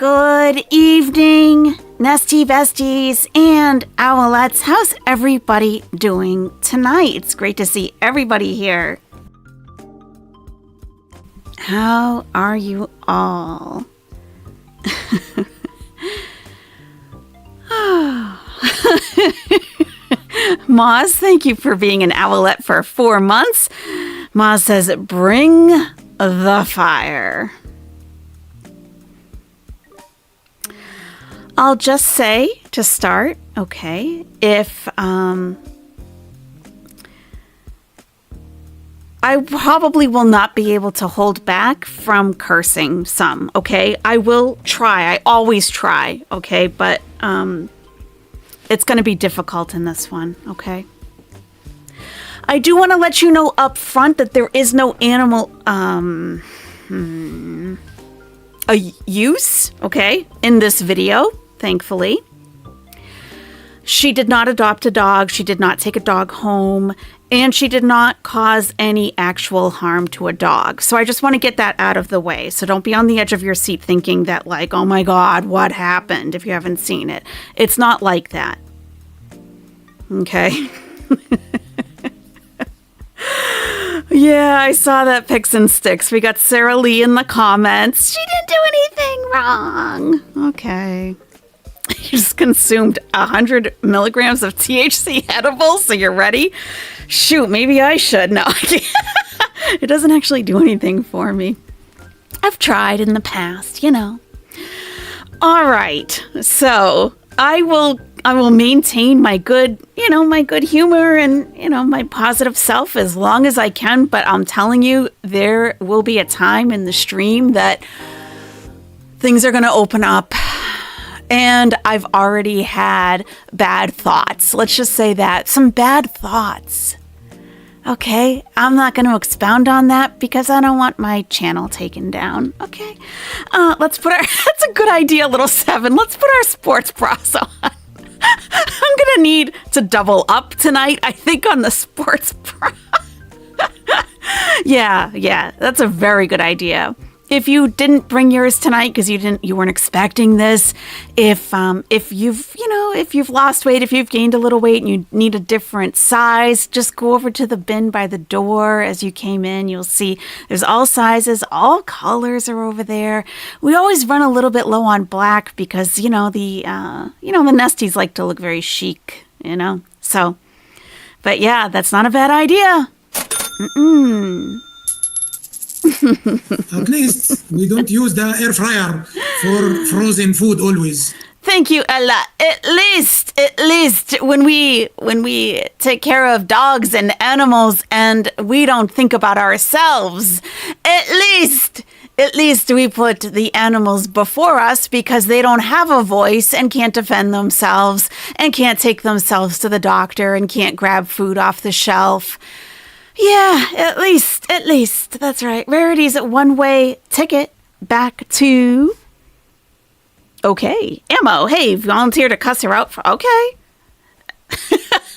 Good evening, Nesty Besties and Owlettes. How's everybody doing tonight? It's great to see everybody here. How are you all? Moz, thank you for being an owlette for 4 months. Moz says, bring the fire. I'll just say to start, okay, if I probably will not be able to hold back from cursing some, okay? I will try. I always try, okay? But it's going to be difficult in this one, okay? I do want to let you know up front that there is no animal use, okay, in this video, thankfully. She did not adopt a dog. She did not take a dog home. And she did not cause any actual harm to a dog. So I just want to get that out of the way. So don't be on the edge of your seat thinking that like, oh my God, what happened if you haven't seen it. It's not like that. Okay. Yeah, I saw that Picks and Sticks. We got Sarah Lee in the comments. She didn't do anything wrong. Okay. You just consumed 100 milligrams of THC edibles, so you're ready? Shoot, maybe I should. No, I can't. It doesn't actually do anything for me. I've tried in the past, you know. All right, so I will maintain my good, my good humor and, my positive self as long as I can. But I'm telling you, there will be a time in the stream that things are going to open up. And I've already had bad thoughts. Let's just say that. Some bad thoughts. Okay, I'm not going to expound on that because I don't want my channel taken down. Okay, let's put our, that's a good idea, little 7. Let's put our sports bras on. I'm going to need to double up tonight, I think, on the sports bra. Yeah, that's a very good idea. If you didn't bring yours tonight because you weren't expecting this, if you've lost weight, if you've gained a little weight and you need a different size, just go over to the bin by the door as you came in. You'll see there's all sizes, all colors are over there. We always run a little bit low on black because the nesties like to look very chic, So, but yeah, that's not a bad idea. At least we don't use the air fryer for frozen food always. Thank you, Ella. At least when we take care of dogs and animals and we don't think about ourselves, at least we put the animals before us because they don't have a voice and can't defend themselves and can't take themselves to the doctor and can't grab food off the shelf. Yeah, at least, that's right. Rarity's a one-way ticket back to... Okay, Ammo, hey, volunteer to cuss her out for... Okay.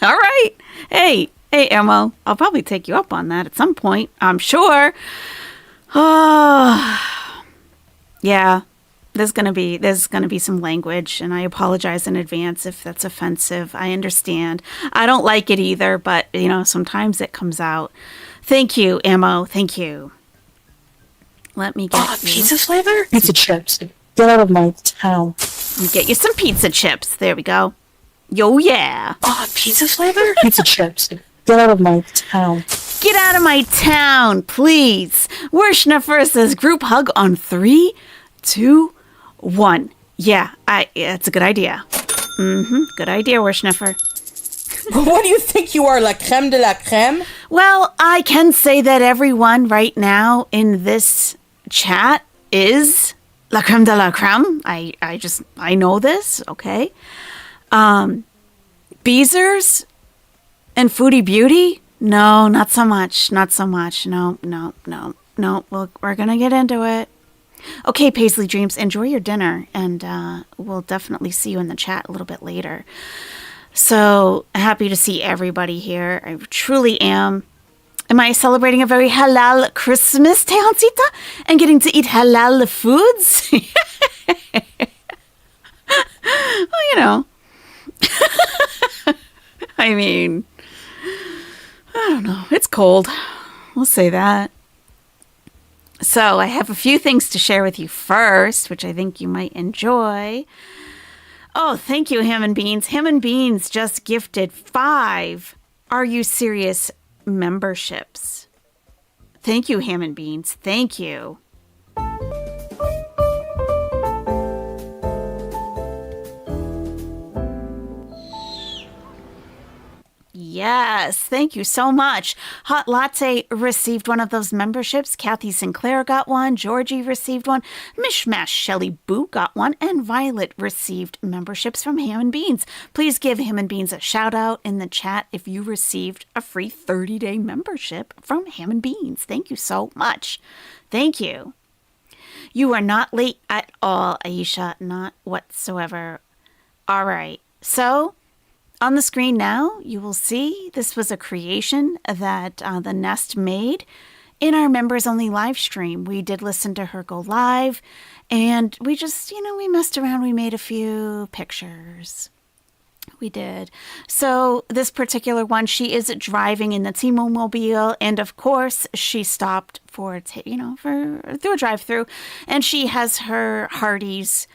All right. Hey, Ammo, I'll probably take you up on that at some point, I'm sure. Oh, yeah, there's gonna be some language, and I apologize in advance if that's offensive. I understand. I don't like it either, but sometimes it comes out. Thank you, Ammo. Thank you. Let me get pizza flavor? Pizza chips. Get out of my town. Let me get you some pizza chips. There we go. Yo, yeah. Pizza flavor? Pizza chips. Get out of my town. Get out of my town, please. Worshnefer says group hug on 3, 2, 1. Yeah, it's a good idea. Good idea, Worshnefer. What do you think you are, la crème de la crème? Well, I can say that everyone right now in this chat is la crème de la crème. I know this, okay? Beezers and Foodie Beauty? No, not so much. No. Well, we're going to get into it. Okay, Paisley Dreams, enjoy your dinner, and we'll definitely see you in the chat a little bit later. So happy to see everybody here. I truly am. Am I celebrating a very halal Christmas, Teoncita? And getting to eat halal foods? Well, you know. I mean, I don't know. It's cold. We'll say that. So I have a few things to share with you first, which I think you might enjoy. Oh, thank you, Ham and Beans. Ham and Beans just gifted 5 Are You Serious memberships. Thank you, Ham and Beans. Thank you. Yes, thank you so much. Hot Latte received one of those memberships. Kathy Sinclair got one. Georgie received one. Mishmash Shelly Boo got one. And Violet received memberships from Ham and Beans. Please give Ham and Beans a shout out in the chat if you received a free 30-day membership from Ham and Beans. Thank you so much. Thank you. You are not late at all, Aisha. Not whatsoever. All right. So on the screen now, you will see this was a creation that the Nest made in our members only live stream. We did listen to her go live, and we just, we messed around. We made a few pictures. We did. So this particular one, she is driving in the T-Mobile, and of course she stopped for through a drive-through, and she has her Hardee's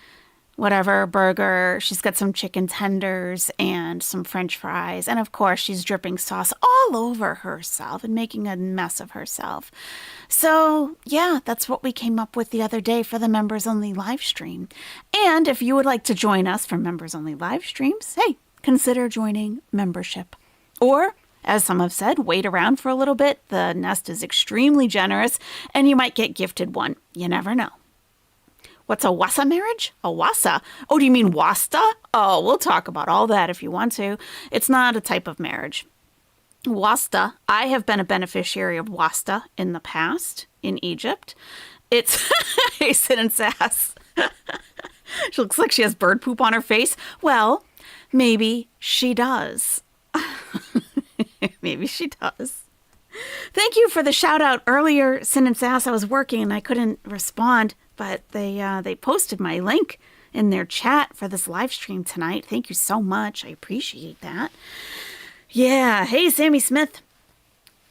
burger. She's got some chicken tenders and some French fries. And of course, she's dripping sauce all over herself and making a mess of herself. So yeah, that's what we came up with the other day for the members only live stream. And if you would like to join us for members only live streams, hey, consider joining membership. Or, as some have said, wait around for a little bit. The Nest is extremely generous and you might get gifted one. You never know. What's a wassa marriage? A wassa? Oh, do you mean wasta? Oh, we'll talk about all that if you want to. It's not a type of marriage. Wasta, I have been a beneficiary of wasta in the past in Egypt. It's Hasten and Sass. She looks like she has bird poop on her face. Well, maybe she does. Maybe she does. Thank you for the shout out earlier, Sin and Sass. I was working and I couldn't respond, but they posted my link in their chat for this live stream tonight. Thank you so much. I appreciate that. Yeah. Hey, Sammy Smith.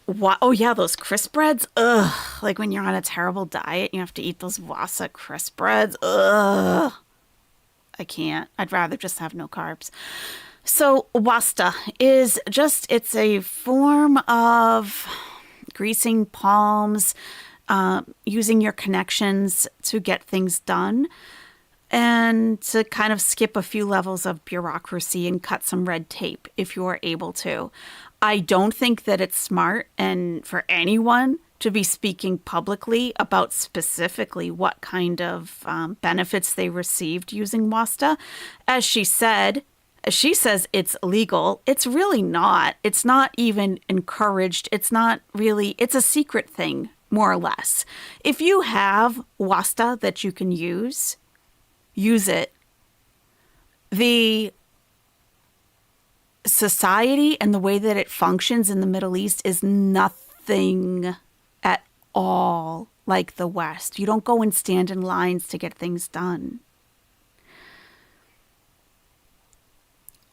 Oh, yeah, those crisp breads. Ugh. Like when you're on a terrible diet, you have to eat those Wassa crisp breads. Ugh. I can't. I'd rather just have no carbs. So wasta is it's a form of greasing palms, using your connections to get things done, and to kind of skip a few levels of bureaucracy and cut some red tape if you are able to. I don't think that it's smart and for anyone to be speaking publicly about specifically what kind of benefits they received using wasta. As she says it's legal. It's really not. It's not even encouraged. It's not really, it's a secret thing, more or less. If you have wasta that you can use it. The society and the way that it functions in the Middle East is nothing at all like the West. You don't go and stand in lines to get things done.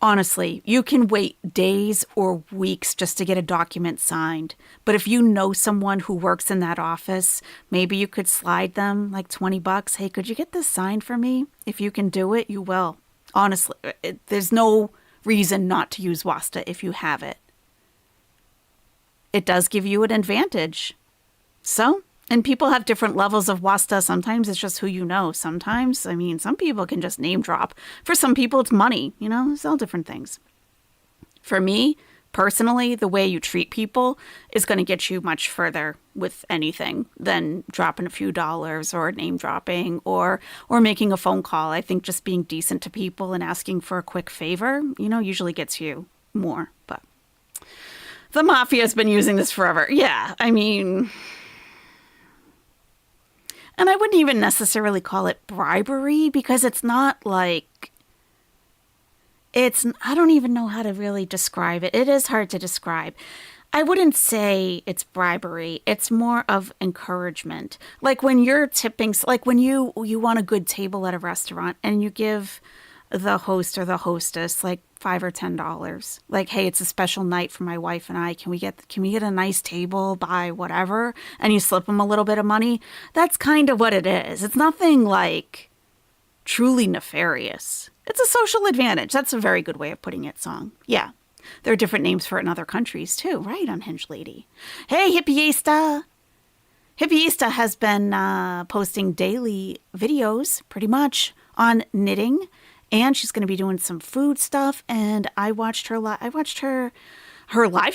Honestly, you can wait days or weeks just to get a document signed. But if you know someone who works in that office, maybe you could slide them like $20. Hey, could you get this signed for me? If you can do it, you will. Honestly, there's no reason not to use wasta if you have it. It does give you an advantage. So, and people have different levels of wasta. Sometimes it's just who you know. Sometimes, some people can just name drop. For some people, it's money. It's all different things. For me, personally, the way you treat people is going to get you much further with anything than dropping a few dollars or name dropping or making a phone call. I think just being decent to people and asking for a quick favor, usually gets you more. But the mafia has been using this forever. Yeah, and I wouldn't even necessarily call it bribery because it's not like, I don't even know how to really describe it. It is hard to describe. I wouldn't say it's bribery. It's more of encouragement. Like when you're tipping, like when you want a good table at a restaurant and you give the host or the hostess like $5 or $10. Like, hey, it's a special night for my wife and I. Can we get a nice table by whatever? And you slip them a little bit of money. That's kind of what it is. It's nothing like truly nefarious. It's a social advantage. That's a very good way of putting it, Song. Yeah. There are different names for it in other countries too, right, Unhinged Lady? Hey, Hippieista! Hippieista has been posting daily videos, pretty much, on knitting, and she's going to be doing some food stuff. And I watched her live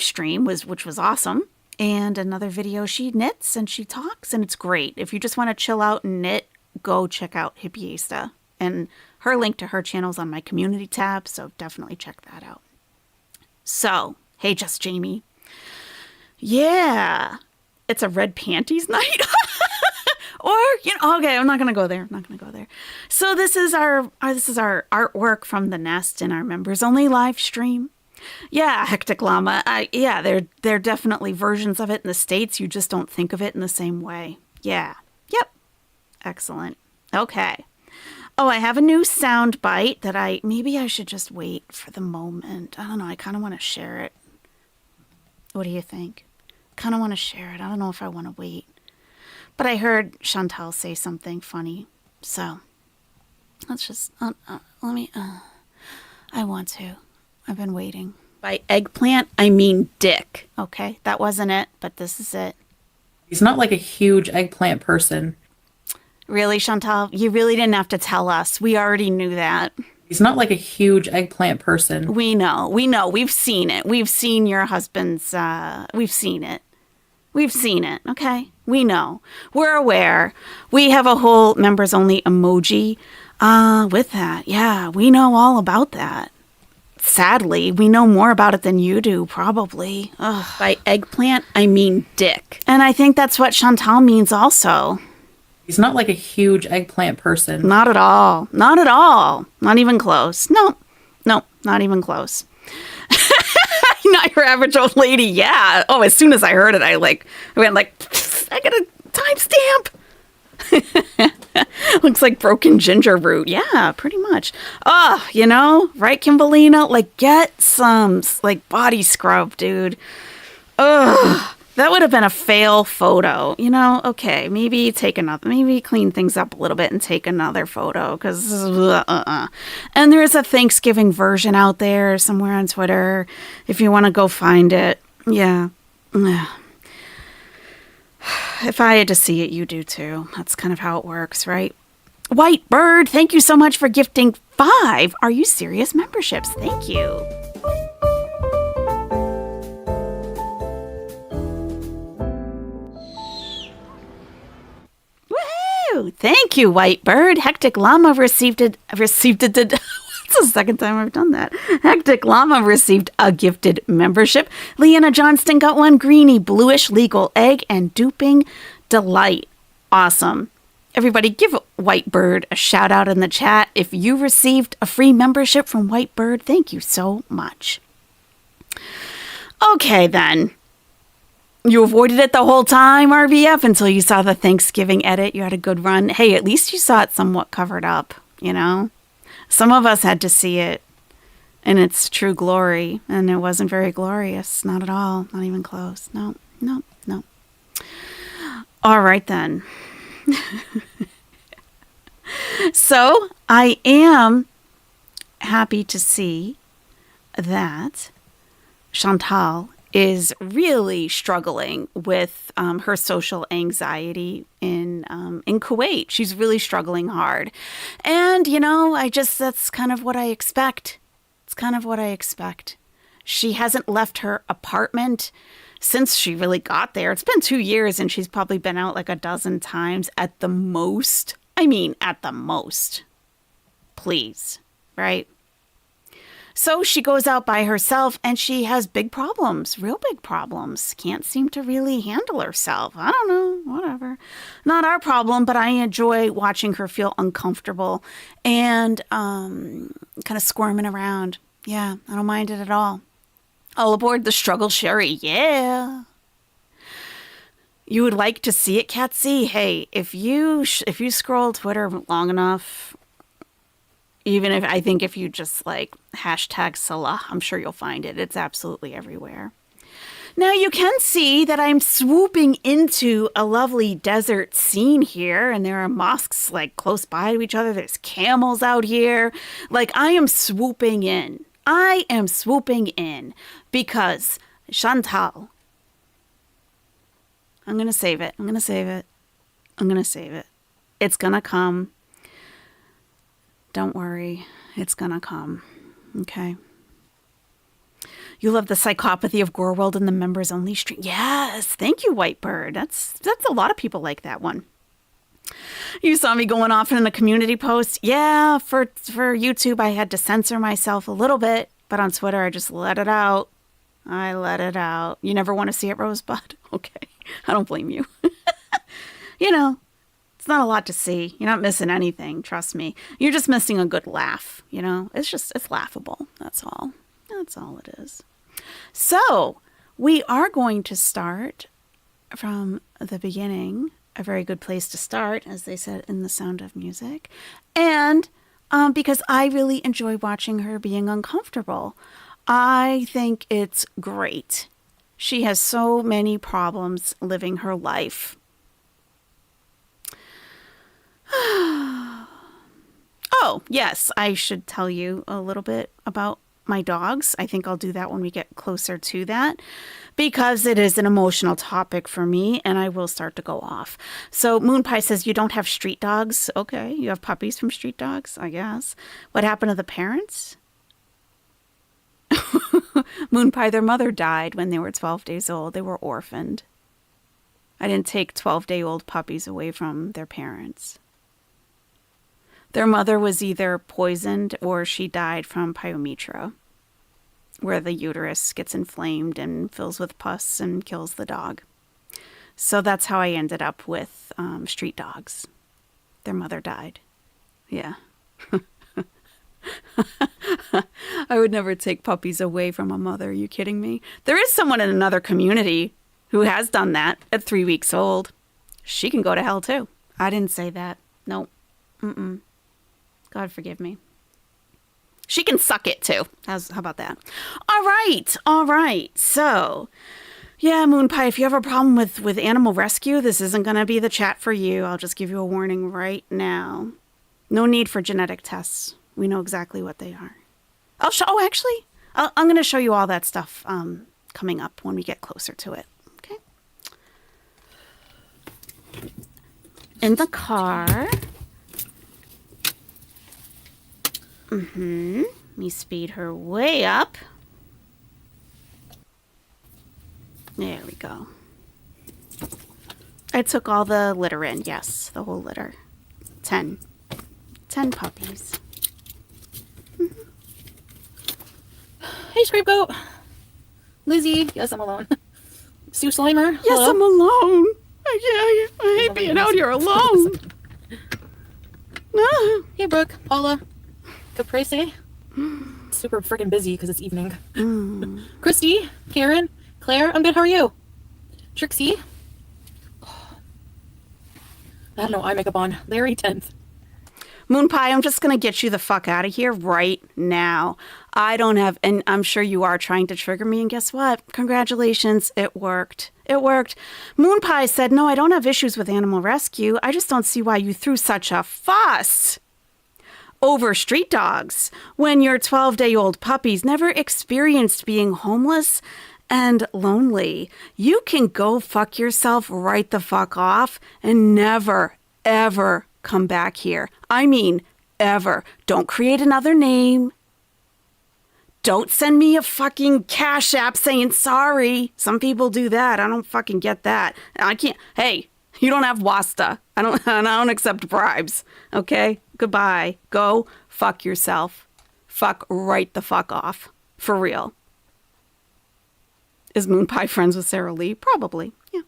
stream, which was awesome. And another video, she knits and she talks, and it's great. If you just want to chill out and knit, go check out Hippieista. And her link to her channel is on my community tab, so definitely check that out. So, hey, Just Jamie. Yeah, it's a red panties night. Or, okay, I'm not going to go there. So this is our artwork from the Nest in our members only live stream. Yeah, Hectic Llama. They're definitely versions of it in the States. You just don't think of it in the same way. Yeah. Yep. Excellent. Okay. Oh, I have a new sound bite that maybe I should just wait for the moment. I don't know. I kind of want to share it. What do you think? Kind of want to share it. I don't know if I want to wait. But I heard Chantal say something funny. So let's just, I want to. I've been waiting. By eggplant, I mean dick. Okay, that wasn't it, but this is it. He's not like a huge eggplant person. Really, Chantal? You really didn't have to tell us. We already knew that. He's not like a huge eggplant person. We know. We've seen it. We've seen your husband's, we've seen it. Okay? We know. We're aware. We have a whole members only emoji with that. Yeah, we know all about that. Sadly, we know more about it than you do, probably. Ugh. By eggplant, I mean dick. And I think that's what Chantal means also. He's not like a huge eggplant person. Not at all. Not at all. Not even close. No, not even close. Not your average old lady. Yeah. Oh, as soon as I heard it, I went I got a timestamp. Looks like broken ginger root. Yeah, pretty much. Oh, right, Kimberlina? Like, get some, body scrub, dude. Ugh. That would have been a fail photo. Okay, maybe clean things up a little bit and take another photo, because And there's a Thanksgiving version out there somewhere on Twitter if you want to go find it. Yeah. If I had to see it, you do too. That's kind of how it works, right? White Bird, thank you so much for gifting 5 Are You Serious memberships. Thank you. Thank you, White Bird. Hectic Llama received it. It's the second time I've done that. Hectic Llama received a gifted membership. Leanna Johnston got one. Greeny, Bluish, Legal Egg, and Duping Delight. Awesome. Everybody give White Bird a shout out in the chat. If you received a free membership from White Bird, thank you so much. Okay, then. You avoided it the whole time, RBF, until you saw the Thanksgiving edit. You had a good run. Hey, at least you saw it somewhat covered up, Some of us had to see it in its true glory, and it wasn't very glorious. Not at all. Not even close. No. All right, then. So, I am happy to see that Chantal is really struggling with her social anxiety in Kuwait. She's really struggling hard. And, that's kind of what I expect. It's kind of what I expect. She hasn't left her apartment since she really got there. It's been 2 years and she's probably been out like a dozen times at the most. I mean, at the most. Please, right? So she goes out by herself and she has big problems, real big problems. Can't seem to really handle herself. I don't know, whatever. Not our problem, but I enjoy watching her feel uncomfortable and kind of squirming around. Yeah, I don't mind it at all. All aboard the struggle, Sherry. Yeah. You would like to see it, Catsy? Hey, if you scroll Twitter long enough, even if I think if you just like hashtag Salah, I'm sure you'll find it. It's absolutely everywhere. Now you can see that I'm swooping into a lovely desert scene here, and there are mosques like close by to each other. There's camels out here. Like I am swooping in. I am swooping in because Chantal. I'm going to save it. I'm going to save it. I'm going to save it. It's going to come. Don't worry. It's going to come. Okay. You love the psychopathy of Goreworld and the members only stream. Yes. Thank you, Whitebird. That's a lot of people like that one. You saw me going off in a community post. Yeah, for YouTube, I had to censor myself a little bit, but on Twitter, I just let it out. I let it out. You never want to see it, Rosebud? Okay. I don't blame you. You know, it's not a lot to see. You're not missing anything. Trust me. You're just missing a good laugh. You know, it's laughable. That's all. That's all it is. So we are going to start from the beginning. A very good place to start, as they said in The Sound of Music. And because I really enjoy watching her being uncomfortable. I think it's great. She has so many problems living her life. Oh, yes, I should tell you a little bit about my dogs. I think I'll do that when we get closer to that because it is an emotional topic for me and I will start to go off. So Moonpie says you don't have street dogs. Okay, you have puppies from street dogs, I guess. What happened to the parents? Moonpie, their mother died when they were 12 days old. They were orphaned. I didn't take 12-day-old puppies away from their parents. Their mother was either poisoned or she died from pyometra, where the uterus gets inflamed and fills with pus and kills the dog. So that's how I ended up with street dogs. Their mother died. Yeah. I would never take puppies away from a mother. Are you kidding me? There is someone in another community who has done that at 3 weeks old. She can go to hell too. I didn't say that. Nope. Mm-mm. God forgive me. She can suck it too. How about that? All right. All right. So, yeah, Moonpie, if you have a problem with animal rescue, this isn't going to be the chat for you. I'll just give you a warning right now. No need for genetic tests. We know exactly what they are. I'm going to show you all that stuff coming up when we get closer to it. Okay. In the car. Let me speed her way up. There we go. I took all the litter in. Yes, the whole litter. 10 puppies. Hey, Scrapegoat. Lizzie. Yes, I'm alone. Sue Slimer. Yes, hello. I'm alone. I hate being out here alone. Hey, Brooke. Paula. Caprese. Super freaking busy because it's evening. Christy. Karen. Claire. I'm good. How are you? Trixie. I have no eye makeup on. Larry 10th. Moonpie, I'm just going to get you the fuck out of here right now. I don't have, and I'm sure you are trying to trigger me, and guess what? Congratulations, it worked. It worked. Moonpie said, no, I don't have issues with animal rescue. I just don't see why you threw such a fuss over street dogs when your 12-day-old puppies never experienced being homeless and lonely. You can go fuck yourself right the fuck off and never, ever come back here. I mean, ever. Don't create another name. Don't send me a fucking Cash App saying sorry. Some people do that. I don't fucking get that. I can't. Hey, you don't have WASTA. I don't accept bribes. Okay? Goodbye. Go fuck yourself. Fuck right the fuck off. For real. Is Moonpie friends with Sarah Lee? Probably. Yeah.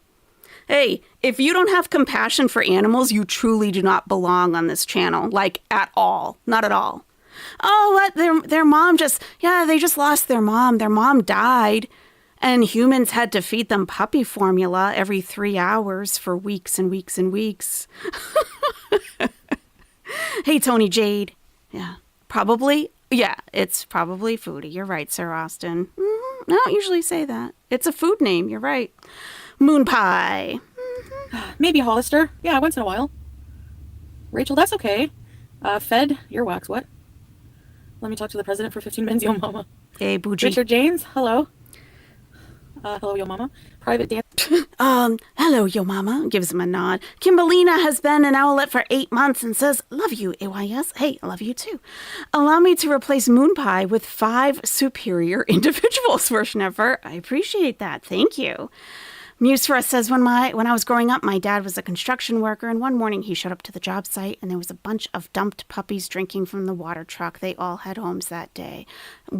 Hey, if you don't have compassion for animals, you truly do not belong on this channel. Like, at all. Not at all. Oh, what? Their mom they just lost their mom. Their mom died. And humans had to feed them puppy formula every 3 hours for weeks and weeks and weeks. Hey, Tony Jade. Yeah, probably. Yeah, it's probably Foodie. You're right, Sir Austin. I don't usually say that. It's a food name. You're right. Moon pie. Maybe Hollister. Yeah, once in a while. Rachel, that's okay. Fed, earwax, what? Let me talk to the president for 15 minutes, yo mama. Hey, Bougie. Richard James, hello. Hello, yo mama. Private dance. Hello, yo mama. Gives him a nod. Kimberlina has been an owlet for 8 months and says, love you, AYS. Hey, I love you too. Allow me to replace Moon Pie with 5 superior individuals, Worshnever. I appreciate that. Thank you. Musefra says, when I was growing up, my dad was a construction worker, and one morning he showed up to the job site, and there was a bunch of dumped puppies drinking from the water truck. They all had homes that day.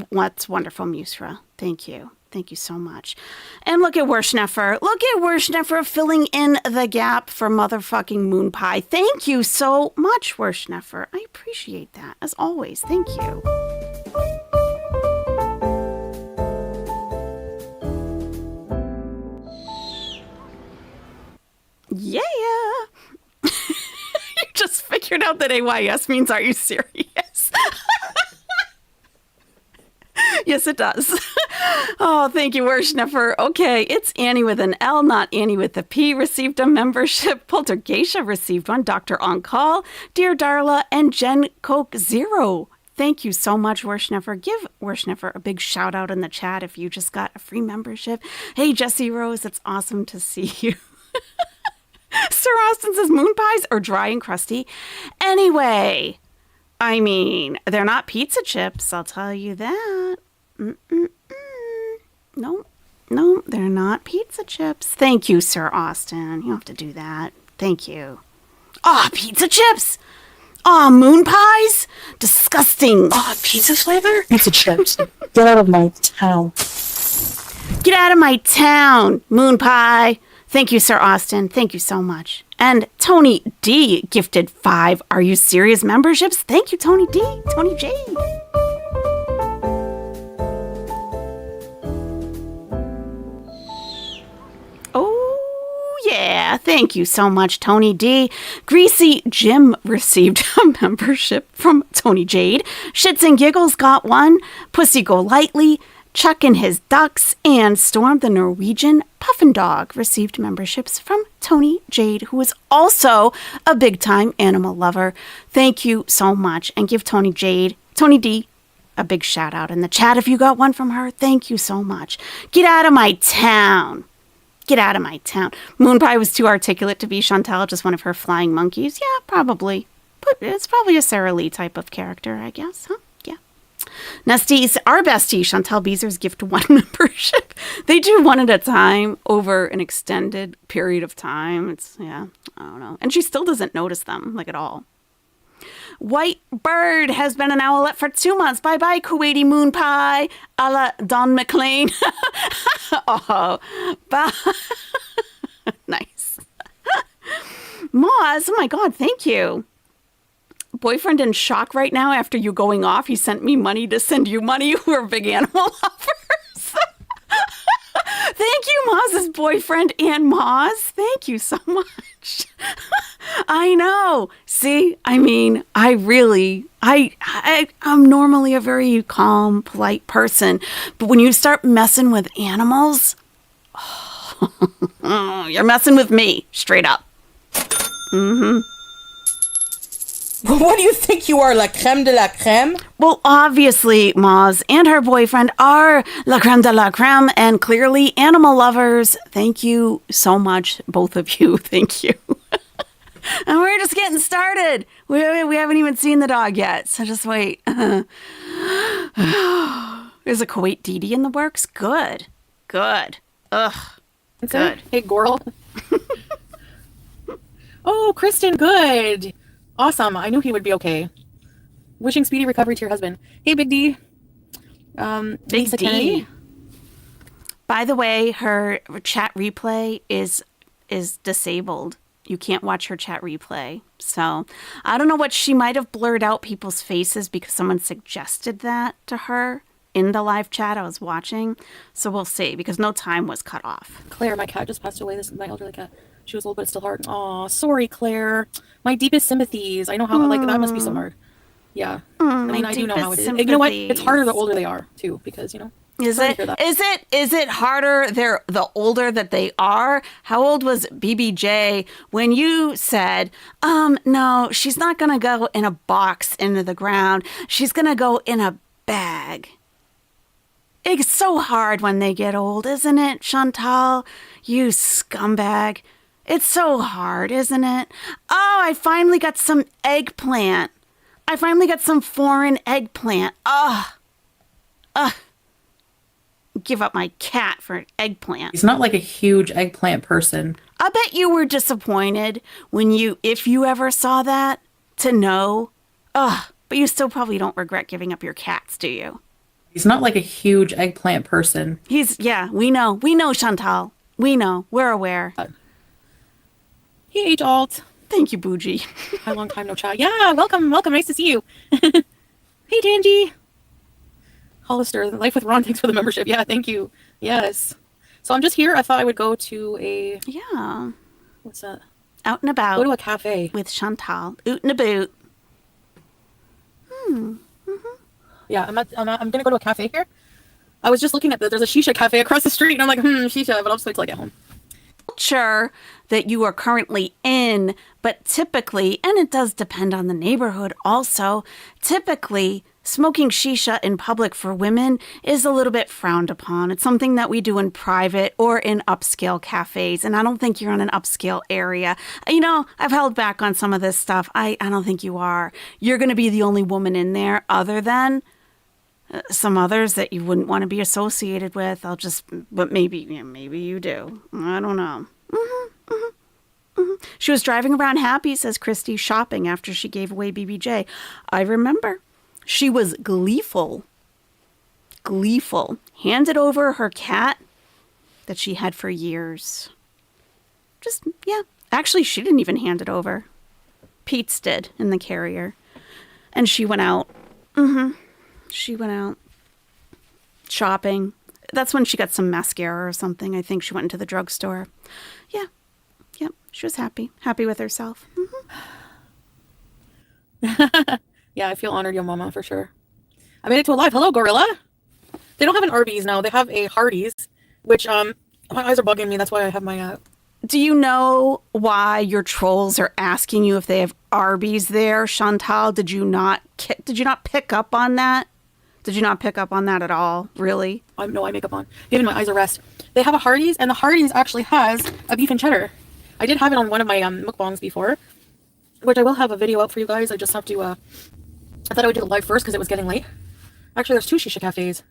What's wonderful, Musefra. Thank you. Thank you so much. And look at Worshnefer. Look at Worshnefer filling in the gap for motherfucking Moon Pie. Thank you so much, Worshnefer. I appreciate that, as always. Thank you. Yeah. You just figured out that AYS means are you serious? Yes, it does. Oh, thank you, Worshnefer. Okay, it's Annie with an L, not Annie with a P, received a membership. Poltergeisha received one. Dr. On Call, Dear Darla, and Jen Coke Zero. Thank you so much, Worshnefer. Give Worshnefer a big shout out in the chat if you just got a free membership. Hey, Jessie Rose, it's awesome to see you. Sir Austin says moon pies are dry and crusty. Anyway, I mean, they're not pizza chips, I'll tell you that. No, they're not pizza chips. Thank you, Sir Austin. You don't have to do that. Thank you. Ah, pizza chips? Ah, moon pies? Disgusting. Oh, pizza flavor? Pizza chips. Get out of my town. Get out of my town, moon pie. Thank you, Sir Austin. Thank you so much. And Tony D gifted 5 Are You Serious memberships. Thank you, Tony D. Tony J. Oh, yeah. Thank you so much, Tony D. Greasy Jim received a membership from Tony Jade. Shits and Giggles got one. Pussy Go Lightly, Chuck and His Ducks, and Storm the Norwegian Puffin Dog received memberships from Tony Jade, who is also a big-time animal lover. Thank you so much. And give Tony D, a big shout-out in the chat if you got one from her. Thank you so much. Get out of my town. Get out of my town. Moon Pie was too articulate to be Chantal, just one of her flying monkeys. Yeah, probably. But it's probably a Sarah Lee type of character, I guess, huh? Nesties, our bestie, Chantal Beezer's gift 1 membership. They do one at a time over an extended period of time. I don't know. And she still doesn't notice them, like, at all. White Bird has been an owlet for 2 months. Bye-bye, Kuwaiti Moon Pie, a la Don McLean. Oh, bye. Nice. Moz, oh my God, thank you. Boyfriend in shock right now after you going off. He sent me money to send you money. We're big animal lovers. Thank you, Moz's boyfriend and Moz. Thank you so much. I know. See, I mean, I'm normally a very calm, polite person. But when you start messing with animals, you're messing with me, straight up. Mm-hmm. What do you think you are, la creme de la creme? Well, obviously, Moz and her boyfriend are la creme de la creme and clearly animal lovers. Thank you so much, both of you. Thank you. And we're just getting started. We haven't even seen the dog yet, so just wait. There's a Kuwait Didi in the works. Good. Ugh. Good. Hey, Goral. Oh, Kristen, good. Awesome. I knew he would be okay. Wishing speedy recovery to your husband. Hey, Big D. Big Lisa D. Kennedy. By the way, her chat replay is disabled. You can't watch her chat replay. So I don't know what she might have blurred out people's faces because someone suggested that to her in the live chat I was watching. So we'll see because no time was cut off. Claire, my cat just passed away. This is my elderly cat. She was old, but it's still hard. Aw, sorry, Claire. My deepest sympathies. I know how, like, that must be so hard. Yeah. I mean, I do know how it is. You know what? It's harder the older they are, too, because, you know. Is it harder the older that they are? How old was BBJ when you said, no, she's not going to go in a box into the ground. She's going to go in a bag. It's so hard when they get old, isn't it, Chantal? You scumbag. It's so hard, isn't it? Oh, I finally got some eggplant. I finally got some foreign eggplant. Ugh. Give up my cat for an eggplant. He's not like a huge eggplant person. I bet you were disappointed if you ever saw that, to know. Ugh, but you still probably don't regret giving up your cats, do you? He's not like a huge eggplant person. We know. We know, Chantal. We know. We're aware. Hey, H-Alt. Thank you, Bougie. Hi, long time no chat. Yeah, welcome. Nice to see you. Hey, Danji. Hollister, Life with Ron, thanks for the membership. Yeah, thank you. Yes. So I'm just here. I thought I would go to a... Yeah. What's that? Out and about. Go to a cafe. With Chantal. Oot and a boot. Yeah, I'm going to go to a cafe here. I was just looking at there's a shisha cafe across the street, and I'm like, shisha, but I'll just wait till I get home. Culture that you are currently in, but typically, and it does depend on the neighborhood also, typically smoking shisha in public for women is a little bit frowned upon. It's something that we do in private or in upscale cafes, and I don't think you're in an upscale area. You know, I've held back on some of this stuff. I don't think you are. You're going to be the only woman in there other than some others that you wouldn't want to be associated with. But maybe you do. I don't know. She was driving around happy, says Christy, shopping after she gave away BBJ. I remember. She was gleeful. Handed over her cat that she had for years. Actually, she didn't even hand it over. Pete's did in the carrier. And she went out. She went out shopping. That's when she got some mascara or something. I think she went into the drugstore. Yeah. She was happy with herself. Yeah, I feel honored, yo mama, for sure. I made it to a live. Hello, Gorilla. They don't have an Arby's now. They have a Hardee's, which my eyes are bugging me. That's why I have my Do you know why your trolls are asking you if they have Arby's there, Chantal? Did you not pick up on that? Did you not pick up on that at all? Really? No, I make up on. Giving my eyes a rest. They have a Hardee's, and the Hardee's actually has a beef and cheddar. I did have it on one of my mukbangs before, which I will have a video out for you guys. I just have to, I thought I would do it live first because it was getting late. Actually, there's 2 shisha cafes.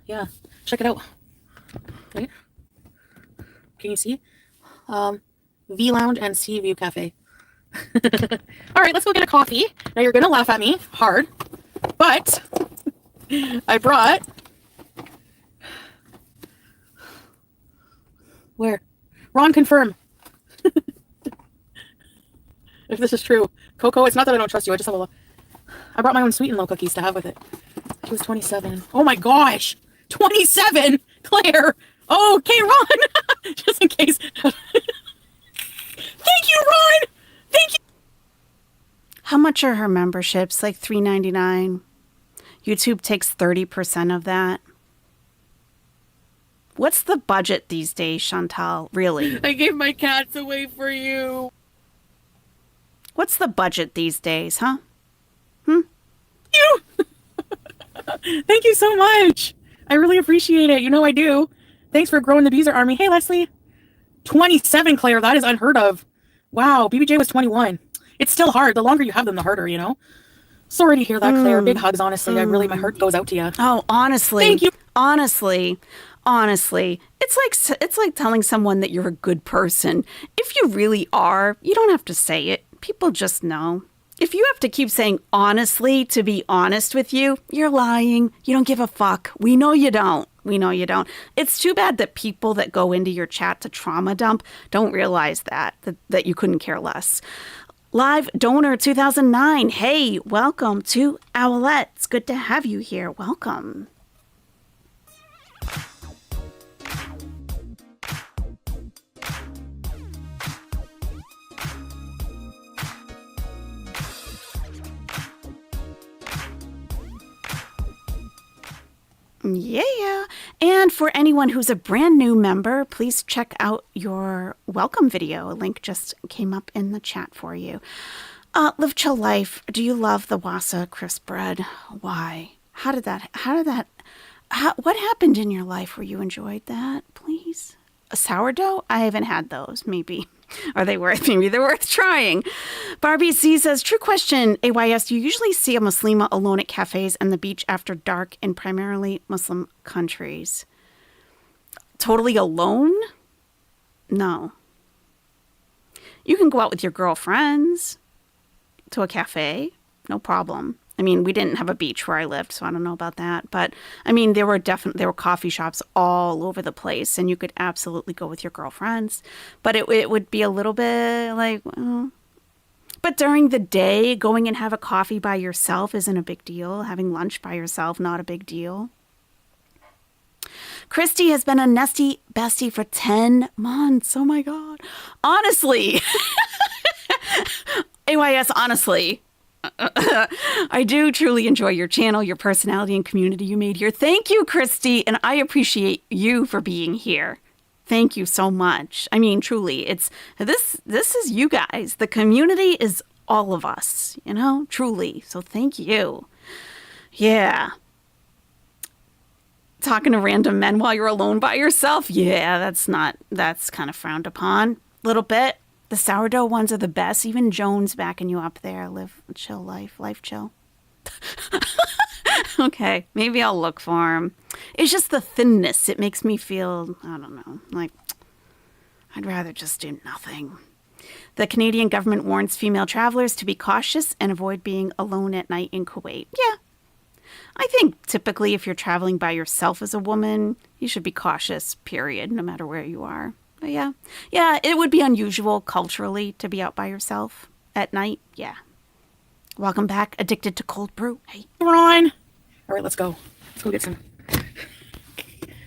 Yeah, check it out. Right? Can you see? V Lounge and Sea View Cafe. All right, let's go get a coffee. Now you're gonna laugh at me hard, but I brought. Where? Ron, confirm. If this is true. Coco, it's not that I don't trust you. I just have a look. I brought my own sweet and low cookies to have with it. She was 27. Oh my gosh. 27? Claire. Oh, okay, Ron. Just in case. Thank you, Ron. Thank you. How much are her memberships? Like $3.99. YouTube takes 30% of that. What's the budget these days, Chantal? Really? I gave my cats away for you. What's the budget these days, huh? You. Thank you so much. I really appreciate it. You know I do. Thanks for growing the Beezer Army. Hey, Leslie. 27, Claire. That is unheard of. Wow, BBJ was 21. It's still hard. The longer you have them, the harder, you know? Sorry to hear that, Claire. Big hugs, honestly. My heart goes out to you. Oh, honestly. Thank you. Honestly, it's like telling someone that you're a good person. If you really are, you don't have to say it. People just know. If you have to keep saying honestly to be honest with you, you're lying. You don't give a fuck. We know you don't. We know you don't. It's too bad that people that go into your chat to trauma dump don't realize that you couldn't care less. Live Donor 2009. Hey, welcome to Owlette. It's good to have you here. Welcome. Yeah. And for anyone who's a brand new member, please check out your welcome video. A link just came up in the chat for you. Live Chill Life. Do you love the Wassa crisp bread? Why? What happened in your life where you enjoyed that? Please. A sourdough? I haven't had those. Maybe they're worth trying. Barbie C says, true question, AYS, do you usually see a Muslima alone at cafes and the beach after dark in primarily Muslim countries? Totally alone? No. You can go out with your girlfriends to a cafe. No problem. I mean, we didn't have a beach where I lived, so I don't know about that. But I mean, there were coffee shops all over the place, and you could absolutely go with your girlfriends. But it would be a little bit like, well. But during the day, going and have a coffee by yourself isn't a big deal. Having lunch by yourself, not a big deal. Christy has been a Nesty bestie for 10 months. Oh my God. Honestly. AYS, honestly. I do truly enjoy your channel, your personality, and community you made here. Thank you, Christy, and I appreciate you for being here. Thank you so much. I mean, truly, this is you guys. The community is all of us, truly. So thank you. Yeah. Talking to random men while you're alone by yourself? Yeah, that's kind of frowned upon. Little bit. The sourdough ones are the best. Even Joan's backing you up there. Live chill life chill. Okay, maybe I'll look for him. It's just the thinness. It makes me feel, I don't know, like I'd rather just do nothing. The Canadian government warns female travelers to be cautious and avoid being alone at night in Kuwait. Yeah. I think typically if you're traveling by yourself as a woman, you should be cautious, period, no matter where you are. But yeah, it would be unusual culturally to be out by yourself at night. Yeah. Welcome back, Addicted to Cold Brew. Hey. Ron. All right, let's go. Let's go get some.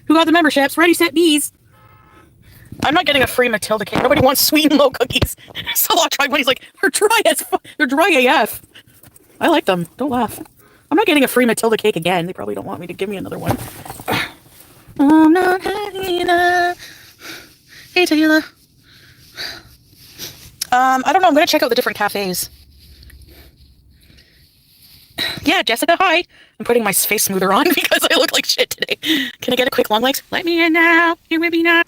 Who got the memberships? Ready, set, bees. I'm not getting a free Matilda cake. Nobody wants sweet and low cookies. So I'll try one. He's like, they're dry they're dry AF. I like them. Don't laugh. I'm not getting a free Matilda cake again. They probably don't want me to give me another one. I'm not having enough. Hey, Taylor. I don't know. I'm going to check out the different cafes. Yeah, Jessica, hi. I'm putting my face smoother on because I look like shit today. Can I get a quick long legs? Let me in now. You with me now?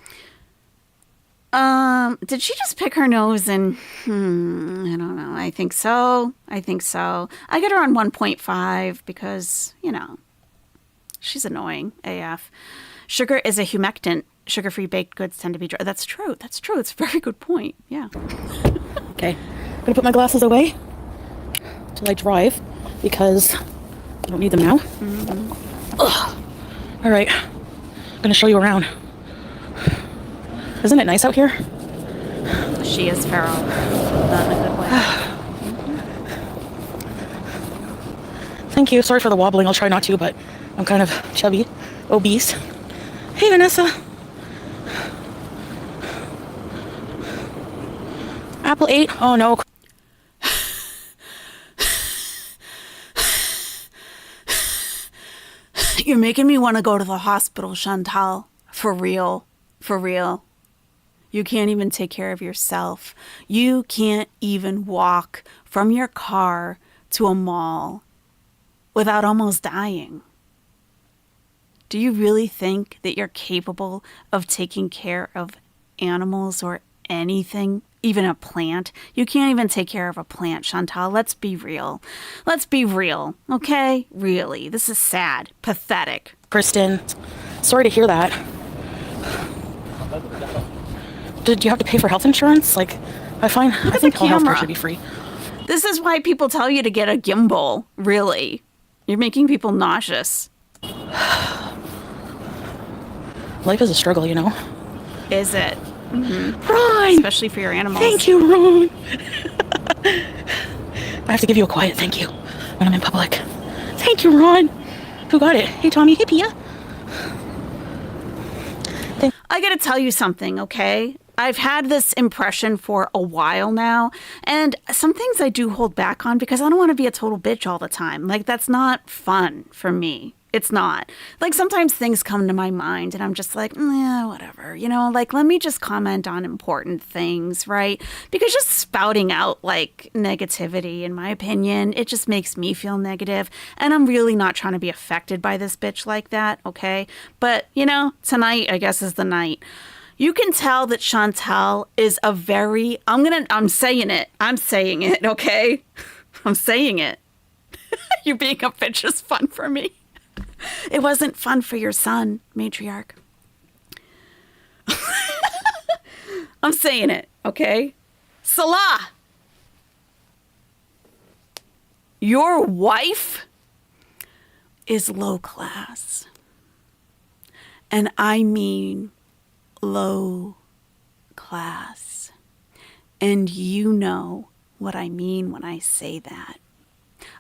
Did she just pick her nose and, I don't know. I think so. I get her on 1.5 because, she's annoying AF. Sugar is a humectant. Sugar-free baked goods tend to be dry. That's true. It's a very good point. Yeah. Okay. I'm going to put my glasses away till I drive because I don't need them now. Mm-hmm. All right. I'm going to show you around. Isn't it nice out here? She is feral. Not in a good way. Thank you. Sorry for the wobbling. I'll try not to, but I'm kind of chubby, obese. Hey, Vanessa. Apple 8? Oh, no. You're making me want to go to the hospital, Chantal. For real. You can't even take care of yourself. You can't even walk from your car to a mall without almost dying. Do you really think that you're capable of taking care of animals or anything, even a plant? You can't even take care of a plant, Chantal. Let's be real, okay? Really, this is sad, pathetic. Kristen, sorry to hear that. Did you have to pay for health insurance? I think all healthcare should be free. This is why people tell you to get a gimbal, really. You're making people nauseous. Life is a struggle, you know. Is it? Ron! Especially for your animals. Thank you, Ron! I have to give you a quiet thank you when I'm in public. Thank you, Ron! Who got it? Hey, Tommy. Hey, Pia. I gotta tell you something, okay? I've had this impression for a while now, and some things I do hold back on because I don't want to be a total bitch all the time. Like, that's not fun for me. It's not. Like, sometimes things come to my mind and I'm just like, yeah, whatever. You know, like, let me just comment on important things, right? Because just spouting out, like, negativity, in my opinion, it just makes me feel negative. And I'm really not trying to be affected by this bitch like that, okay? But, you know, tonight, I guess, is the night. You can tell that Chantal is a very, I'm saying it, okay? I'm saying it. You being a bitch is fun for me. It wasn't fun for your son, matriarch. I'm saying it, okay? Salah, your wife is low class. And I mean low class. And you know what I mean when I say that.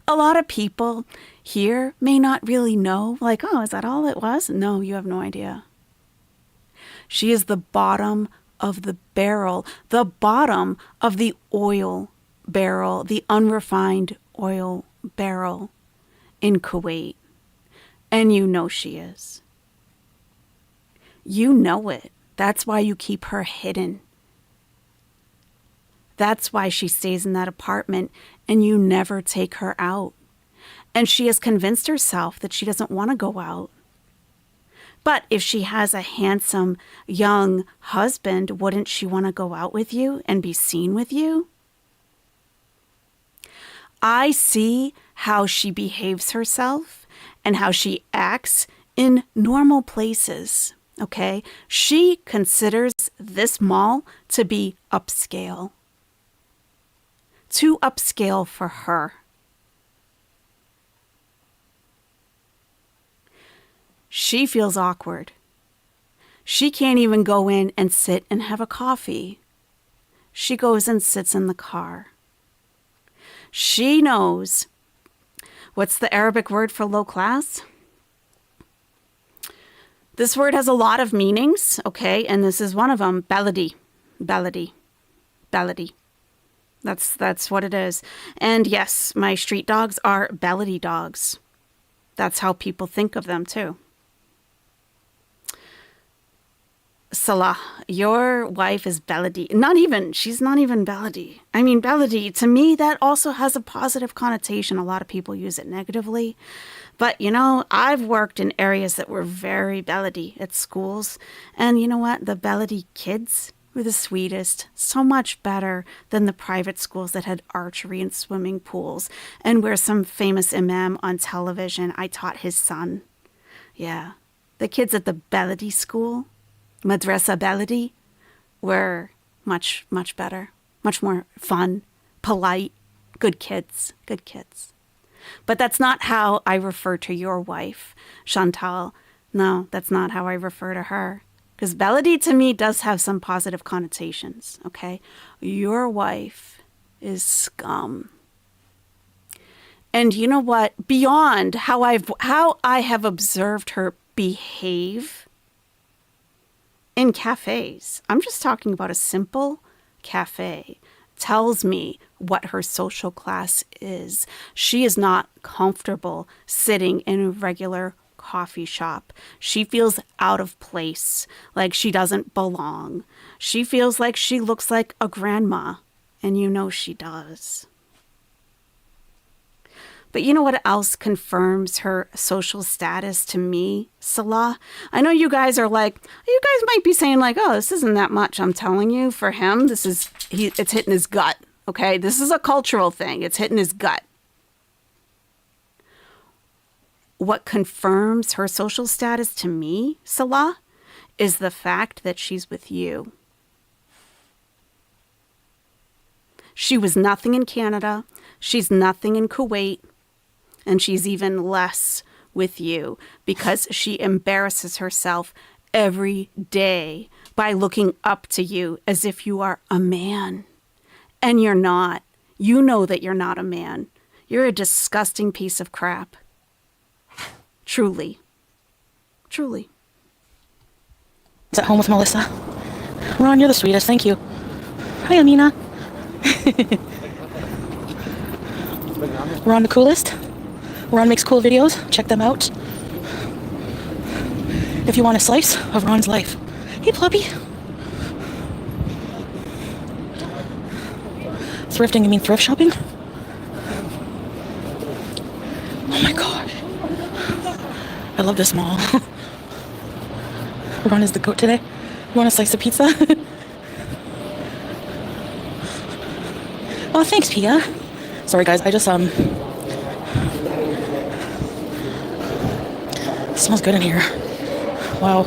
A lot of people here may not really know, like, oh, is that all it was? No, you have no idea. She is the bottom of the barrel, the bottom of the oil barrel, the unrefined oil barrel in Kuwait. And you know she is. You know it. That's why you keep her hidden. That's why she stays in that apartment and you never take her out. And she has convinced herself that she doesn't want to go out. But if she has a handsome young husband, wouldn't she want to go out with you and be seen with you? I see how she behaves herself and how she acts in normal places. Okay? She considers this mall to be upscale. Too upscale for her. She feels awkward. She can't even go in and sit and have a coffee. She goes and sits in the car. She knows, what's the Arabic word for low class? This word has a lot of meanings, okay? And this is one of them, baladi. Baladi. Baladi. That's what it is. And yes, my street dogs are baladi dogs. That's how people think of them too. Salah, your wife is baladi. She's not even baladi. I mean, baladi, to me, that also has a positive connotation. A lot of people use it negatively. But, you know, I've worked in areas that were very baladi at schools. And you know what? The baladi kids were the sweetest, so much better than the private schools that had archery and swimming pools, and where some famous imam on television, I taught his son. Yeah, the kids at the baladi school, Madrasa Baladi, were much, much better, much more fun, polite, good kids. But that's not how I refer to your wife, Chantal. No, that's not how I refer to her. Because baladi to me does have some positive connotations, okay? Your wife is scum. And you know what? Beyond how I have observed her behave in cafes, I'm just talking about a simple cafe, tells me what her social class is. She is not comfortable sitting in a regular coffee shop. She feels out of place, like she doesn't belong. She feels like she looks like a grandma, and you know she does. But you know what else confirms her social status to me, Salah? I know you guys are like, you guys might be saying like, oh, this isn't that much. I'm telling you, for him, it's hitting his gut, okay? This is a cultural thing. It's hitting his gut. What confirms her social status to me, Salah, is the fact that she's with you. She was nothing in Canada. She's nothing in Kuwait. And she's even less with you because she embarrasses herself every day by looking up to you as if you are a man. And you're not. You know that you're not a man. You're a disgusting piece of crap. Truly. Truly. Is at home with Melissa. Ron, you're the sweetest. Thank you. Hi, Amina. Ron the coolest. Ron makes cool videos. Check them out. If you want a slice of Ron's life. Hey, Pluppy. Thrifting, you mean thrift shopping? Oh my gosh. I love this mall. Ron is the goat today. You want a slice of pizza? Oh, thanks, Pia. Sorry, guys. I just, it smells good in here. Wow.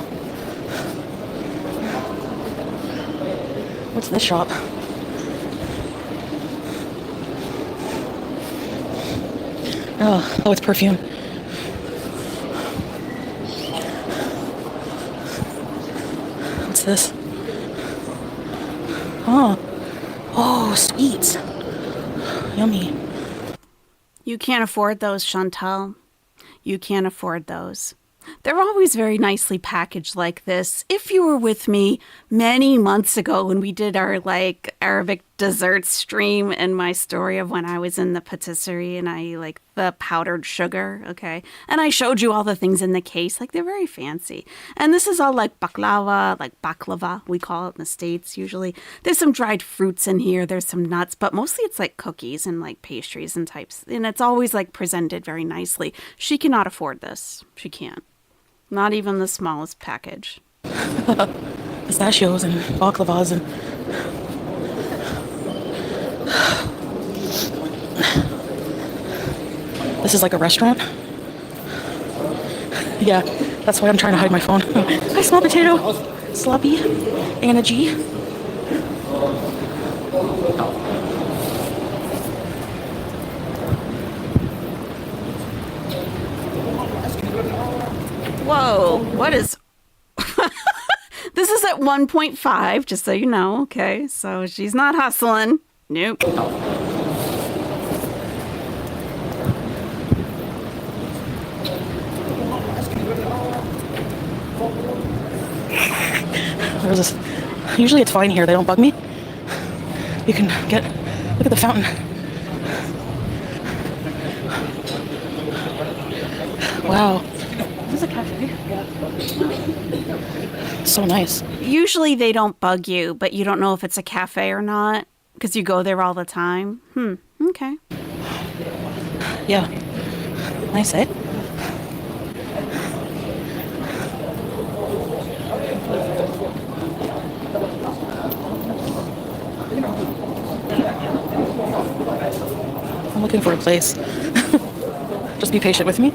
What's this shop? Oh, it's perfume. What's this? Oh, sweets. Yummy. You can't afford those, Chantal. You can't afford those. They're always very nicely packaged like this. If you were with me many months ago when we did our Arabic dessert stream and my story of when I was in the patisserie and I like the powdered sugar, okay? And I showed you all the things in the case, like they're very fancy. And this is all like baklava, we call it in the States usually. There's some dried fruits in here, there's some nuts, but mostly it's like cookies and like pastries and types. And it's always like presented very nicely. She cannot afford this. She can't. Not even the smallest package. Pistachios and baklavas and... This is like a restaurant? Yeah, that's why I'm trying to hide my phone. Hi, small potato. Sloppy. Anna G. Whoa, what is... This is at 1.5, just so you know, okay? So she's not hustling. Nope. There's this... Usually it's fine here, they don't bug me. You can get... Look at the fountain. Wow. Is this a cafe? So nice. Usually they don't bug you, but you don't know if it's a cafe or not because you go there all the time. Okay. Yeah. Nice, eh? I'm looking for a place. Just be patient with me.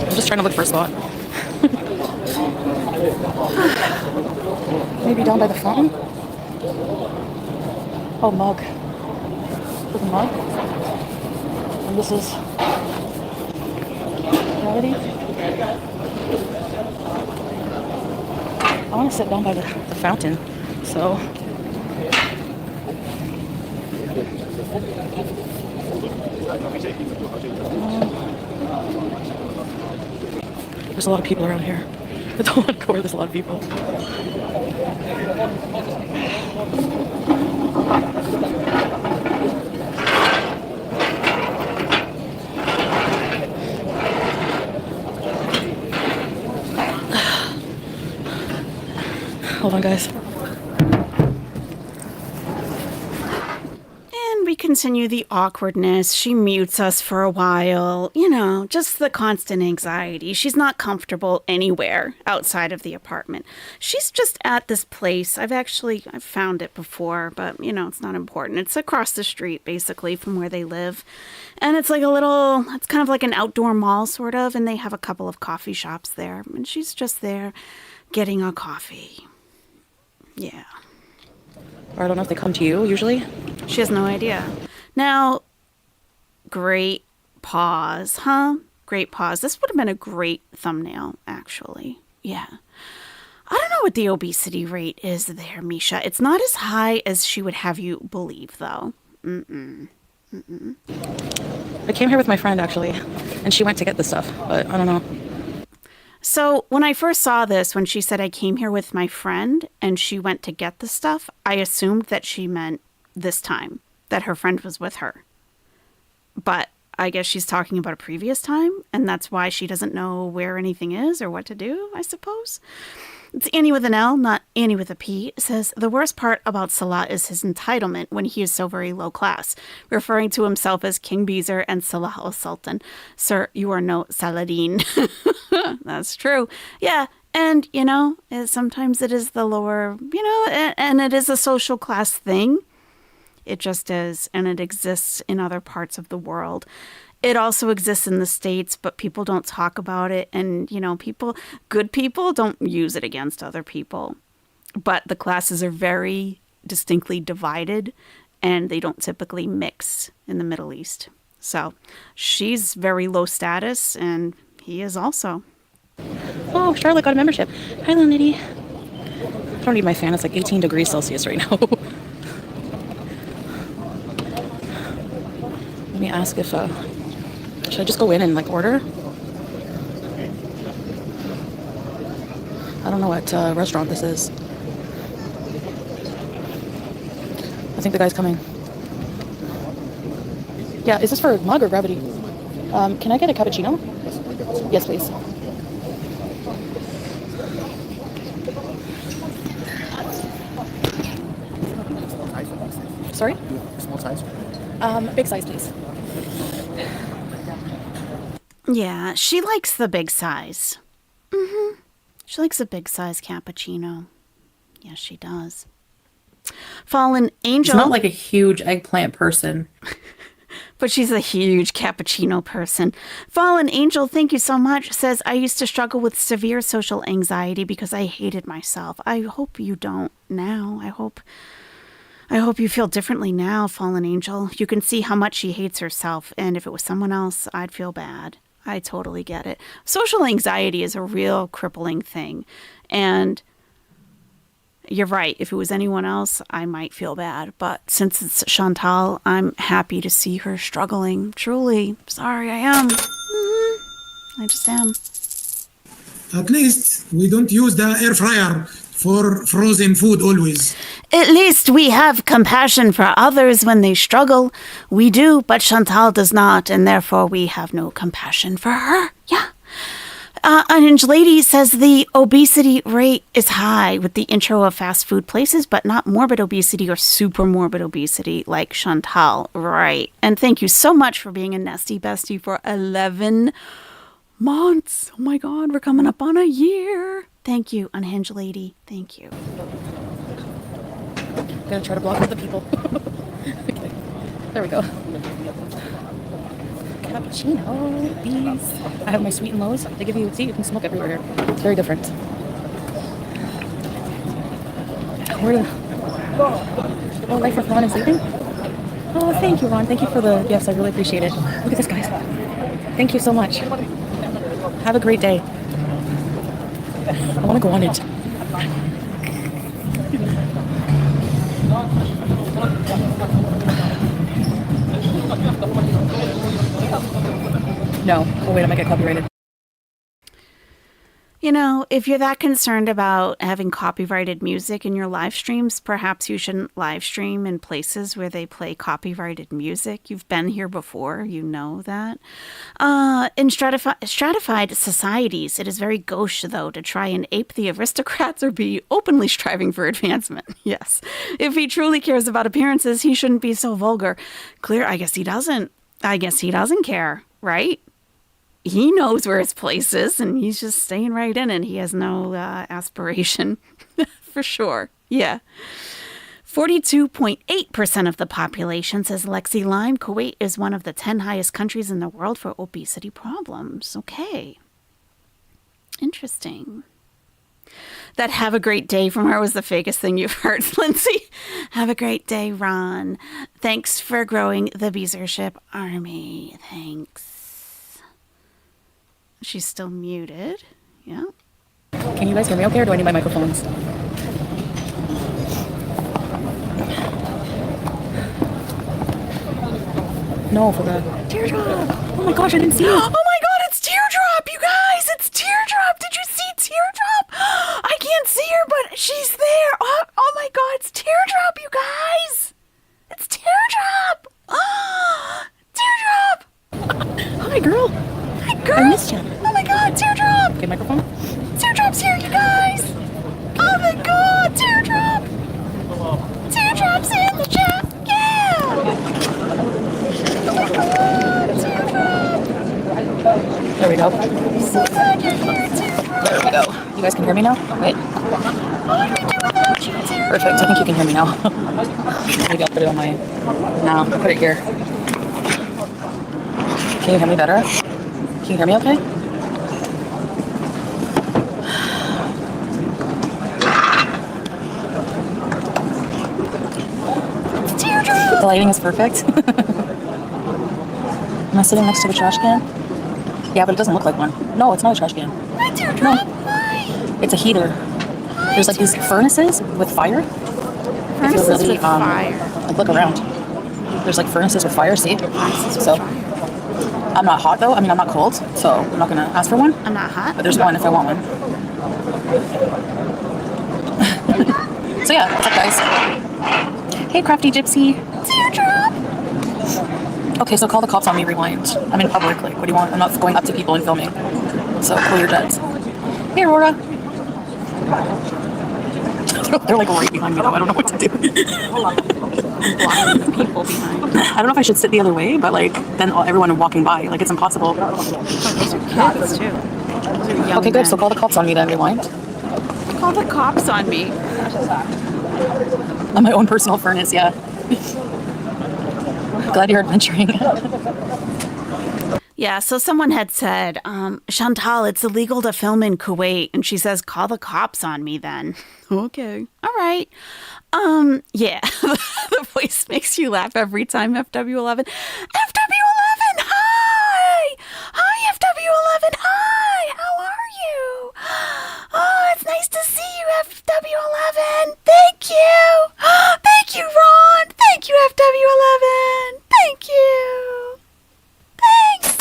I'm just trying to look for a spot. Maybe down by the fountain? Oh, mug. There's a mug. And this is gravity. I want to sit down by the fountain, so. There's a lot of people around here. It's a lot core, there's a lot of people. And then we continue the awkwardness. She mutes us for a while. You know, just the constant anxiety. She's not comfortable anywhere outside of the apartment. She's just at this place. I've found it before, but, you know, it's not important. It's across the street, basically, from where they live. And it's like it's kind of like an outdoor mall, sort of, and they have a couple of coffee shops there. And she's just there getting a coffee. Yeah. Or I don't know if they come to you, usually. She has no idea. Now, great pause, huh? Great pause. This would have been a great thumbnail, actually. Yeah. I don't know what the obesity rate is there, Misha. It's not as high as she would have you believe, though. I came here with my friend, actually, and she went to get the stuff, but I don't know. So when I first saw this, when she said I came here with my friend and she went to get the stuff, I assumed that she meant this time, that her friend was with her. But I guess she's talking about a previous time, and that's why she doesn't know where anything is or what to do, I suppose. It's Annie with an L, not Annie with a P. It says, the worst part about Salah is his entitlement when he is so very low class, referring to himself as King Beezer and Salah al-Sultan. Sir, you are no Saladin. That's true. Yeah, and, you know, sometimes it is the lower, you know, and it is a social class thing. It just is, and it exists in other parts of the world. It also exists in the States, but people don't talk about it. And, you know, good people don't use it against other people. But the classes are very distinctly divided, and they don't typically mix in the Middle East. So she's very low status, and he is also. Oh, Charlotte got a membership. Hi, little Nitty. I don't need my fan. It's like 18 degrees Celsius right now. Let me ask if... should I just go in and, like, order? I don't know what restaurant this is. I think the guy's coming. Yeah, is this for mug or gravity? Can I get a cappuccino? Yes, please. Sorry? Small size? Big size, please. Yeah, she likes the big size. She likes a big size cappuccino. Yes, she does. Fallen Angel. She's not like a huge eggplant person. But she's a huge cappuccino person. Fallen Angel, thank you so much, says, I used to struggle with severe social anxiety because I hated myself. I hope you don't now. I hope you feel differently now, Fallen Angel. You can see how much she hates herself, and if it was someone else, I'd feel bad. I totally get it. Social anxiety is a real crippling thing, and you're right. If it was anyone else, I might feel bad. But since it's Chantal, I'm happy to see her struggling. Truly. Sorry, I am. I just am. At least we don't use the air fryer for frozen food always. At least we have compassion for others when they struggle. We do, but Chantal does not, and therefore we have no compassion for her. Yeah. Unhinged Lady says the obesity rate is high with the intro of fast food places, but not morbid obesity or super morbid obesity like Chantal. Right. And thank you so much for being a Nesty Bestie for 11 months. Oh my God, we're coming up on a year. Thank you, Unhinged Lady. Thank you. I'm gonna try to block out the people. Okay. There we go. Cappuccino, please. I have my sweet and lows. They give you, see, you can smoke everywhere here. It's very different. Oh, Life with Ron is leaving? Oh, thank you, Ron. Thank you for the gifts. I really appreciate it. Look at this, guys. Thank you so much. Have a great day. I want to go on it. No. Oh, wait, I might get copyrighted. You know, if you're that concerned about having copyrighted music in your live streams, perhaps you shouldn't live stream in places where they play copyrighted music. You've been here before, you know that. In stratified societies, it is very gauche, though, to try and ape the aristocrats or be openly striving for advancement. Yes. If he truly cares about appearances, he shouldn't be so vulgar. Clear, I guess he doesn't. I guess he doesn't care, right? He knows where his place is, and he's just staying right in it. He has no aspiration, for sure. Yeah. 42.8% of the population says Lexi Lime. Kuwait is one of the 10 highest countries in the world for obesity problems. Okay. Interesting. That "have a great day" from her was the fakest thing you've heard, Lindsay. Have a great day, Ron. Thanks for growing the Beezership army. Thanks. She's still muted. Yeah. Can you guys hear me okay, or do I need my microphones? No, for the teardrop. Oh my gosh, I didn't see it. Oh my god, it's Teardrop, you guys! It's Teardrop! Did you see Teardrop? I can't see her, but she's there. Oh my god, it's Teardrop, you guys! It's Teardrop! Teardrop! Hi, girl. Hi, girl! I missed you. Oh my god, Teardrop! Okay, microphone. Teardrop's here, you guys! Oh my god, Teardrop! Teardrop's in the chat! Yeah! Oh my god, Teardrop! There we go. So glad you're here, Teardrop! There we go. You guys can hear me now? Wait. What would we do without you, Teardrop? Perfect. I think you can hear me now. Maybe I'll put it on my... No, put it here. Can you hear me better? Can you hear me okay? Teardrop! The lighting is perfect. Am I sitting next to a trash can? Yeah, but it doesn't look like one. No, it's not a trash can. Hi, Teardrop! No. Hi! It's a heater. There's like these furnaces with fire. Furnaces with fire. Like, look around. There's like furnaces with fire, see? So, I'm not hot though. I mean, I'm not cold, so I'm not gonna ask for one. I'm not hot. But there's one if I want one. So yeah, what's up, guys? Hey, Crafty Gypsy. Teardrop! Okay, so call the cops on me, rewind. I'm in public, like, what do you want? I'm not going up to people and filming. So, cool your jets. Hey, Aurora. They're like right behind me though, I don't know what to do. Blocking the people behind. I don't know if I should sit the other way, but like, then everyone walking by, like, it's impossible. Those are kids, too. Those are young Okay, good, men. so call the cops on me then, rewind. Call the cops on me. On my own personal furnace, yeah. Glad you're adventuring. Yeah, so someone had said, Chantal, it's illegal to film in Kuwait. And she says, call the cops on me then. Okay. All right. Yeah. The voice makes you laugh every time, FW11. FW11, hi! Hi, FW11, hi! How are you? Oh, it's nice to see you, FW11. Thank you. Thank you, Ron. Thank you, FW11. Thank you. Thanks.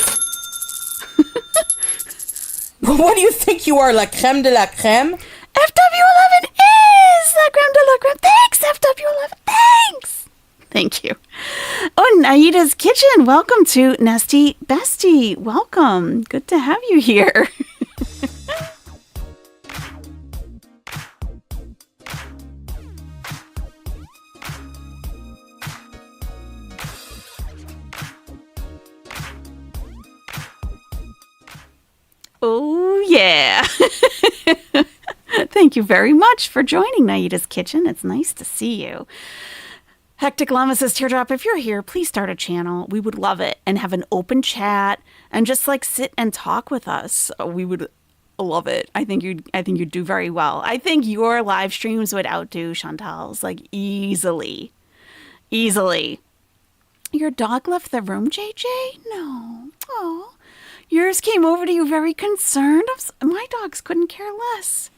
What do you think you are, la creme de la creme? FW11 is la creme de la creme. Thanks, FW11. Thanks. Thank you. Oh, Naida's Kitchen. Welcome to Nesty Bestie. Welcome. Good to have you here. Oh, yeah. Thank you very much for joining Naida's Kitchen. It's nice to see you. Hectic Llama says, Teardrop, if you're here, please start a channel. We would love it. And have an open chat and just like sit and talk with us. We would love it. I think you'd do very well. I think your live streams would outdo Chantal's, like, easily. Easily. Your dog left the room, JJ? No. Oh. Yours came over to you very concerned. My dogs couldn't care less.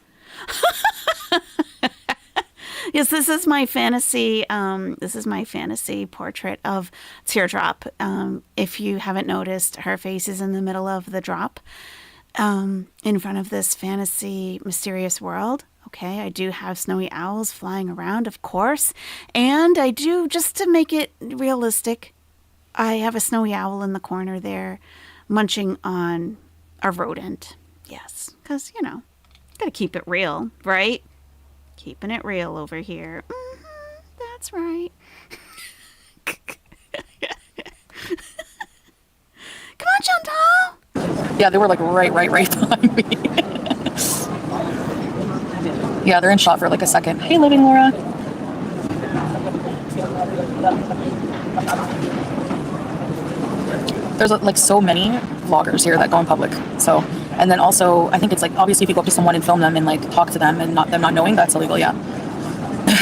Yes, this is my fantasy. This is my fantasy portrait of Teardrop. If you haven't noticed, her face is in the middle of the drop. in front of this fantasy, mysterious world. Okay, I do have snowy owls flying around, of course. And I do, just to make it realistic, I have a snowy owl in the corner there munching on a rodent. Yes, because, gotta keep it real, right? Keeping it real over here. That's right. Come on, Chantal. Yeah, they were like right behind me. Yeah, they're in shot for like a second. Hey, Living Laura. There's like so many vloggers here that go in public. So, and then also, I think it's like, obviously if you go up to someone and film them and like talk to them and them not knowing, that's illegal, yeah.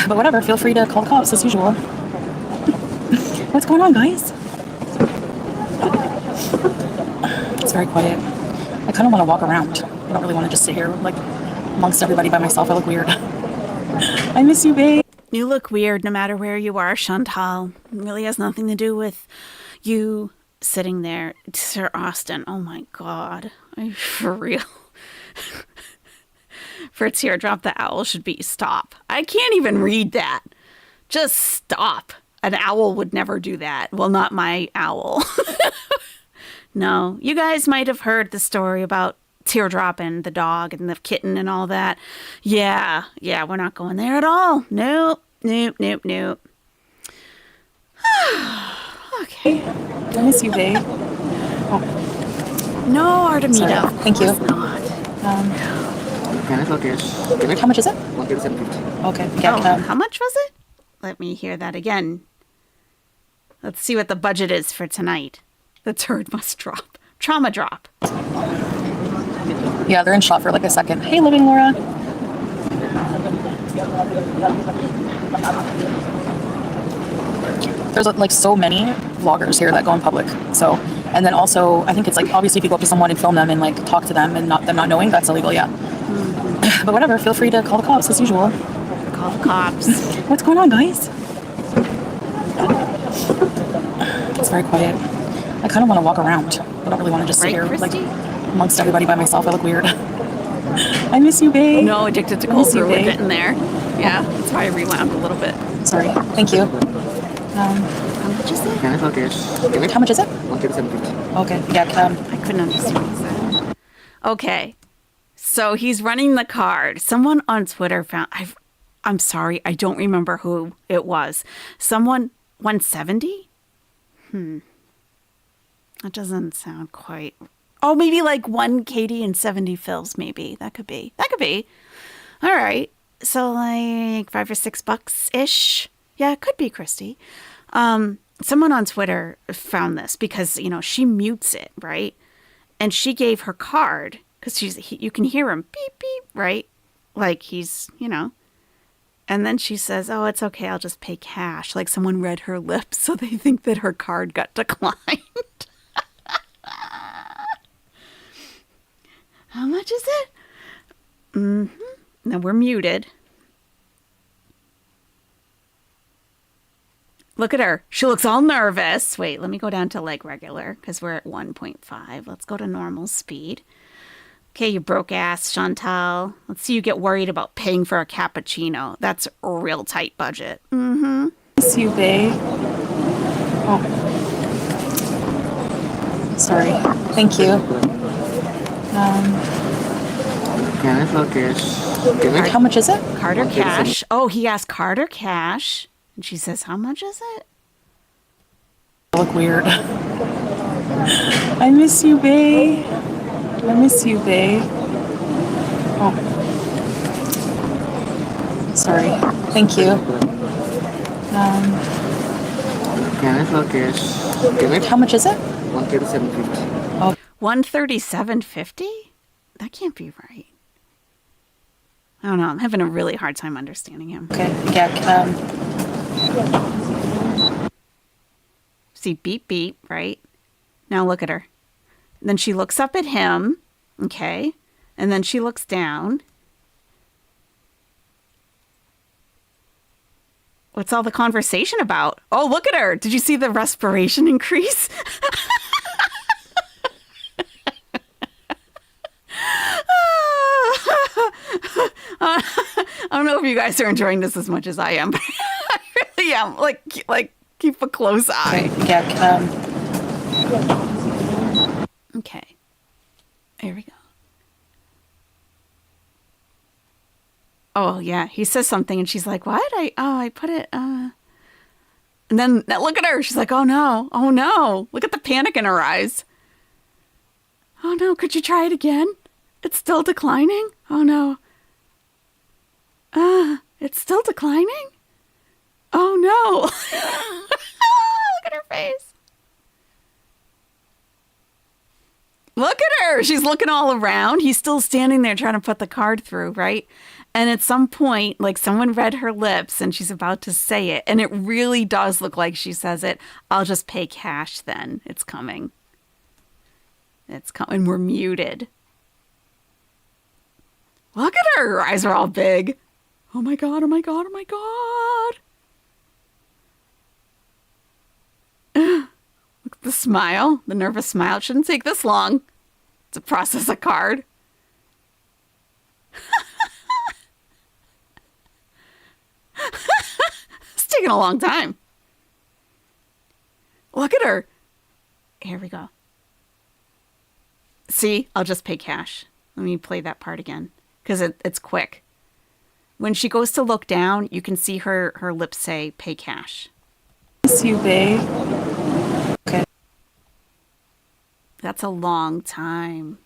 But whatever, feel free to call the cops as usual. What's going on, guys? It's very quiet. I kind of want to walk around. I don't really want to just sit here like amongst everybody by myself. I look weird. I miss you, babe. You look weird no matter where you are, Chantal. It really has nothing to do with you sitting there. Sir Austin, oh my God. Are you for real? For teardrop, the owl should be stop. I can't even read that. Just stop. An owl would never do that. Well, not my owl. No, you guys might have heard the story about Teardrop and the dog and the kitten and all that. Yeah, we're not going there at all. Nope. Okay. I miss you, babe. No, Artemida. Sorry. Thank you. Not. How much is it? Okay. Yeah. How much was it? Let me hear that again. Let's see what the budget is for tonight. The turd must drop. Trauma drop. Yeah, they're in shot for like a second. Hey, Living Laura. There's like so many vloggers here that go in public. So, and then also, I think it's like, obviously if you go up to someone and film them and like talk to them and them not knowing, that's illegal, yeah. But whatever, feel free to call the cops as usual. Call the cops. What's going on, guys? It's very quiet. I kind of want to walk around. I don't really want to just sit here like amongst everybody by myself. I look weird. I miss you, babe. No, addicted to cold brew with it in there. Yeah, that's why I rewound a little bit. Sorry. Thank you. How much is it? How much is it? Okay. Yeah. I couldn't understand what he said. Okay. So he's running the card. Someone on Twitter found... I'm sorry. I don't remember who it was. Someone... 170? That doesn't sound quite... Oh, maybe like 1 Katie and 70 Phils, maybe. That could be. All right. So like $5 or $6-ish. Yeah, it could be Christy. Someone on Twitter found this because, she mutes it, right? And she gave her card because you can hear him beep, beep, right? Like he's, And then she says, oh, it's okay. I'll just pay cash. Like someone read her lips, so they think that her card got declined. How much is it? Now we're muted. Look at her. She looks all nervous. Wait, let me go down to like regular because we're at 1.5. Let's go to normal speed. Okay, you broke ass, Chantal. Let's see you get worried about paying for a cappuccino. That's a real tight budget. Miss you, babe. Oh. Sorry. Thank you. How much is it? Card or cash? Oh, he asked card or cash. And she says, how much is it? I look weird. I miss you, babe. Oh. Sorry. Thank you. How much is it? 137.50. Oh. 137.50? That can't be right. I don't know. I'm having a really hard time understanding him. Okay. Yeah. See, beep, beep, right? Now look at her. Then she looks up at him, okay? And then she looks down. What's all the conversation about? Oh, look at her. Did you see the respiration increase? hope you guys are enjoying this as much as I am. I really am. Like keep a close eye. Yeah. Okay. Here we go. Oh yeah, he says something and she's like, "What? I put it And then look at her. She's like, "Oh no. Oh no." Look at the panic in her eyes. "Oh no, could you try it again? It's still declining? Oh no. It's still declining? Oh no." Look at her face. Look at her. She's looking all around. He's still standing there trying to put the card through, right? And at some point, like someone read her lips and she's about to say it. And it really does look like she says it. "I'll just pay cash then. It's coming. It's coming." We're muted. Look at her. Her eyes are all big. Oh my God. Oh my God. Oh my God. Look at the smile, the nervous smile. It shouldn't take this long to process a card. It's taking a long time. Look at her. Here we go. See, "I'll just pay cash." Let me play that part again because it's quick. When she goes to look down, you can see her lips say "pay cash." Miss you, babe. Okay. That's a long time.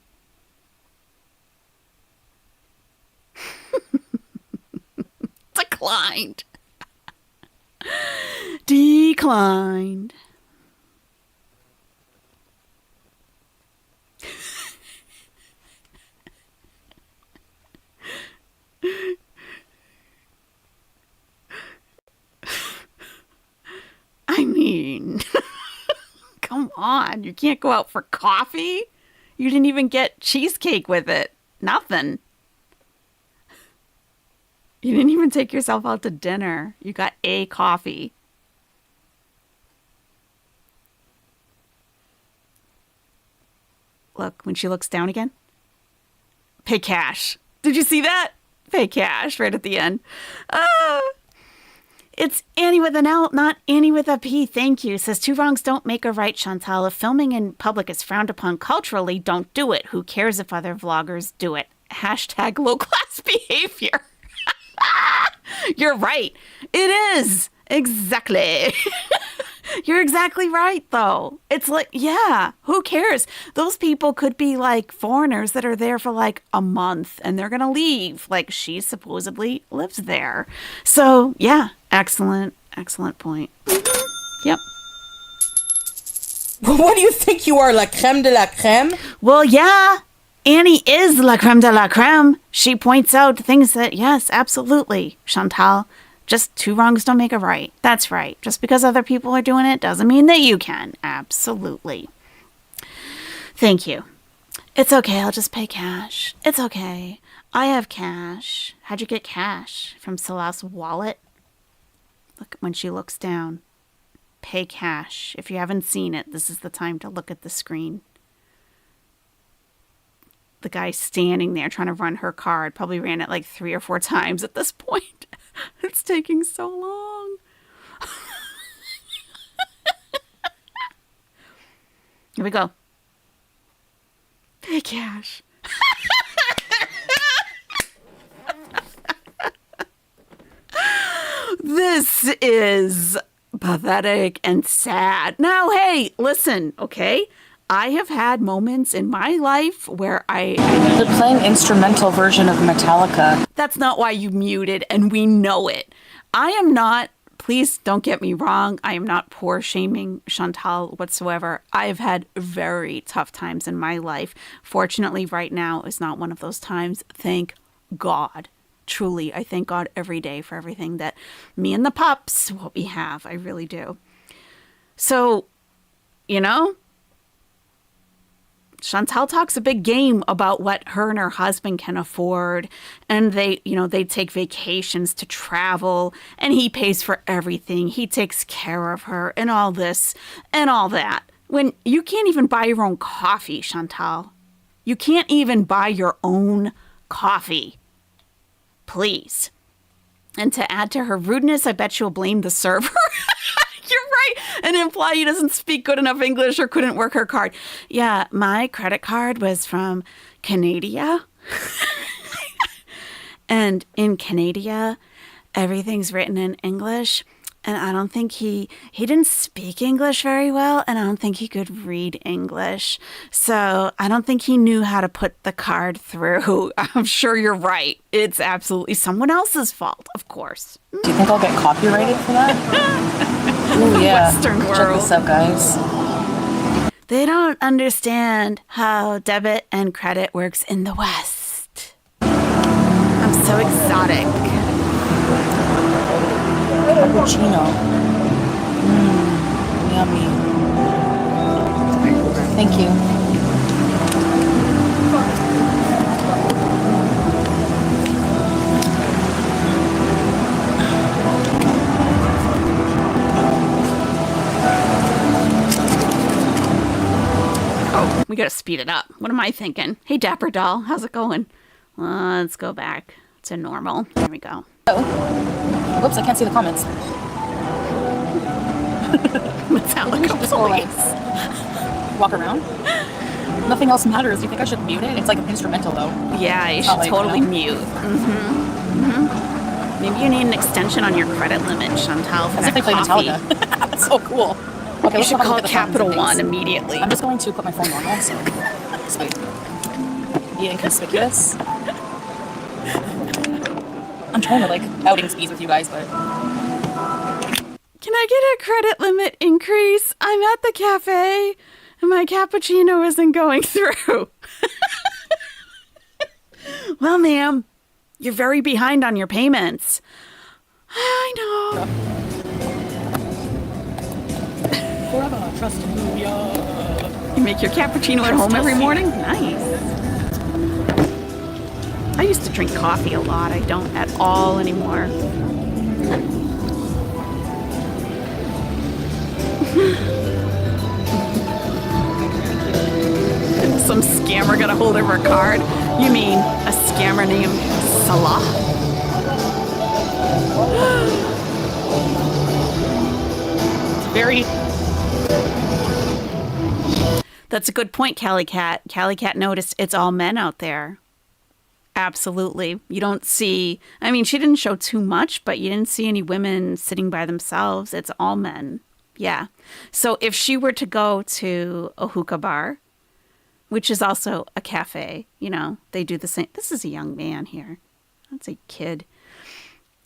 Declined. Declined. I mean, come on. You can't go out for coffee? You didn't even get cheesecake with it. Nothing. You didn't even take yourself out to dinner. You got a coffee. Look, when she looks down again, pay cash. Did you see that? Pay cash right at the end. It's Annie with an L, not Annie with a P. Thank you. Says two wrongs don't make a right, Chantal. If filming in public is frowned upon culturally, don't do it. Who cares if other vloggers do it? Hashtag low class behavior. You're right. It is. Exactly. You're exactly right, though. It's like, yeah, who cares? Those people could be like foreigners that are there for like a month and they're going to leave. Like she supposedly lives there. So, yeah, excellent point. Yep. What do you think you are, la crème de la crème? Well, yeah, Annie is la creme de la creme. She points out things that, yes, absolutely, Chantal. Just two wrongs don't make a right. That's right. Just because other people are doing it doesn't mean that you can. Absolutely. Thank you. It's okay. I'll just pay cash. It's okay. I have cash. How'd you get cash? From Celeste's wallet? Look, when she looks down, pay cash. If you haven't seen it, this is the time to look at the screen. The guy standing there trying to run her card probably ran it like 3 or 4 times at this point. It's taking so long. Here we go. Pay cash. This is pathetic and sad. Now, hey, listen, okay? I have had moments in my life where They're playing instrumental version of Metallica. That's not why you muted, and we know it. I am not, please don't get me wrong, I am not poor shaming Chantal whatsoever. I have had very tough times in my life. Fortunately, right now is not one of those times. Thank God. Truly, I thank God every day for everything that me and the pups, what we have. I really do. So, you know, Chantal talks a big game about what her and her husband can afford. And they take vacations to travel and he pays for everything. He takes care of her and all this and all that. When you can't even buy your own coffee, Chantal. You can't even buy your own coffee. Please. And to add to her rudeness, I bet she'll blame the server. You're right. And imply he doesn't speak good enough English or couldn't work her card. Yeah, my credit card was from Canada. And in Canada, everything's written in English. And I don't think he didn't speak English very well. And I don't think he could read English. So I don't think he knew how to put the card through. I'm sure you're right. It's absolutely someone else's fault, of course. Do you think I'll get copyrighted for that? Ooh, yeah. Western Check world. this out, guys. They don't understand how debit and credit works in the West. I'm so exotic. Cappuccino. Yummy. Thank you. Oh, we gotta speed it up. What am I thinking? Hey, Dapper Doll, how's it going? Let's go back to normal. There we go. Whoops, I can't see the comments. Metallica, Just go like please. walk around. Nothing else matters. You think I should mute it? It's like an instrumental though. Yeah, you should Not like, totally you know? mute. Maybe you need an extension on your credit limit, Chantal, for As that if they play coffee. Metallica. That's so cool. Okay, You let's should have a call look at the comments Capital and One things. immediately. I'm just going to put my phone normal, so be inconspicuous. I'm trying to like outing skis with you guys, but Can I get a credit limit increase? I'm at the cafe and my cappuccino isn't going through. Well, ma'am, you're very behind on your payments. I know. forever trust in you. You make your cappuccino at home every morning? Nice. I used to drink coffee a lot. I don't at all anymore. Some scammer got a hold of her card? You mean a scammer named Salah? Very That's a good point, Callie Cat. Callie Cat noticed it's all men out there. Absolutely. You don't see, I mean, she didn't show too much, but you didn't see any women sitting by themselves. It's all men. Yeah. So if she were to go to a hookah bar, which is also a cafe, you know, they do the same. This is a young man here. That's a kid.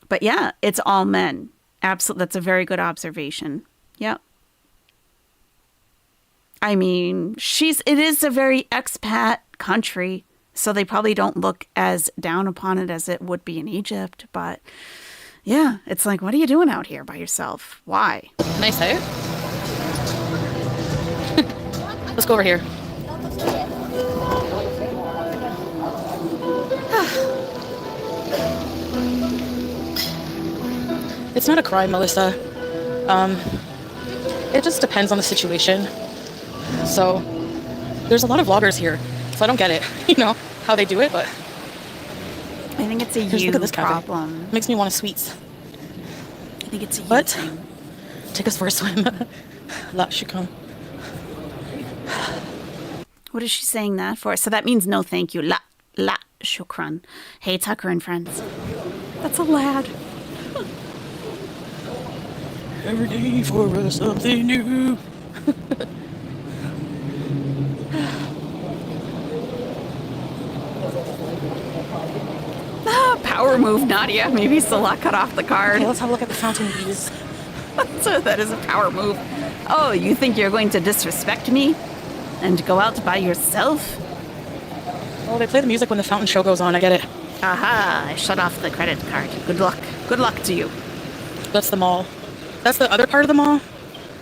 But yeah, it's all men. Absolutely. That's a very good observation. Yep. I mean, it is a very expat country, so they probably don't look as down upon it as it would be in Egypt. But yeah, it's like, what are you doing out here by yourself? Why? nice out. Let's go over here. It's not a crime, Melissa. It just depends on the situation. So there's a lot of vloggers here, so I don't get it, you know, how they do it, but I think it's a just you look at this cafe. problem. Makes me want sweets. I think it's a you But thing. take us for a swim. La shukran. What is she saying that for? So that means no thank you. La shukran. Hey, Tucker and friends. That's a lad. Every day for something new. Power move, Nadia. Maybe Salah cut off the card. Okay, let's have a look at the fountain views. So that is a power move. Oh, you think you're going to disrespect me? And go out by yourself? Oh, they play the music when the fountain show goes on. I get it. Aha, I shut off the credit card. Good luck. Good luck to you. That's the mall. That's the other part of the mall.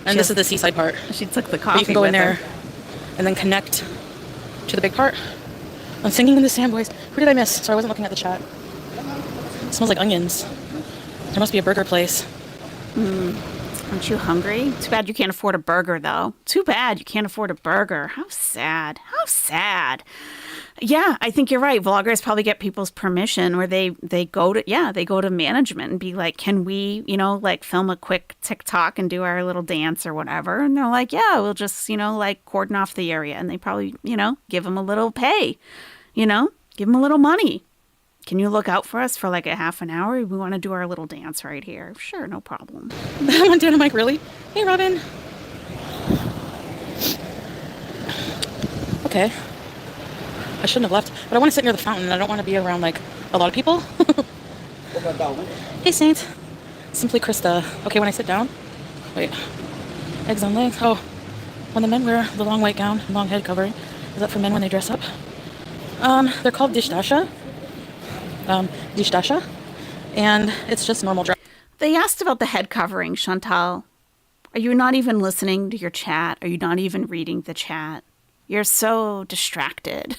And this Just- is the seaside part. She took the But coffee you can go in with there her. and then connect to the big part. I'm singing in the Sandboys. Who did I miss? Sorry, I wasn't looking at the chat. It smells like onions. There must be a burger place. Aren't you hungry? Too bad you can't afford a burger, though. Too bad you can't afford a burger. How sad. How sad. Yeah, I think you're right. Vloggers probably get people's permission where they go to management and be like, can we, like film a quick TikTok and do our little dance or whatever? And they're like, yeah, we'll just, like cordon off the area. And they probably, give them a little pay, give them a little money. Can you look out for us for like a half an hour? We want to do our little dance right here. Sure, no problem. Montana Mike, really? Hey, Robin. Okay. I shouldn't have left, but I want to sit near the fountain. I don't want to be around like a lot of people. Hey, Saint. Simply Krista. Okay, when I sit down. Wait. Eggs on legs. Oh, when the men wear the long white gown, long head covering. Is that for men when they dress up? They're called dishdasha. Dishdasha. And it's just normal dress. They asked about the head covering, Chantal. Are you not even listening to your chat? Are you not even reading the chat? You're so distracted.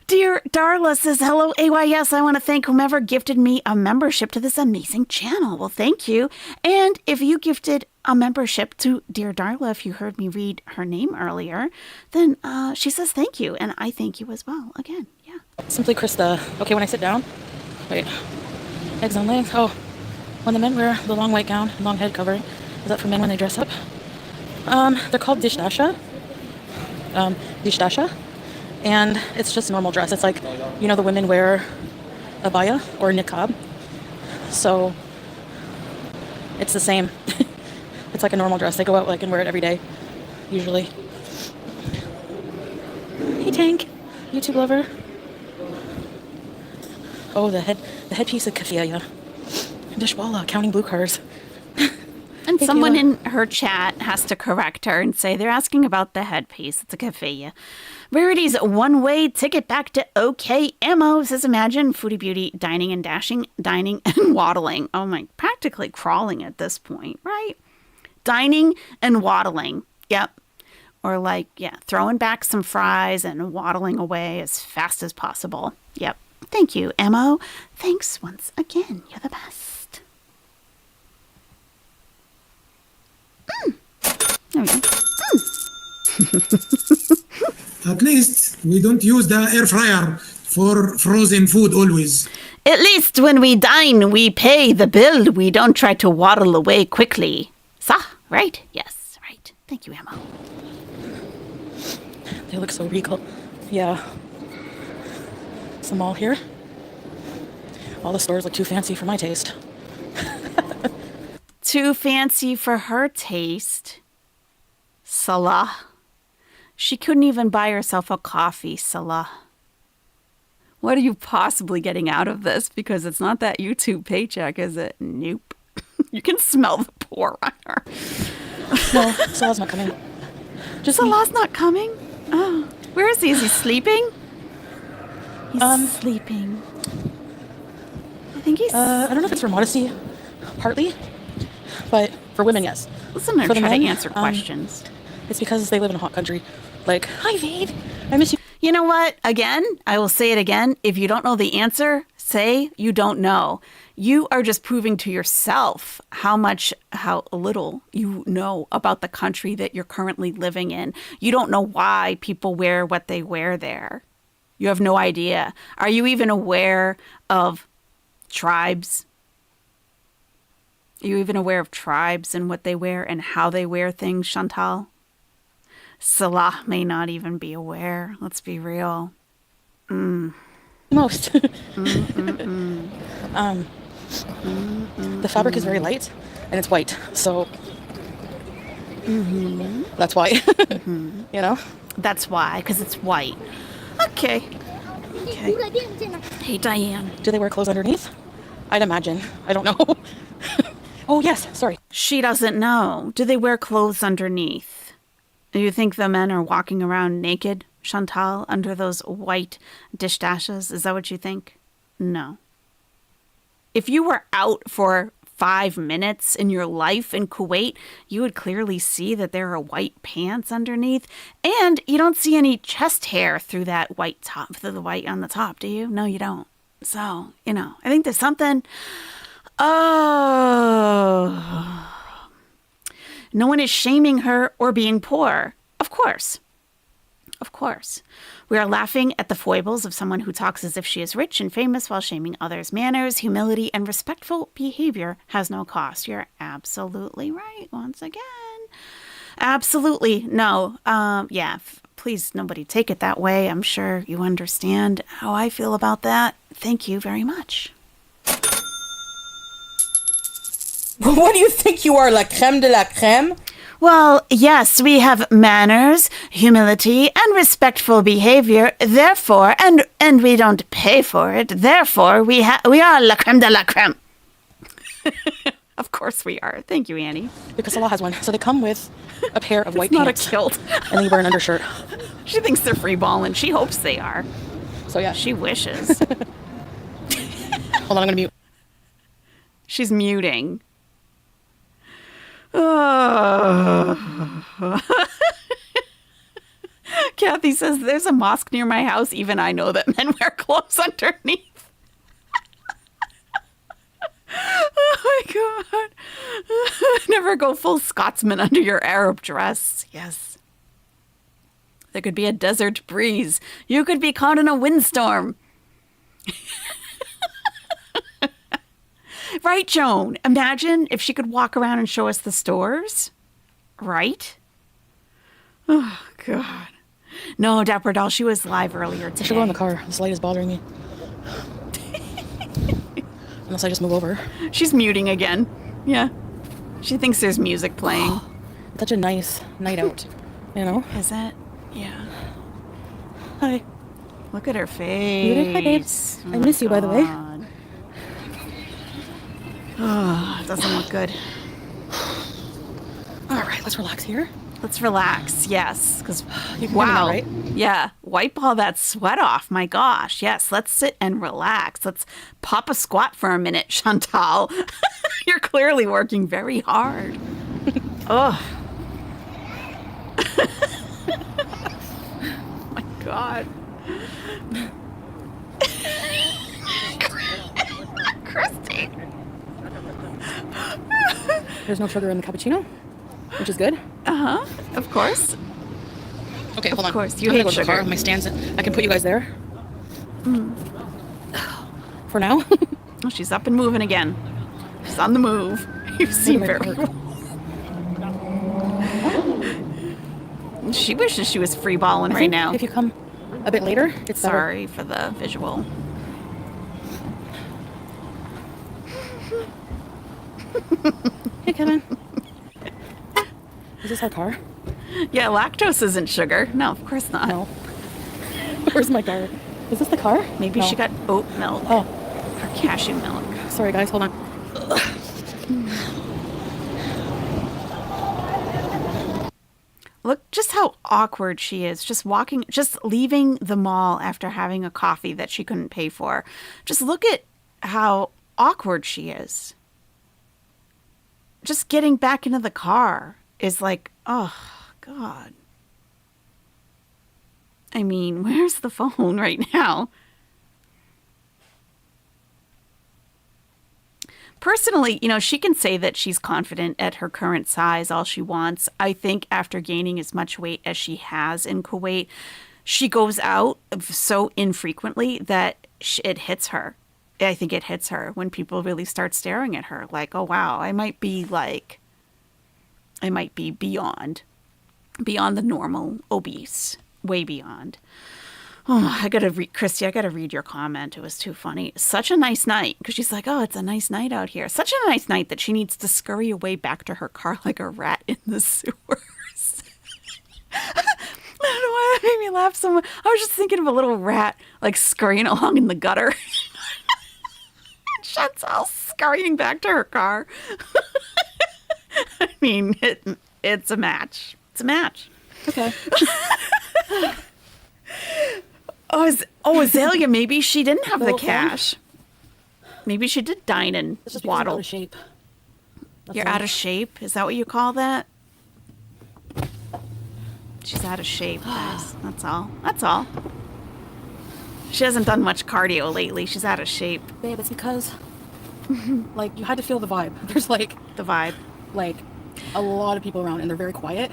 Dear Darla says, hello, AYS. I want to thank whomever gifted me a membership to this amazing channel. Well, thank you. And if you gifted a membership to Dear Darla, if you heard me read her name earlier, then she says thank you. And I thank you as well. Again, yeah. Simply Krista. Okay, when I sit down. Wait. Eggs on legs. Oh, when the men wear the long white gown, long head covering. Is that for men when they dress up? They're called dishdasha. Dishdasha. And it's just normal dress. It's like, the women wear abaya or niqab. So it's the same. It's like a normal dress. They go out and wear it every day, usually. Hey, Tank. YouTube lover. Oh, the headpiece of kafia. Dishwalla, counting blue cars. And someone in her chat has to correct her and say they're asking about the headpiece. It's a kafia. Rarity's one-way ticket back to OK Ammo says, imagine Foodie Beauty dining and dashing, dining and waddling. Oh my, practically crawling at this point, right? Dining and waddling. Yep. Or throwing back some fries and waddling away as fast as possible. Yep. Thank you, Ammo. Thanks once again. You're the best. There we go. At least we don't use the air fryer for frozen food always. At least when we dine, we pay the bill. We don't try to waddle away quickly. Right? Yes, right. Thank you, Ammo. They look so regal. Yeah. It's the mall here. All the stores look too fancy for my taste. Too fancy for her taste. Salah. She couldn't even buy herself a coffee, Salah. What are you possibly getting out of this? Because it's not that YouTube paycheck, is it? Nope. You can smell the pour on her. No, Salah's not coming. Salah's not coming? Oh. Where is he? Is he sleeping? He's sleeping. I think he's... I don't know if it's for modesty, partly. But for women, yes. Listen, I'm for trying men, to answer questions. It's because they live in a hot country. Hi, Vade. I miss you. You know what? Again, I will say it again. If you don't know the answer, say you don't know. You are just proving to yourself how little you know about the country that you're currently living in. You don't know why people wear what they wear there. You have no idea. Are you even aware of tribes? Are you even aware of tribes and what they wear and how they wear things, Chantal? Salah may not even be aware. Let's be real. Most. The fabric is very light and it's white, so that's why. That's why, because it's white. Okay. Hey, Diane. Do they wear clothes underneath? I'd imagine. I don't know. Oh, yes. Sorry. She doesn't know. Do they wear clothes underneath? Do you think the men are walking around naked, Chantal, under those white dishdashas? Is that what you think? No. If you were out for 5 minutes in your life in Kuwait, you would clearly see that there are white pants underneath, and you don't see any chest hair through that white top, through the white on the top, do you? No, you don't. So, I think there's something... Oh... No one is shaming her or being poor. Of course. Of course. We are laughing at the foibles of someone who talks as if she is rich and famous while shaming others. Manners, humility, and respectful behavior has no cost. You're absolutely right once again. Absolutely. No. Please, nobody take it that way. I'm sure you understand how I feel about that. Thank you very much. What do you think you are, la crème de la crème? Well, yes, we have manners, humility, and respectful behavior. Therefore, and we don't pay for it. Therefore, we are la crème de la crème. Of course we are. Thank you, Annie. Because Allah has one. So they come with a pair of white Not pants. a kilt. And then you wear an undershirt. She thinks they're free balling. She hopes they are. So yeah. She wishes. Hold on, I'm going to mute. She's muting. Oh. Kathy says, there's a mosque near my house. Even I know that men wear clothes underneath. Oh my God. Never go full Scotsman under your Arab dress. Yes. There could be a desert breeze. You could be caught in a windstorm. Right, Joan? Imagine if she could walk around and show us the stores. Right? Oh, God. No, Dapper Doll, she was live earlier today. I should go in the car. This light is bothering me. Unless I just move over. She's muting again. Yeah. She thinks there's music playing. Such a nice night out, you know? Is it? Yeah. Hi. Look at her face. Muted? Hi, babes. I miss you, by the way. Oh, it doesn't look good. All right, let's relax here. Let's relax. Yes. Because, You can wow. hear me now, right? Yeah. Wipe all that sweat off. My gosh. Yes. Let's sit and relax. Let's pop a squat for a minute, Chantal. You're clearly working very hard. Oh. My God. Christy. There's no sugar in the cappuccino, which is good. Of course. Okay, hold on. Of course, you I'm gonna hate go to the sugar. car. My stands. I can put you guys there. For now. Oh, she's up and moving again. She's on the move. You seem Where very did my car go? She wishes she was free balling I right think now. if you come a bit later, it's better. Sorry for the visual. Hey, Kevin. Is this our car? Yeah, lactose isn't sugar. No, of course not. No. Where's my car? Is this the car? Maybe No. she got oat milk Oh, or cashew milk. sorry, guys. Hold on. Look just how awkward she is. Just walking, just leaving the mall after having a coffee that she couldn't pay for. Just look at how awkward she is. Just getting back into the car is like, oh, God. I mean, where's the phone right now? Personally, you know, she can say that she's confident at her current size all she wants. I think after gaining as much weight as she has in Kuwait, she goes out so infrequently that it hits her. I think it hits her when people really start staring at her like, oh, wow, I might be beyond the normal obese, way beyond. Oh, Christy, I gotta read your comment. It was too funny. Such a nice night. Because she's like, oh, it's a nice night out here. Such a nice night that she needs to scurry away back to her car like a rat in the sewers. I don't know why that made me laugh so much. I was just thinking of a little rat like scurrying along in the gutter. Chantal scurrying back to her car. I mean, it's a match. It's a match. Okay. Azalea, maybe she didn't have the Little thing? cash. Maybe she did dine and It's just because I'm out waddle. of shape. That's You're all. out of shape? Is that what you call that? She's out of shape, guys. That's all. That's all. She hasn't done much cardio lately. She's out of shape. Babe, it's because, like, you had to feel the vibe. There's, like, The vibe. like, a lot of people around and they're very quiet.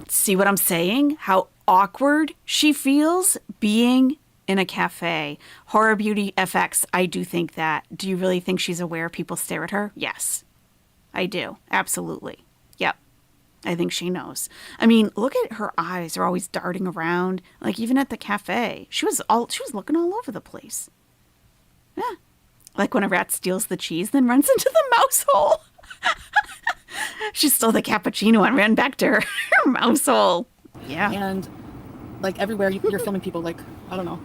See what I'm saying? How awkward she feels being in a cafe. Horror Beauty FX, I do think that. Do you really think she's aware people stare at her? Yes, I do. Absolutely. Yep. I think she knows. I mean, look at her eyes. They're always darting around. Like even at the cafe, she was looking all over the place. Yeah. Like when a rat steals the cheese, then runs into the mouse hole. She stole the cappuccino and ran back to her mouse hole. Yeah. And like everywhere you're filming people, like, I don't know,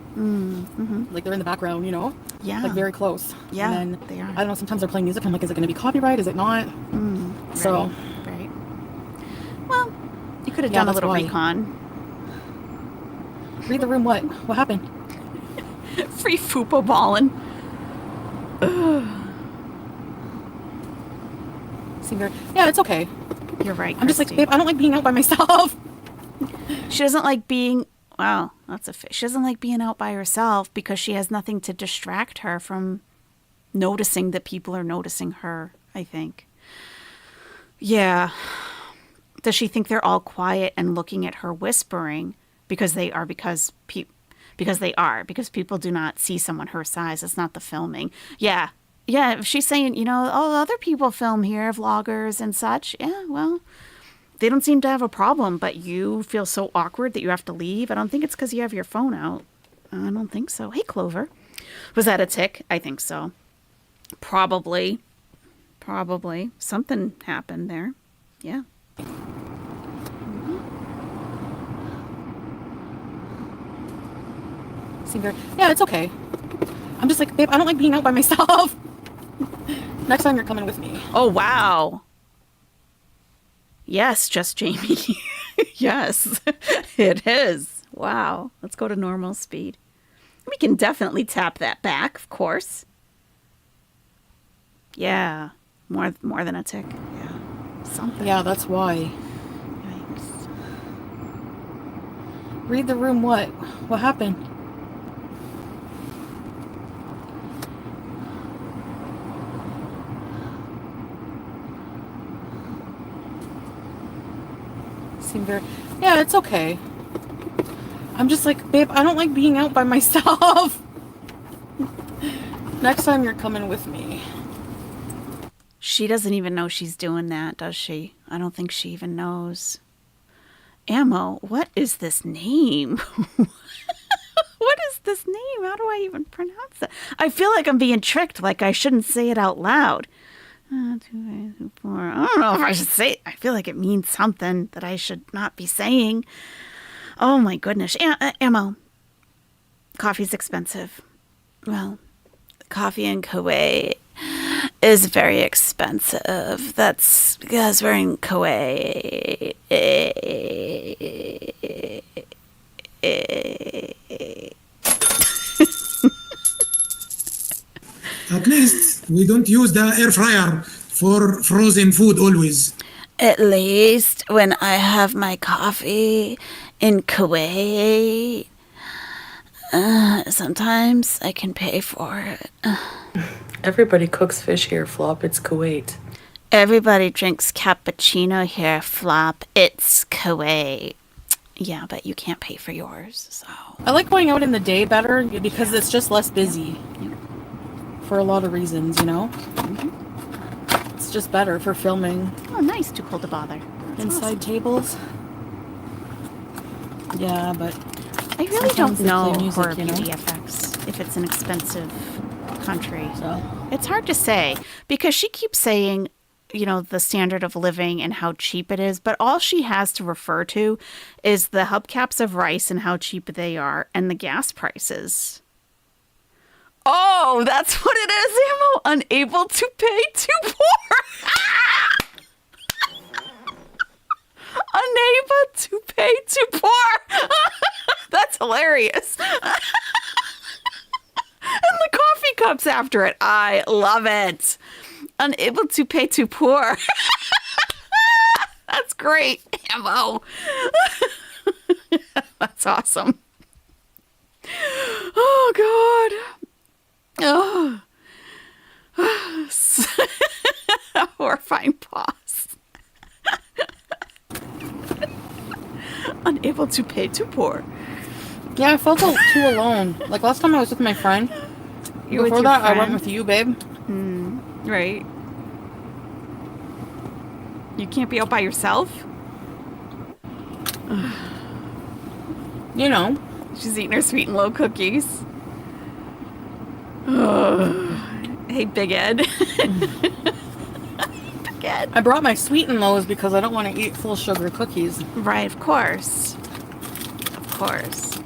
like they're in the background, you know? Yeah. Like very close. Yeah, And then, they are. I don't know, sometimes they're playing music. I'm like, is it going to be copyright? Is it not? So, Right. Well, you could have Yeah, done a that's little why. recon. read the room. What? What happened? Free fupa ballin'. Yeah, it's okay. You're right. I'm just like, Christy. babe, I don't like being out by myself. She doesn't like being. Wow, that's a. She doesn't like being out by herself because she has nothing to distract her from noticing that people are noticing her. I think. Yeah. Does she think they're all quiet and looking at her whispering because they are because people do not see someone her size. It's not the filming. Yeah. Yeah, if she's saying, you know, oh, other people film here, vloggers and such. Yeah, well, they don't seem to have a problem, but you feel so awkward that you have to leave. I don't think it's because you have your phone out. I don't think so. Hey, Clover. Was that a tick? I think so. Probably. Something happened there. Yeah. Yeah, it's okay. I'm just like, babe, I don't like being out by myself. Next time you're coming with me. Oh, wow. Yes, just Jamie. Yes, it is. Wow. Let's go to normal speed. We can definitely tap that back, of course. Yeah. More than a tick. Yeah. Something. Yeah, that's why. Yikes. Read the room. What? What happened? Yeah, it's okay. I'm just like, babe, I don't like being out by myself. Next time you're coming with me. She doesn't even know she's doing that, does she? I don't think she even knows. Ammo, what is this name? What is this name? How do I even pronounce it? I feel like I'm being tricked, like I shouldn't say it out loud. 2, 3, 4. I don't know if I should say it. I feel like it means something that I should not be saying. Oh my goodness. Ammo. Coffee's expensive. Well, coffee in Kuwait is very expensive. That's because we're in Kuwait. At least we don't use the air fryer for frozen food always. At least when I have my coffee in Kuwait, sometimes I can pay for it. Everybody cooks fish here, Flop. It's Kuwait. Everybody drinks cappuccino here, Flop. It's Kuwait. Yeah, but you can't pay for yours, so. I like going out in the day better because it's just less busy. For a lot of reasons, you know? It's just better for filming. Oh, nice. Too cold to bother. That's Inside tables. Yeah, but I really don't sometimes they know play music, Horror you know? Beauty FX if it's an expensive country. So. It's hard to say because she keeps saying, you know, the standard of living and how cheap it is, but all she has to refer to is the hubcaps of rice and how cheap they are and the gas prices. Oh, that's what it is, Ammo. Unable to pay, too poor. Unable to pay, too poor. That's hilarious. And the coffee cups after it. I love it. Unable to pay, too poor. That's great, Ammo. That's awesome. Oh, God. Oh, horrifying pause. Unable to pay, too poor. Yeah, I felt too alone. Like last time I was with my friend. You're with Before your that, I went friend? with you, babe. Right. You can't be out by yourself? You know. She's eating her sweet and low cookies. Hey, Big Ed. Big Ed. I brought my sweet and lows because I don't want to eat full sugar cookies. Right, of course. Of course.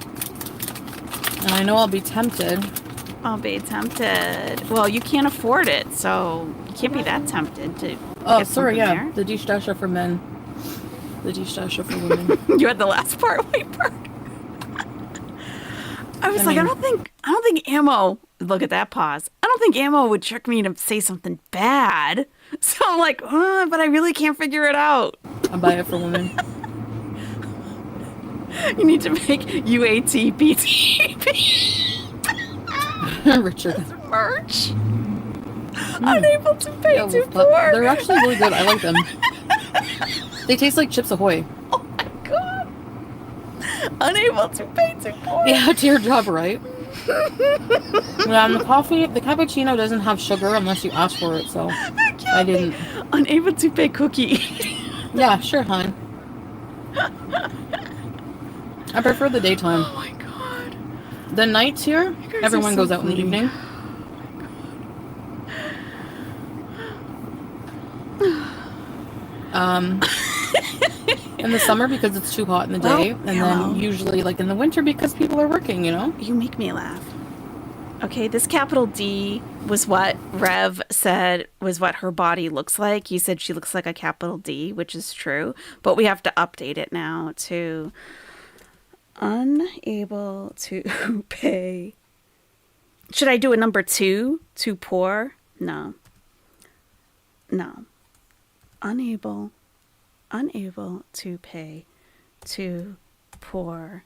And I know I'll be tempted. I'll be tempted. Well, you can't afford it, so you can't be that tempted to Oh, get sorry, something yeah. The dish dasher for men. The dish dasher for women. there. You had the last part, white part. I was like, mean- I don't think Ammo, look at that pause. I don't think Ammo would trick me to say something bad. So I'm like, but I really can't figure it out. I'll buy it for women. You need to make UATBTP Richard. merch. Unable to pay Yeah, too but poor. they're actually really good. I like them. They taste like Chips Ahoy. Oh my god. Unable to pay too poor. Yeah, teardrop, right? Yeah, and the cappuccino doesn't have sugar unless you ask for it, so I didn't. Unable to pay cookie. Yeah, sure, hon. I prefer the daytime. Oh my god. The nights here, guys everyone are goes so out in the funny. evening. In the summer because it's too hot in the day, and hello. then usually like in the winter because people are working, you know? You make me laugh. Okay, this capital D was what Rev said was what her body looks like. He said she looks like a capital D, which is true, but we have to update it now to unable to pay. Should I do a number 2? Too poor? No. No. Unable to pay, too poor.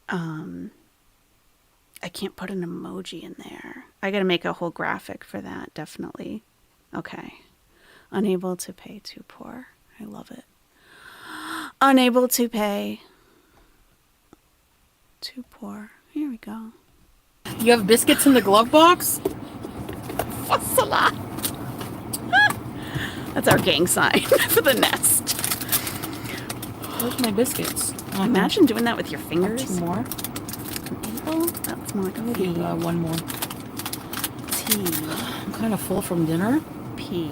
I can't put an emoji in there. I gotta make a whole graphic for that, definitely. Okay. Unable to pay, too poor. I love it. Unable to pay, too poor. Here we go. You have biscuits in the glove box? Fasala. That's our gang sign for the nest. Where's my biscuits? Imagine doing that with your Two fingers. more. Unable? That's more like a Maybe P. one more. T. I'm kind of full from dinner. P.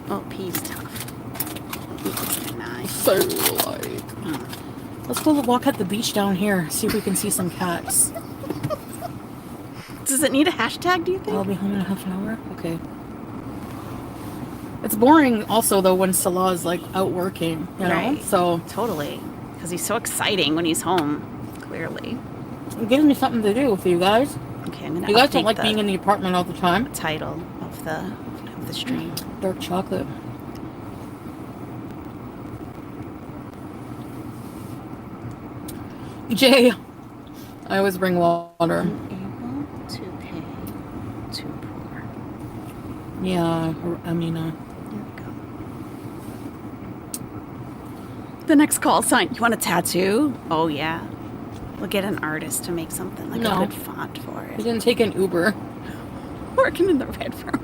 Oh, P's tough. Nice. So like. Let's go walk at the beach down here. See if we can see some cats. Does it need a hashtag, do you think? I'll be home in a half an hour. Okay. It's boring also though when Salah's like out working, you know? Right. So Totally. Because he's so exciting when he's home, clearly. it gives me something to do with you guys. Okay, I'm going to You guys don't like being in the apartment all the time. title of the stream. Dark chocolate. Jay, I always bring water. Able to pay too poor. Yeah, I mean, There we go. The next call sign. You want a tattoo? Oh, yeah. We'll get an artist to make something like No. a good font for we it. didn't take an Uber. Working in the red room.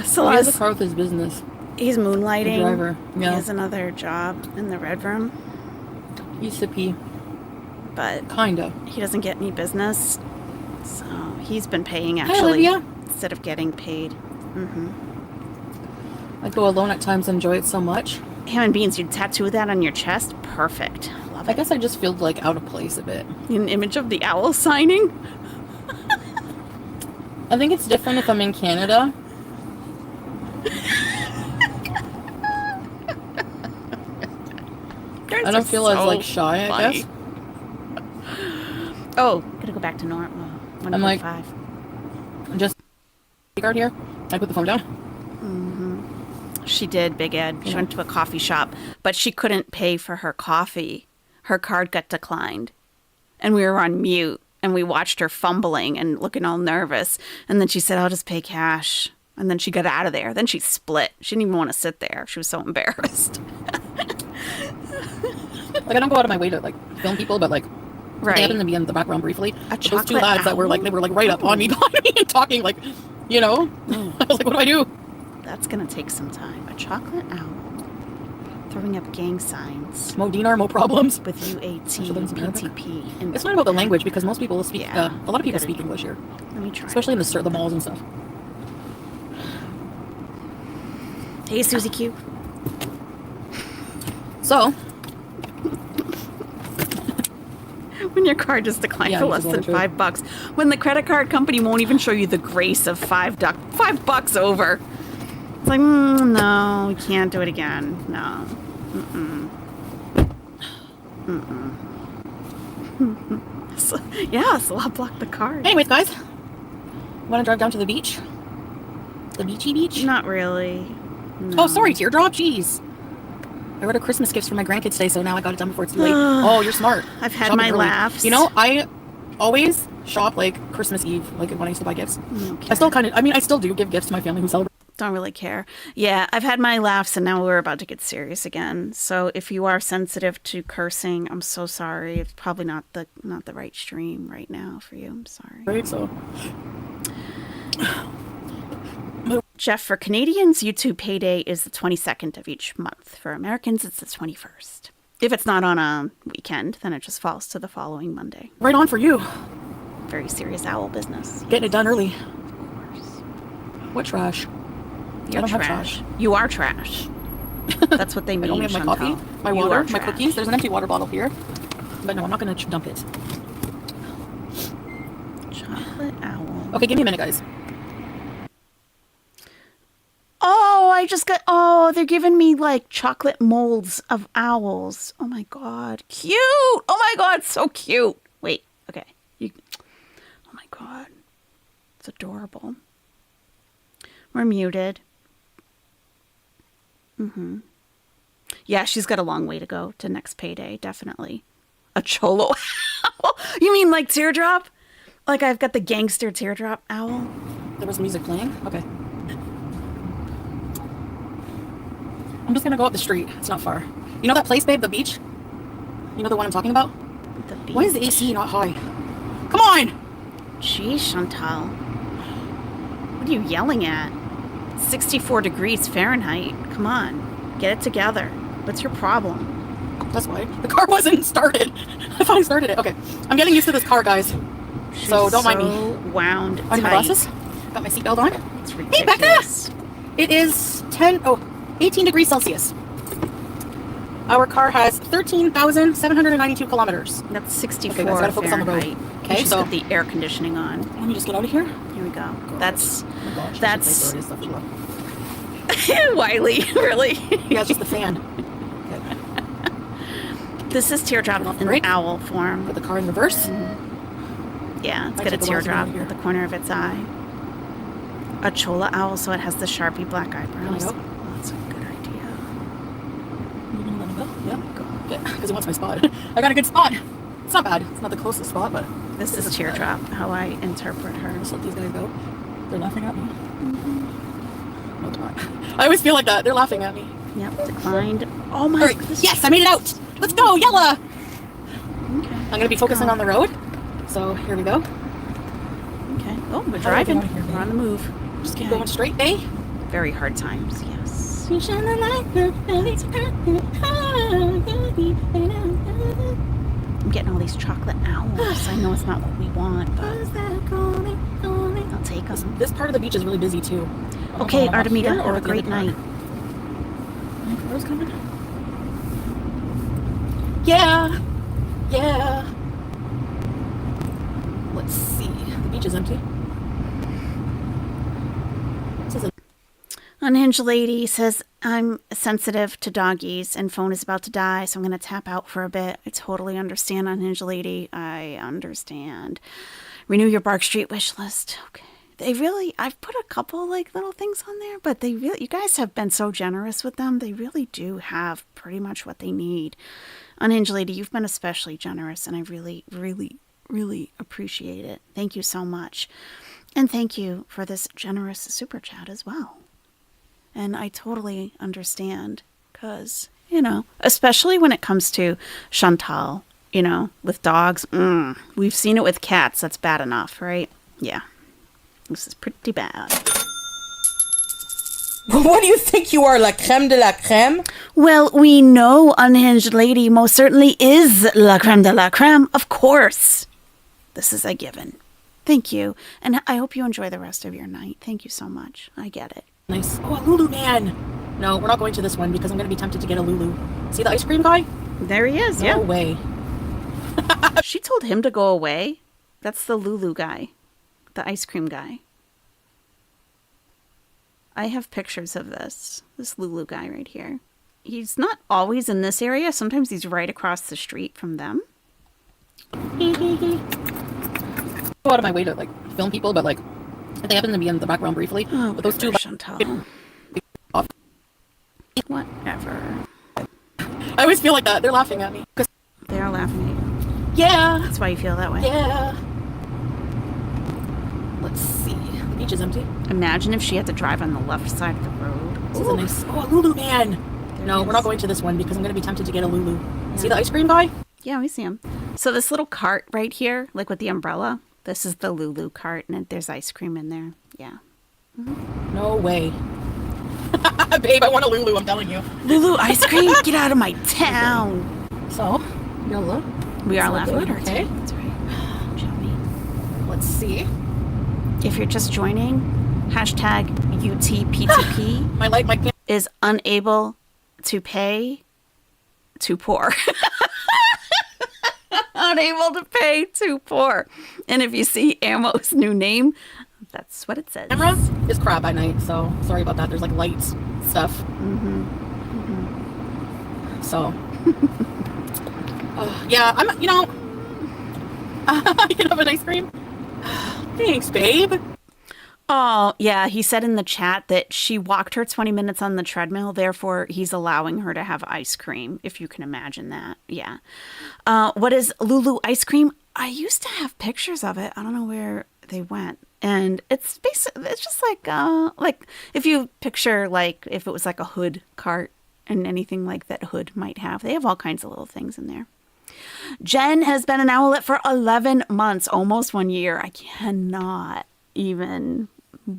So He has a car with his business. he's moonlighting. The driver, yeah. He has another job in the red room, He's sippy. but Kinda. he doesn't get any business. So he's been paying Hi, actually Olivia. instead of getting paid. I go alone at times and enjoy it so much. Ham and beans, you'd tattoo that on your chest? Perfect. Love I it. guess I just feel like out of place a bit. An image of the owl signing? I think it's different if I'm in Canada. I don't feel as like shy, I guess. Oh, gotta go back to normal. I'm like- 1.5. Just card here. I put the phone down. She did, Big Ed. She went to a coffee shop, but she couldn't pay for her coffee. Her card got declined. And we were on mute, and we watched her fumbling and looking all nervous. And then she said, I'll just pay cash. And then she got out of there. Then she split. She didn't even want to sit there. She was so embarrassed. Like I don't go out of my way to like film people, but like Right. they happen to be in the background briefly. But those two chocolate lads that were like owl? they were like right up on me and talking like, you know. I was like, what do I do? That's gonna take some time. A chocolate owl throwing up gang signs Mo dinar, mo problems. with UAT Should've been some Arabic. PTP. And It's not about the language because most people speak. Yeah. A lot of people Gotta- speak English here, let me try. especially in the malls and stuff. Hey, Susie Q. So When your card is declined Yeah, for you less should than go to it. $5, when the credit card company won't even show you the grace of $5 over. It's like, no, we can't do it again. No. So, yeah, so I'll block the card. anyways, guys, want to drive down to the beach? The beachy beach? Not really. Oh, sorry, teardrop. Jeez. I ordered Christmas gifts for my grandkids today, so now I got it done before it's too late. Oh, you're smart. I've had Shopping my early. laughs. You know, I always shop like Christmas Eve, like when I used to buy gifts. Okay. I still I still do give gifts to my family who celebrate. Don't really care. Yeah, I've had my laughs and now we're about to get serious again. So if you are sensitive to cursing, I'm so sorry. It's probably not the right stream right now for you. I'm sorry. Right, so Jeff, for Canadians, YouTube payday is the 22nd of each month. For Americans, it's the 21st. If it's not on a weekend, then it just falls to the following Monday. right on for you. Very serious owl business. Getting it done early. Of course. What trash? You're don't have trash. trash. You are trash. That's what they I mean. only have my Chantal. coffee, my You water, are my trash. cookies. There's an empty water bottle here. But no, I'm not going to dump it. Chocolate owl. Okay, give me a minute, guys. Oh, I just got. Oh, they're giving me like chocolate molds of owls. Oh my god, cute! Oh my god, so cute. Wait, okay. Oh my god, it's adorable. We're muted. Yeah, she's got a long way to go to next payday. Definitely. A cholo owl. You mean like teardrop? Like I've got the gangster teardrop owl. There was music playing. Okay. I'm just gonna go up the street. It's not far. You know that place, babe? The beach? You know the one I'm talking about? The beach. Why is the AC not high? Come on! Jeez, Chantal. What are you yelling at? 64 degrees Fahrenheit. Come on. Get it together. What's your problem? That's why. The car wasn't started. I finally started it. Okay. I'm getting used to this car, guys. So don't mind me. Wound On my tight. glasses. Got my seatbelt on. It's Hey, Becca! ridiculous. It is 18 degrees Celsius. Our car has 13,792 kilometers. That's 64 Okay, guys, gotta focus on the road. Fahrenheit. Okay, She's so- got the air conditioning on. Let me just get out of here. Here we go. That's Oh my gosh, That's- I should say sorry and stuff as well. Wiley, really. Yeah, it's just the fan. This is teardrop Turn off the in brake. owl form. Put the car in reverse. Yeah, it's I got a took the last one teardrop out of here. at the corner of its eye. A chola owl, so it has the Sharpie black eyebrows. There we go. Oh, that's a good idea. Yeah, because it wants my spot. I got a good spot. It's not bad. It's not the closest spot, but This is teardrop, how I interpret her. just let these guys go. They're laughing at me. No, they're not. I always feel like that. They're laughing at me. Yep, declined. Oh my All right. goodness. Yes, I made it out. Let's go, Yella. Okay. I'm gonna be focusing on the road. So here we go. Okay. Oh, we're How do I driving. get out of here, We're on the move. Just keep Okay. going straight, eh? Very hard times, yes. I'm getting all these chocolate owls. I know it's not what we want, but I'll take them. This part of the beach is really busy too. Okay, I'm up Artemida, here or have a at the great other night. part? Any cars coming? Yeah. Yeah. Let's see. The beach is empty. This is a Unhinged Lady says, I'm sensitive to doggies and phone is about to die, so I'm going to tap out for a bit. I totally understand, Unhinged Lady. I understand. Renew your Bark Street wish list. Okay. I've put a couple like little things on there, but you guys have been so generous with them. They really do have pretty much what they need. Unhinged Lady, you've been especially generous, and I really, really, really appreciate it. Thank you so much. And thank you for this generous super chat as well. And I totally understand because, You know, especially when it comes to Chantal, you know, with dogs. We've seen it with cats. That's bad enough, right? Yeah. This is pretty bad. What do you think you are, la crème de la crème? Well, we know Unhinged Lady most certainly is la creme de la creme, of course. This is a given. Thank you. And I hope you enjoy the rest of your night. Thank you so much. I get it. Nice. Oh, a Lulu man. No, we're not going to this one because I'm going to be tempted to get a Lulu. See the ice cream guy? There he is, No yeah. way. She told him to go away. That's the Lulu guy. The ice cream guy. I have pictures of this Lulu guy right here. He's not always in this area. Sometimes he's right across the street from them. Go out of my way to like film people, but like if they happen to be in the background briefly. Oh, but those two Chantal. Whatever. I always feel like that. They're laughing at me. They are laughing at you. Yeah. That's why you feel that way. Yeah. Let's see. The beach is empty. Imagine if she had to drive on the left side of the road. This is a nice. Oh, a Lulu man. No, we're not going to this one because I'm going to be tempted to get a Lulu. See the ice cream guy? Yeah, we see him. So this little cart right here, like with the umbrella, this is the Lulu cart, and there's ice cream in there. Yeah. No way. Babe, I want a Lulu, I'm telling you. Lulu ice cream? Get out of my town. So, YOLO. We are It's laughing good, at her, okay? too. That's right. Chubby. Let's see. If you're just joining, hashtag UTPTP My is unable to pay too poor. Unable to pay too poor. And if you see Ammo's new name, that's what it says. camera is crap at night, so sorry about that. There's like lights stuff. So, yeah, I'm. You know, you can have an ice cream. Thanks, babe. Oh, yeah. He said in the chat that she walked her 20 minutes on the treadmill. Therefore, he's allowing her to have ice cream, if you can imagine that. Yeah. What is Lulu ice cream? I used to have pictures of it. I don't know where they went. And it's basically, it's just like if you picture like if it was like a Hood cart and anything like that Hood might have. They have all kinds of little things in there. Jen has been an owlet for 11 months, almost 1 year. I cannot even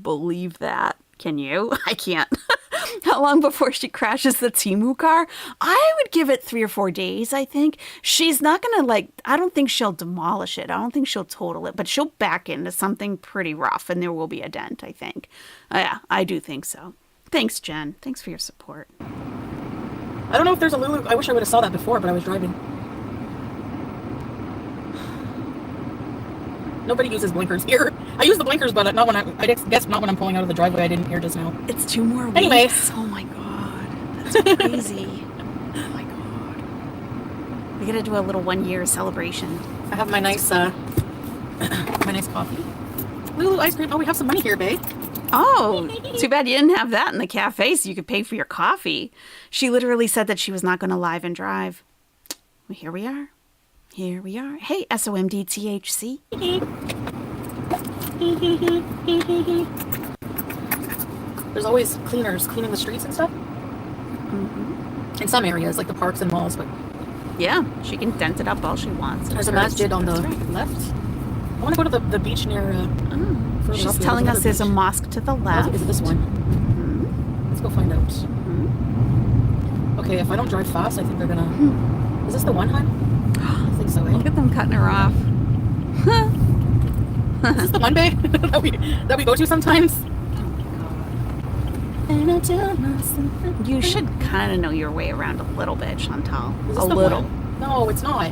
believe that. Can you? I can't. How long before she crashes the Temu car? I would give it 3 or 4 days, I think. She's not going to I don't think she'll demolish it. I don't think she'll total it, but she'll back into something pretty rough and there will be a dent, I think. Yeah, I do think so. Thanks, Jen. Thanks for your support. I don't know if there's a Lulu. I wish I would have saw that before, but I was driving. Nobody uses blinkers here. I use the blinkers, but not when I guess not when I'm pulling out of the driveway. I didn't hear just now. It's 2 more weeks. Anyway. Oh my god. That's crazy. Oh my god. We gotta do a little 1 year celebration. I have my nice coffee. Lulu ice cream. Oh, we have some money here, babe. Oh, too bad you didn't have that in the cafe so you could pay for your coffee. She literally said that she was not going to live and drive. Well, here we are. Here we are. Hey, SOMDTHC. There's always cleaners cleaning the streets and stuff. In some areas, like the parks and malls, but Yeah, she can dent it up all she wants. there's a masjid on the That's right. left. I want to go to the beach near. further She's up here. telling There's us there's a another mosque to the beach. left. Is it this one? Let's go find out. Okay, if I don't drive fast, I think they're gonna. Is this the one, hon? I think so. Look Eh? at them cutting her off. Is this the one, babe, that we go to sometimes? You should kind of know your way around a little bit, Chantal. Is A this the little. one? No, it's not.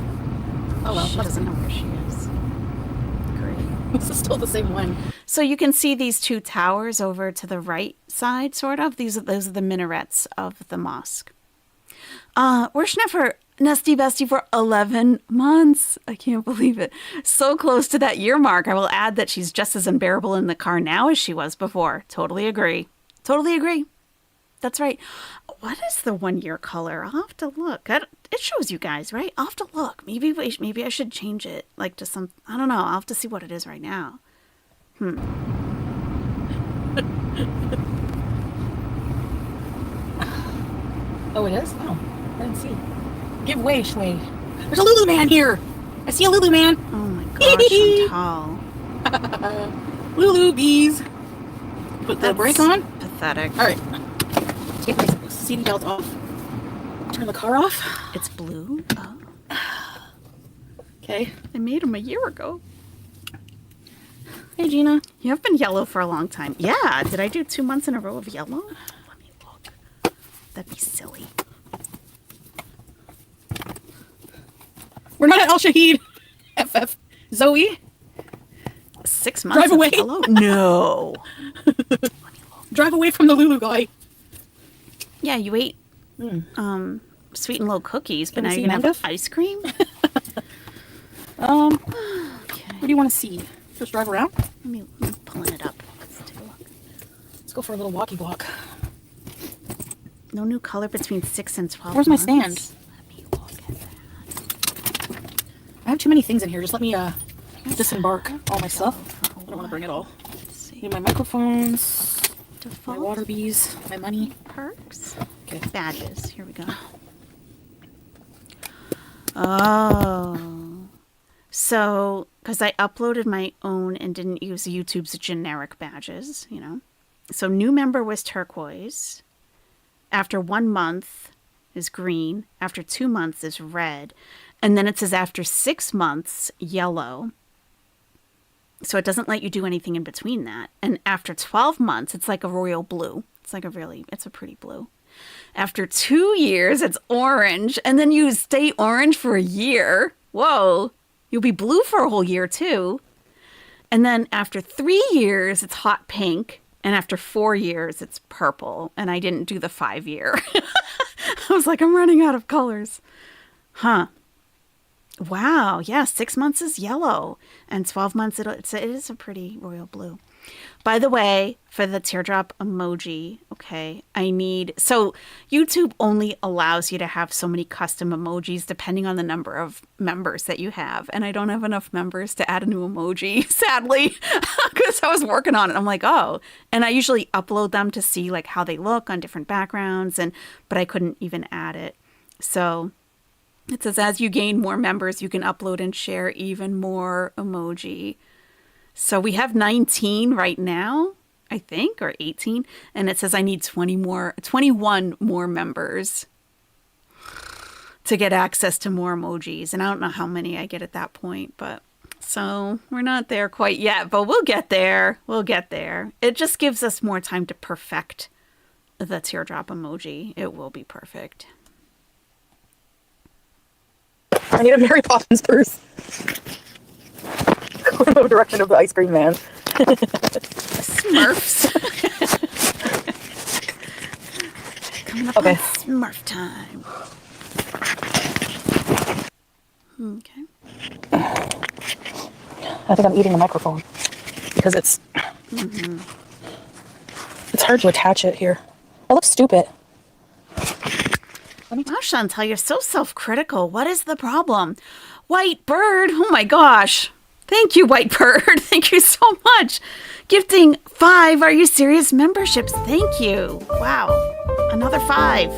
Oh well, She doesn't know where she is. Great. This is still the same one. So you can see these 2 towers over to the right side, sort of. Those are the minarets of the mosque. We're for Nesty Bestie for 11 months. I can't believe it. So close to that year mark. I will add that she's just as unbearable in the car now as she was before. Totally agree. Totally agree. That's right. What is the 1 year color? I'll have to look. It shows you guys, right? I'll have to look. Maybe I should change it like to some, I don't know. I'll have to see what it is right now. Oh, it is? Oh. I didn't see. Give way, Shui. There's a Lulu man here. I see a Lulu man. Oh my gosh, Chantal. Lulu bees. Put the brake on. Pathetic. All right. Take my seat belt off. Turn the car off. It's blue. Oh, Okay. I made them a year ago. Hey, Gina. You have been yellow for a long time. Yeah. Did I do 2 months in a row of yellow? Let me look. That'd be silly. We're not at Al Shahid. FF. Zoe. 6 months Drive of away. yellow? No. Drive away from the Lulu guy. Yeah, you ate sweet and low cookies, but Can we now see you're gonna have Amanda? ice cream? What do you want to see? Just drive around? Let me pulling it up. Let's take a look. Let's go for a little walkie walk. No new color between 6 and 12 Where's my months. stand? Let me look at that. I have too many things in here. Just let me disembark all my stuff. I don't want to bring it all. Let's see. Need my microphones, my Default water bees, my money. perks. Okay. Badges. Here we go. Oh. So, because I uploaded my own and didn't use YouTube's generic badges, you know. So, new member was turquoise. After 1 month is green. After 2 months is red. And then it says after 6 months, yellow. So it doesn't let you do anything in between that. And after 12 months, it's like a royal blue. It's a pretty blue. After 2 years, it's orange. And then you stay orange for a year. Whoa. You'll be blue for a whole year too. And then after 3 years, it's hot pink. And after 4 years, it's purple. And I didn't do the 5 year. I was like, I'm running out of colors. Huh. Wow. Yeah. 6 months is yellow. And 12 months, it is a pretty royal blue. By the way, for the teardrop emoji, okay, so YouTube only allows you to have so many custom emojis depending on the number of members that you have. And I don't have enough members to add a new emoji, sadly, because I was working on it. I'm like, oh, and I usually upload them to see like how they look on different backgrounds, but I couldn't even add it. So it says, as you gain more members, you can upload and share even more emoji. So we have 19 right now, I think, or 18. And it says I need 21 more members to get access to more emojis. And I don't know how many I get at that point, but so we're not there quite yet, but we'll get there. We'll get there. It just gives us more time to perfect the teardrop emoji. It will be perfect. I need a Mary Poppins purse. Go in the direction of the ice cream man. Smurfs. Coming up Okay. on Smurf time. Okay. I think I'm eating the microphone because it's hard to attach it here. I look stupid. Wow, Chantal, you're so self-critical. What is the problem? White Bird. Oh my gosh. Thank you, White Bird. Thank you so much. Gifting 5 Are You Serious memberships. Thank you. Wow. Another 5.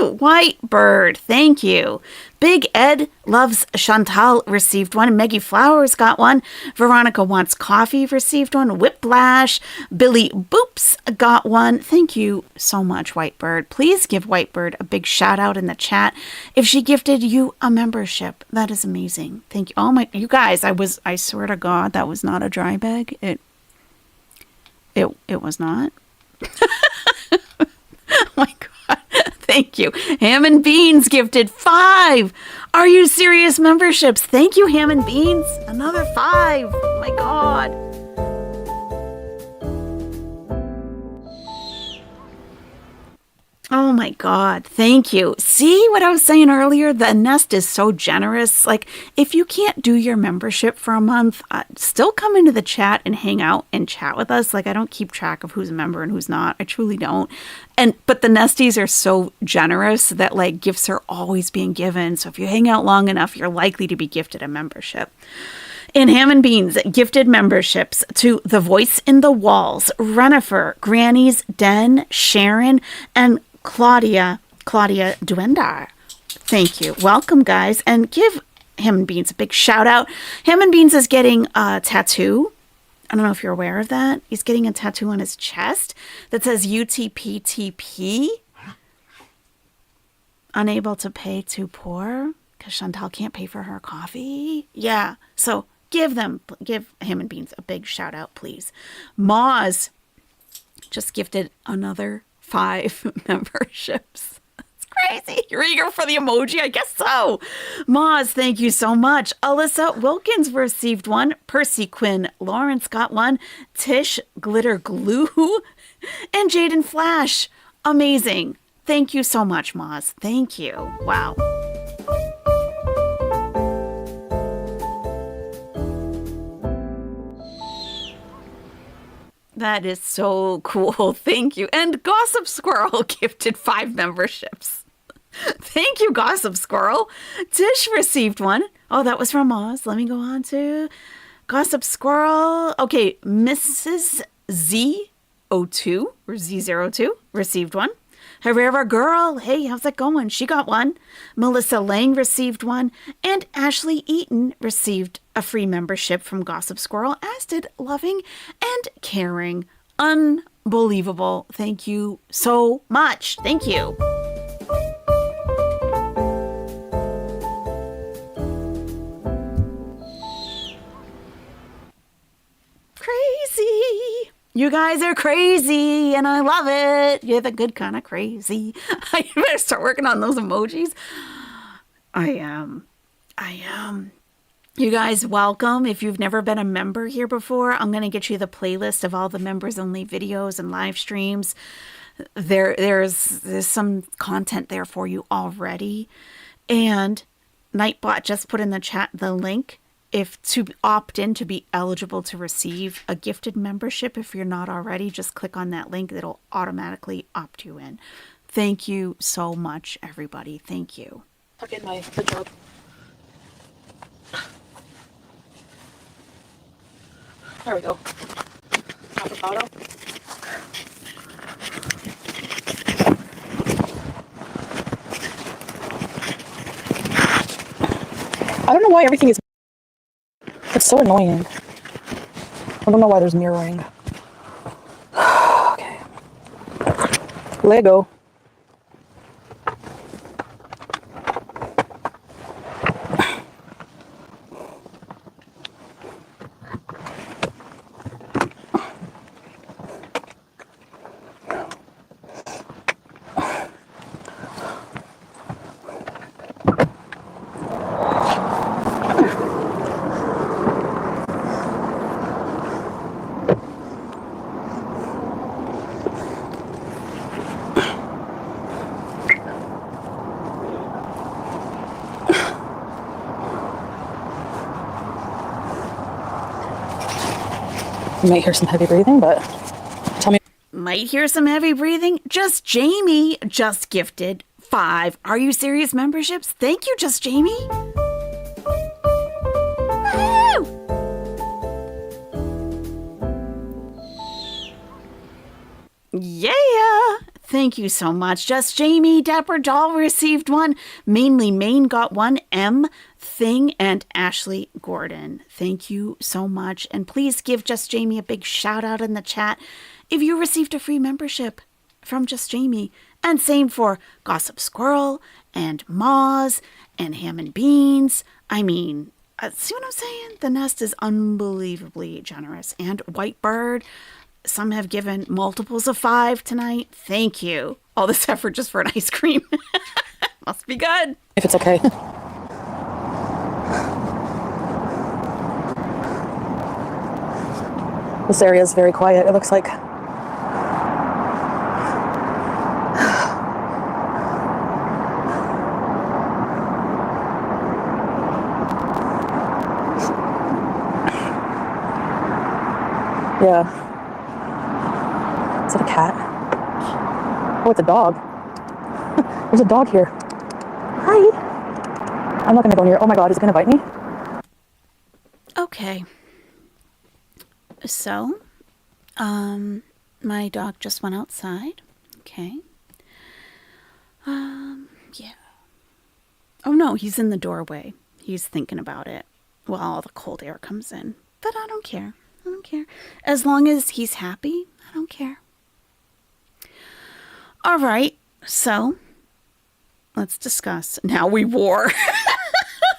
Woohoo! White Bird. Thank you. Big Ed loves Chantal received one. Meggie Flowers got one. Veronica Wants Coffee received one. Whiplash. Billy Boops got one. Thank you so much, Whitebird. Please give Whitebird a big shout out in the chat if she gifted you a membership. That is amazing. Thank you. Oh my, you guys, I swear to God, that was not a dry bag. It was not. Oh my God. Thank you. Ham and Beans gifted 5 Are You Serious memberships. Thank you, Ham and Beans. Another 5. Oh my God. Oh my God. Thank you. See what I was saying earlier? The Nest is so generous. Like, if you can't do your membership for a month, still come into the chat and hang out and chat with us. Like, I don't keep track of who's a member and who's not. I truly don't. But the Nesties are so generous that like gifts are always being given. So if you hang out long enough, you're likely to be gifted a membership. And Ham and Beans gifted memberships to The Voice in the Walls, Renifer, Granny's Den, Sharon, and Claudia Duendar. Thank you. Welcome, guys. And give Ham and Beans a big shout out. Ham and Beans is getting a tattoo. I don't know if you're aware of that. He's getting a tattoo on his chest that says UTPTP. Unable to pay, too poor. Because Chantal can't pay for her coffee. Yeah. So give Ham and Beans a big shout out, please. Moz just gifted another 5 memberships. It's crazy. You're eager for the emoji? I guess so. Moz, thank you so much. Alyssa Wilkins received one. Percy Quinn Lawrence got one. Tish Glitter Glue. And Jaden Flash. Amazing. Thank you so much, Moz. Thank you. Wow. That is so cool. Thank you. And Gossip Squirrel gifted 5 memberships. Thank you, Gossip Squirrel. Tish received one. Oh, that was from Oz. Let me go on to Gossip Squirrel. Okay, Mrs. Z02 or Z02 received one. Herrera Girl, hey, how's that going? She got one. Melissa Lang received one. And Ashley Eaton received a free membership from Gossip Squirrel, as did Loving and Caring. Unbelievable. Thank you so much. Thank you. Crazy. You guys are crazy, and I love it. You're the good kind of crazy. I better start working on those emojis. I am. You guys, welcome. If you've never been a member here before, I'm going to get you the playlist of all the members-only videos and live streams. There's some content there for you already. And Nightbot just put in the chat the link if to opt in to be eligible to receive a gifted membership. If you're not already, just click on that link. It'll automatically opt you in. Thank you so much, everybody. Thank you. Tuck in my job. There we go. Avocado. I don't know why everything is. It's so annoying. I don't know why there's mirroring. Okay. Lego. You might hear some heavy breathing, but tell me. Might hear some heavy breathing. Just Jamie just gifted 5 Are You Serious memberships. Thank you, Just Jamie. Woo! Yeah. Thank you so much. Just Jamie. Dapper Doll received one. Mainly Maine got one. M. Thing and Ashley Gordon. Thank you so much. And please give Just Jamie a big shout out in the chat if you received a free membership from Just Jamie. And same for Gossip Squirrel and Moz and Ham and Beans. I mean, see what I'm saying? The Nest is unbelievably generous. And Whitebird. Some have given multiples of 5 tonight. Thank you. All this effort just for an ice cream. Must be good. If it's okay. This area is very quiet, it looks like. Yeah. Is that a cat? Oh, it's a dog. There's a dog here. Hi. I'm not gonna go near. Oh my god, is it gonna bite me? Okay. Okay. So, my dog just went outside. Okay. Yeah. Oh no, he's in the doorway. He's thinking about it while all the cold air comes in. But I don't care. I don't care. As long as he's happy, I don't care. All right. So, let's discuss. Now we war.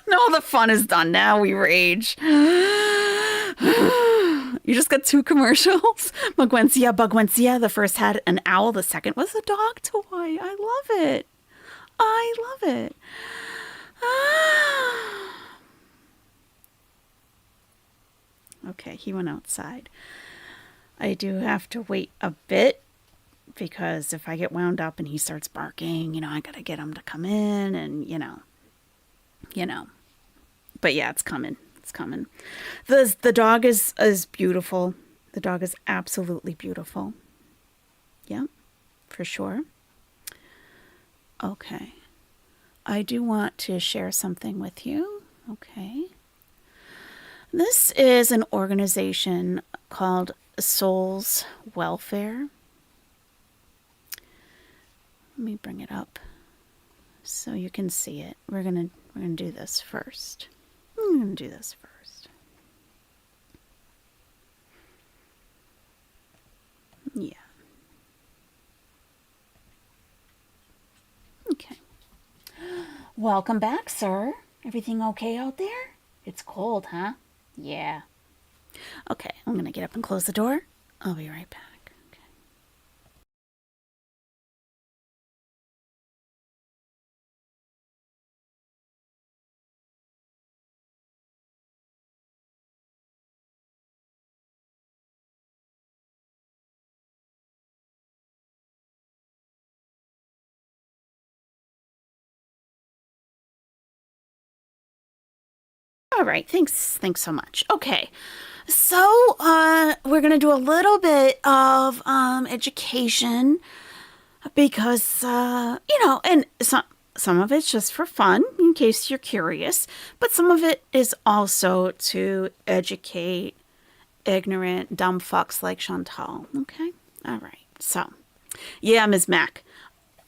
No, the fun is done. Now we rage. You just got 2 commercials. Bugwencia. The first had an owl. The second was a dog toy. I love it. I love it. Okay, he went outside. I do have to wait a bit because if I get wound up and he starts barking, I got to get him to come in and, But yeah, it's coming. It's coming. The dog is beautiful. The dog is absolutely beautiful. Yeah, for sure. Okay. I do want to share something with you. Okay. This is an organization called Souls Welfare. Let me bring it up so you can see it. We're gonna do this first. I'm gonna do this first. Yeah. Okay. Welcome back, sir. Everything okay out there? It's cold, huh? Yeah. Okay, I'm gonna get up and close the door. I'll be right back. Okay. All right, thanks so much. Okay, so we're gonna do a little bit of education because and some of it's just for fun in case you're curious, but some of it is also to educate ignorant dumb fucks like Chantal. Okay, all right. So, yeah, Ms. Mac.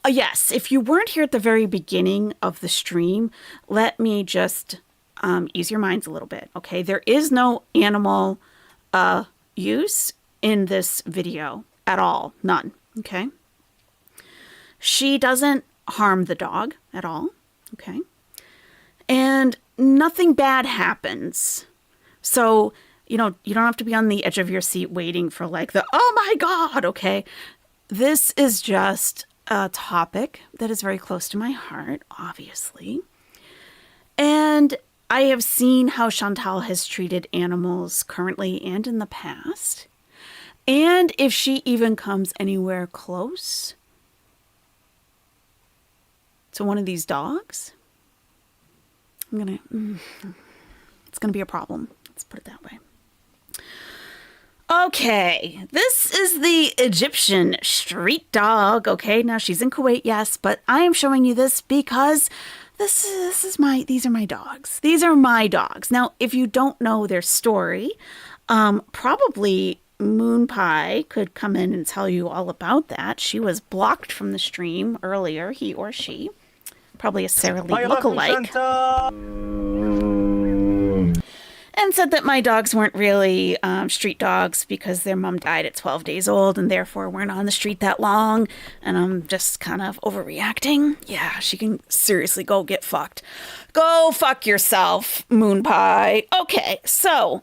Yes, if you weren't here at the very beginning of the stream, let me just ease your minds a little bit, okay? There is no animal use in this video at all. None, okay? She doesn't harm the dog at all, okay? And nothing bad happens. So, you don't have to be on the edge of your seat waiting for like the, oh my God, okay? This is just a topic that is very close to my heart, obviously. And I have seen how Chantal has treated animals currently and in the past. And if she even comes anywhere close to one of these dogs, it's gonna be a problem. Let's put it that way. Okay, this is the Egyptian street dog. Okay, now she's in Kuwait, yes, but I am showing you this because these are my dogs. These are my dogs. Now, if you don't know their story, probably Moon Pie could come in and tell you all about that. She was blocked from the stream earlier, he or she. Probably a Sarah Lee lookalike. And said that my dogs weren't really street dogs because their mom died at 12 days old and therefore weren't on the street that long. And I'm just kind of overreacting. Yeah, she can seriously go get fucked. Go fuck yourself, Moon Pie. Okay, so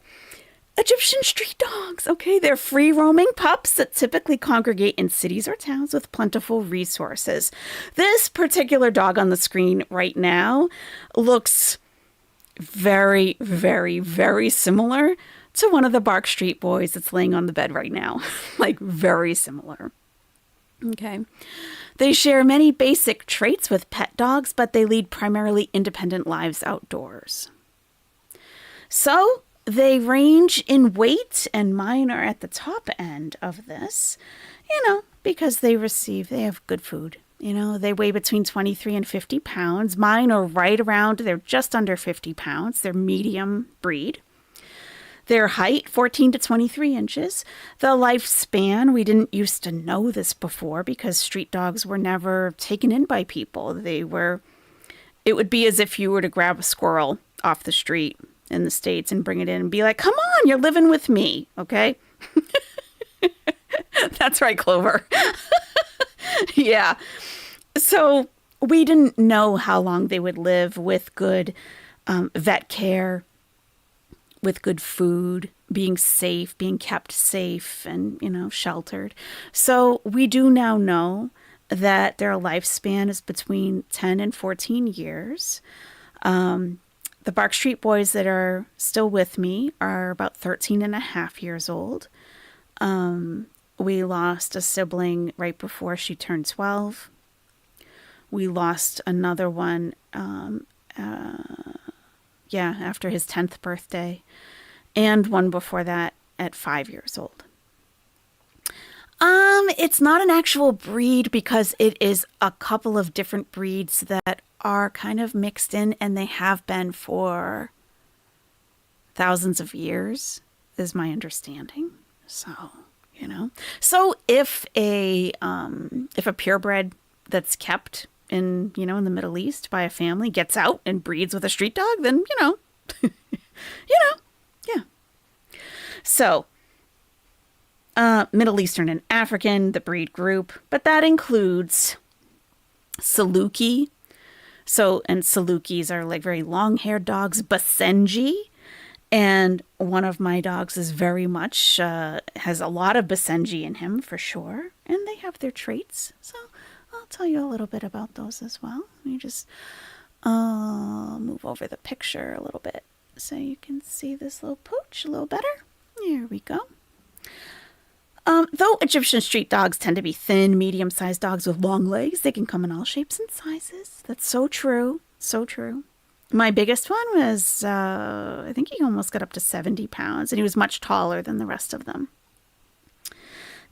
Egyptian street dogs. Okay, they're free-roaming pups that typically congregate in cities or towns with plentiful resources. This particular dog on the screen right now looks very, very, very similar to one of the Bark Street Boys that's laying on the bed right now. Like, very similar. Okay. They share many basic traits with pet dogs, but they lead primarily independent lives outdoors. So, they range in weight, and mine are at the top end of this, because they have good food. They weigh between 23 and 50 pounds. Mine are right around, they're just under 50 pounds. They're medium breed. Their height, 14 to 23 inches. The lifespan, we didn't used to know this before because street dogs were never taken in by people. It would be as if you were to grab a squirrel off the street in the States and bring it in and be like, come on, you're living with me, okay? That's right, Clover. Yeah. So we didn't know how long they would live with good vet care, with good food, being safe, being kept safe and, sheltered. So we do now know that their lifespan is between 10 and 14 years. The Bark Street boys that are still with me are about 13 and a half years old. We lost a sibling right before she turned 12. We lost another one after his 10th birthday, and one before that at 5 years old. It's not an actual breed because it is a couple of different breeds that are kind of mixed in, and they have been for thousands of years, is my understanding. So, So if a purebred that's kept in the Middle East by a family gets out and breeds with a street dog, then, yeah. So, Middle Eastern and African, the breed group, but that includes Saluki. And Salukis are like very long-haired dogs, Basenji. And one of my dogs is very much, has a lot of Basenji in him for sure. And they have their traits. So I'll tell you a little bit about those as well. Let me just move over the picture a little bit so you can see this little pooch a little better. There we go. Though Egyptian street dogs tend to be thin, medium-sized dogs with long legs, they can come in all shapes and sizes. That's so true. So true. My biggest one was, I think he almost got up to 70 pounds, and he was much taller than the rest of them.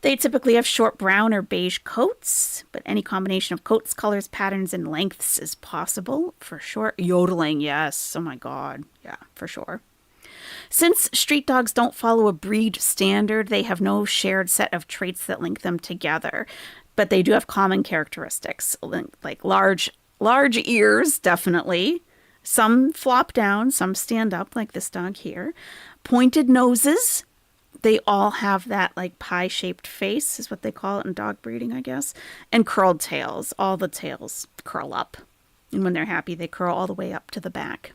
They typically have short brown or beige coats, but any combination of coats, colors, patterns, and lengths is possible, for sure. Yodeling, yes. Oh my God. Yeah, for sure. Since street dogs don't follow a breed standard, they have no shared set of traits that link them together, but they do have common characteristics, like large ears, definitely. Some flop down, some stand up, like this dog here. Pointed noses. They all have that like pie-shaped face, is what they call it in dog breeding, I guess. And curled tails. All the tails curl up. And when they're happy, they curl all the way up to the back.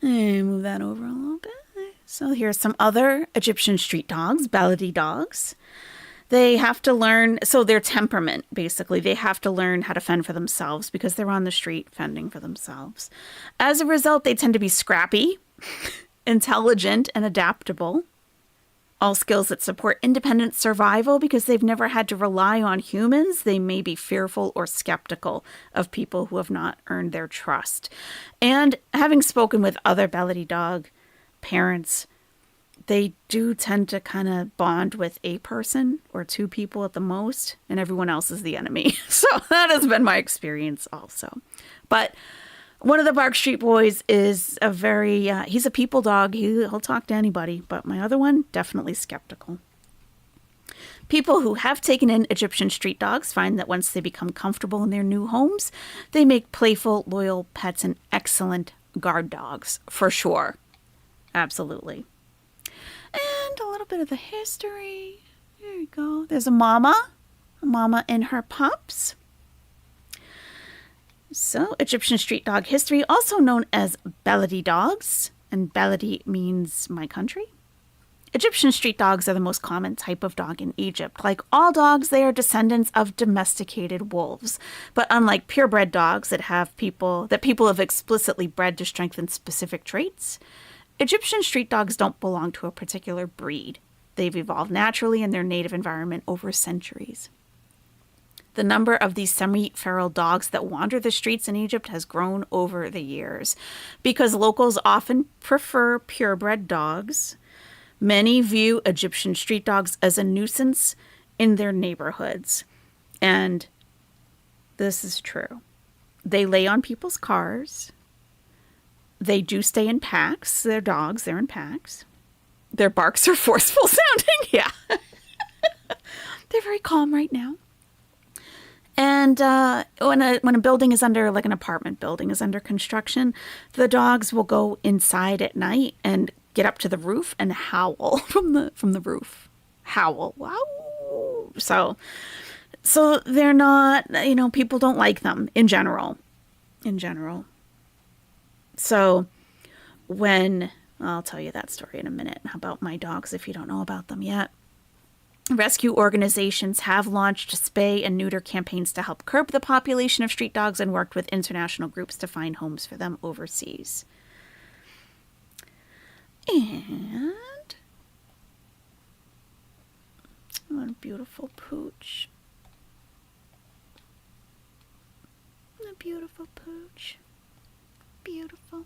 And move that over a little bit. So here's some other Egyptian street dogs, Baladi dogs. They have to learn, so their temperament, basically, they have to learn how to fend for themselves because they're on the street fending for themselves. As a result, they tend to be scrappy, intelligent, and adaptable. All skills that support independent survival because they've never had to rely on humans. They may be fearful or skeptical of people who have not earned their trust. And having spoken with other Baladi dog parents, they do tend to kind of bond with a person or two people at the most, and everyone else is the enemy. So that has been my experience also. But one of the Bark Street boys is he's a people dog. He'll talk to anybody, but my other one, definitely skeptical. People who have taken in Egyptian street dogs find that once they become comfortable in their new homes, they make playful, loyal pets and excellent guard dogs, for sure. Absolutely. And a little bit of the history. There you go. There's a mama and her pups. So, Egyptian street dog history, also known as Baladi dogs, and Baladi means my country. Egyptian street dogs are the most common type of dog in Egypt. Like all dogs, they are descendants of domesticated wolves. But unlike purebred dogs that people have explicitly bred to strengthen specific traits, Egyptian street dogs don't belong to a particular breed. They've evolved naturally in their native environment over centuries. The number of these semi-feral dogs that wander the streets in Egypt has grown over the years. Because locals often prefer purebred dogs, many view Egyptian street dogs as a nuisance in their neighborhoods. And this is true. They lay on people's cars. They do stay in packs. They're dogs. They're in packs. Their barks are forceful sounding. Yeah. They're very calm right now. And when a building is under, like an apartment building is under construction, the dogs will go inside at night and get up to the roof and howl from the roof. Howl. Wow. So they're not, people don't like them in general. So I'll tell you that story in a minute about my dogs if you don't know about them yet. Rescue organizations have launched spay and neuter campaigns to help curb the population of street dogs and worked with international groups to find homes for them overseas. And what a beautiful pooch. A beautiful pooch. Beautiful.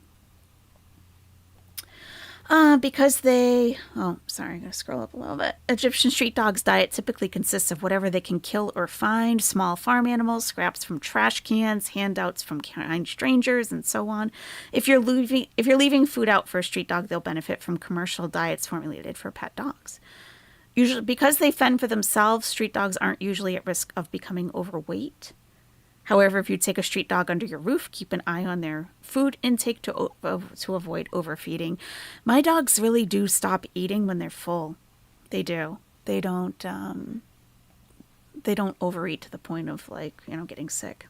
Because I'm going to scroll up a little bit. Egyptian street dogs' diet typically consists of whatever they can kill or find, small farm animals, scraps from trash cans, handouts from kind strangers, and so on. If you're leaving food out for a street dog, they'll benefit from commercial diets formulated for pet dogs. Usually, because they fend for themselves, street dogs aren't usually at risk of becoming overweight. However, if you take a street dog under your roof, keep an eye on their food intake to avoid overfeeding. My dogs really do stop eating when they're full. They do. They don't overeat to the point of getting sick.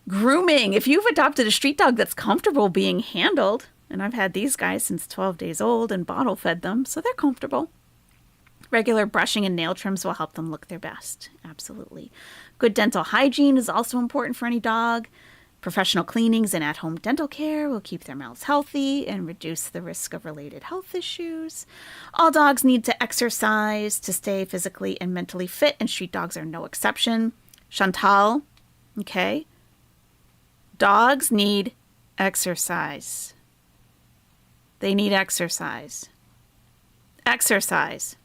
Grooming. If you've adopted a street dog that's comfortable being handled, and I've had these guys since 12 days old and bottle fed them, so they're comfortable. Regular brushing and nail trims will help them look their best. Absolutely. Good dental hygiene is also important for any dog. Professional cleanings and at-home dental care will keep their mouths healthy and reduce the risk of related health issues. All dogs need to exercise to stay physically and mentally fit, and street dogs are no exception. Chantal, okay? Dogs need exercise. They need exercise. Exercise.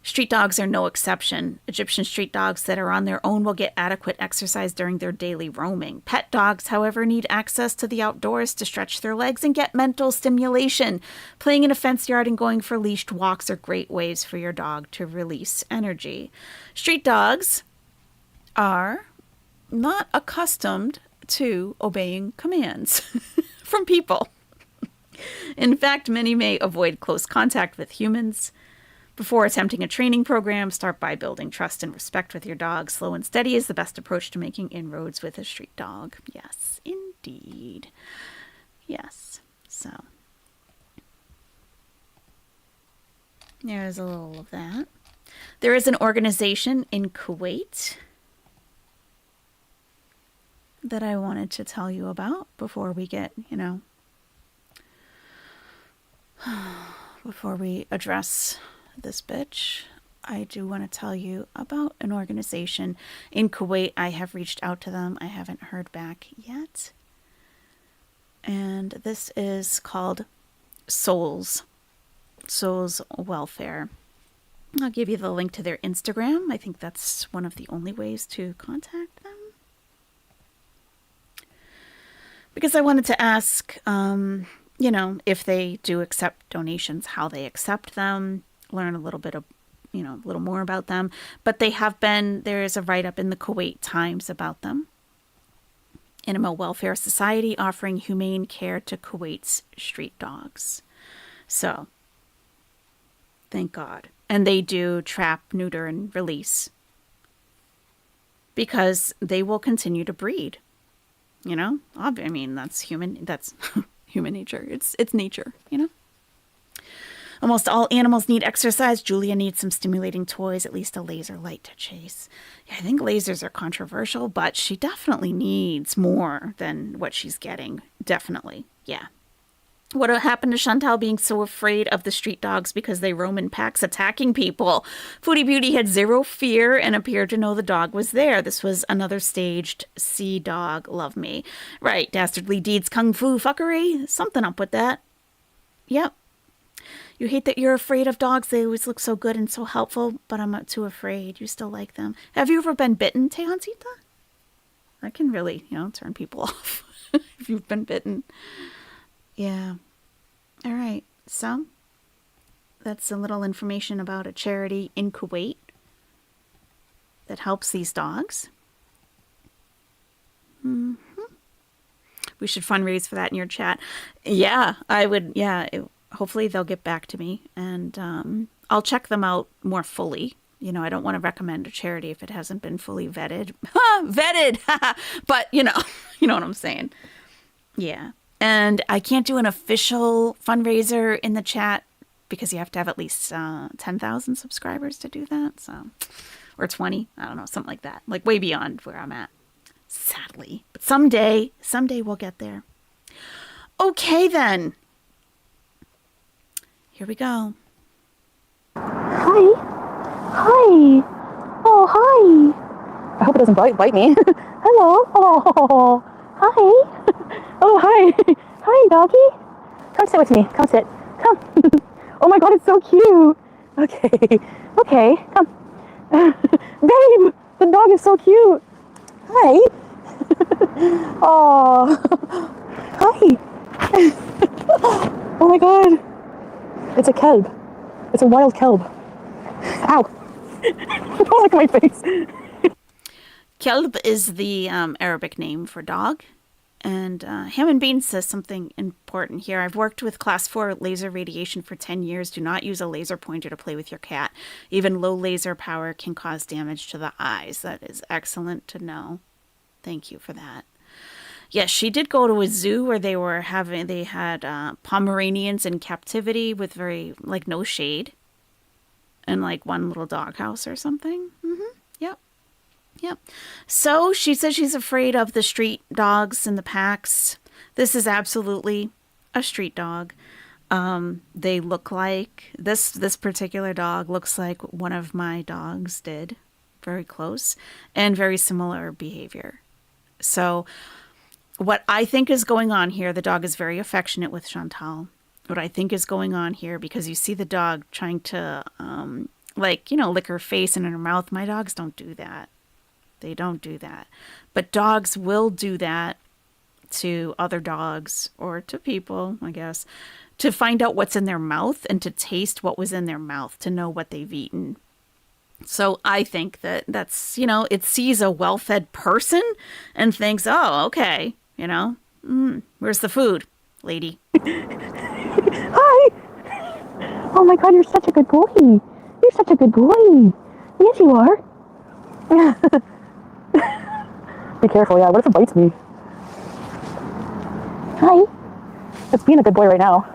Street dogs are no exception. Egyptian street dogs that are on their own will get adequate exercise during their daily roaming. Pet dogs, however, need access to the outdoors to stretch their legs and get mental stimulation. Playing in a fenced yard and going for leashed walks are great ways for your dog to release energy. Street dogs are not accustomed to obeying commands from people. In fact, many may avoid close contact with humans. Before attempting a training program, start by building trust and respect with your dog. Slow and steady is the best approach to making inroads with a street dog. Yes, indeed. Yes. So, there's a little of that. There is an organization in Kuwait that I wanted to tell you about before we get, before we address this bitch. I do want to tell you about an organization in Kuwait. I have reached out to them. I haven't heard back yet. And this is called Souls Welfare. I'll give you the link to their Instagram. I think that's one of the only ways to contact them. Because I wanted to ask, if they do accept donations, how they accept them, learn a little bit of, a little more about them. But there is a write-up in the Kuwait Times about them. Animal Welfare Society offering humane care to Kuwait's street dogs. So, thank God. And they do trap, neuter, and release. Because they will continue to breed. That's human nature. It's nature, Almost all animals need exercise. Julia needs some stimulating toys, at least a laser light to chase. Yeah, I think lasers are controversial, but she definitely needs more than what she's getting. Definitely. Yeah. What happened to Chantal being so afraid of the street dogs because they roam in packs attacking people? Foodie Beauty had zero fear and appeared to know the dog was there. This was another staged sea dog. Love me. Right. Dastardly deeds, kung fu fuckery. Something up with that. Yep. You hate that you're afraid of dogs. They always look so good and so helpful, but I'm not too afraid. You still like them. Have you ever been bitten, Tehansita? That can really, turn people off. if you've been bitten. Yeah. All right. So that's a little information about a charity in Kuwait that helps these dogs. We should fundraise for that in your chat. Yeah, I would. Yeah, hopefully they'll get back to me, and I'll check them out more fully. You know, I don't want to recommend a charity if it hasn't been fully vetted. Vetted! But, you know what I'm saying. Yeah. And I can't do an official fundraiser in the chat because you have to have at least 10,000 subscribers to do that. So, or 20, I don't know, something like that. Like way beyond where I'm at. Sadly. But someday we'll get there. Okay, then. Here we go. Hi. Hi. Oh, hi. I hope it doesn't bite me. Hello. Oh, hi. Oh, hi. Hi, doggy. Come sit with me. Come sit. Come. Oh my God, it's so cute. Okay. Okay. Come. Babe, the dog is so cute. Hi. Oh. Hi. Oh my God. It's a kelp. It's a wild kelp. Ow. Don't look at my face. Kelb is the Arabic name for dog. And Hammond Bean says something important here. I've worked with class 4 laser radiation for 10 years. Do not use a laser pointer to play with your cat. Even low laser power can cause damage to the eyes. That is excellent to know. Thank you for that. Yes, she did go to a zoo where they had Pomeranians in captivity with no shade. And like one little doghouse or something. Yep. So she says she's afraid of the street dogs and the packs. This is absolutely a street dog. They look like this particular dog looks like one of my dogs did. Very close and very similar behavior. So what I think is going on here, the dog is very affectionate with Chantal. What I think is going on here, because you see the dog trying to lick her face and in her mouth. My dogs don't do that. They don't do that. But dogs will do that to other dogs or to people, I guess, to find out what's in their mouth and to taste what was in their mouth, to know what they've eaten. So I think that's, it sees a well-fed person and thinks, oh, okay, where's the food, lady? Hi. Oh my God, you're such a good boy. You're such a good boy. Yes, you are. Be careful, yeah. What if it bites me? Hi. It's being a good boy right now.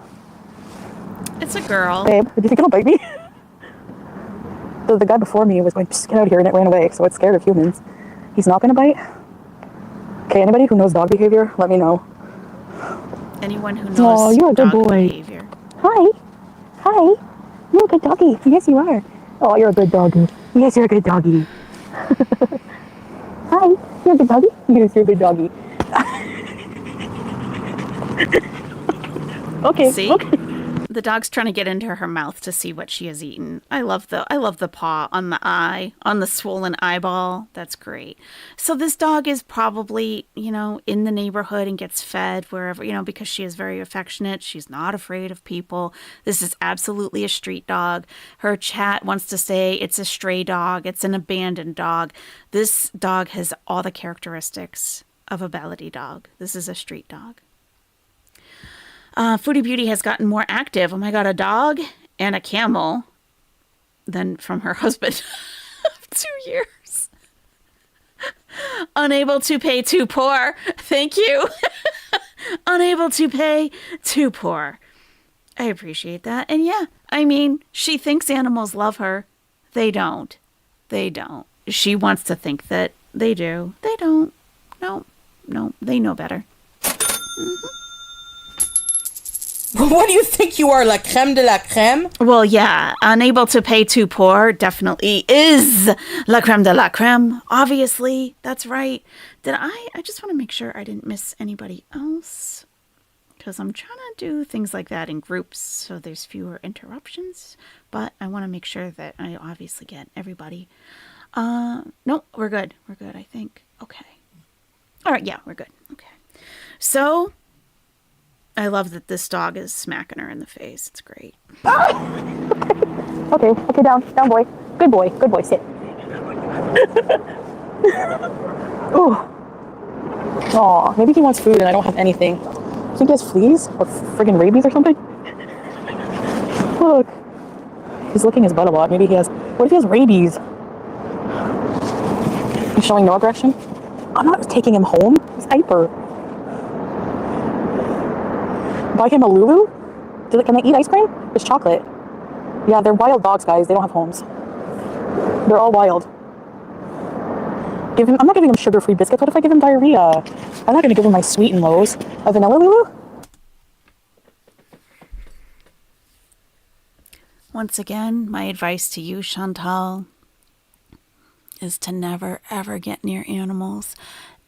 It's a girl. Babe, do you think it'll bite me? The guy before me was like, just get out of here, and it ran away, so it's scared of humans. He's not going to bite? Okay, anybody who knows dog behavior, let me know. Anyone who knows you're a good dog boy. behavior. Hi. Hi. You're a good doggy. Yes, you are. Oh, you're a good doggy. Yes, you're a good doggy. Hi. You're a good doggy? Yes, you're a good doggy. Okay. See? Okay. The dog's trying to get into her mouth to see what she has eaten. I love the paw on the eye, on the swollen eyeball. That's great. So this dog is probably, in the neighborhood and gets fed wherever, because she is very affectionate. She's not afraid of people. This is absolutely a street dog. Her chat wants to say it's a stray dog. It's an abandoned dog. This dog has all the characteristics of a Baladi dog. This is a street dog. Foodie Beauty has gotten more active. Oh my God, a dog and a camel. Then from her husband of 2 years. Unable to pay, too poor. Thank you. Unable to pay, too poor. I appreciate that. And yeah, she thinks animals love her. They don't. They don't. She wants to think that they do. They don't. No, they know better. Mm-hmm. What do you think you are, la creme de la creme? Well, yeah, unable to pay, too poor definitely is la creme de la creme. Obviously, that's right. I just want to make sure I didn't miss anybody else, because I'm trying to do things like that in groups so there's fewer interruptions. But I want to make sure that I obviously get everybody. No, we're good. We're good, I think. Okay. All right, yeah, we're good. Okay. So, I love that this dog is smacking her in the face. It's great. Okay, down, boy. Good boy, sit. Ooh. Aw, maybe he wants food and I don't have anything. I think he has fleas or friggin' rabies or something. Look. He's licking his butt a lot. Maybe he has... What if he has rabies? He's showing no aggression. I'm not taking him home. He's hyper. Buy him a Lulu? Can they eat ice cream? There's chocolate. Yeah, they're wild dogs, guys. They don't have homes. They're all wild. I'm not giving him sugar-free biscuits. What if I give him diarrhea? I'm not going to give him my Sweet and Lows. A vanilla Lulu? Once again, my advice to you, Chantal, is to never, ever get near animals.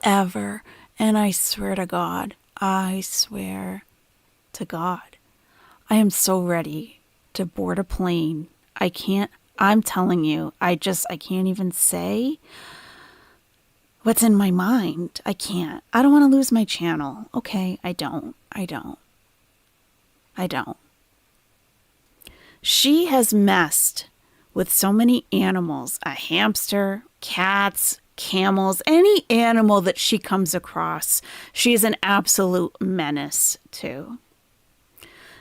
Ever. And I swear to God, I am so ready to board a plane. I'm telling you, I can't even say what's in my mind. I can't. I don't want to lose my channel. Okay, I don't. She has messed with so many animals, a hamster, cats, camels, any animal that she comes across. She is an absolute menace to.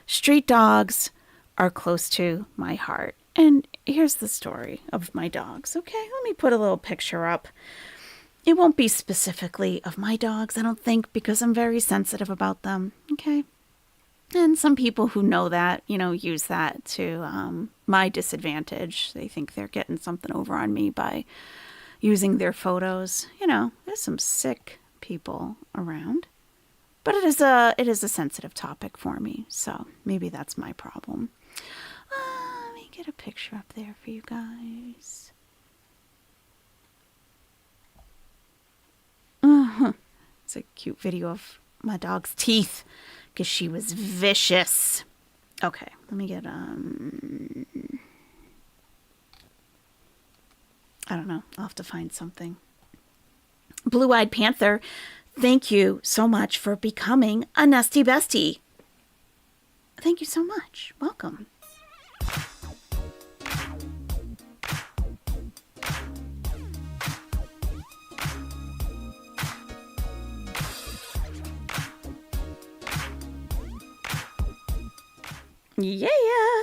Street dogs are close to my heart. And here's the story of my dogs. Okay, let me put a little picture up. It won't be specifically of my dogs, I don't think, because I'm very sensitive about them. Okay. And some people who know that, use that to my disadvantage. They think they're getting something over on me by using their photos. There's some sick people around. But it is a sensitive topic for me, so maybe that's my problem. Let me get a picture up there for you guys. It's a cute video of my dog's teeth. Because she was vicious. Okay, let me get, I don't know. I'll have to find something. Blue-Eyed Panther, thank you so much for becoming a Nesty Bestie. Thank you so much. Welcome. Yeah,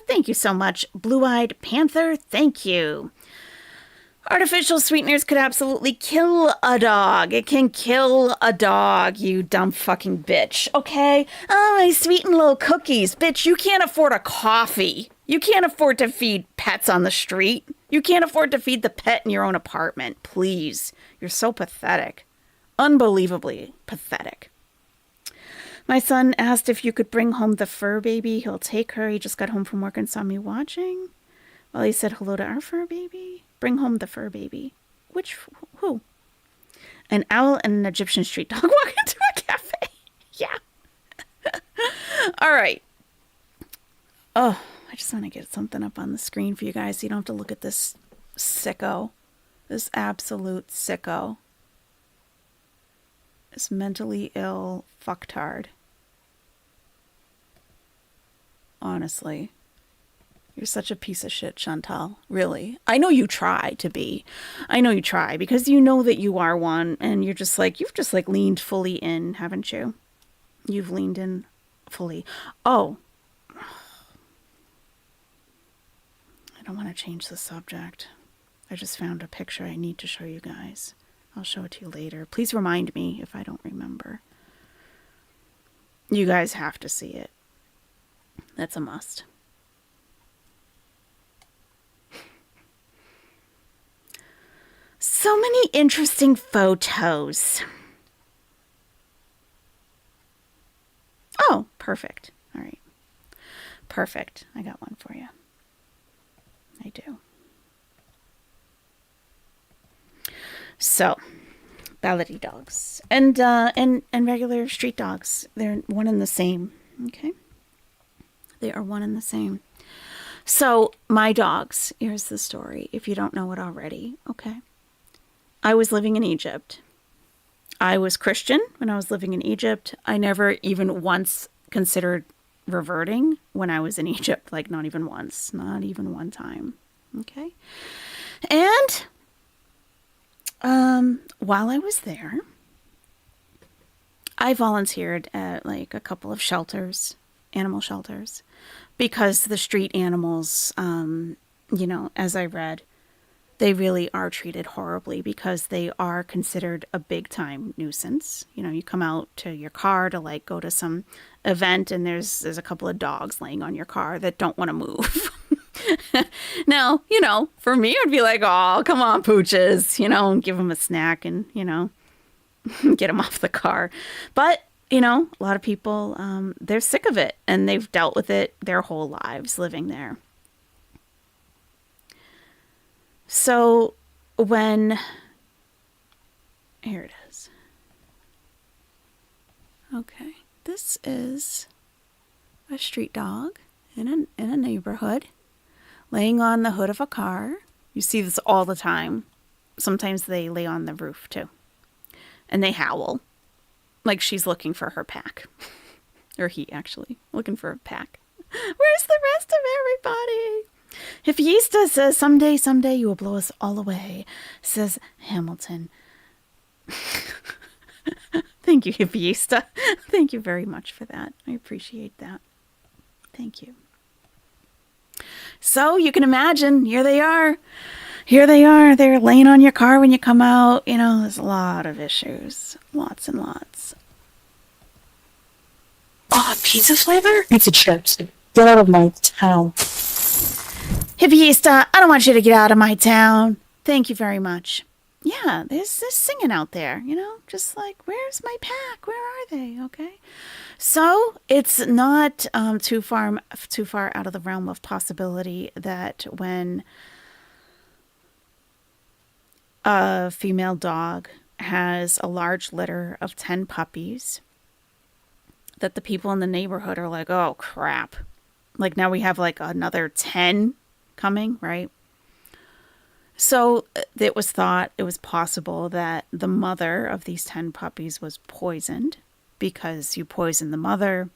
thank you so much, Blue-Eyed Panther. Thank you. Artificial sweeteners could absolutely kill a dog. It can kill a dog, you dumb fucking bitch. Okay? Oh, I sweeten little cookies. Bitch, you can't afford a coffee. You can't afford to feed pets on the street. You can't afford to feed the pet in your own apartment. Please. You're so pathetic. Unbelievably pathetic. My son asked if you could bring home the fur baby. He'll take her. He just got home from work and saw me watching. Well, he said hello to our fur baby. Bring home the fur baby. Who? An owl and an Egyptian street dog walk into a cafe. Yeah. All right. Oh, I just want to get something up on the screen for you guys so you don't have to look at this sicko. This absolute sicko. This mentally ill fucktard. Honestly. You're such a piece of shit, Chantal. Really. I know you try to be. I know you try because you know that you are one and you've just leaned fully in, haven't you? You've leaned in fully. Oh. I don't want to change the subject. I just found a picture I need to show you guys. I'll show it to you later. Please remind me if I don't remember. You guys have to see it. That's a must. So many interesting photos. Oh, perfect. All right. Perfect. I got one for you. I do. So, baladi dogs and regular street dogs, they're one and the same. Okay, they are one and the same. So my dogs. Here's the story. If you don't know it already, okay. I was living in Egypt, I was Christian when I was living in Egypt. I never even once considered reverting when I was in Egypt. Like, not even once. Not even one time. Okay. And while I was there, I volunteered at like a couple of shelters, animal shelters, because the street animals, as I read, they really are treated horribly because they are considered a big time nuisance. You come out to your car to like go to some event and there's a couple of dogs laying on your car that don't want to move. Now, for me, I'd be like, oh, come on, pooches, give them a snack and, get them off the car. But, a lot of people, they're sick of it and they've dealt with it their whole lives living there. So here it is. Okay. This is a street dog in a neighborhood laying on the hood of a car. You see this all the time. Sometimes they lay on the roof too. And they howl like she's looking for her pack. Or he actually looking for a pack. Where's the rest of everybody? Hippiesta says, someday you will blow us all away, says Hamilton. Thank you, Hippiesta. Thank you very much for that. I appreciate that. Thank you. So you can imagine, here they are. They're laying on your car when you come out. There's a lot of issues. Lots and lots. Oh, pizza flavor? Pizza chips. Get out of my town. Hippiesta, I don't want you to get out of my town. Thank you very much. Yeah, there's this singing out there, just like, where's my pack? Where are they? Okay. So it's not too far out of the realm of possibility that when a female dog has a large litter of 10 puppies, that the people in the neighborhood are like, oh, crap. Like, now we have like another 10 coming, right? So it was thought it was possible that the mother of these 10 puppies was poisoned, because you poison the mother,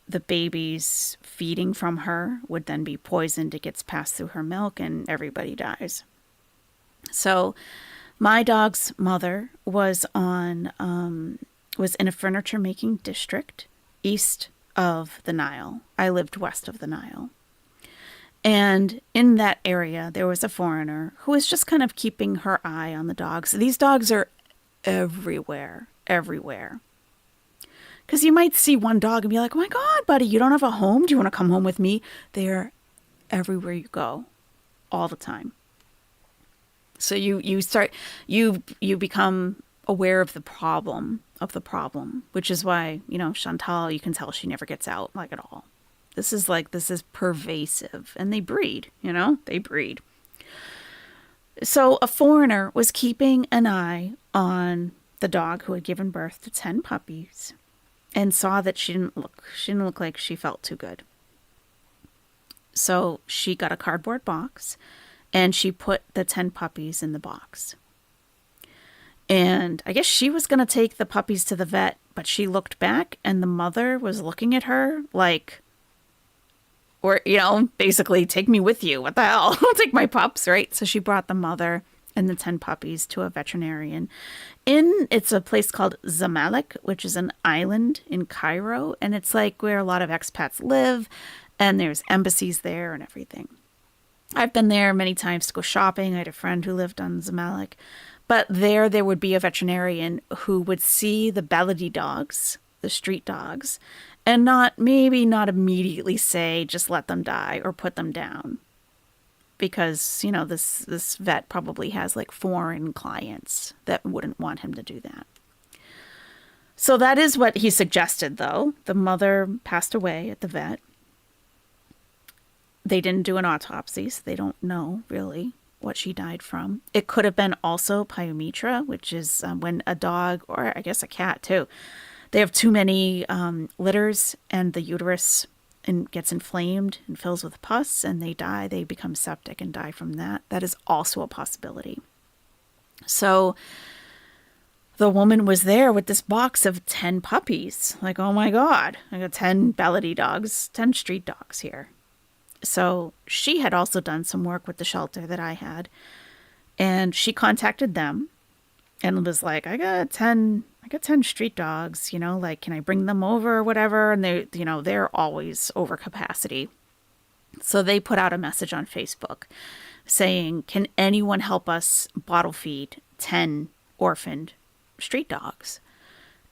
the babies feeding from her would then be poisoned. It gets passed through her milk and everybody dies. So my dog's mother was in a furniture making district east of the Nile. I lived west of the Nile. And in that area, there was a foreigner who was just kind of keeping her eye on the dogs. These dogs are everywhere. Because you might see one dog and be like, oh my God, buddy, you don't have a home? Do you want to come home with me? They're everywhere you go, all the time. So you become aware of the problem, which is why, Chantal, you can tell she never gets out, like, at all. This is pervasive, and they breed, they breed. So a foreigner was keeping an eye on the dog who had given birth to 10 puppies and saw that she didn't look like she felt too good. So she got a cardboard box and she put the 10 puppies in the box. And I guess she was going to take the puppies to the vet, but she looked back and the mother was looking at her like, or, basically, take me with you. What the hell? Take my pups, right? So she brought the mother and the 10 puppies to a veterinarian. It's a place called Zamalek, which is an island in Cairo. And it's like where a lot of expats live. And there's embassies there and everything. I've been there many times to go shopping. I had a friend who lived on Zamalek. But there would be a veterinarian who would see the Beledi dogs, the street dogs, and not immediately say, just let them die or put them down. Because, this vet probably has like foreign clients that wouldn't want him to do that. So that is what he suggested, though. The mother passed away at the vet. They didn't do an autopsy, so they don't know really what she died from. It could have been also pyometra, which is when a dog, or I guess a cat too, they have too many litters and the uterus gets inflamed and fills with pus and they die. They become septic and die from that. That is also a possibility. So the woman was there with this box of 10 puppies. Like, oh my God, I got 10 Baladi dogs, 10 street dogs here. So she had also done some work with the shelter that I had. And she contacted them and was like, I got 10 street dogs, like, can I bring them over or whatever? And they, they're always over capacity. So they put out a message on Facebook saying, can anyone help us bottle feed 10 orphaned street dogs?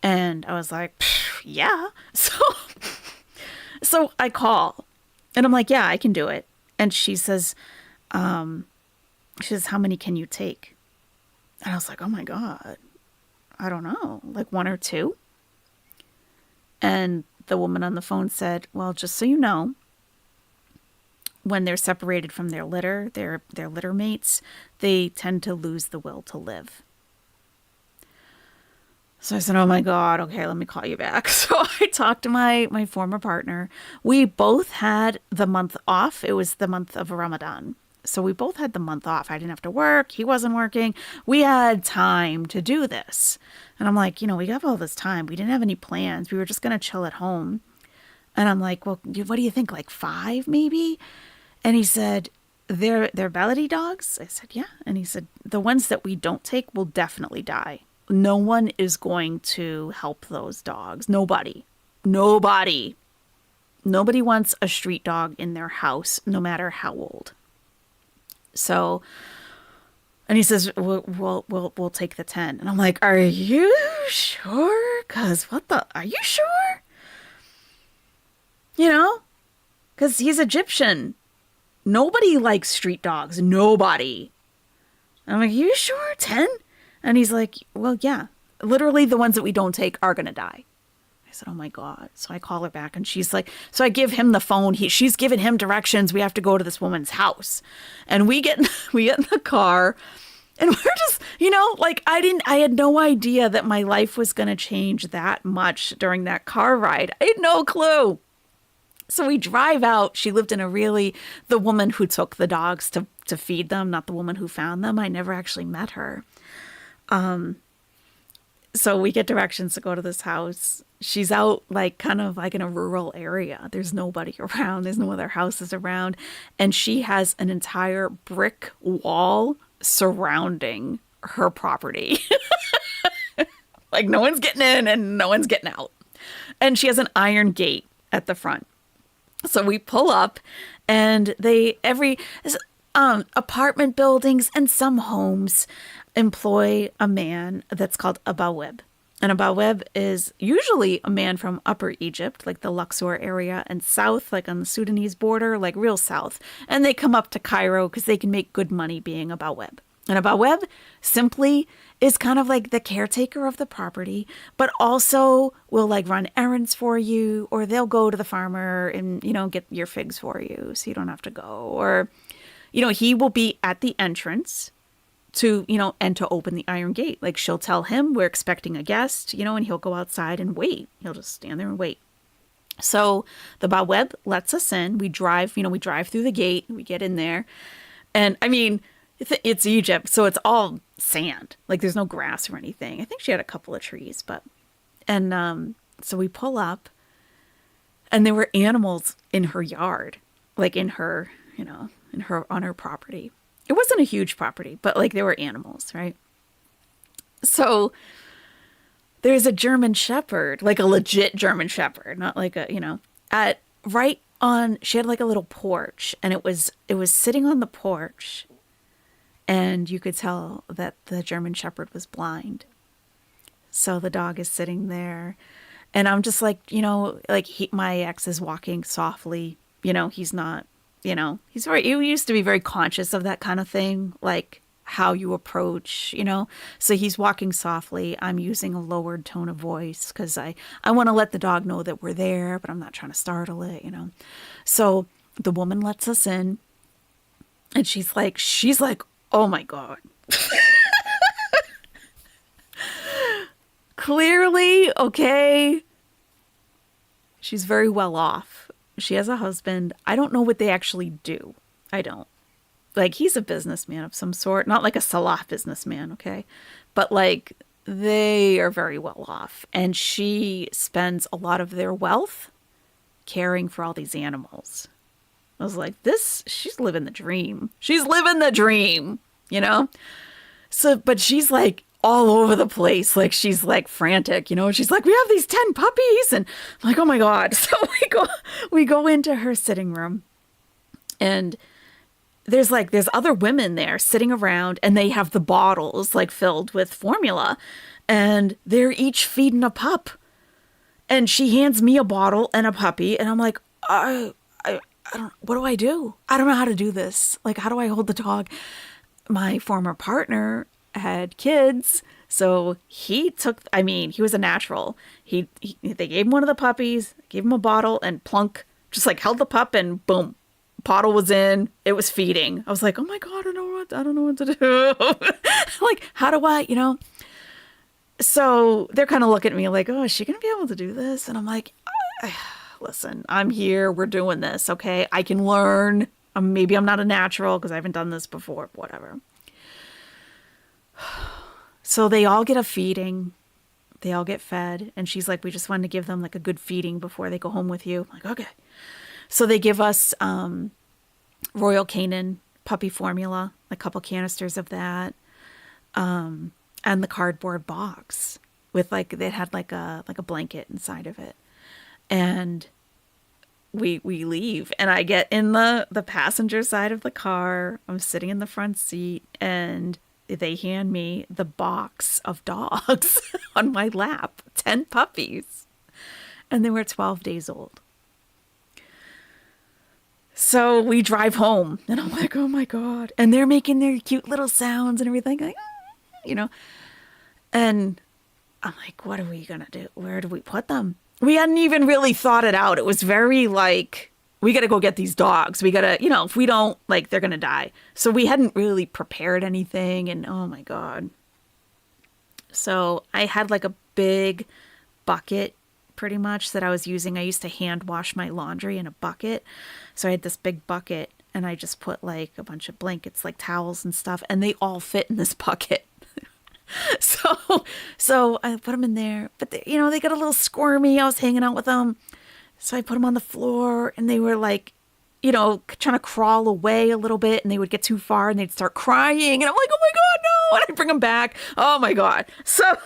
And I was like, yeah. So I call and I'm like, yeah, I can do it. And she says, how many can you take? And I was like, oh my God, I don't know, like 1 or 2. And the woman on the phone said, well, just so you know, when they're separated from their litter, their litter mates, they tend to lose the will to live. So I said, oh my God, okay, let me call you back. So I talked to my former partner. We both had the month off. It was the month of Ramadan. So we both had the month off. I didn't have to work. He wasn't working. We had time to do this. And I'm like, we have all this time. We didn't have any plans. We were just going to chill at home. And I'm like, well, what do you think? Like 5 maybe? And he said, they're Baladi dogs? I said, yeah. And he said, the ones that we don't take will definitely die. No one is going to help those dogs. Nobody wants a street dog in their house, no matter how old. So, and he says, we'll take the 10. And I'm like, are you sure? Cause are you sure? Cause he's Egyptian. Nobody likes street dogs. Nobody. I'm like, you sure? 10? And he's like, well, yeah, literally the ones that we don't take are going to die. I said, oh my God. So I call her back and she's like, so I give him the phone. She's giving him directions. We have to go to this woman's house. And we get in the car and we're just, I had no idea that my life was going to change that much during that car ride. I had no clue. So we drive out. She lived in the woman who took the dogs to feed them, not the woman who found them. I never actually met her. So we get directions to go to this house. She's out kind of in a rural area. There's nobody around. There's no other houses around. And she has an entire brick wall surrounding her property. Like no one's getting in and no one's getting out. And she has an iron gate at the front. So we pull up and apartment buildings and some homes employ a man that's called a baweb. And a baweb is usually a man from Upper Egypt, like the Luxor area, and south, like on the Sudanese border, like real south. And they come up to Cairo because they can make good money being a baweb. And a baweb simply is kind of like the caretaker of the property, but also will run errands for you, or they'll go to the farmer and, get your figs for you so you don't have to go. Or, he will be at the entrance to, and to open the iron gate. Like she'll tell him we're expecting a guest, and he'll go outside and wait. He'll just stand there and wait. So the baweb lets us in. We drive through the gate, we get in there. And I mean, it's Egypt, so it's all sand. Like there's no grass or anything. I think she had a couple of trees, so we pull up and there were animals in her yard, like on her property. It wasn't a huge property, but there were animals, right? So there's a German Shepherd, like a legit German Shepherd, not like she had a little porch, and it was sitting on the porch. And you could tell that the German Shepherd was blind. So the dog is sitting there. And I'm just my ex is walking softly. He's not, he used to be very conscious of that kind of thing, like how you approach, So he's walking softly. I'm using a lowered tone of voice because I want to let the dog know that we're there, but I'm not trying to startle it, So the woman lets us in. And she's like, oh my God. Clearly, okay. She's very well off. She has a husband. I don't know what they actually do. I don't. He's a businessman of some sort. Not like a Salah businessman, okay? But they are very well off. And she spends a lot of their wealth caring for all these animals. I was like, she's living the dream. She's living the dream, you know? So, but she's like all over the place. Like, she's like frantic, you know? She's like, we have these 10 puppies. And I'm like, oh my God. So we go into her sitting room, and there's other women there sitting around, and they have the bottles like filled with formula, and they're each feeding a pup. And she hands me a bottle and a puppy, and I'm like, I don't, what do I do? I don't know how to do this. Like, how do I hold the dog? My former partner had kids, so he was a natural. They gave him one of the puppies, gave him a bottle, and plunk, just like held the pup, and boom, bottle was in. It was feeding. I was like, oh my God, I don't know what to do. Like, how do I, you know? So they're kind of looking at me like, oh, is she gonna be able to do this? And I'm like, listen, I'm here. We're doing this, okay? I can learn. Maybe I'm not a natural because I haven't done this before, whatever. So they all get a feeding. They all get fed. And she's like, we just wanted to give them like a good feeding before they go home with you. I'm like, okay. So they give us Royal Canin puppy formula, a couple canisters of that, and the cardboard box with it had like a blanket inside of it. And we leave, and I get in the passenger side of the car. I'm sitting in the front seat, and they hand me the box of dogs on my lap, 10 puppies, and they were 12 days old. So we drive home, and I'm like, oh my God. And they're making their cute little sounds and everything, like, you know. And I'm like, what are we going to do? Where do we put them? We hadn't even really thought it out. It was very like, we got to go get these dogs. We got to, you know, if we don't, like, they're going to die. So we hadn't really prepared anything. And oh my God. So I had like a big bucket pretty much that I was using. I used to hand wash my laundry in a bucket. So I had this big bucket, and I just put like a bunch of blankets, like towels and stuff, and they all fit in this bucket. So I put them in there, but they, you know, they got a little squirmy. I was hanging out with them. So I put them on the floor, and they were like, you know, trying to crawl away a little bit, and they would get too far and they'd start crying. And I'm like, oh my God, no. And I bring them back. Oh my God. So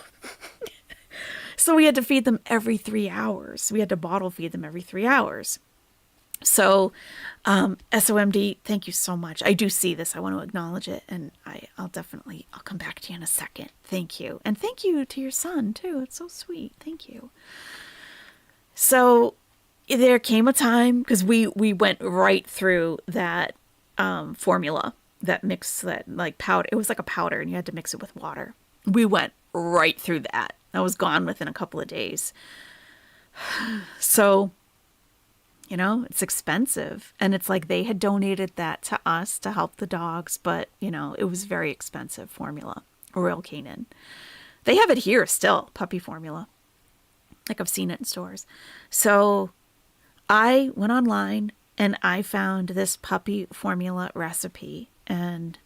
we had to feed them every 3 hours. We had to bottle feed them every 3 hours. So, SOMD, thank you so much. I do see this. I want to acknowledge it. And I'll come back to you in a second. Thank you. And thank you to your son too. It's so sweet. Thank you. So there came a time, because we went right through that, formula, that mix, that like powder. It was like a powder, and you had to mix it with water. We went right through that. I was gone within a couple of days. So, you know, it's expensive. And it's like they had donated that to us to help the dogs. But, you know, it was very expensive formula. Royal Canin. They have it here still, puppy formula. Like, I've seen it in stores. So I went online, and I found this puppy formula recipe. And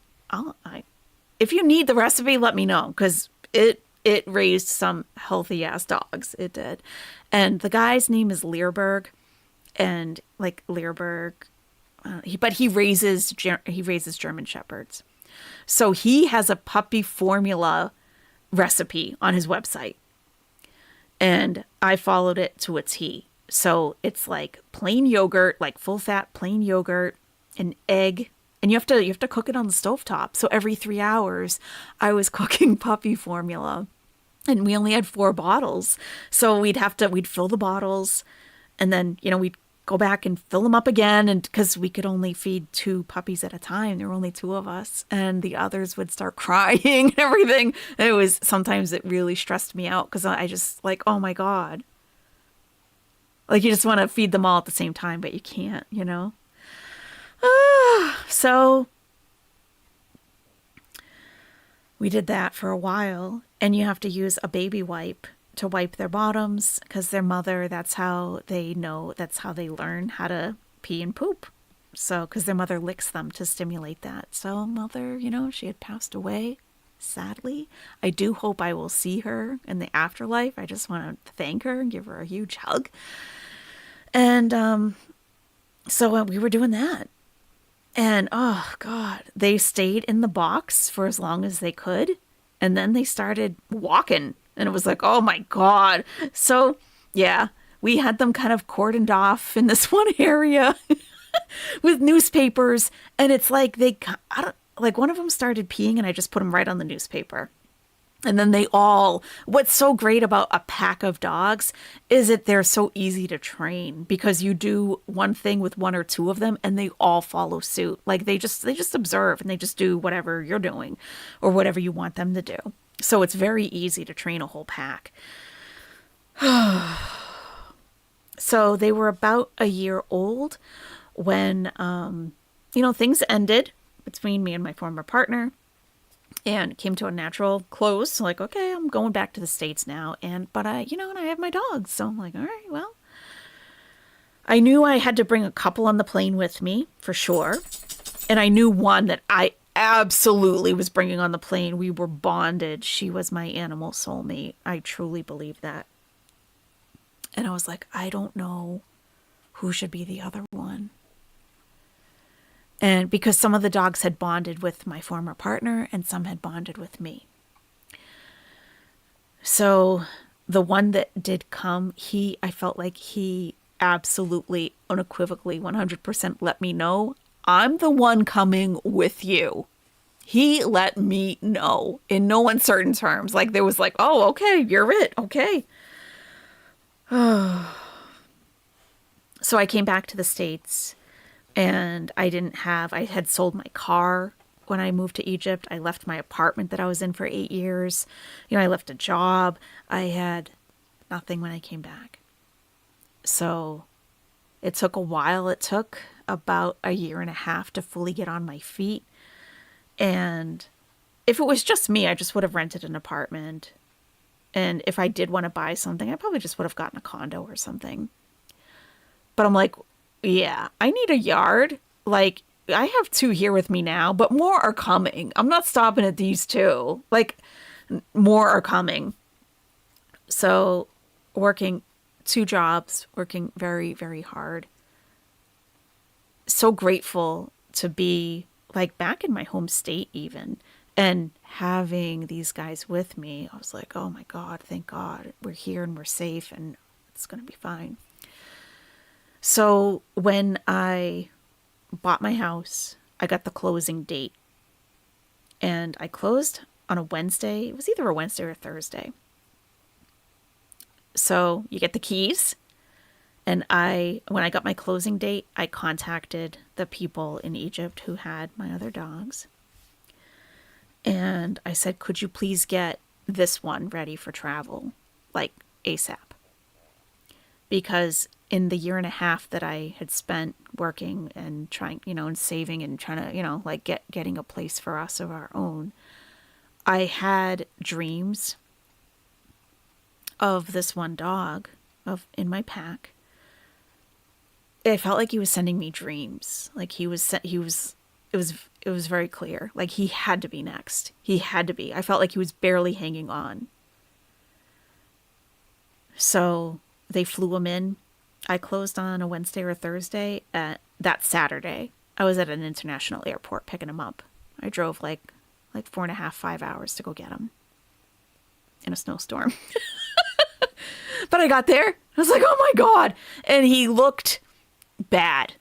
if you need the recipe, let me know. Because it raised some healthy ass dogs. It did. And the guy's name is Learberg. And like Learberg, but he raises German Shepherds. So he has a puppy formula recipe on his website, and I followed it to a T. So it's like plain yogurt, like full fat plain yogurt, an egg, and you have to cook it on the stovetop. So every 3 hours, I was cooking puppy formula, and we only had 4 bottles. So we'd fill the bottles, and then, you know, we'd go back and fill them up again. And because we could only feed 2 puppies at a time, there were only 2 of us, and the others would start crying and everything. And sometimes it really stressed me out, because I just like, oh my God. Like, you just want to feed them all at the same time, but you can't, you know? So we did that for a while, and you have to use a baby wipe to wipe their bottoms, because their mother, that's how they learn how to pee and poop. So, because their mother licks them to stimulate that. So mother, you know, she had passed away sadly. I do hope I will see her in the afterlife. I just want to thank her and give her a huge hug. And so we were doing that. And oh God, they stayed in the box for as long as they could. And then they started walking. And it was like, oh my God. So yeah, we had them kind of cordoned off in this one area with newspapers. And it's like one of them started peeing and I just put him right on the newspaper. And then what's so great about a pack of dogs is that they're so easy to train because you do one thing with one or two of them and they all follow suit. Like they just observe and they just do whatever you're doing or whatever you want them to do. So it's very easy to train a whole pack. So they were about a year old when, things ended between me and my former partner. And came to a natural close. So like, okay, I'm going back to the States now. But I have my dogs. So I'm like, all right, well, I knew I had to bring a couple on the plane with me for sure. And I knew one that I absolutely was bringing on the plane. We were bonded. She was my animal soulmate. I truly believe that. And I was like, I don't know who should be the other one. And because some of the dogs had bonded with my former partner and some had bonded with me. So the one that did come, I felt like he absolutely, unequivocally, 100% let me know, I'm the one coming with you. He let me know in no uncertain terms. Like there was like, oh, okay, you're it. Okay. So I came back to the States. And I had sold my car when I moved to Egypt. I left my apartment that I was in for 8 years. I left a job. I had nothing when I came back. So it took a while. It took about a year and a half to fully get on my feet. And if it was just me, I just would have rented an apartment. And if I did want to buy something, I probably just would have gotten a condo or something. But I'm like, yeah, I need a yard. Like, I have 2 here with me now, but more are coming. I'm not stopping at these 2. Like, more are coming. So, working 2 jobs, working very, very hard. So grateful to be, like, back in my home state even. And having these guys with me, I was like, oh my God, thank God. We're here and we're safe and it's going to be fine. So when I bought my house, I got the closing date. And I closed on a Wednesday. It was either a Wednesday or a Thursday. So you get the keys. And when I got my closing date, I contacted the people in Egypt who had my other dogs. And I said, could you please get this one ready for travel, like ASAP? Because in the year and a half that I had spent working and trying, and saving and trying to, like getting a place for us of our own, I had dreams of this one dog in my pack. It felt like he was sending me dreams. Like it was very clear. Like he had to be next. He had to be. I felt like he was barely hanging on. So they flew him in. I closed on a Wednesday or a Thursday. That Saturday, I was at an international airport picking him up. I drove like 4.5, 5 hours to go get him in a snowstorm. But I got there. I was like, oh my God. And he looked bad.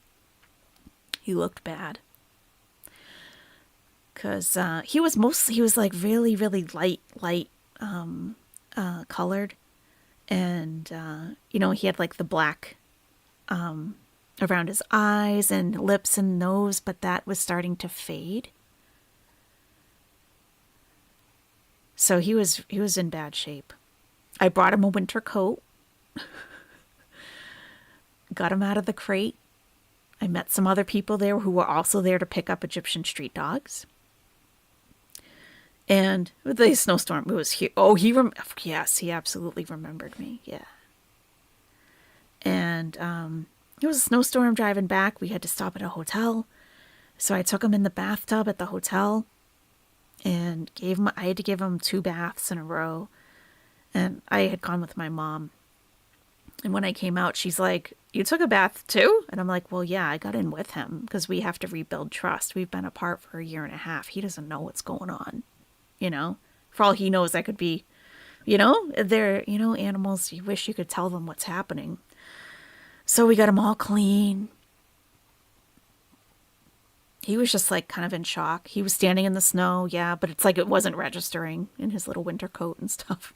Because he was like really, really light colored. And, he had like the black around his eyes and lips and nose, but that was starting to fade. So he was in bad shape. I brought him a winter coat, got him out of the crate. I met some other people there who were also there to pick up Egyptian street dogs. And with the snowstorm, it was here. Oh, yes, he absolutely remembered me. Yeah. And it was a snowstorm driving back. We had to stop at a hotel. So I took him in the bathtub at the hotel. and I had to give him 2 baths in a row. And I had gone with my mom. And when I came out, she's like, "You took a bath too?" And I'm like, "Well, yeah, I got in with him because we have to rebuild trust. We've been apart for a year and a half. He doesn't know what's going on, you know? For all he knows, I could be, they're, animals, you wish you could tell them what's happening." So we got him all clean. He was just like kind of in shock. He was standing in the snow, yeah, but it's like it wasn't registering in his little winter coat and stuff.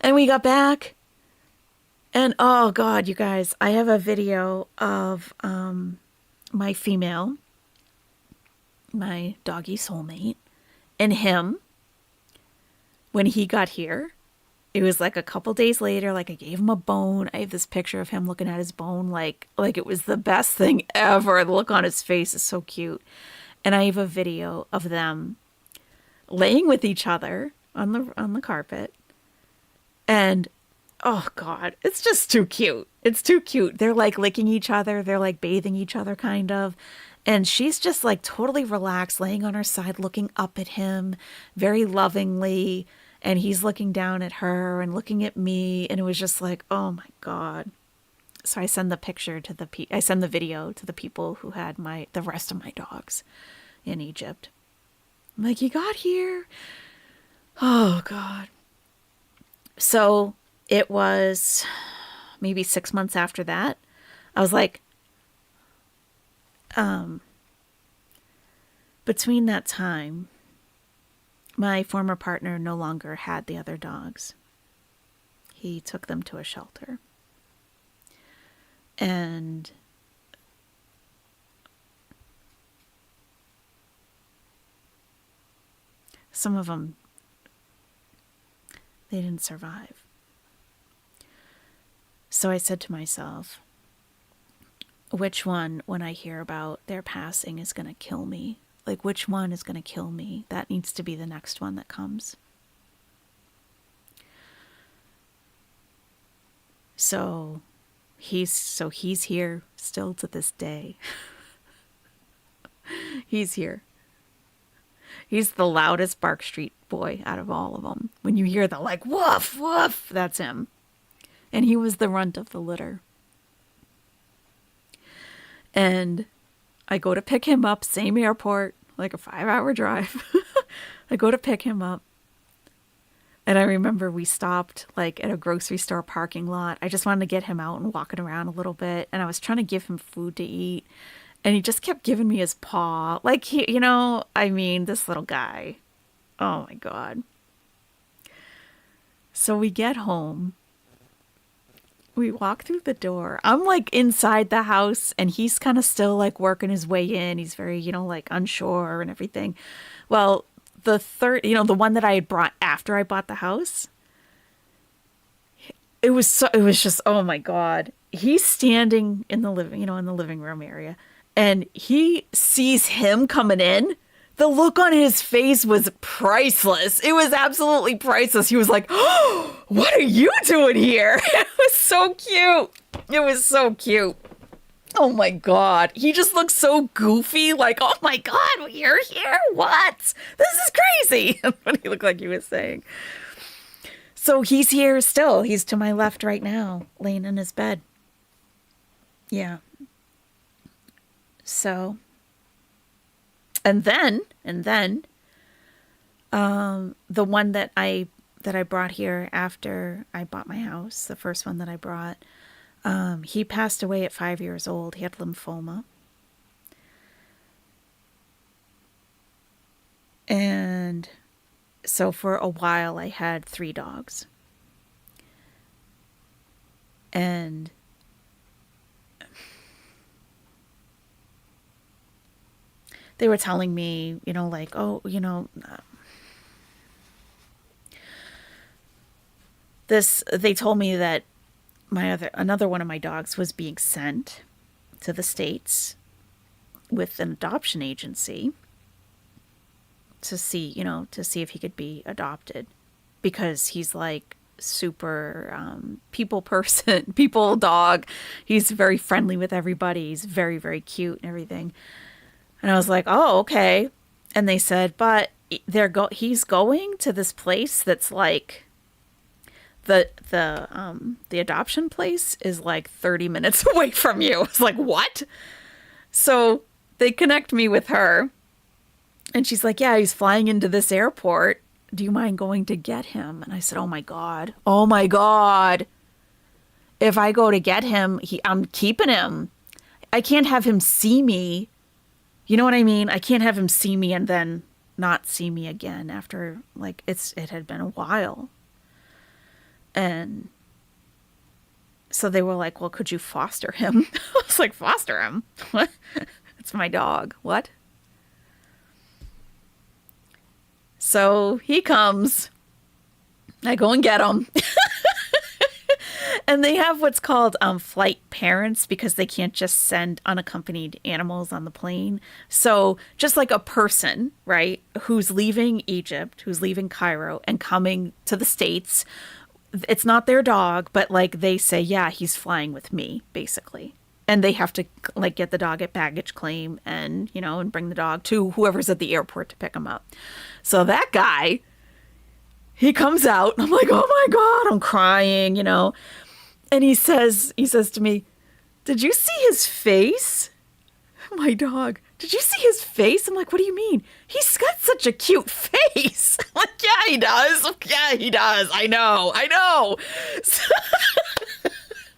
And we got back. And oh God, you guys, I have a video of my female, my doggy soulmate, and him when he got here. It was like a couple days later, like I gave him a bone. I have this picture of him looking at his bone like it was the best thing ever. The look on his face is so cute. And I have a video of them laying with each other on the carpet. And oh God, it's just too cute. It's too cute. They're like licking each other. They're like bathing each other kind of. And she's just like totally relaxed, laying on her side, looking up at him very lovingly. And he's looking down at her and looking at me. And it was just like, oh my God. So I send the picture to I send the video to the people who had the rest of my dogs in Egypt. I'm like, "You got here?" Oh God. So it was maybe 6 months after that. I was like, between that time, my former partner no longer had the other dogs. He took them to a shelter. And some of them, they didn't survive. So I said to myself, which one, when I hear about their passing, is going to kill me? Like, which one is going to kill me? That needs to be the next one that comes. So he's here still to this day. He's here. He's the loudest Bark Street boy out of all of them. When you hear the like, woof, woof, that's him. And he was the runt of the litter. And I go to pick him up, same airport, like a 5-hour drive. I go to pick him up. And I remember we stopped like at a grocery store parking lot. I just wanted to get him out and walking around a little bit. And I was trying to give him food to eat. And he just kept giving me his paw. Like, this little guy. Oh my God. So we get home. We walk through the door. I'm like inside the house and he's kind of still like working his way in. He's very, like unsure and everything. Well, the the one that I had brought after I bought the house, it was just, oh my God. He's standing in the living room area and he sees him coming in. The look on his face was priceless. It was absolutely priceless. He was like, "Oh, what are you doing here?" It was so cute. It was so cute. Oh my God. He just looked so goofy. Like, "Oh my God, you're here? What? This is crazy." That's what he looked like he was saying. So he's here still. He's to my left right now, laying in his bed. Yeah. So... And then, the one that I brought here after I bought my house, the first one that I brought, he passed away at 5 years old. He had lymphoma. And so for a while I had 3 dogs. And they were telling me, they told me that another one of my dogs was being sent to the States with an adoption agency to see if he could be adopted, because he's like super people person, people dog. He's very friendly with everybody. He's very, very cute and everything. And I was like, "Oh, okay." And they said, but he's going to this place that's like the adoption place is like 30 minutes away from you. It's like, what? So they connect me with her. And she's like, yeah, he's flying into this airport. Do you mind going to get him? And I said, oh my God. Oh my God. If I go to get him, I'm keeping him. I can't have him see me. You know what I mean? I can't have him see me and then not see me again after, like, it had been a while. And so they were like, well, could you foster him? I was like, foster him? What? It's my dog. What? So he comes. I go and get him. And they have what's called flight parents because they can't just send unaccompanied animals on the plane. So just like a person, right, who's leaving Egypt, who's leaving Cairo and coming to the States, it's not their dog, but like they say, yeah, he's flying with me, basically. And they have to like get the dog at baggage claim and, you know, and bring the dog to whoever's at the airport to pick him up. So that guy, he comes out and I'm like, oh my God, I'm crying, you know. And he says to me, did you see his face? My dog, did you see his face? I'm like, what do you mean? He's got such a cute face. I'm like, yeah, he does. Yeah, he does. I know.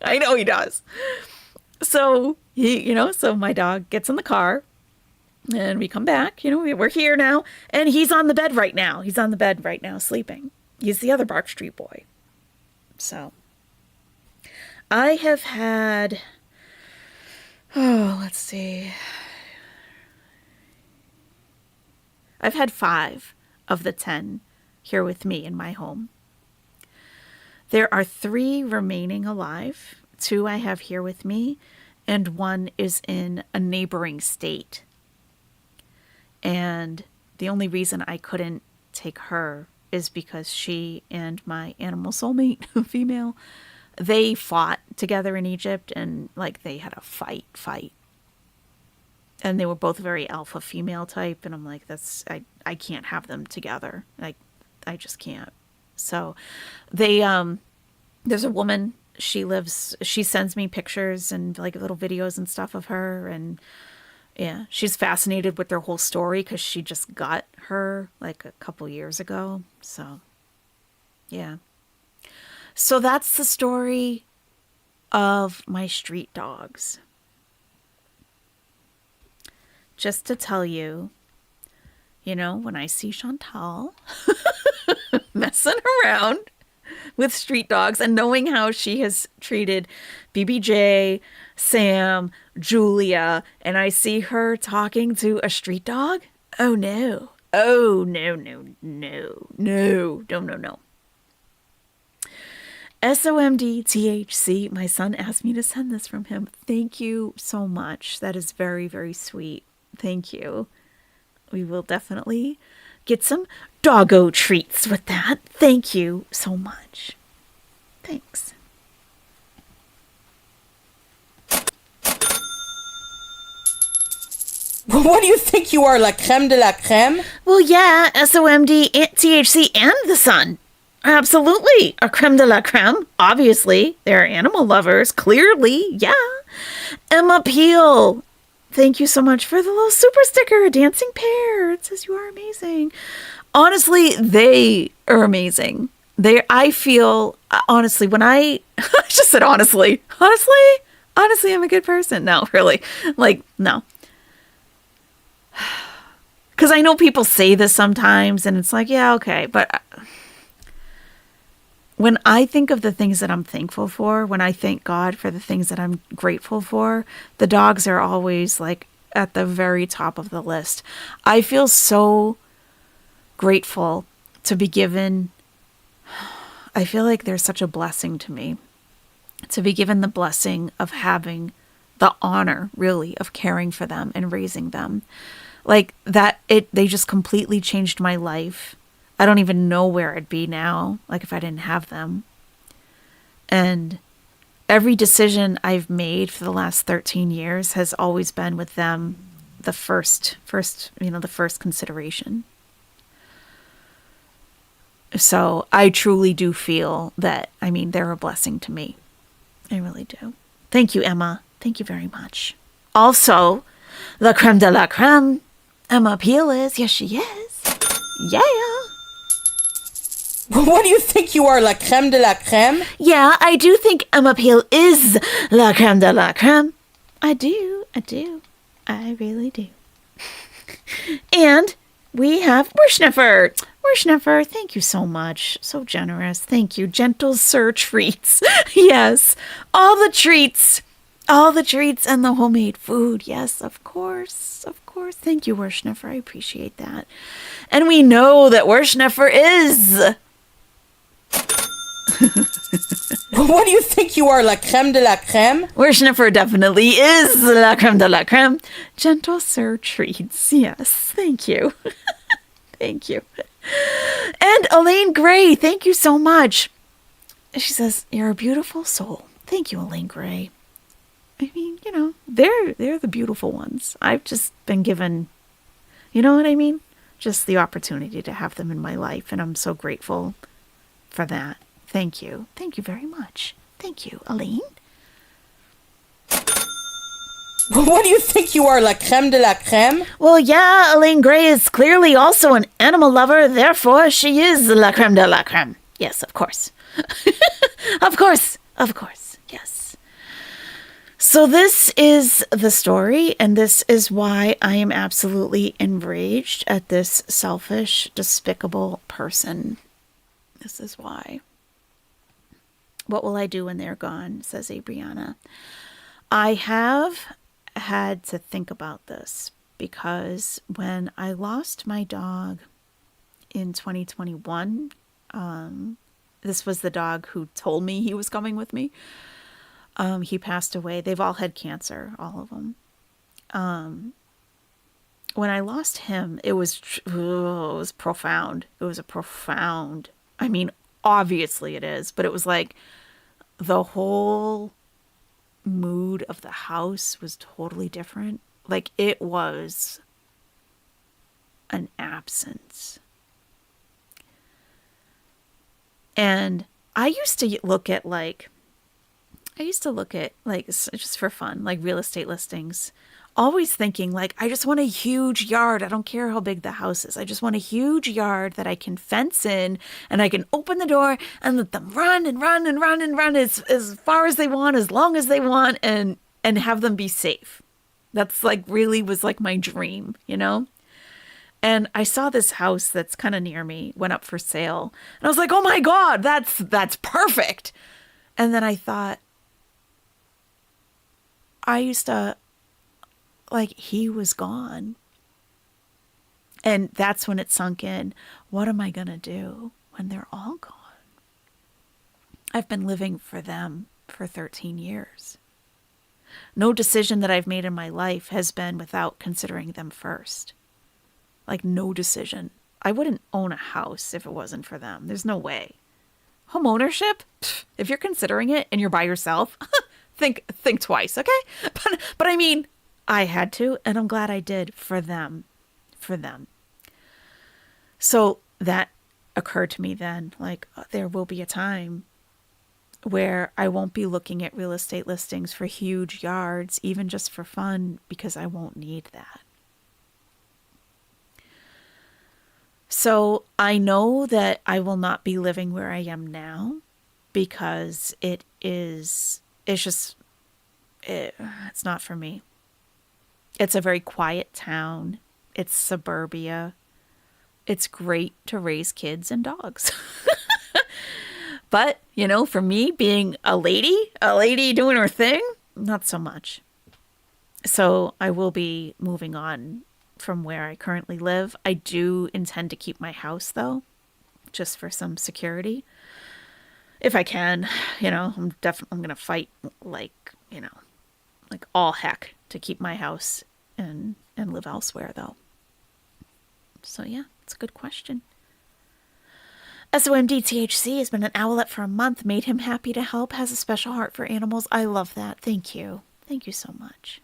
I know he does. So so my dog gets in the car and we come back, you know, we're here now and he's on the bed right now. He's on the bed right now sleeping. He's the other Bark Street boy. So I have had, let's see. I've had 5 of the 10 here with me in my home. There are 3 remaining alive. 2 I have here with me, and 1 is in a neighboring state. And the only reason I couldn't take her is because she and my animal soulmate, female, they fought together in Egypt and like they had a fight. And they were both very alpha female type. And I'm like, I can't have them together. I just can't. So they, there's a woman, she sends me pictures and like little videos and stuff of her. And yeah, she's fascinated with their whole story because she just got her like a couple years ago. So yeah. So that's the story of my street dogs. Just to tell you, you know, when I see Chantal messing around with street dogs and knowing how she has treated BBJ, Sam, Julia, and I see her talking to a street dog, oh no. Oh no. SOMD THC. My son asked me to send this from him. Thank you so much. That is very, very sweet. Thank you. We will definitely get some doggo treats with that. Thank you so much. Thanks. What do you think you are, la creme de la creme? Well, yeah, SOMD, THC, and the sun. Absolutely. A creme de la creme. Obviously. They're animal lovers. Clearly. Yeah. Emma Peel. Thank you so much for the little super sticker. A dancing pear. It says you are amazing. Honestly, they are amazing. I feel, honestly, when I just said honestly, I'm a good person. No, really. Like, no. Because I know people say this sometimes and it's like, yeah, okay. But when I think of the things that I'm thankful for, when I thank God for the things that I'm grateful for, the dogs are always like at the very top of the list. I feel so grateful to be given. I feel like there's such a blessing to me to be given the blessing of having the honor, really, of caring for them and raising them. Like that, they just completely changed my life. I don't even know where I'd be now, like if I didn't have them. And every decision I've made for the last 13 years has always been with them the first, the first consideration. So I truly do feel that, they're a blessing to me. I really do. Thank you, Emma. Thank you very much. Also, the creme de la creme, Emma Peel is. Yes, she is. Yeah. What do you think you are, la creme de la creme? Yeah, I do think Emma Peel is la creme de la creme. I do. I really do. And we have Worshniffer. Worshniffer, thank you so much. So generous. Thank you. Gentle Sir Treats. Yes. All the treats and the homemade food. Yes, of course. Thank you, Worshniffer. I appreciate that. And we know that Worshniffer is... What do you think you are, la creme de la creme? Worshniffer definitely is la creme de la creme. Gentle Sir Treats. Yes, thank you. Thank you. And Elaine Gray, thank you so much. She says, you're a beautiful soul. Thank you, Elaine Gray. They're the beautiful ones. I've just been given, you know what I mean? Just the opportunity to have them in my life. And I'm so grateful for that. Thank you. Thank you very much. Thank you, Elaine. What do you think you are, la creme de la creme? Well, yeah, Elaine Gray is clearly also an animal lover. Therefore, she is la creme de la creme. Yes, of course. Of course. Yes. So this is the story, and this is why I am absolutely enraged at this selfish, despicable person. This is why. What will I do when they're gone, says Abriana. I have had to think about this because when I lost my dog in 2021, this was the dog who told me he was coming with me. He passed away. They've all had cancer, all of them. When I lost him, it was profound. It was a profound, obviously it is, but it was like the whole mood of the house was totally different. Like it was an absence. And I used to look at just for fun, like real estate listings, always thinking like, I just want a huge yard. I don't care how big the house is. I just want a huge yard that I can fence in and I can open the door and let them run as far as they want, as long as they want, and have them be safe. That's like really was like my dream, And I saw this house that's kind of near me, went up for sale. And I was like, oh my God, that's perfect. And then I thought, I used to, he was gone. And that's when it sunk in. What am I going to do when they're all gone? I've been living for them for 13 years. No decision that I've made in my life has been without considering them first. No decision. I wouldn't own a house if it wasn't for them. There's no way. Home ownership? If you're considering it and you're by yourself, think twice, okay? But I had to, and I'm glad I did for them. So that occurred to me then, there will be a time where I won't be looking at real estate listings for huge yards, even just for fun, because I won't need that. So I know that I will not be living where I am now because it's not for me. It's a very quiet town. It's suburbia. It's great to raise kids and dogs. But, for me being a lady doing her thing, not so much. So I will be moving on from where I currently live. I do intend to keep my house though, just for some security. If I can, I'm going to fight like all heck to keep my house and live elsewhere though. So yeah, it's a good question. SOMDTHC has been an owlet for a month, made him happy to help, has a special heart for animals. I love that. Thank you. Thank you so much.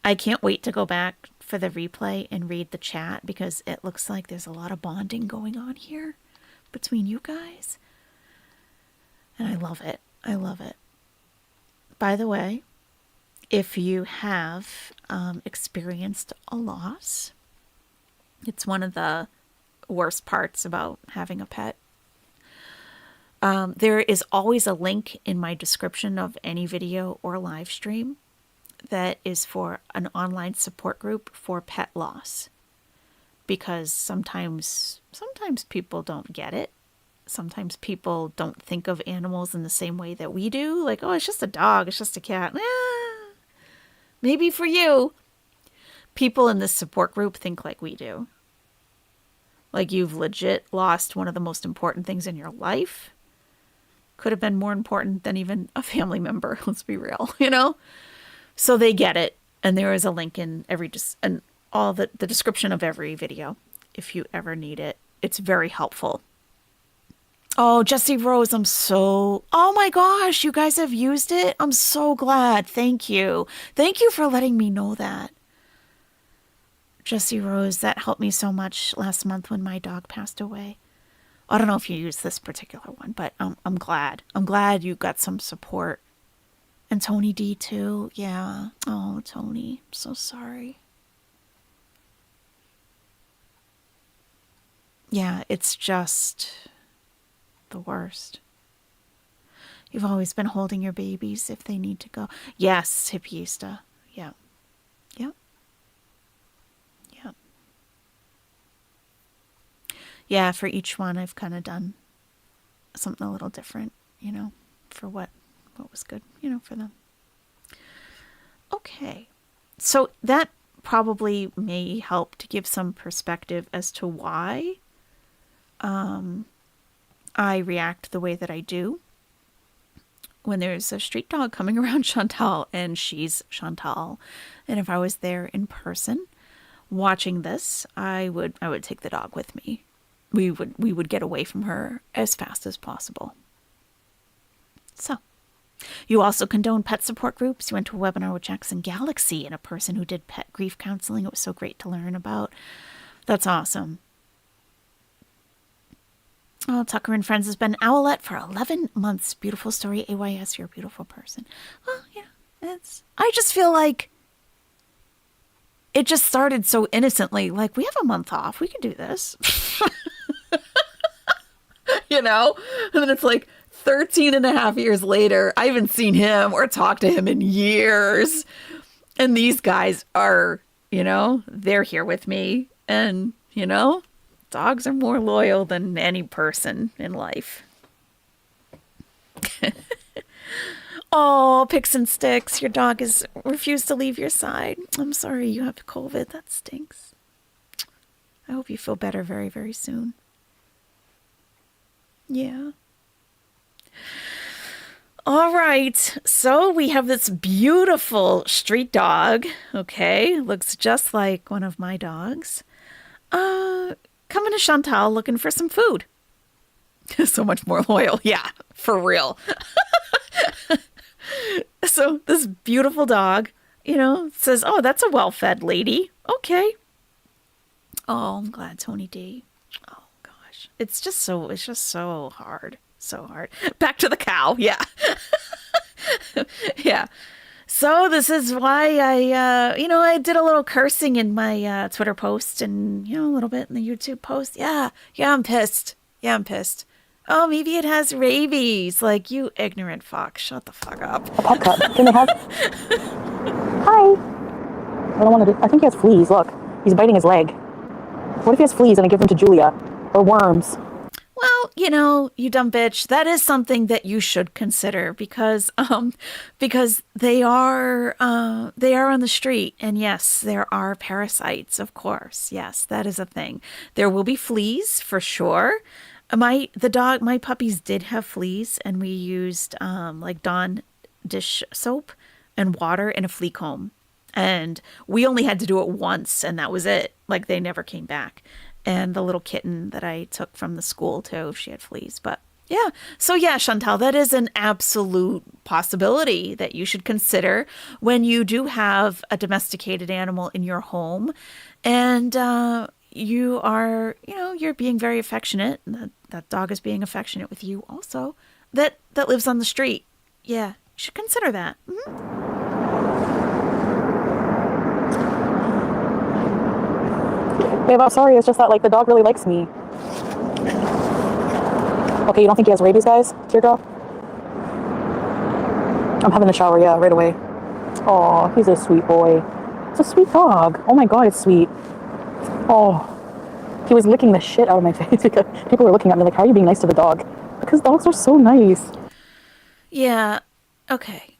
I can't wait to go back for the replay and read the chat because it looks like there's a lot of bonding going on here between you guys. And I love it. I love it. By the way, if you have experienced a loss, it's one of the worst parts about having a pet. There is always a link in my description of any video or live stream that is for an online support group for pet loss. Because sometimes people don't get it. Sometimes people don't think of animals in the same way that we do. Like, oh, it's just a dog, it's just a cat. Maybe for you, people in this support group think like we do. Like you've legit lost one of the most important things in your life. Could have been more important than even a family member, let's be real, you know? So they get it. And there is a link in all the description of every video if you ever need it. It's very helpful. Oh, Jessie Rose, oh my gosh, you guys have used it? I'm so glad. Thank you. Thank you for letting me know that. Jessie Rose, that helped me so much last month when my dog passed away. I don't know if you used this particular one, but I'm glad. I'm glad you got some support. And Tony D too. Yeah. Oh, Tony, I'm so sorry. Yeah, it's just the worst. You've always been holding your babies if they need to go. Yes, Hippiesta. Yeah. Yep. Yep. Yeah, for each one I've kind of done something a little different, you know, for what was good, you know, for them. Okay. So that probably may help to give some perspective as to why I react the way that I do when there's a street dog coming around Chantal, and she's Chantal. And if I was there in person watching this, I would take the dog with me. We would get away from her as fast as possible. So, you also condone pet support groups. You went to a webinar with Jackson Galaxy and a person who did pet grief counseling. It was so great to learn about. That's awesome. Oh, Tucker and Friends has been Owlette for 11 months. Beautiful story. AYS, you're a beautiful person. Well, yeah, I just feel like it just started so innocently. Like, we have a month off. We can do this. You know? And then it's like 13 and a half years later, I haven't seen him or talked to him in years. And these guys are, you know, they're here with me. And, you know, dogs are more loyal than any person in life. Oh, Picks and Sticks, your dog has refused to leave your side. I'm sorry you have COVID. That stinks. I hope you feel better very, very soon. Yeah. All right. So we have this beautiful street dog. Okay. Looks just like one of my dogs. Coming to Chantal looking for some food. So much more loyal. Yeah, for real. So this beautiful dog, you know, says, oh, that's a well-fed lady. Okay. Oh, I'm glad, Tony D. Oh, gosh. It's just so hard. So hard. Back to the cow. Yeah. Yeah. So this is why I did a little cursing in my Twitter post and, you know, a little bit in the YouTube post. Yeah, I'm pissed. Oh, maybe it has rabies. Like, you ignorant fuck. Shut the fuck up. A pet cup. Can they have... Hi. I don't want to do... I think he has fleas. Look. He's biting his leg. What if he has fleas and I give them to Julia? Or worms? Well, you know, you dumb bitch, that is something that you should consider because they are on the street, and yes, there are parasites, of course. Yes, that is a thing. There will be fleas for sure. My puppies did have fleas, and we used like Dawn dish soap and water and a flea comb, and we only had to do it once, and that was it. Like, they never came back. And the little kitten that I took from the school too, she had fleas. But Yeah. So yeah, Chantal, that is an absolute possibility that you should consider when you do have a domesticated animal in your home, and you are, you're being very affectionate. And that dog is being affectionate with you also. That lives on the street. Yeah, you should consider that. Babe, I'm sorry. It's just that, like, the dog really likes me. Okay, you don't think he has rabies, guys? Teardrop? I'm having a shower, yeah, right away. Oh, he's a sweet boy. It's a sweet dog. Oh my god, it's sweet. Oh, he was licking the shit out of my face because people were looking at me like, how are you being nice to the dog? Because dogs are so nice. Yeah. Okay.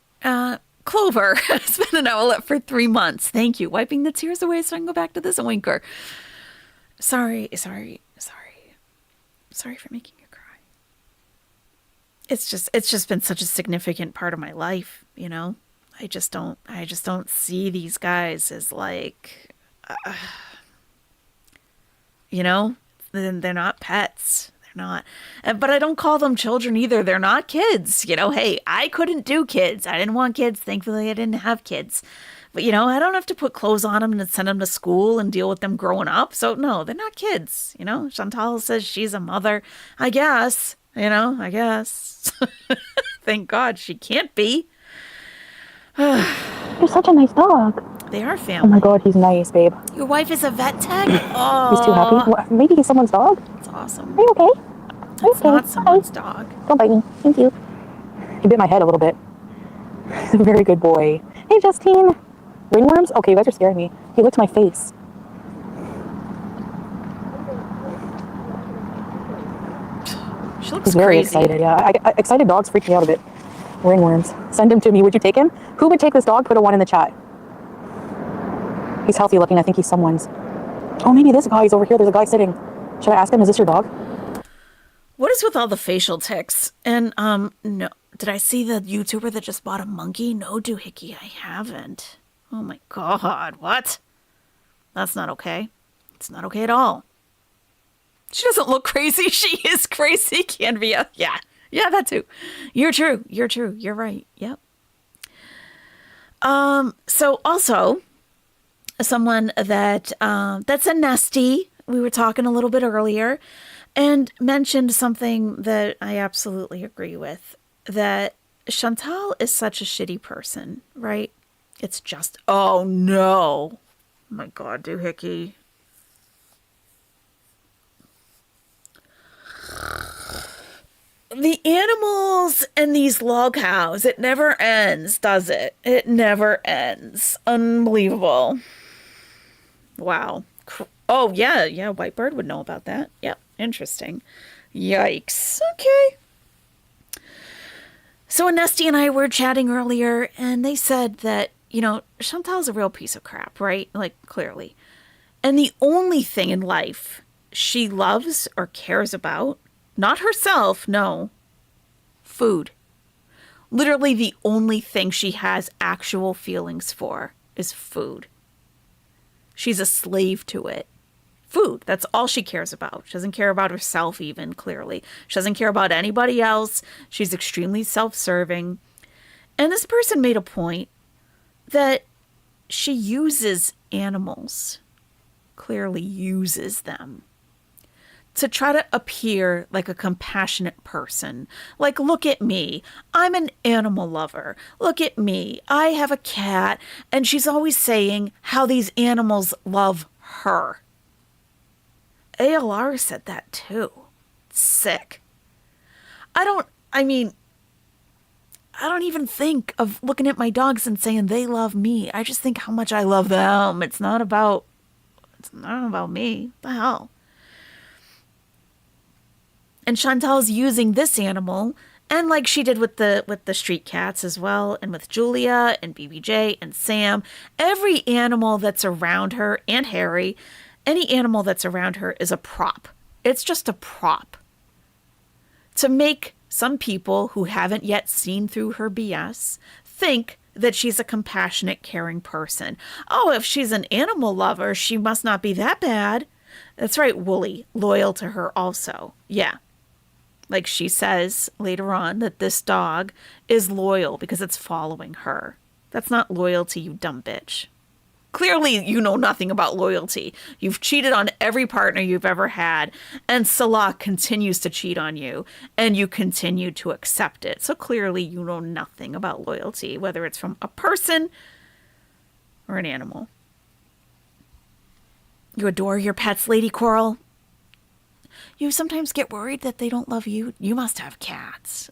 Clover has been an owlet for 3 months. Thank you. Wiping the tears away so I can go back to this winker. Sorry for making you cry. It's just been such a significant part of my life, I just don't see these guys as like, they're not pets. They're not, but I don't call them children either. They're not kids. Hey, I couldn't do kids. I didn't want kids. Thankfully, I didn't have kids. But, I don't have to put clothes on them and send them to school and deal with them growing up. So, no, they're not kids. Chantal says she's a mother. I guess. I guess. Thank God she can't be. You're such a nice dog. They are Oh family. my god, he's nice, babe. Your wife is a vet tech? Oh. He's too happy. Maybe he's someone's dog? That's awesome. Are you okay? It's not someone's dog. Don't bite me. Thank you. He bit my head a little bit. He's a very good boy. Hey, Justine. Ringworms? Okay, you guys are scaring me. He licked my face. She looks He's very crazy. excited, yeah. Excited dogs freak me out a bit. Ringworms. Send him to me. Would you take him? Who would take this dog? Put a 1 in the chat. He's healthy looking. I think he's someone's. Oh, maybe this guy is over here. There's a guy sitting. Should I ask him, is this your dog? What is with all the facial tics? And, no. Did I see the YouTuber that just bought a monkey? No, Doohickey, I haven't. Oh my god, what? That's not okay. It's not okay at all. She doesn't look crazy. She is crazy, Canvia. Yeah, that too. You're true. You're right. Yep. So also, someone that's a nestie, we were talking a little bit earlier, and mentioned something that I absolutely agree with, that Chantal is such a shitty person, right? It's just, oh no. Oh my god, Doohickey. The animals and these log cows, it never ends, does it? It never ends. Unbelievable. Wow. Oh, yeah, Whitebird would know about that. Yep, interesting. Yikes. Okay. So Nesty and I were chatting earlier, and they said that, Chantal's a real piece of crap, right? Like, clearly. And the only thing in life she loves or cares about, not herself, no, food. Literally the only thing she has actual feelings for is food. She's a slave to it. Food, that's all she cares about. She doesn't care about herself even, clearly. She doesn't care about anybody else. She's extremely self-serving. And this person made a point that she uses animals, clearly uses them, to try to appear like a compassionate person. Like, look at me. I'm an animal lover. Look at me. I have a cat. And she's always saying how these animals love her. ALR said that too. Sick. I don't even think of looking at my dogs and saying they love me. I just think how much I love them. It's not about me. What the hell? And Chantal's using this animal, and like she did with the street cats as well, and with Julia and BBJ and Sam, every animal that's around her, and Harry, any animal that's around her is a prop. It's just a prop to make some people who haven't yet seen through her BS think that she's a compassionate, caring person. Oh, if she's an animal lover, she must not be that bad. That's right, Wooly, loyal to her also. Yeah. Like she says later on that this dog is loyal because it's following her. That's not loyalty, you dumb bitch. Clearly, you know nothing about loyalty. You've cheated on every partner you've ever had, and Salah continues to cheat on you, and you continue to accept it. So clearly, you know nothing about loyalty, whether it's from a person or an animal. You adore your pets, Lady Coral. You sometimes get worried that they don't love you. You must have cats.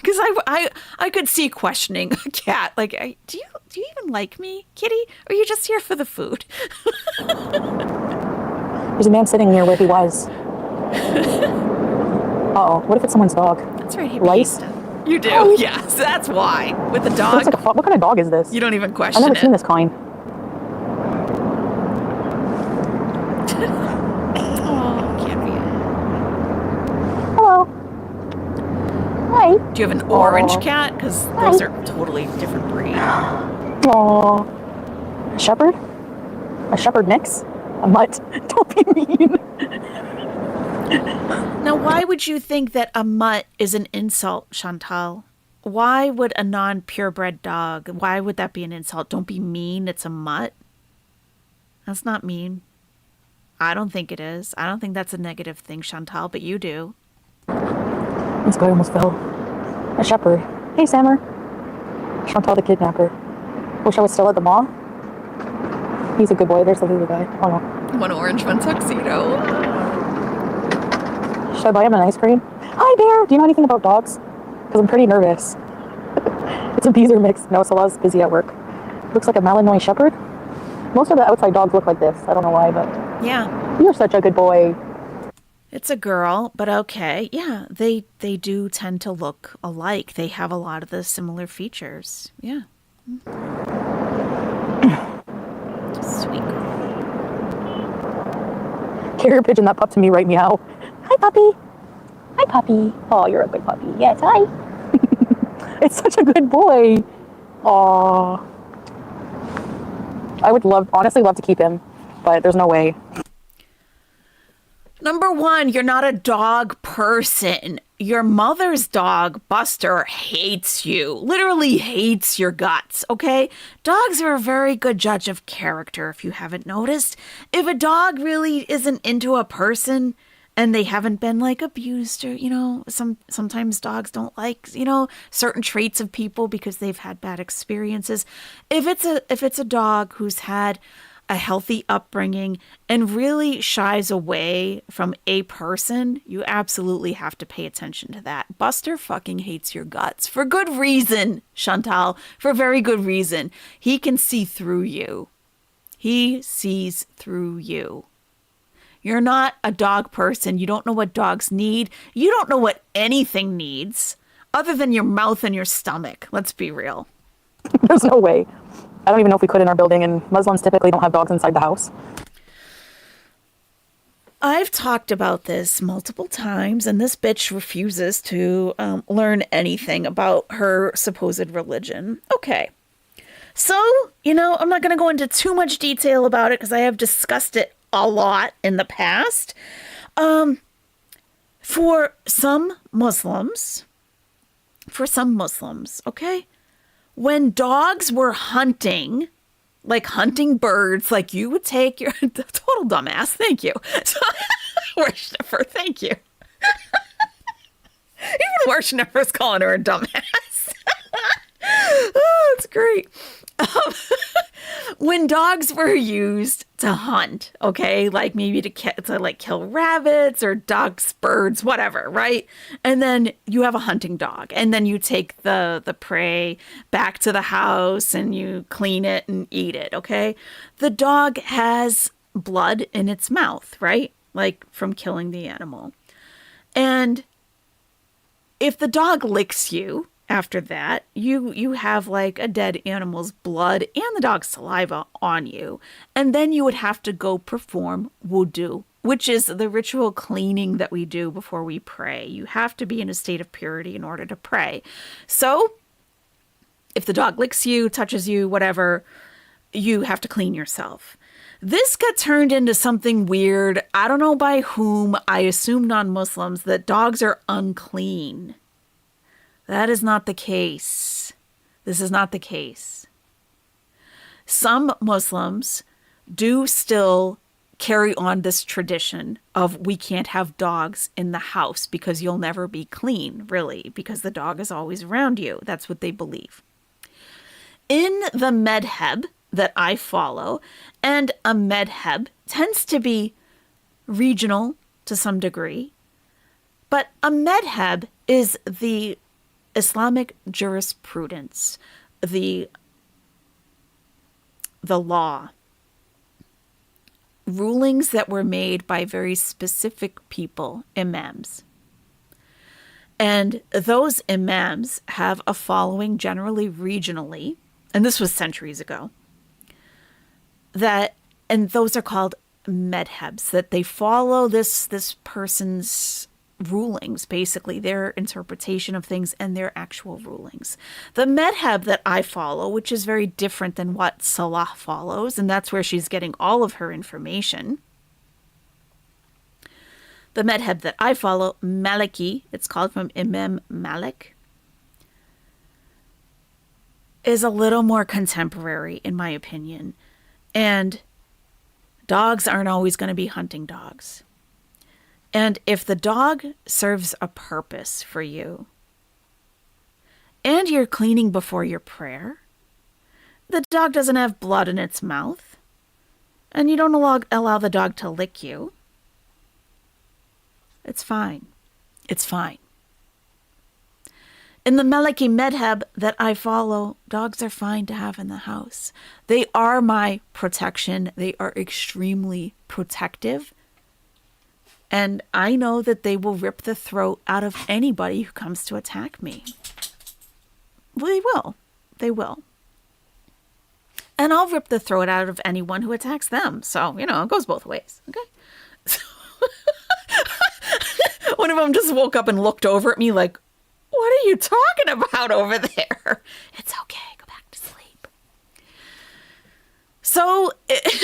Because I could see questioning a cat. Like, do you even like me, kitty? Or are you just here for the food? There's a man sitting near where he was. Uh-oh, what if it's someone's dog? That's right, he Lice? beat. You do, yes, that's why. With the It dog, looks like what kind of dog is this? you don't even I've question never it. seen this kind. Oh, can't be it. Hello. Hi. Do you have an orange cat? Because those are totally different breed. Aww. A shepherd? A shepherd mix? A mutt? Don't be mean. Now, why would you think that a mutt is an insult, Chantal? Why would a non-purebred dog, why would that be an insult? Don't be mean, it's a mutt. That's not mean. I don't think it is. I don't think that's a negative thing, Chantal, but you do. This guy almost fell. A shepherd. Hey, Sammer. Chantal the kidnapper. Wish I was still at the mall. He's a good boy. There's the little guy. Oh no. One orange, one tuxedo. Should I buy him an ice cream? Hi, Bear. Do you know anything about dogs? Because I'm pretty nervous. It's a Beezer mix. No, Salah's busy at work. Looks like a Malinois shepherd. Most of the outside dogs look like this. I don't know why, but Yeah. you're such a good boy. It's a girl, but okay. Yeah, they do tend to look alike. They have a lot of the similar features. Yeah. Sweet girl. Carrier pigeon that pup to me right meow. Hi, puppy. Hi, puppy. Oh, you're a good puppy. Yes, hi. It's such a good boy. Aww. I would honestly love to keep him, but there's no way. Number one, you're not a dog person. Your mother's dog, Buster, hates you. Literally hates your guts, okay? Dogs are a very good judge of character, if you haven't noticed. If a dog really isn't into a person and they haven't been like abused or, sometimes dogs don't like, certain traits of people because they've had bad experiences. If it's a dog who's had a healthy upbringing and really shies away from a person, you absolutely have to pay attention to that. Buster fucking hates your guts for good reason, Chantal, for very good reason. He can see through you. He sees through you. You're not a dog person. You don't know what dogs need. You don't know what anything needs other than your mouth and your stomach. Let's be real. There's no way. I don't even know if we could in our building, and Muslims typically don't have dogs inside the house. I've talked about this multiple times, and this bitch refuses to learn anything about her supposed religion. Okay. So, I'm not going to go into too much detail about it because I have discussed it a lot in the past. For some Muslims, okay? When dogs were hunting, like hunting birds, like you would take your total dumbass. Thank you. Worshnipper, thank you. Even Worshnipper's calling her a dumbass. Oh, it's great. When dogs were used to hunt, okay, like maybe to kill rabbits or ducks, birds, whatever, right? And then you have a hunting dog, and then you take the prey back to the house and you clean it and eat it, okay? The dog has blood in its mouth, right? Like from killing the animal. And if the dog licks you, after that, you have like a dead animal's blood and the dog's saliva on you. And then you would have to go perform wudu, which is the ritual cleaning that we do before we pray. You have to be in a state of purity in order to pray. So if the dog licks you, touches you, whatever, you have to clean yourself. This got turned into something weird. I don't know by whom. I assume non-Muslims, that dogs are unclean. That is not the case. This is not the case. Some Muslims do still carry on this tradition of we can't have dogs in the house because you'll never be clean, really, because the dog is always around you. That's what they believe. In the madhab that I follow, and a madhab tends to be regional to some degree, but a madhab is the Islamic jurisprudence, the law, rulings that were made by very specific people, imams. And those imams have a following generally regionally, and this was centuries ago, and those are called madhabs, that they follow this person's rulings, basically their interpretation of things and their actual rulings. The madhab that I follow, which is very different than what Salah follows, and that's where she's getting all of her information. The madhab that I follow, Maliki, it's called from Imam Malik, is a little more contemporary, in my opinion. And dogs aren't always going to be hunting dogs. And if the dog serves a purpose for you, and you're cleaning before your prayer, the dog doesn't have blood in its mouth, and you don't allow the dog to lick you, it's fine. It's fine. In the Maliki madhab that I follow, dogs are fine to have in the house. They are my protection. They are extremely protective. And I know that they will rip the throat out of anybody who comes to attack me. They will. They will. And I'll rip the throat out of anyone who attacks them. So, it goes both ways. Okay? So one of them just woke up and looked over at me like, what are you talking about over there? It's okay. Go back to sleep. So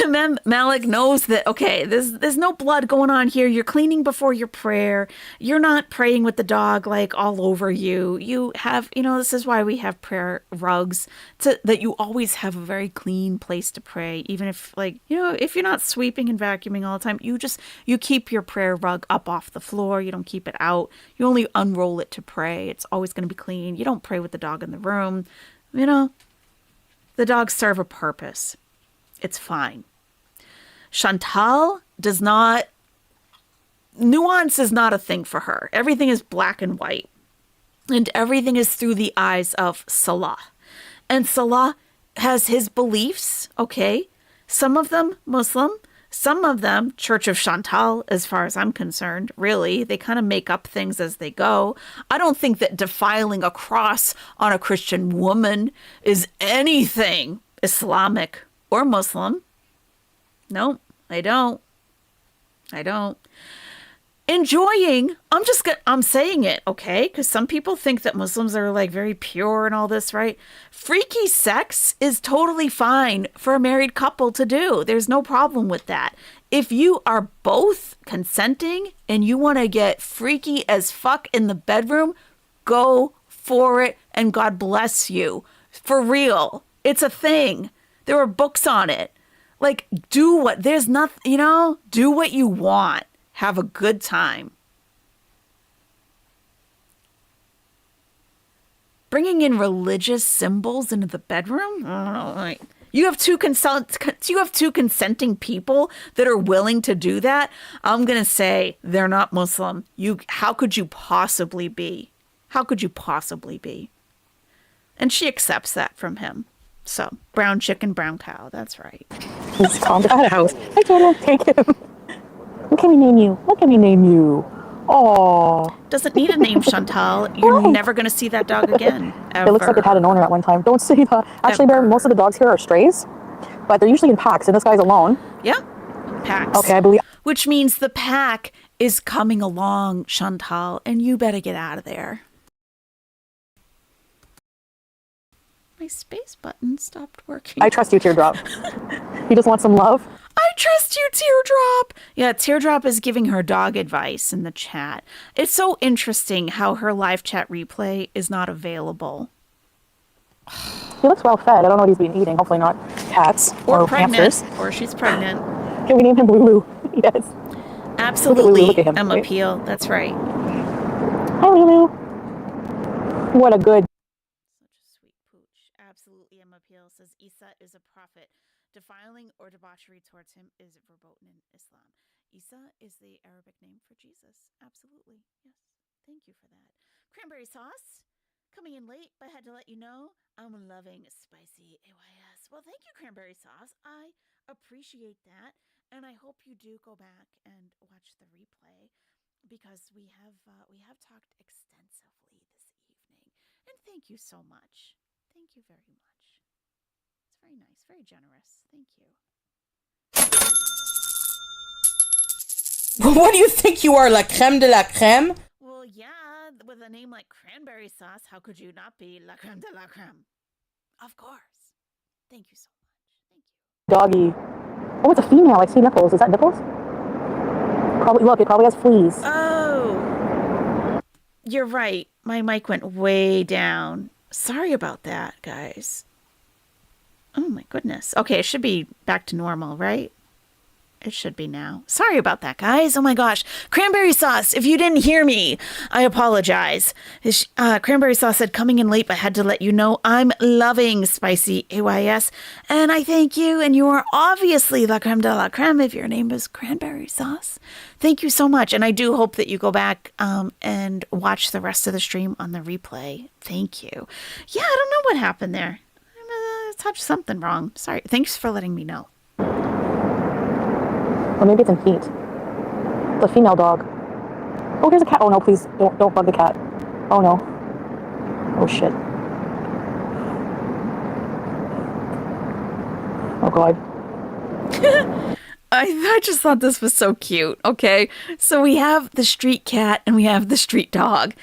Imam Malik knows that, okay, there's no blood going on here. You're cleaning before your prayer. You're not praying with the dog like all over you. You have, this is why we have prayer rugs, that you always have a very clean place to pray. Even if if you're not sweeping and vacuuming all the time, you keep your prayer rug up off the floor. You don't keep it out. You only unroll it to pray. It's always going to be clean. You don't pray with the dog in the room. The dogs serve a purpose. It's fine. Chantal does not, nuance is not a thing for her. Everything is black and white. And everything is through the eyes of Salah. And Salah has his beliefs, okay? Some of them Muslim, some of them Church of Chantal, as far as I'm concerned, really. They kind of make up things as they go. I don't think that defiling a cross on a Christian woman is anything Islamic or Muslim. No, I don't. Enjoying, I'm saying it, okay? Because some people think that Muslims are like very pure and all this, right? Freaky sex is totally fine for a married couple to do. There's no problem with that. If you are both consenting and you want to get freaky as fuck in the bedroom, go for it and God bless you. For real. It's a thing. There are books on it. Like, do what you want. Have a good time. Bringing in religious symbols into the bedroom? I don't know. Like, you have two consenting people that are willing to do that. I'm going to say they're not Muslim. How could you possibly be? How could you possibly be? And she accepts that from him. So, brown chicken, brown cow. That's right. He's calm down a house. I can't take him. What can we name you? Oh. Doesn't need a name, Chantal. You're never going to see that dog again. Ever. It looks like it had an owner at one time. Don't say that. Actually, Bear, most of the dogs here are strays, but they're usually in packs, and this guy's alone. Yeah. Packs. Okay, I believe. Which means the pack is coming along, Chantal, and you better get out of there. My space button stopped working. I trust you, Teardrop. You just want some love? I trust you, Teardrop. Yeah, Teardrop is giving her dog advice in the chat. It's so interesting how her live chat replay is not available. He looks well fed. I don't know what he's been eating. Hopefully not cats or pregnant, hamsters. or she's pregnant. Can we name him Lulu? Yes. Absolutely. Look at him. Emma Peel. That's right. Hi, Lulu. What a good. Such a sweet pooch. Absolutely. Emma Peel says Isa is a prophet. Defiling or debauchery towards him is verboten in Islam. Isa is the Arabic name for Jesus. Absolutely. Yes. Thank you for that. Cranberry sauce. Coming in late, but I had to let you know I'm loving spicy AYS. Well, thank you, Cranberry Sauce. I appreciate that, and I hope you do go back and watch the replay because we have talked extensively this evening. And thank you so much. Thank you very much. It's very nice, very generous. Thank you. What do you think you are, la crème de la crème? Well, yeah, with a name like Cranberry Sauce, how could you not be la crème de la crème? Of course. Thank you so much. Thank you. Doggy. Oh, it's a female. I see nipples. Is that nipples? Probably. Look, it probably has fleas. Oh, you're right. My mic went way down. Sorry about that, guys. Oh my goodness. Okay, it should be back to normal, right? It should be now. Sorry about that, guys. Oh my gosh. Cranberry Sauce, if you didn't hear me, I apologize. Cranberry Sauce said, coming in late, but had to let you know I'm loving spicy AYS. And I thank you. And you are obviously la creme de la creme if your name is Cranberry Sauce. Thank you so much. And I do hope that you go back and watch the rest of the stream on the replay. Thank you. Yeah, I don't know what happened there. I touched something wrong. Sorry. Thanks for letting me know. Or maybe it's in heat. It's a female dog. Oh, here's a cat. Oh no, please don't bug the cat. Oh no. Oh shit. Oh god. I just thought this was so cute. Okay, so we have the street cat and we have the street dog.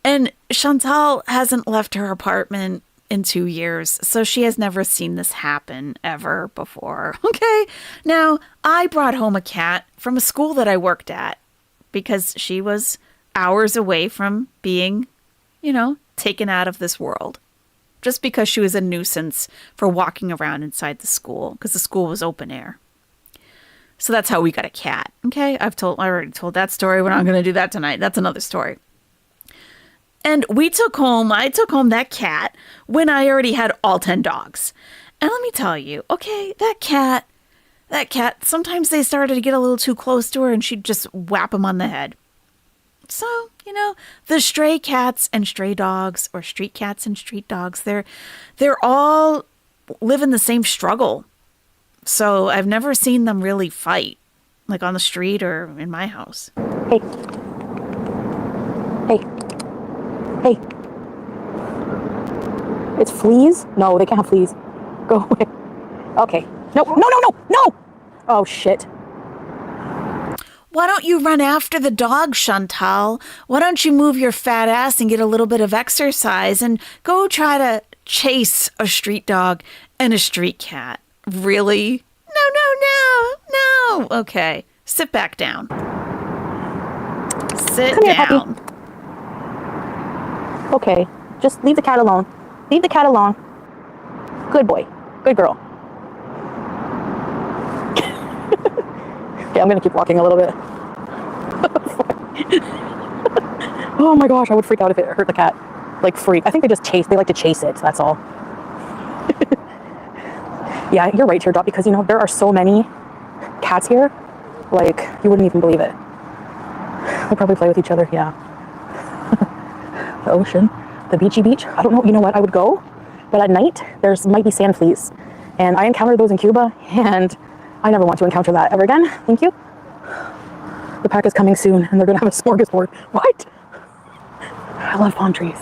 And Chantal hasn't left her apartment in 2 years, so she has never seen this happen ever before. Okay, now I brought home a cat from a school that I worked at because she was hours away from being, taken out of this world. Just because she was a nuisance for walking around inside the school because the school was open air. So that's how we got a cat. Okay, I already told that story. We're not going to do that tonight. That's another story. And I took home that cat when I already had all 10 dogs. And let me tell you, okay, that cat, sometimes they started to get a little too close to her and she'd just whap them on the head. So, the stray cats and stray dogs, or street cats and street dogs, they're all living the same struggle. So I've never seen them really fight, like on the street or in my house. Hey. Hey. It's fleas? No, they can't have fleas. Go away. Okay. No. Oh, shit. Why don't you run after the dog, Chantal? Why don't you move your fat ass and get a little bit of exercise and go try to chase a street dog and a street cat? Really? No. Okay. Sit back down. Sit Come here, down. puppy. Okay, just leave the cat alone. Leave the cat alone. Good boy. Good girl. Okay, I'm gonna keep walking a little bit. Oh my gosh, I would freak out if it hurt the cat. Like freak. I think they like to chase it, that's all. Yeah, you're right, Teardrop, because there are so many cats here. Like, you wouldn't even believe it. They probably play with each other, yeah. The ocean, the beach. I don't know, you know what, I would go, but at night, might be sand fleas. And I encountered those in Cuba, and I never want to encounter that ever again. Thank you. The pack is coming soon, and they're gonna have a smorgasbord. What? I love palm trees.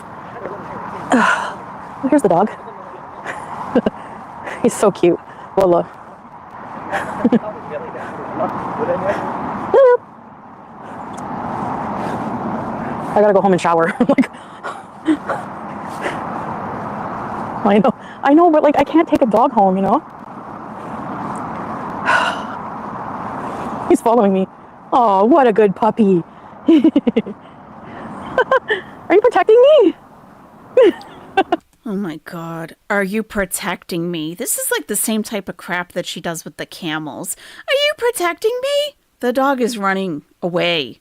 Oh, here's the dog. He's so cute. Lola. I gotta go home and shower. I know, but I can't take a dog home, He's following me. Oh, what a good puppy. Are you protecting me? Oh my God. Are you protecting me? This is like the same type of crap that she does with the camels. Are you protecting me? The dog is running away.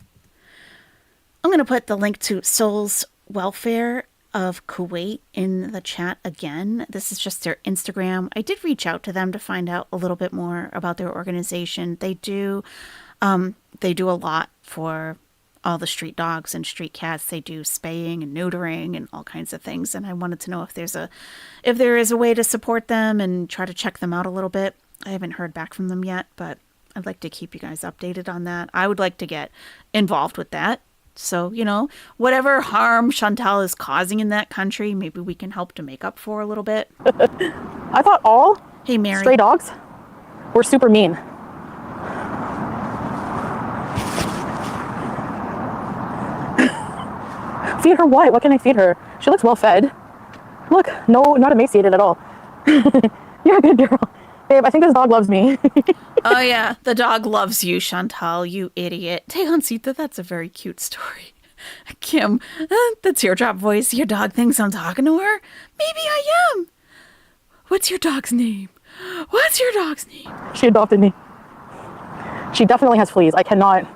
I'm going to put the link to Souls Welfare of Kuwait in the chat again. This is just their Instagram. I did reach out to them to find out a little bit more about their organization. They do a lot for all the street dogs and street cats. They do spaying and neutering and all kinds of things. And I wanted to know if there is a way to support them and try to check them out a little bit. I haven't heard back from them yet, but I'd like to keep you guys updated on that. I would like to get involved with that. So, whatever harm Chantal is causing in that country, maybe we can help to make up for a little bit. I thought all Hey, Mary. stray dogs were super mean. Feed her what? What can I feed her? She looks well fed. Look, no, not emaciated at all. You're a good girl. Babe, I think this dog loves me. Oh, yeah. The dog loves you, Chantal, you idiot. Teoncita, that's a very cute story. Kim, the teardrop voice. Your dog thinks I'm talking to her? Maybe I am. What's your dog's name? What's your dog's name? She adopted me. She definitely has fleas. I cannot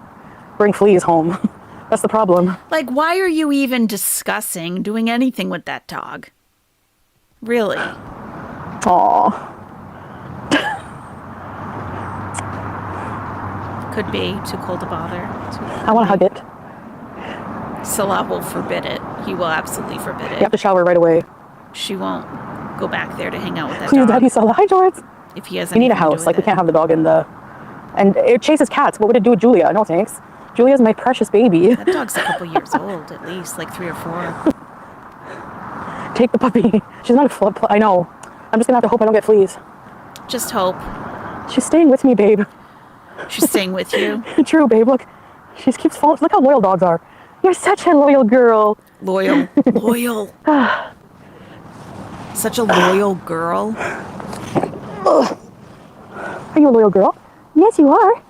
bring fleas home. That's the problem. Like, why are you even discussing doing anything with that dog? Really? Aww. Could be too cold to bother. I want to hug it. Salah will forbid it. He will absolutely forbid You have it. to shower right away. She won't go back there to hang out with that Please, dog. Daddy Salah. Hi, George. If he has We need a anything to do house. with Like, we it. can't have the dog in the... And it chases cats. What would it do with Julia? No, thanks. Julia's my precious baby. That dog's a couple years old, at least, like 3 or 4. Take the puppy. She's not a flip. I know. I'm just going to have to hope I don't get fleas. Just hope. She's staying with me, babe. She's staying with you. True, babe. Look. She just keeps following. Look how loyal dogs are. You're such a loyal girl. Loyal. Loyal. Such a loyal girl. Are you a loyal girl? Yes, you are.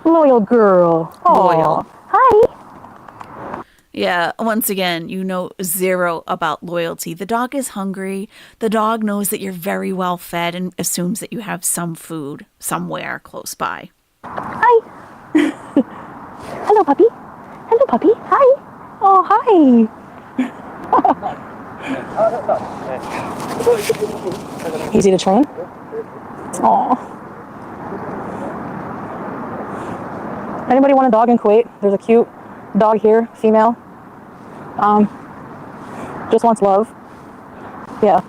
Loyal girl. Loyal. Hi. Yeah, once again, you know zero about loyalty. The dog is hungry. The dog knows that you're very well fed and assumes that you have some food somewhere close by. Hi. Hello, puppy. Hello, puppy. Hi. Oh, hi. Easy to train. Aw. Anybody want a dog in Kuwait? There's a cute dog here, female. Just wants love. Yeah.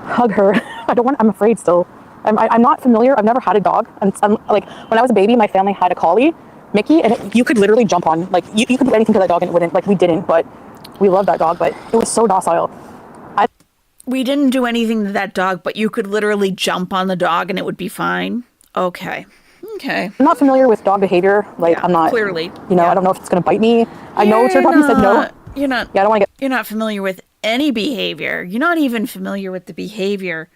Hug her. I'm afraid still. I'm not familiar. I've never had a dog. I'm like, when I was a baby, my family had a collie, Mickey, and you could literally jump on. Like, you could do anything to that dog and it wouldn't. Like, we didn't, but we loved that dog, but it was so docile. We didn't do anything to that dog, but you could literally jump on the dog and it would be fine. Okay. I'm not familiar with dog behavior. Like, Yeah, I'm not. clearly. I don't know if it's going to bite me. I know your puppy said no. You're not. Yeah, I don't want to get. You're not familiar with any behavior. You're not even familiar with the behavior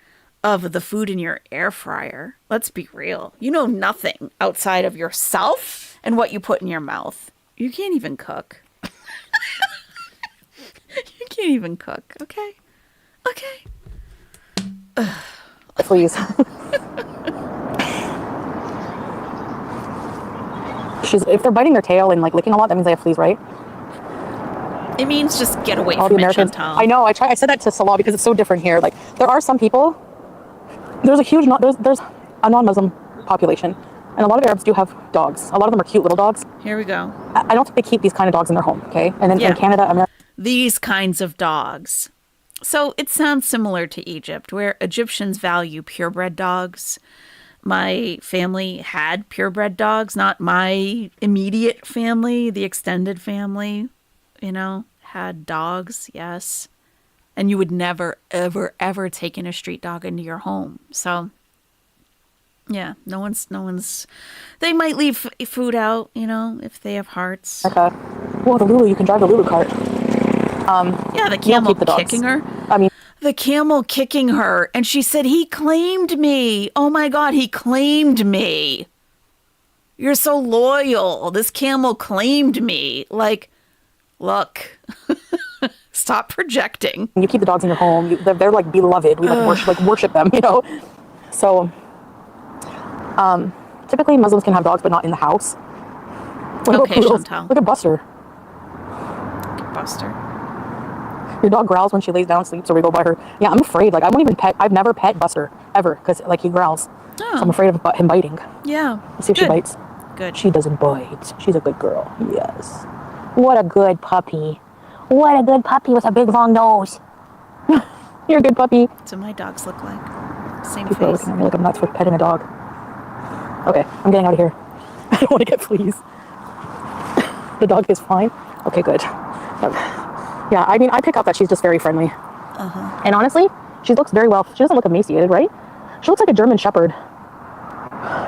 of the food in your air fryer. Let's be real. You know nothing outside of yourself and what you put in your mouth. You can't even cook. You can't even cook. Okay. Please. If they're biting their tail and like licking a lot, that means they have fleas, right? It means just get away All from the it, Americans. Chantal. I know. I said that to Salah because it's so different here. Like, there are some people. There's a non-Muslim population, and a lot of Arabs do have dogs. A lot of them are cute little dogs. Here we go. I don't think they keep these kind of dogs in their home. Okay, and then Yeah. in Canada, America. These kinds of dogs. So it sounds similar to Egypt, where Egyptians value purebred dogs. My family had purebred dogs, not my immediate family, the extended family, had dogs, yes. And you would never, ever, ever take in a street dog into your home. So, yeah, no one's, they might leave food out, if they have hearts. Well, the Lulu, you can drive the Lulu cart. Yeah, the You don't camel keep the dogs. kicking her. I mean, the camel kicking her, and she said, he claimed me. Oh my God, he claimed me. You're so loyal. This camel claimed me. Like, look, stop projecting. You keep the dogs in your home. They're like beloved. We worship them, you know? So, typically Muslims can have dogs, but not in the house. What about poodles? Chantal. Look at Buster. Buster. Your dog growls when she lays down and sleeps, or we go by her. Yeah, I'm afraid. Like, I won't even pet. I've never pet Buster ever because like he growls. Oh. So I'm afraid of him biting. Yeah. Let's see if she bites. Good. She doesn't bite. She's a good girl. Yes. What a good puppy. What a good puppy with a big long nose. You're a good puppy. That's what my dogs look like. Same People are face. looking at me like I'm nuts for petting a dog. Okay, I'm getting out of here. I don't want to get fleas. The dog is fine. Okay, good. Yeah, I mean, I pick up that she's just very friendly. And honestly, she looks very well. She doesn't look emaciated, right? She looks like a German Shepherd.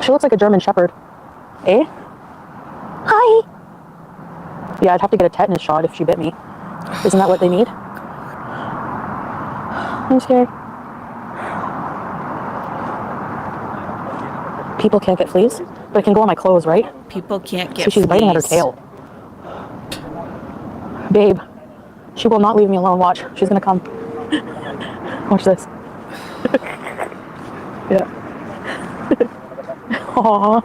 She looks like a German Shepherd. Eh? Hi. Yeah, I'd have to get a tetanus shot if she bit me. Isn't that what they need? I'm scared. People can't get fleas, but it can go on my clothes, right? People can't get So she's biting at her fleas. tail. Babe, she will not leave me alone. Watch, she's gonna come. Watch this. Yeah. Aww.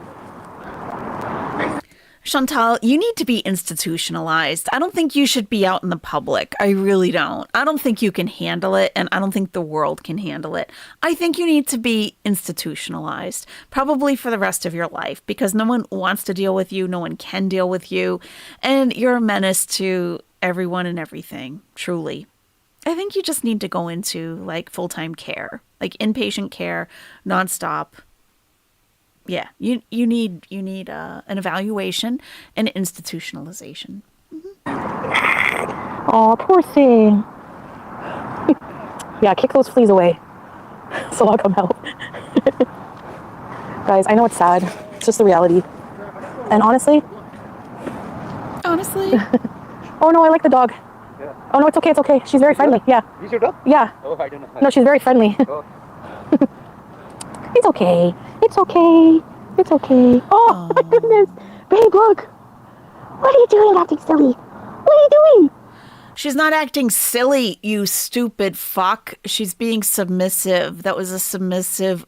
Chantal, you need to be institutionalized. I don't think you should be out in the public. I really don't. I don't think you can handle it, and I don't think the world can handle it. I think you need to be institutionalized, probably for the rest of your life, because no one wants to deal with you, no one can deal with you, and you're a menace to everyone and everything, truly. I think you just need to go into like full-time care, like inpatient care, nonstop. Yeah, you need an evaluation and institutionalization. Oh, poor thing. Yeah, kick those fleas away. So I'll come help. Guys, I know it's sad. It's just the reality. And honestly, oh no, I like the dog. Oh no, it's okay, it's okay. She's very friendly. Yeah. You should up? Yeah. Oh, I don't know. No, she's very friendly. Oh. It's okay. It's okay. It's okay. Oh, my goodness. Babe, look. What are you doing acting silly? What are you doing? She's not acting silly, you stupid fuck. She's being submissive. That was a submissive,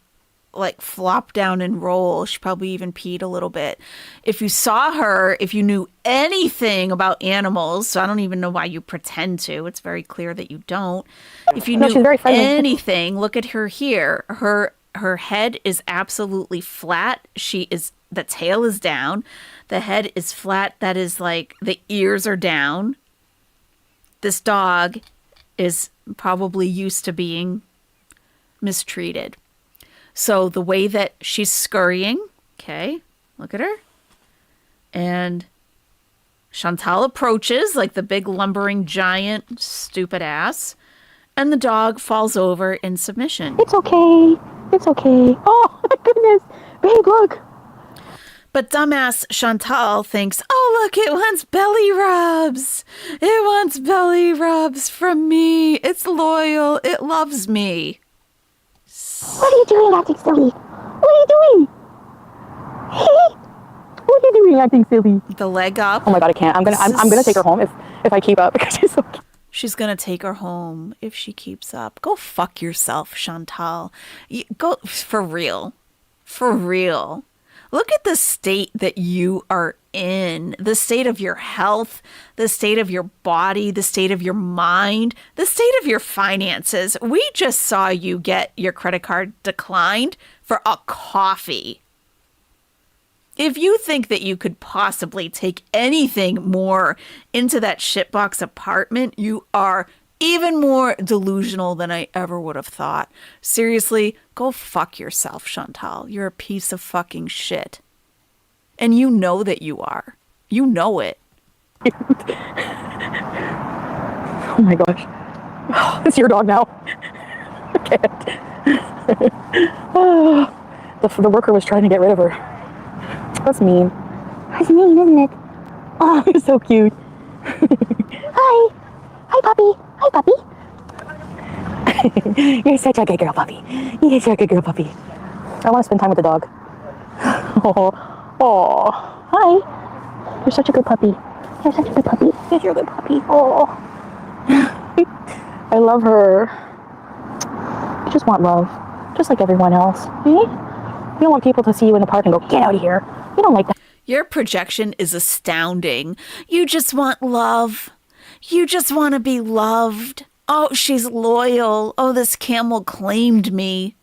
like, flop down and roll. She probably even peed a little bit. If you saw her, if you knew anything about animals, so I don't even know why you pretend to. It's very clear that you don't. If you No, she's knew very friendly. anything, look at her here. Her head is absolutely flat. The tail is down. The head is flat. That is like the ears are down. This dog is probably used to being mistreated. So the way that she's scurrying, okay, look at her. And Chantal approaches like the big lumbering giant stupid ass. And the dog falls over in submission. It's okay. It's okay. Oh, my goodness. Babe, look. But dumbass Chantal thinks, oh, look, it wants belly rubs. It wants belly rubs from me. It's loyal. It loves me. What are you doing acting silly? What are you doing? What are you doing acting silly? The leg up. Oh my god, I can't. I'm gonna take her home if I keep up because she's so cute. She's going to take her home if she keeps up. Go fuck yourself, Chantal. Go for real. For real. Look at the state that you are in. The state of your health, the state of your body, the state of your mind, the state of your finances. We just saw you get your credit card declined for a coffee. If you think that you could possibly take anything more into that shitbox apartment, you are even more delusional than I ever would have thought. Seriously, go fuck yourself, Chantal. You're a piece of fucking shit. And you know that you are. You know it. Oh my gosh. Oh, it's your dog now. I can't. Oh, the worker was trying to get rid of her. That's mean. That's mean, isn't it? Oh, you're so cute. Hi. Hi, puppy. Hi, puppy. You're such a good girl, puppy. You're such a good girl, puppy. I want to spend time with the dog. Oh, hi. You're such a good puppy. You're such a good puppy. You're a good puppy. Oh, I love her. You just want love, just like everyone else. Eh? You don't want people to see you in the park and go, get out of here. You don't like that. Your projection is astounding. You just want love. You just want to be loved. Oh, she's loyal. Oh, this camel claimed me.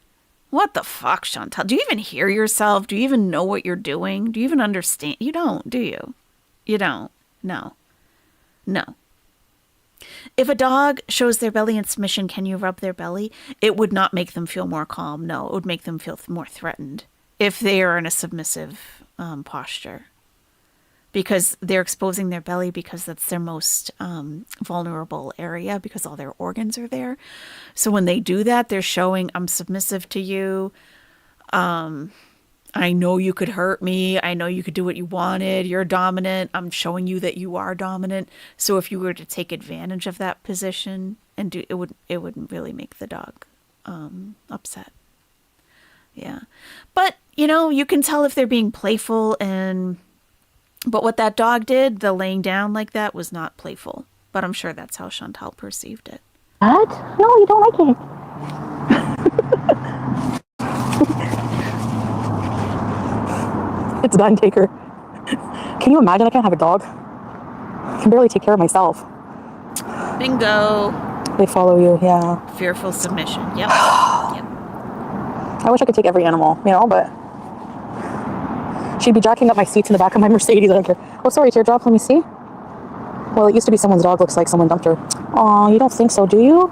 What the fuck, Chantal? Do you even hear yourself? Do you even know what you're doing? Do you even understand? You don't, do you? You don't. No. No. If a dog shows their belly in submission, can you rub their belly? It would not make them feel more calm. No, it would make them feel more threatened if they are in a submissive posture. Because they're exposing their belly because that's their most vulnerable area because all their organs are there. So when they do that, they're showing, I'm submissive to you. I know you could hurt me. I know you could do what you wanted. You're dominant. I'm showing you that you are dominant. So if you were to take advantage of that position and do it would really make the dog upset. Yeah. But, you can tell if they're being playful but what that dog did, the laying down like that, was not playful. But I'm sure that's how Chantal perceived it. What? No, you don't like it. It's done, take her. Can you imagine I can't have a dog? I can barely take care of myself. Bingo. They follow you, yeah. Fearful submission. Yep. Yep. I wish I could take every animal, but she'd be jacking up my seats in the back of my Mercedes. I don't care. Oh, sorry, teardrop. Let me see. Well, it used to be someone's dog. Looks like someone dumped her. Oh, you don't think so, do you?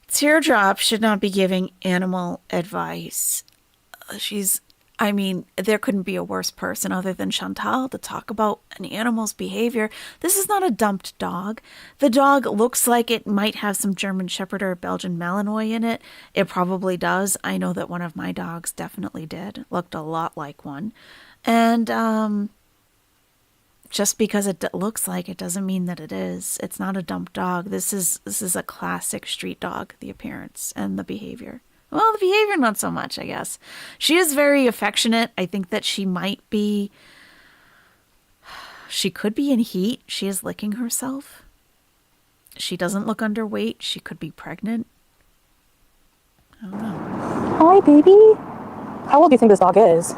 Teardrop should not be giving animal advice. There couldn't be a worse person other than Chantal to talk about an animal's behavior. This is not a dumped dog. The dog looks like it might have some German Shepherd or Belgian Malinois in it. It probably does. I know that one of my dogs definitely did. Looked a lot like one. And just because it looks like it doesn't mean that it is. It's not a dumped dog. This is a classic street dog, the appearance and the behavior. Well, the behavior, not so much, I guess. She is very affectionate. I think that she could be in heat. She is licking herself. She doesn't look underweight. She could be pregnant. I don't know. Hi, baby. How old do you think this dog is?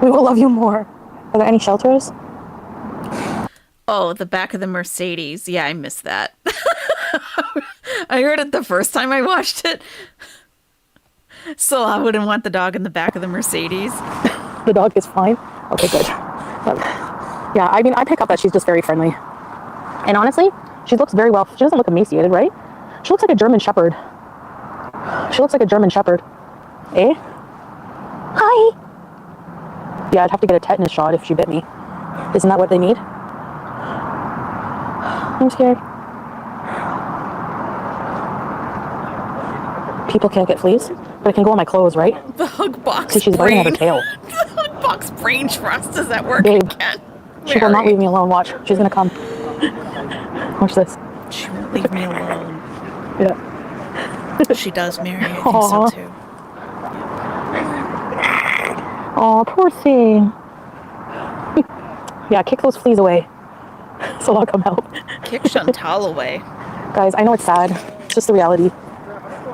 We will love you more. Are there any shelters? Oh, the back of the Mercedes. Yeah, I missed that. I heard it the first time I watched it. So I wouldn't want the dog in the back of the Mercedes. The dog is fine? Okay, good. Yeah, I pick up that she's just very friendly. And honestly, she looks very well. She doesn't look emaciated, right? She looks like a German Shepherd. Eh? Hi! Yeah, I'd have to get a tetanus shot if she bit me. Isn't that what they need? I'm scared. People can't get fleas, but it can go on my clothes, right? The hug box. See, she's biting at her tail. The hug box brain trust. Does that work Babe, again? she will not leave me alone. Watch. She's gonna come. Watch this. She won't leave me alone. Yeah. She does, Mary. I think so too. Oh, poor thing. Yeah, kick those fleas away. So I'll come help. Kick Chantal away. Guys, I know it's sad. It's just the reality.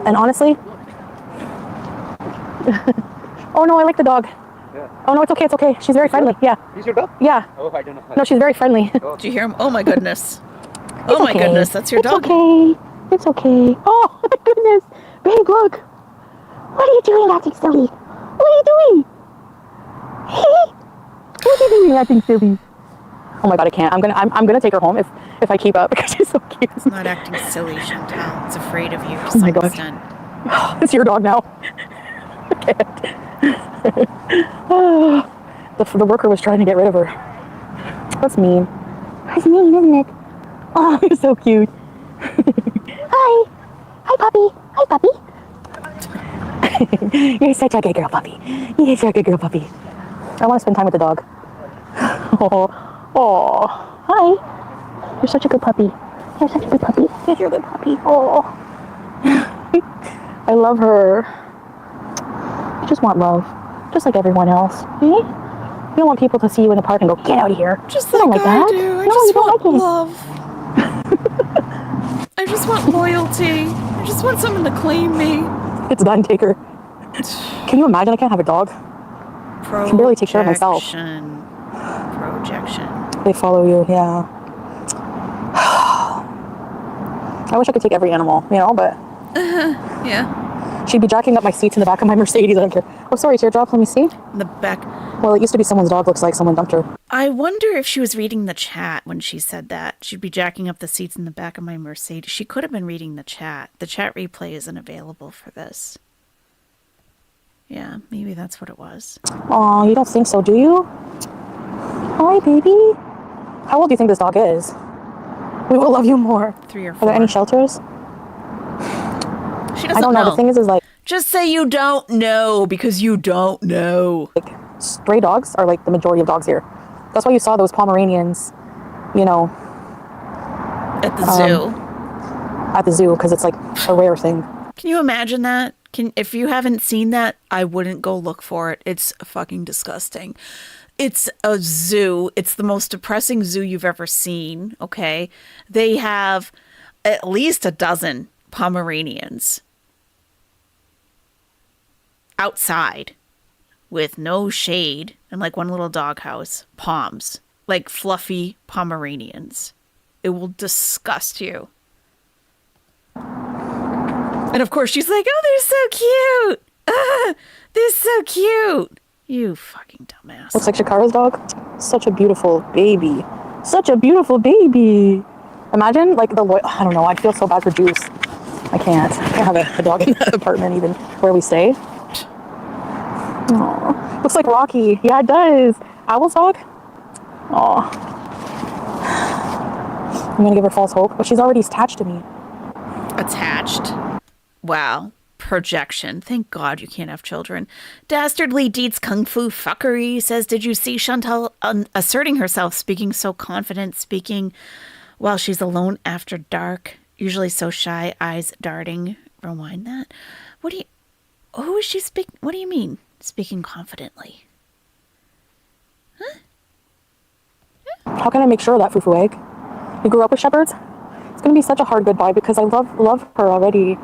And honestly, oh no, I like the dog. Yeah. Oh no, it's okay. She's very friendly. Yeah. He's your dog? Yeah. Oh, I don't know. No, she's very friendly. Do you hear him? Oh my goodness. Oh my goodness, that's your dog. It's okay. Oh my goodness. Babe, look. What are you doing acting silly? What are you doing? Hey? What are you doing acting silly? Oh my god, I can't. I'm gonna take her home if I keep up because she's so cute. It's not acting silly, Chantal. It's afraid of you to Oh my some god. extent. It's your dog now. I can't. The worker was trying to get rid of her. That's mean. That's mean, isn't it? Oh, you're so cute. Hi. Hi, puppy. Hi, puppy. You're such a good girl, puppy. You're such a good girl, puppy. I want to spend time with the dog. Oh, hi. You're such a good puppy. You're such a good puppy. You're a good puppy. Oh. I love her. You just want love, just like everyone else. Okay? You don't want people to see you in the park and go, get out of here. Just you don't like like I that. do. I No, just you don't want like it. love. I just want loyalty. I just want someone to claim me. It's done, take her. Can you imagine? I can't have a dog. I can barely take care of myself. Projection. They follow you, yeah. I wish I could take every animal, but Yeah. she'd be jacking up my seats in the back of my Mercedes. I don't care. Oh, sorry, teardrop. Let me see. In the back. Well, it used to be someone's dog. Looks like someone dumped her. I wonder if she was reading the chat when she said that. She'd be jacking up the seats in the back of my Mercedes. She could have been reading the chat. The chat replay isn't available for this. Yeah, maybe that's what it was. Aw, you don't think so, do you? Hi, baby. How old do you think this dog is? We will love you more. 3 or Are 4. there any shelters? She doesn't I don't know. The thing is like just say you don't know because you don't know. stray dogs are like the majority of dogs here. That's why you saw those Pomeranians, At the zoo. at the zoo, because it's like a rare thing. Can you imagine that? If you haven't seen that, I wouldn't go look for it. It's fucking disgusting. It's a zoo. It's the most depressing zoo you've ever seen, okay? They have at least a dozen Pomeranians outside with no shade and like one little doghouse. Poms. Like fluffy Pomeranians. It will disgust you. And of course she's like, oh, they're so cute. They're so cute. You fucking dumbass. Looks like Shakara's dog. Such a beautiful baby. Such a beautiful baby. Imagine like I don't know. I feel so bad for Juice. I can't have a dog in the apartment even where we stay. Aw. Looks like Rocky. Yeah, it does. Owl's dog. Aw. I'm gonna give her false hope, but she's already attached to me. Attached? Wow. Projection. Thank God you can't have children. Dastardly Deets Kung Fu Fuckery says, did you see Chantal asserting herself, speaking so confident, speaking while she's alone after dark, usually so shy, eyes darting? Rewind that. Who is she speaking? What do you mean, speaking confidently? How can I make sure of that, Fufu Egg? You grew up with shepherds? It's gonna be such a hard goodbye because I love her already.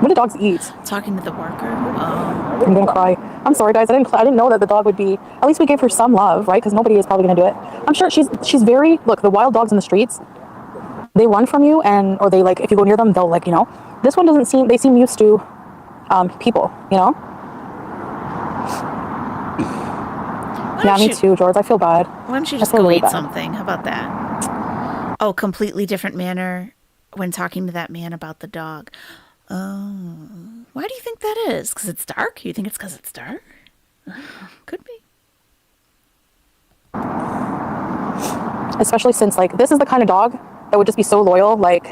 What do dogs eat? Talking to the worker? I'm gonna cry. I'm sorry, guys. I didn't know that the dog would be. At least we gave her some love, right? Because nobody is probably gonna do it. I'm sure she's very. Look, the wild dogs in the streets, they run from you, or they like if you go near them, they'll like This one doesn't seem. They seem used to people. Yeah, me too, George. I feel bad. Why don't you just go eat something? How about that? Oh, completely different manner when talking to that man about the dog. Oh, why do you think that is? Because it's dark? You think it's because it's dark? Could be. Especially since, like, this is the kind of dog that would just be so loyal, like,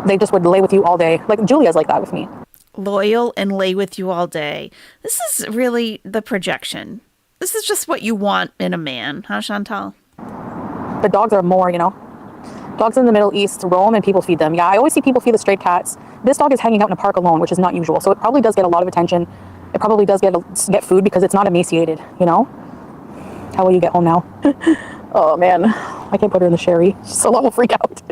they just would lay with you all day. Like, Julia's like that with me. Loyal and lay with you all day. This is really the projection. This is just what you want in a man, huh, Chantal? The dogs are more, Dogs in the Middle East roam and people feed them. Yeah, I always see people feed the stray cats. This dog is hanging out in a park alone, which is not usual. So it probably does get a lot of attention. It probably does get food because it's not emaciated, How will you get home now? Oh, man. I can't put her in the sherry. Sola will freak out.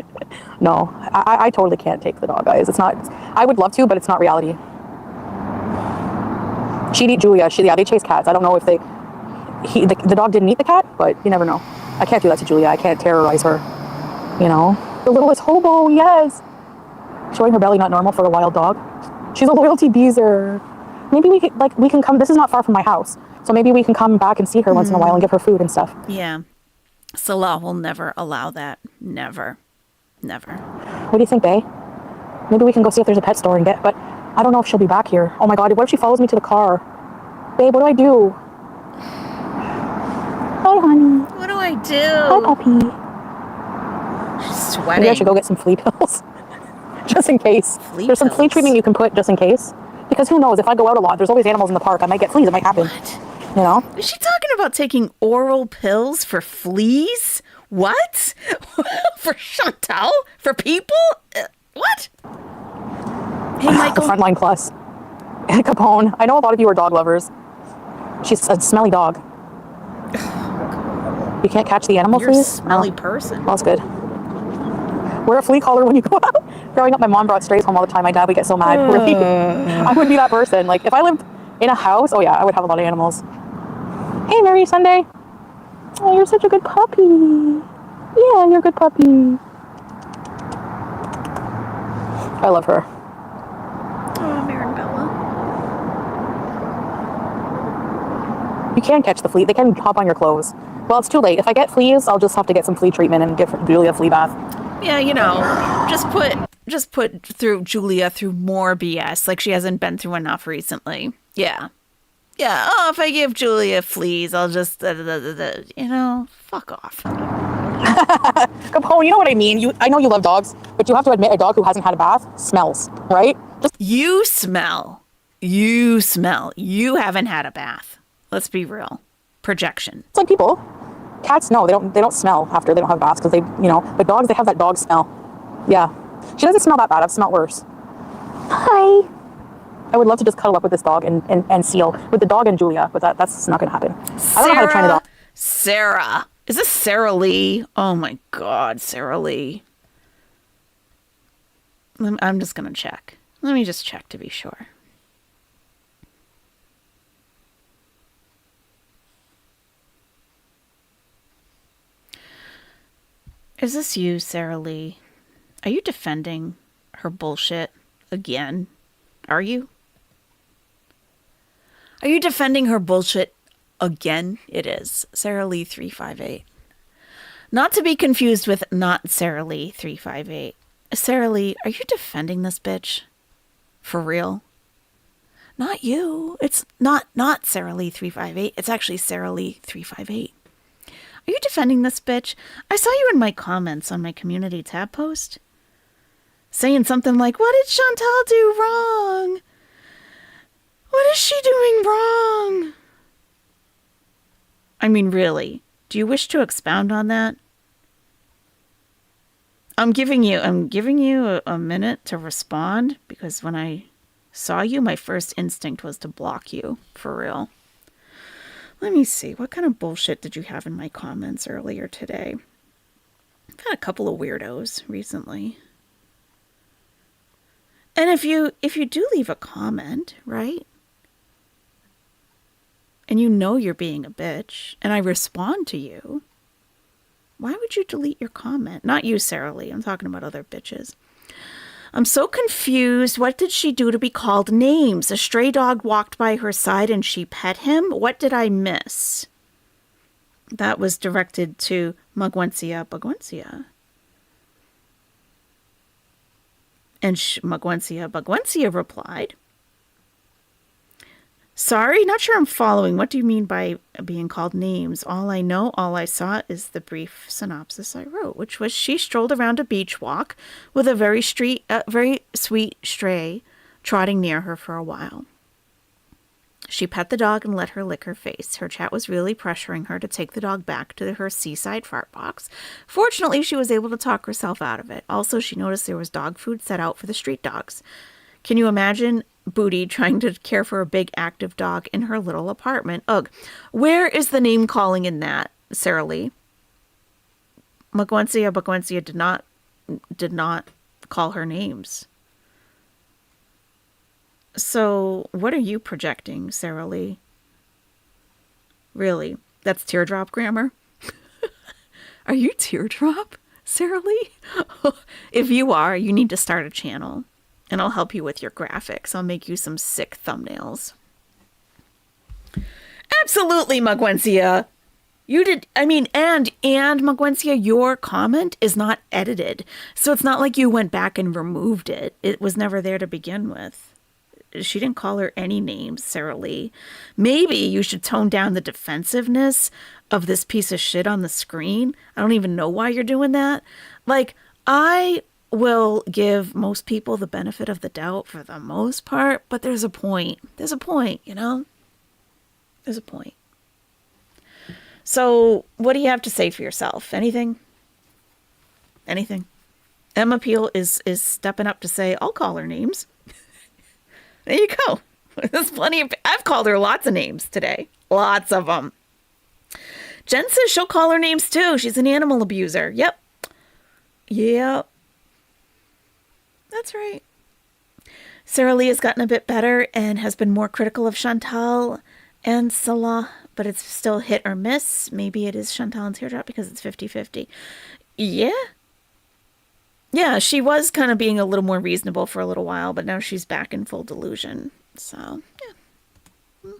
No, I totally can't take the dog, guys. It's not... I would love to, but it's not reality. She'd eat Julia. They chase cats. I don't know if the dog didn't eat the cat, but you never know. I can't do that to Julia. I can't terrorize her. The littlest hobo, yes. Showing her belly not normal for a wild dog. She's a loyalty beezer. Maybe we can come. This is not far from my house, so maybe we can come back and see her once in a while and give her food and stuff. Yeah, Salah will never allow that. Never. What do you think, bae? Maybe we can go see if there's a pet store and get. But I don't know if she'll be back here. Oh my God! What if she follows me to the car? Babe, what do I do? Hi, honey. What do I do? Hi, puppy. She's sweating. Maybe I should go get some flea pills. Just in case. There's some flea treatment you can put just in case. Because who knows, if I go out a lot, there's always animals in the park. I might get fleas. It might happen. What? Is she talking about taking oral pills for fleas? What? For Chantal? For people? What? Hey, The Michael. Frontline Plus. Capone. I know a lot of you are dog lovers. She's a smelly dog. You can't catch the animal You're a fleas? smelly No. person. That's good. Wear a flea collar when you go out. Growing up, my mom brought strays home all the time. My dad would get so mad. Really? I would be that person. Like, if I lived in a house, oh yeah, I would have a lot of animals. Hey, Mary Sunday. Oh, you're such a good puppy. Yeah, you're a good puppy. I love her. Oh, Maribella. You can catch the flea. They can hop on your clothes. Well, it's too late. If I get fleas, I'll just have to get some flea treatment and give Julia a flea bath. Yeah, just put through Julia through more BS. Like she hasn't been through enough recently. Yeah. Yeah. Oh, if I give Julia fleas, I'll just, fuck off. Capone, you know what I mean. I know you love dogs, but you have to admit a dog who hasn't had a bath smells, right? Just You smell. You haven't had a bath. Let's be real. Projection. it's like people. Cats, no, they don't smell after they don't have baths because but dogs, they have that dog smell. Yeah. She doesn't smell that bad. I've smelled worse. Hi. I would love to just cuddle up with this dog and seal with the dog and Julia, but that's not going to happen. I don't know how to train a dog. Sarah. Is this Sarah Lee? Oh my God, Sarah Lee. I'm just going to check. Let me just check to be sure. Is this you, Sarah Lee? Are you defending her bullshit again? Are you? Are you defending her bullshit again? It is. Sarah Lee 358. Not to be confused with not Sarah Lee 358. Sarah Lee, are you defending this bitch? For real? Not you. It's not Sarah Lee 358. It's actually Sarah Lee 358. Are you defending this bitch? I saw you in my comments on my community tab post saying something like, what did Chantal do wrong? What is she doing wrong? I mean, really, do you wish to expound on that? I'm giving you a minute to respond because when I saw you, my first instinct was to block you, for real. Let me see. What kind of bullshit did you have in my comments earlier today? I've had a couple of weirdos recently. And if you do leave a comment, right? And you know you're being a bitch, and I respond to you, why would you delete your comment? Not you, Sarah Lee. I'm talking about other bitches. I'm so confused. What did she do to be called names? A stray dog walked by her side and she pet him? What did I miss? That was directed to Magwencia. And Magwencia replied, sorry, not sure I'm following. What do you mean by being called names? All I saw is the brief synopsis I wrote, which was she strolled around a beach walk with a very sweet stray trotting near her for a while. She pet the dog and let her lick her face. Her chat was really pressuring her to take the dog back to her seaside fart box. Fortunately, she was able to talk herself out of it. Also, she noticed there was dog food set out for the street dogs. Can you imagine Booty trying to care for a big active dog in her little apartment? Ugh. Where is the name calling in that, Sarah Lee? Magwencia did not call her names. So what are you projecting, Sarah Lee? Really? That's teardrop grammar? Are you teardrop, Sarah Lee? If you are, you need to start a channel. And I'll help you with your graphics. I'll make you some sick thumbnails. Absolutely, Magwencia. You did, and Magwencia, your comment is not edited. So it's not like you went back and removed it. It was never there to begin with. She didn't call her any names, Sarah Lee. Maybe you should tone down the defensiveness of this piece of shit on the screen. I don't even know why you're doing that. Like, I will give most people the benefit of the doubt for the most part, but there's a point. There's a point, you know? There's a point. So, what do you have to say for yourself? Anything? Anything? Emma Peel is stepping up to say, I'll call her names. There you go. There's plenty of. I've called her lots of names today. Lots of them. Jen says she'll call her names too. She's an animal abuser. Yep. Yep. That's right. Sarah Lee has gotten a bit better and has been more critical of Chantal and Salah, but it's still hit or miss. Maybe it is Chantal and Teardrop because it's 50-50. Yeah. Yeah, she was kind of being a little more reasonable for a little while, but now she's back in full delusion. So, yeah.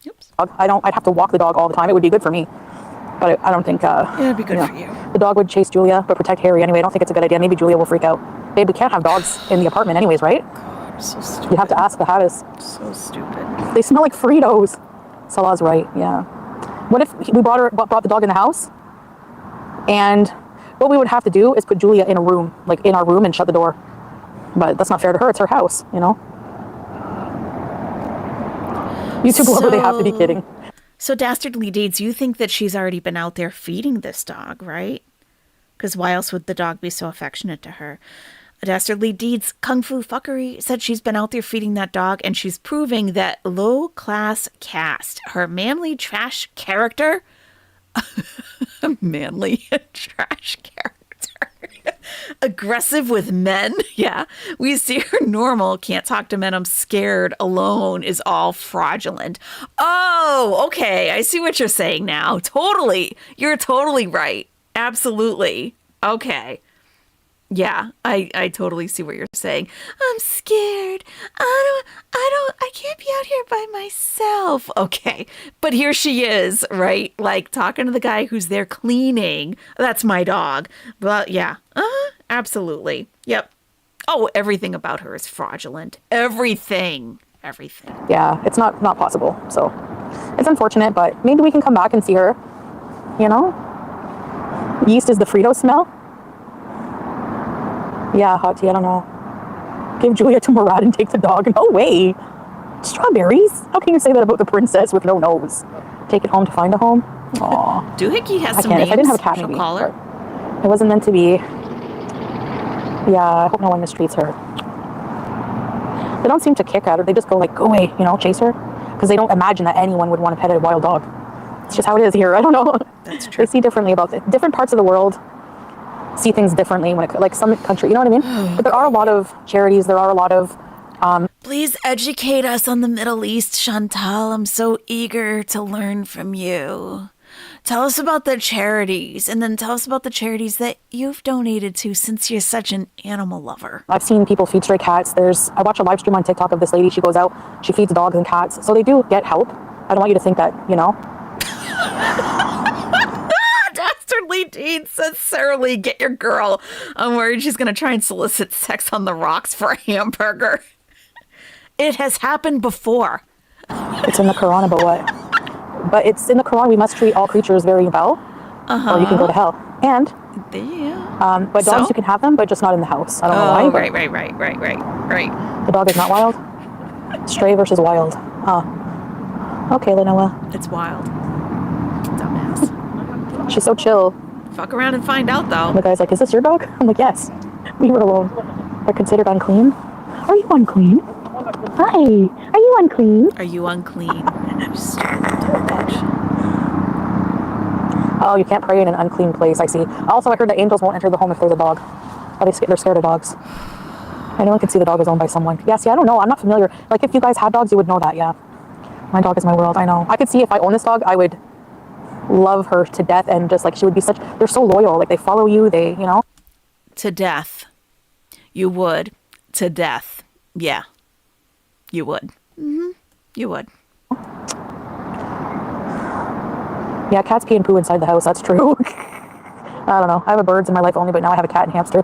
Oops. I'd have to walk the dog all the time. It would be good for me. But I don't think... Yeah, it'd be good for you. The dog would chase Julia, but protect Harry anyway. I don't think it's a good idea. Maybe Julia will freak out. Babe, we can't have dogs in the apartment anyways, right? God, so stupid. You have to ask the Hattis. So stupid. They smell like Fritos. Salah's right, yeah. What if we brought the dog in the house? And what we would have to do is put Julia in a room, like in our room, and shut the door. But that's not fair to her. It's her house, you know? You two blow, they have to be kidding. So, Dastardly Deeds, you think that she's already been out there feeding this dog, right? Because why else would the dog be so affectionate to her? Dastardly Deeds Kung Fu Fuckery said she's been out there feeding that dog, and she's proving that low-class cast, her manly trash character, manly trash character, aggressive with men, yeah, we see her normal, can't talk to men, I'm scared, alone, is all fraudulent. Oh, okay, I see what you're saying now. Totally, you're totally right. Absolutely. Okay. Yeah, I totally see what you're saying. I'm scared. I can't be out here by myself. Okay. But here she is, right? Like talking to the guy who's there cleaning. That's my dog. But yeah, absolutely. Yep. Oh, everything about her is fraudulent. Everything. Yeah, it's not possible. So it's unfortunate, but maybe we can come back and see her, you know? Yeast is the Frito smell. Yeah, hot tea, I don't know. Give Julia to Murad and take the dog. No way. Strawberries? How can you say that about the princess with no nose? Take it home to find a home? Aw. Doohickey has I some can't. names. If I didn't have a cat, She'll maybe. call her. It wasn't meant to be. Yeah, I hope no one mistreats her. They don't seem to kick at her. They just go like, go away, you know, chase her. Because they don't imagine that anyone would want to pet a wild dog. It's just how it is here. I don't know. That's true. They see differently about it. Different parts of the world see things differently when it, like some country, you know what I mean? But there are a lot of charities. There are a lot of Please educate us on the Middle East, Chantal. I'm so eager to learn from you. Tell us about the charities, and then tell us about the charities that you've donated to since you're such an animal lover. I've seen people feed stray cats. I watch a live stream on TikTok of this lady. She goes out, she feeds dogs and cats. So they do get help. I don't want you to think that, you know. Dastardly Deed says, Sarah Lee, get your girl. I'm worried she's going to try and solicit sex on the rocks for a hamburger. It has happened before. It's in the Quran, but what? But it's in the Quran, we must treat all creatures very well, or you can go to hell. And, Yeah. but dogs, you can have them, but just not in the house. I don't know why. Right. The dog is not wild. Stray versus wild. Okay, Lenoa. It's wild. Dumbass. She's so chill. Fuck around and find out, though. The guy's like, is this your dog? I'm like, yes. We were alone. They're considered unclean. Are you unclean? Hi. Are you unclean? Are you unclean? You stupid bitch. Oh, you can't pray in an unclean place. I see. Also, I heard that angels won't enter the home if there's a dog. Oh, they're scared of dogs. Anyone can see the dog is owned by someone. Yeah, see, I don't know. I'm not familiar. Like, if you guys had dogs, you would know that, yeah. My dog is my world. I know. I could see if I own this dog, I would love her to death, and just like she would be such. They're so loyal. Like, they follow you. They, you know. To death. You would. To death. Yeah. You would. Mm-hmm. You would. Yeah, cats pee and poo inside the house. That's true. I don't know. I have a birds in my life only, but now I have a cat and hamster.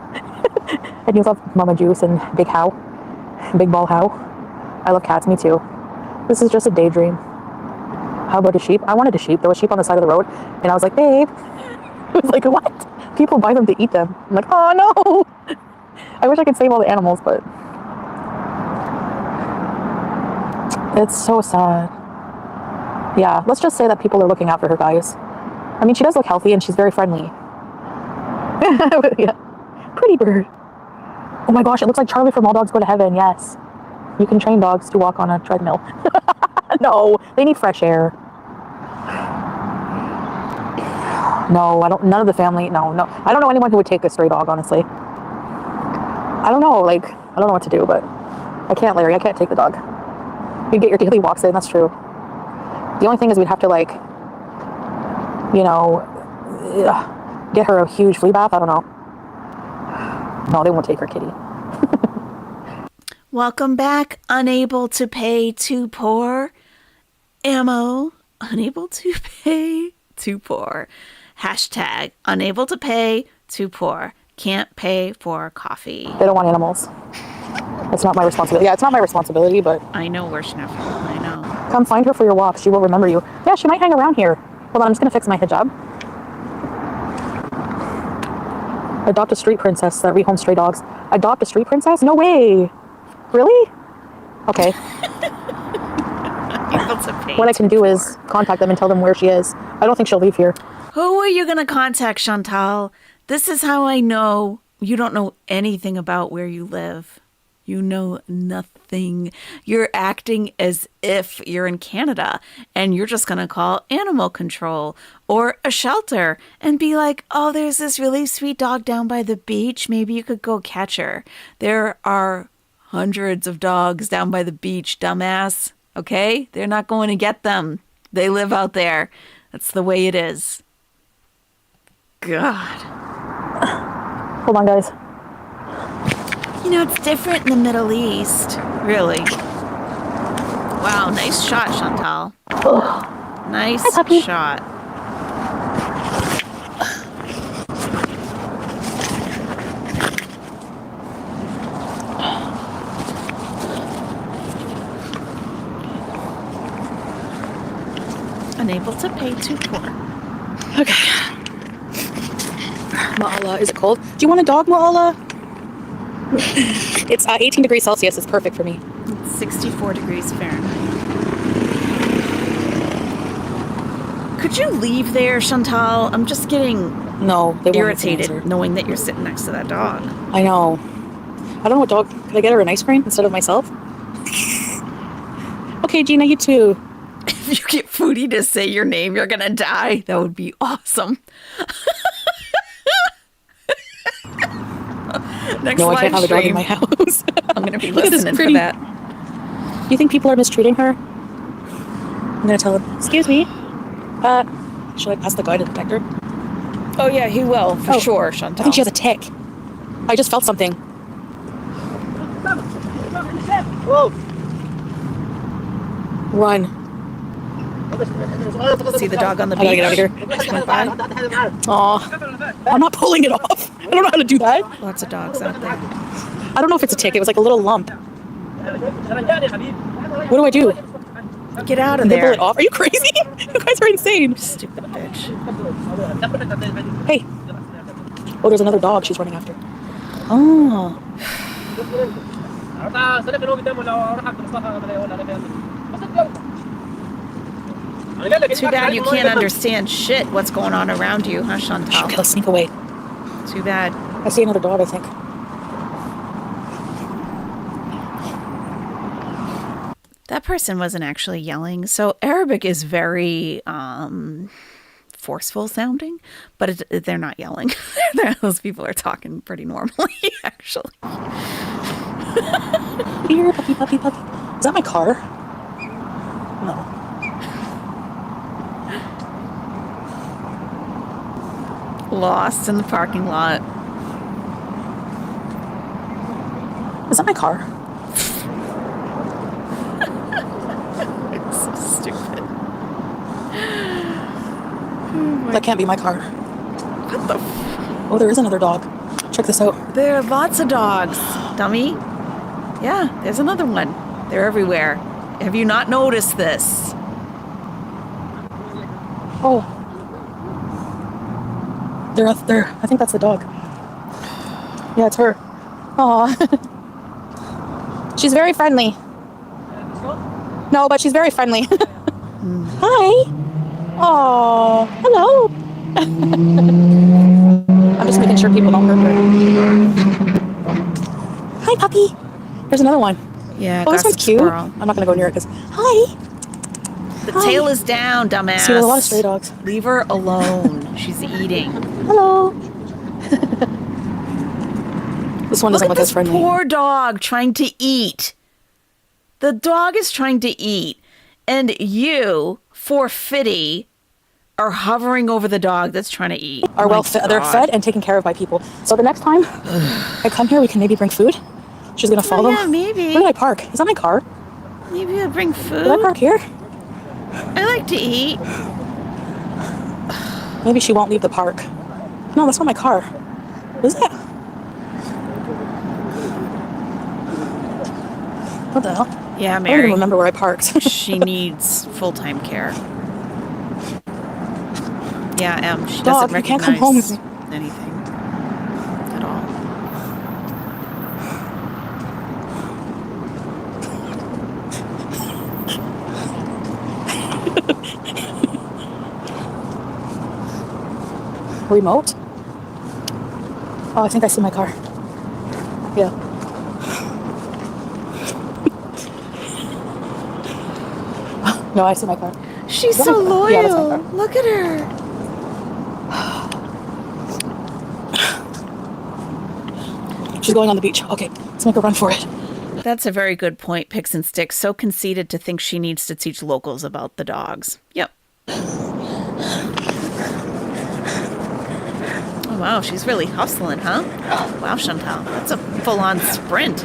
And you love Mama Juice and Big How. Big Ball How. I love cats. Me too. This is just a daydream. How about a sheep? I wanted a sheep. There was sheep on the side of the road. And I was like, babe. I was like, what? People buy them to eat them. I'm like, oh no. I wish I could save all the animals, but it's so sad. Yeah, let's just say that people are looking after her, guys. I mean, she does look healthy and she's very friendly. Yeah. Pretty bird. Oh my gosh, it looks like Charlie from All Dogs Go to Heaven. Yes. You can train dogs to walk on a treadmill. No, they need fresh air. No, I don't. None of the family. No. I don't know anyone who would take a stray dog. Honestly, I don't know. Like, I don't know what to do, but I can't, Larry. I can't take the dog. You get your daily walks in. That's true. The only thing is we'd have to, like, you know, get her a huge flea bath. I don't know. No, they won't take her kitty. Welcome back. Unable to pay, too poor. Ammo. Unable to pay, too poor. Hashtag unable to pay, too poor. Can't pay for coffee. They don't want animals. It's not my responsibility. Yeah, it's not my responsibility, but I know where Schneff. I know. come find her for your walks. She will remember you. Yeah, she might hang around here. Hold on, I'm just gonna fix my hijab. Adopt a street princess that rehome stray dogs. Adopt a street princess? No way. Really? Okay. Unable to pay, What I can too do poor. is contact them and tell them where she is. I don't think she'll leave here. Who are you going to contact, Chantal? This is how I know you don't know anything about where you live. You know nothing. You're acting as if you're in Canada and you're just going to call animal control or a shelter and be like, oh, there's this really sweet dog down by the beach. Maybe you could go catch her. There are hundreds of dogs down by the beach, dumbass. Okay? They're not going to get them. They live out there. That's the way it is. God. Hold on, guys. You know, it's different in the Middle East. Really. Wow, nice shot, Chantal. Nice shot. Unable to pay, too poor. Okay. Ma'ala, is it cold? Do you want a dog, Ma'ala? It's 18 degrees Celsius. It's perfect for me. It's 64 degrees Fahrenheit. Could you leave there, Chantal? I'm just getting No, they won't irritated answer. knowing that you're sitting next to that dog. I know. I don't know what dog. Could I get her an ice cream instead of myself? Okay, Gina, you too. If you get Foodie to say your name, you're gonna die. That would be awesome. Next No, I live can't have a dog in stream, my house. I'm gonna be Look at this listening pretty- for that. You think people are mistreating her? I'm gonna tell them. Excuse me. Should I pass the guy detector? Oh yeah, he will for Oh, sure, I Chantal. think she has a tick. I just felt something. Run. See the dog on the I gotta beach. get out of here. Just went by. Aw. I'm not pulling it off. I don't know how to do that. Lots of dogs out there. I don't know if it's a tick. It was like a little lump. What do I do? Get out of Can they pull there, it off? Are you crazy? You guys are insane. stupid bitch. Hey. Oh, there's another dog she's running after. Oh. Too bad you can't understand shit what's going on around you, huh, Okay, Chantal? let's sneak away. Too bad. I see another dog, I think. That person wasn't actually yelling. So Arabic is very forceful sounding, but they're not yelling. Those people are talking pretty normally, actually. Here, puppy, puppy, puppy. Is that my car? No. Lost in the parking lot. Is that my car? It's so stupid. That can't be my car. What the Oh, there is another dog. Check this out. There are lots of dogs, dummy. Yeah, there's another one. They're everywhere. Have you not noticed this? Oh. They're up there. I think that's the dog. Yeah, it's her. Aw. She's very friendly. No, but she's very friendly. Hi. Aw. Hello. I'm just making sure people don't hurt her. Hi, puppy. There's another one. Yeah, Oh, this one's gossip cute. squirrel. I'm not gonna go near it because hi. The tail is down, dumbass. See, there's a lot of stray dogs. Leave her alone. She's eating. Hello. This one Look doesn't at look this as friendly. poor dog trying to eat. The dog is trying to eat, and you, for Foodie, are hovering over the dog that's trying to eat. Are My well fed. They're God. fed and taken care of by people. So the next time I come here, we can maybe bring food. She's gonna follow. yeah, maybe. Where did I park? Is that my car? Maybe I'll bring food. Did I park here? I like to eat. Maybe she won't leave the park. No, that's not my car. Is it? What the hell? Yeah, I don't Mary. even remember where I parked. She needs full-time care. Yeah, she Dog, doesn't you can't recognize come home with me. anything at all. Remote? Oh, I think I see my car. Yeah. No, I see my car. She's Is that so my car? loyal. Yeah, that's my car. Look at her. She's going on the beach. Okay, let's make a run for it. That's a very good point, Picks and Sticks. So conceited to think she needs to teach locals about the dogs. Yep. Oh, wow, she's really hustling, huh? Wow, Chantal, that's a full-on sprint.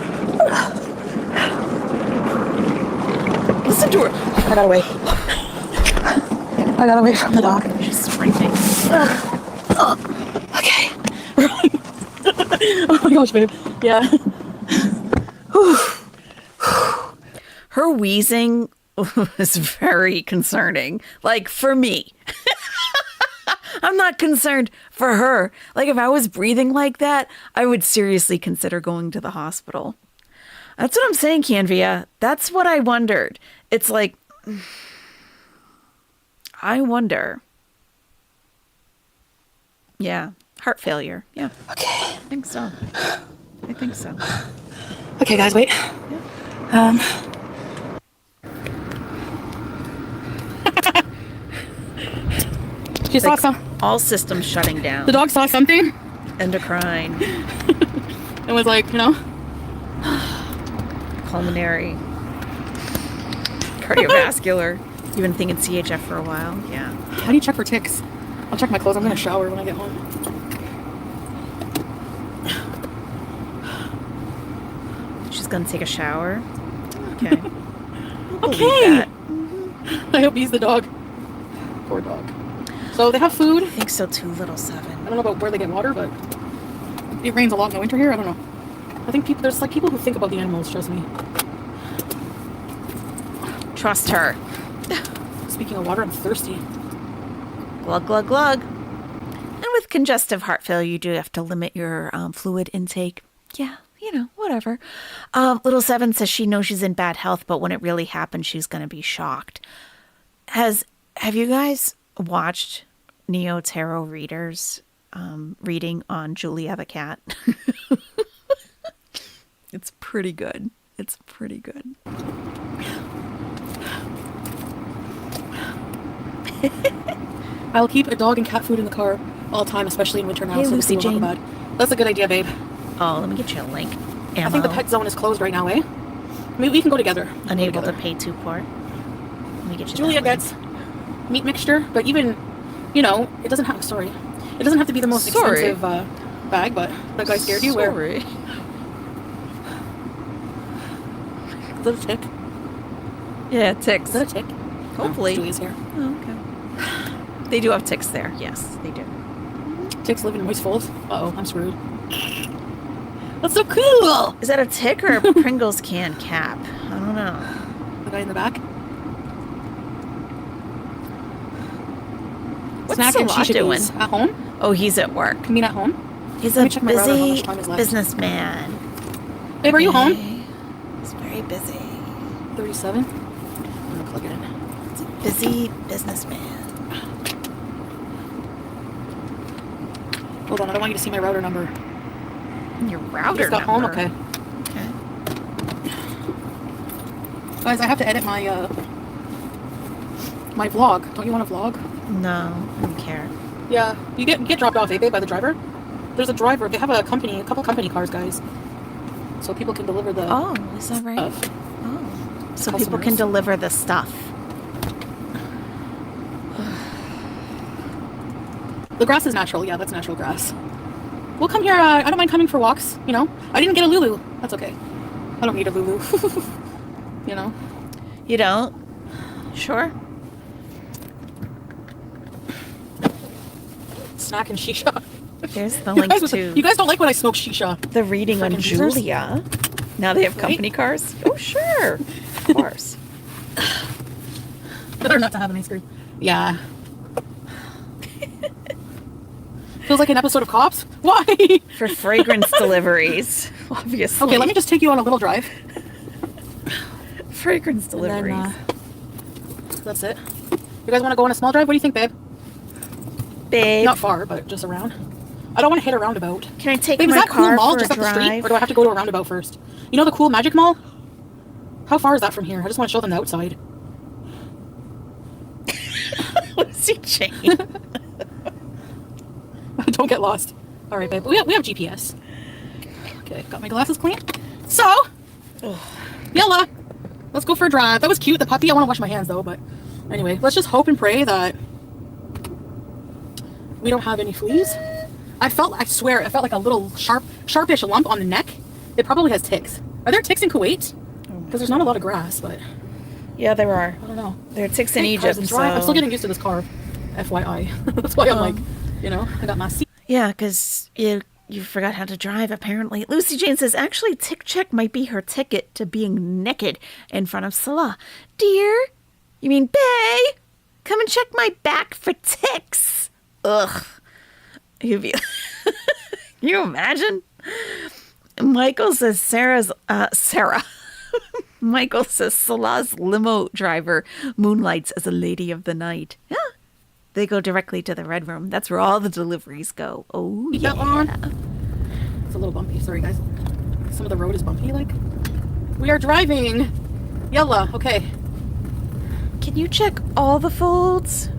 Listen to her. I got away. I got away from the dog. She's sprinting. Okay. Oh my gosh, babe. Yeah. Her wheezing was very concerning. Like, for me. I'm not concerned for her. Like, if I was breathing like that, I would seriously consider going to the hospital. That's what I'm saying, Canvia. That's what I wondered. It's like, I wonder. Yeah, heart failure. Yeah, Okay. I think so. I think so. Okay, guys, wait. She saw Like, some. all systems shutting down. The dog saw something Endocrine, and was like, pulmonary, cardiovascular. You've been thinking CHF for a while? Yeah. how do you check for ticks? I'll check my clothes. I'm gonna shower when I get home. She's gonna take a shower. Okay. I'll believe Okay. that. I hope he's the dog. Poor dog. So they have food. I think so too, little I seven. don't know about where they get water, but it rains a lot in the winter here. I don't know. I think there's like people who think about the animals. Trust me. Trust her. Speaking of water, I'm thirsty. Glug, glug, glug. And with congestive heart failure, you do have to limit your fluid intake. Yeah, whatever. Little Seven says she knows she's in bad health, but when it really happens, she's going to be shocked. Have you guys watched Neo Tarot Readers reading on Julia the cat? It's pretty good. It's pretty good. I'll keep a dog and cat food in the car all the time, especially in winter now. Hey, so Lucy this will not Jane. go bad. That's a good idea, babe. Oh, let me get you a link. Ammo. I think the pet zone is closed right now, eh? Maybe we can go together. Unable Go to together. pay to port. Let me get you Julia that link. gets meat mixture, but even, it doesn't have, sorry. It doesn't have to be the most Sorry. expensive bag, but that guy scared you? Where? Sorry. Is that a tick? Yeah, ticks. Is that a tick? Hopefully. Oh, Julia's here. Oh, okay. They do have ticks there. Yes, they do. Ticks live in moist folds. Uh-oh, I'm screwed. That's so cool! Is that a tick or a Pringles can cap? I don't know. The guy in the back. What's Snack and Salah shisha doing? beans. At home? Oh, he's at work. You mean at home? He's Let a me check my router, how busy much time is left. businessman. Babe, are you home? Okay. He's very busy. 37? I'm gonna plug it in. He's a busy businessman. Hold on, I don't want you to see my router number. Your router He's got number. home? Okay. Okay. Guys, I have to edit my my vlog. Don't you want a vlog? No, I don't care. Yeah, you get dropped off, babe, by the driver. There's a driver. They have a couple company cars, guys. So people can deliver the Oh, is that right? stuff. Oh. So people can Customers. deliver the stuff. The grass is natural. Yeah, that's natural grass. We'll come here. I don't mind coming for walks, you know. I didn't get a Lulu. That's okay. I don't need a Lulu. You know. You don't? Sure. Snack and shisha. Here's the You link guys, to you guys don't like when I smoke shisha. the reading on Frickin' losers. Julia. Now they have Right? company cars? Oh, sure. Of course. Better not to have an ice cream. Yeah. Feels like an episode of Cops. Why? For fragrance deliveries, obviously. Okay, let me just take you on a little drive. Fragrance And deliveries. then, that's it. You guys want to go on a small drive? What do you think, babe? Babe, Not far, but just around. I don't want to hit a roundabout. can I take Babe, is my that cool car mall for just a up the street? drive? Or do I have to go to a roundabout first? You know the cool Magic Mall? How far is that from here? I just want to show them the outside. Lucy Jane. Don't get lost. All right, babe. We have GPS. Okay, got my glasses clean. So, yalla. Let's go for a drive. That was cute. The puppy. I want to wash my hands though, but anyway, let's just hope and pray that we don't have any fleas. I swear, I felt like a little sharpish lump on the neck. It probably has ticks. Are there ticks in Kuwait? Because there's not a lot of grass, but Yeah, there are. I don't know. There are ticks in Hey, cars Egypt. and drive. I'm So. still getting used to this car. FYI. That's why I'm like, you know, I got my seat. Yeah, because you forgot how to drive, apparently. Lucy Jane says, actually, Tick Check might be her ticket to being naked in front of Salah. Dear? You mean, Bae? Come and check my back for ticks. Ugh. You'd be... Can you imagine? Michael says Sarah. Michael says Salah's limo driver moonlights as a lady of the night. Yeah. They go directly to the red room. That's where all the deliveries go. Oh, yeah. That on. It's a little bumpy. Sorry, guys. Some of the road is bumpy. Like, we are driving. Yalla. Okay. Can you check all the folds?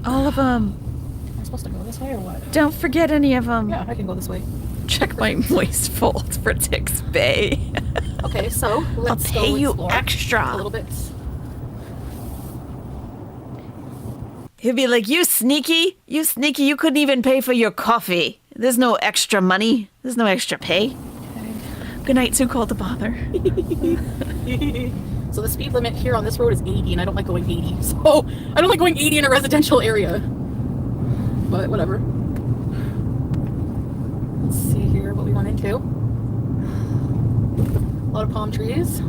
All of them. I'm supposed to go this way or what? Don't forget any of them. Yeah, I can go this way. Check my moist folds for Tick's Bay. Okay, so let's pay go you explore extra. a little bit. He'll be like, you sneaky, you couldn't even pay for your coffee. There's no extra money. There's no extra pay. Good night, too cold to bother. So the speed limit here on this road is 80, and I don't like going 80. So I don't like going 80 in a residential area. But whatever. Let's see here what we run into. A lot of palm trees.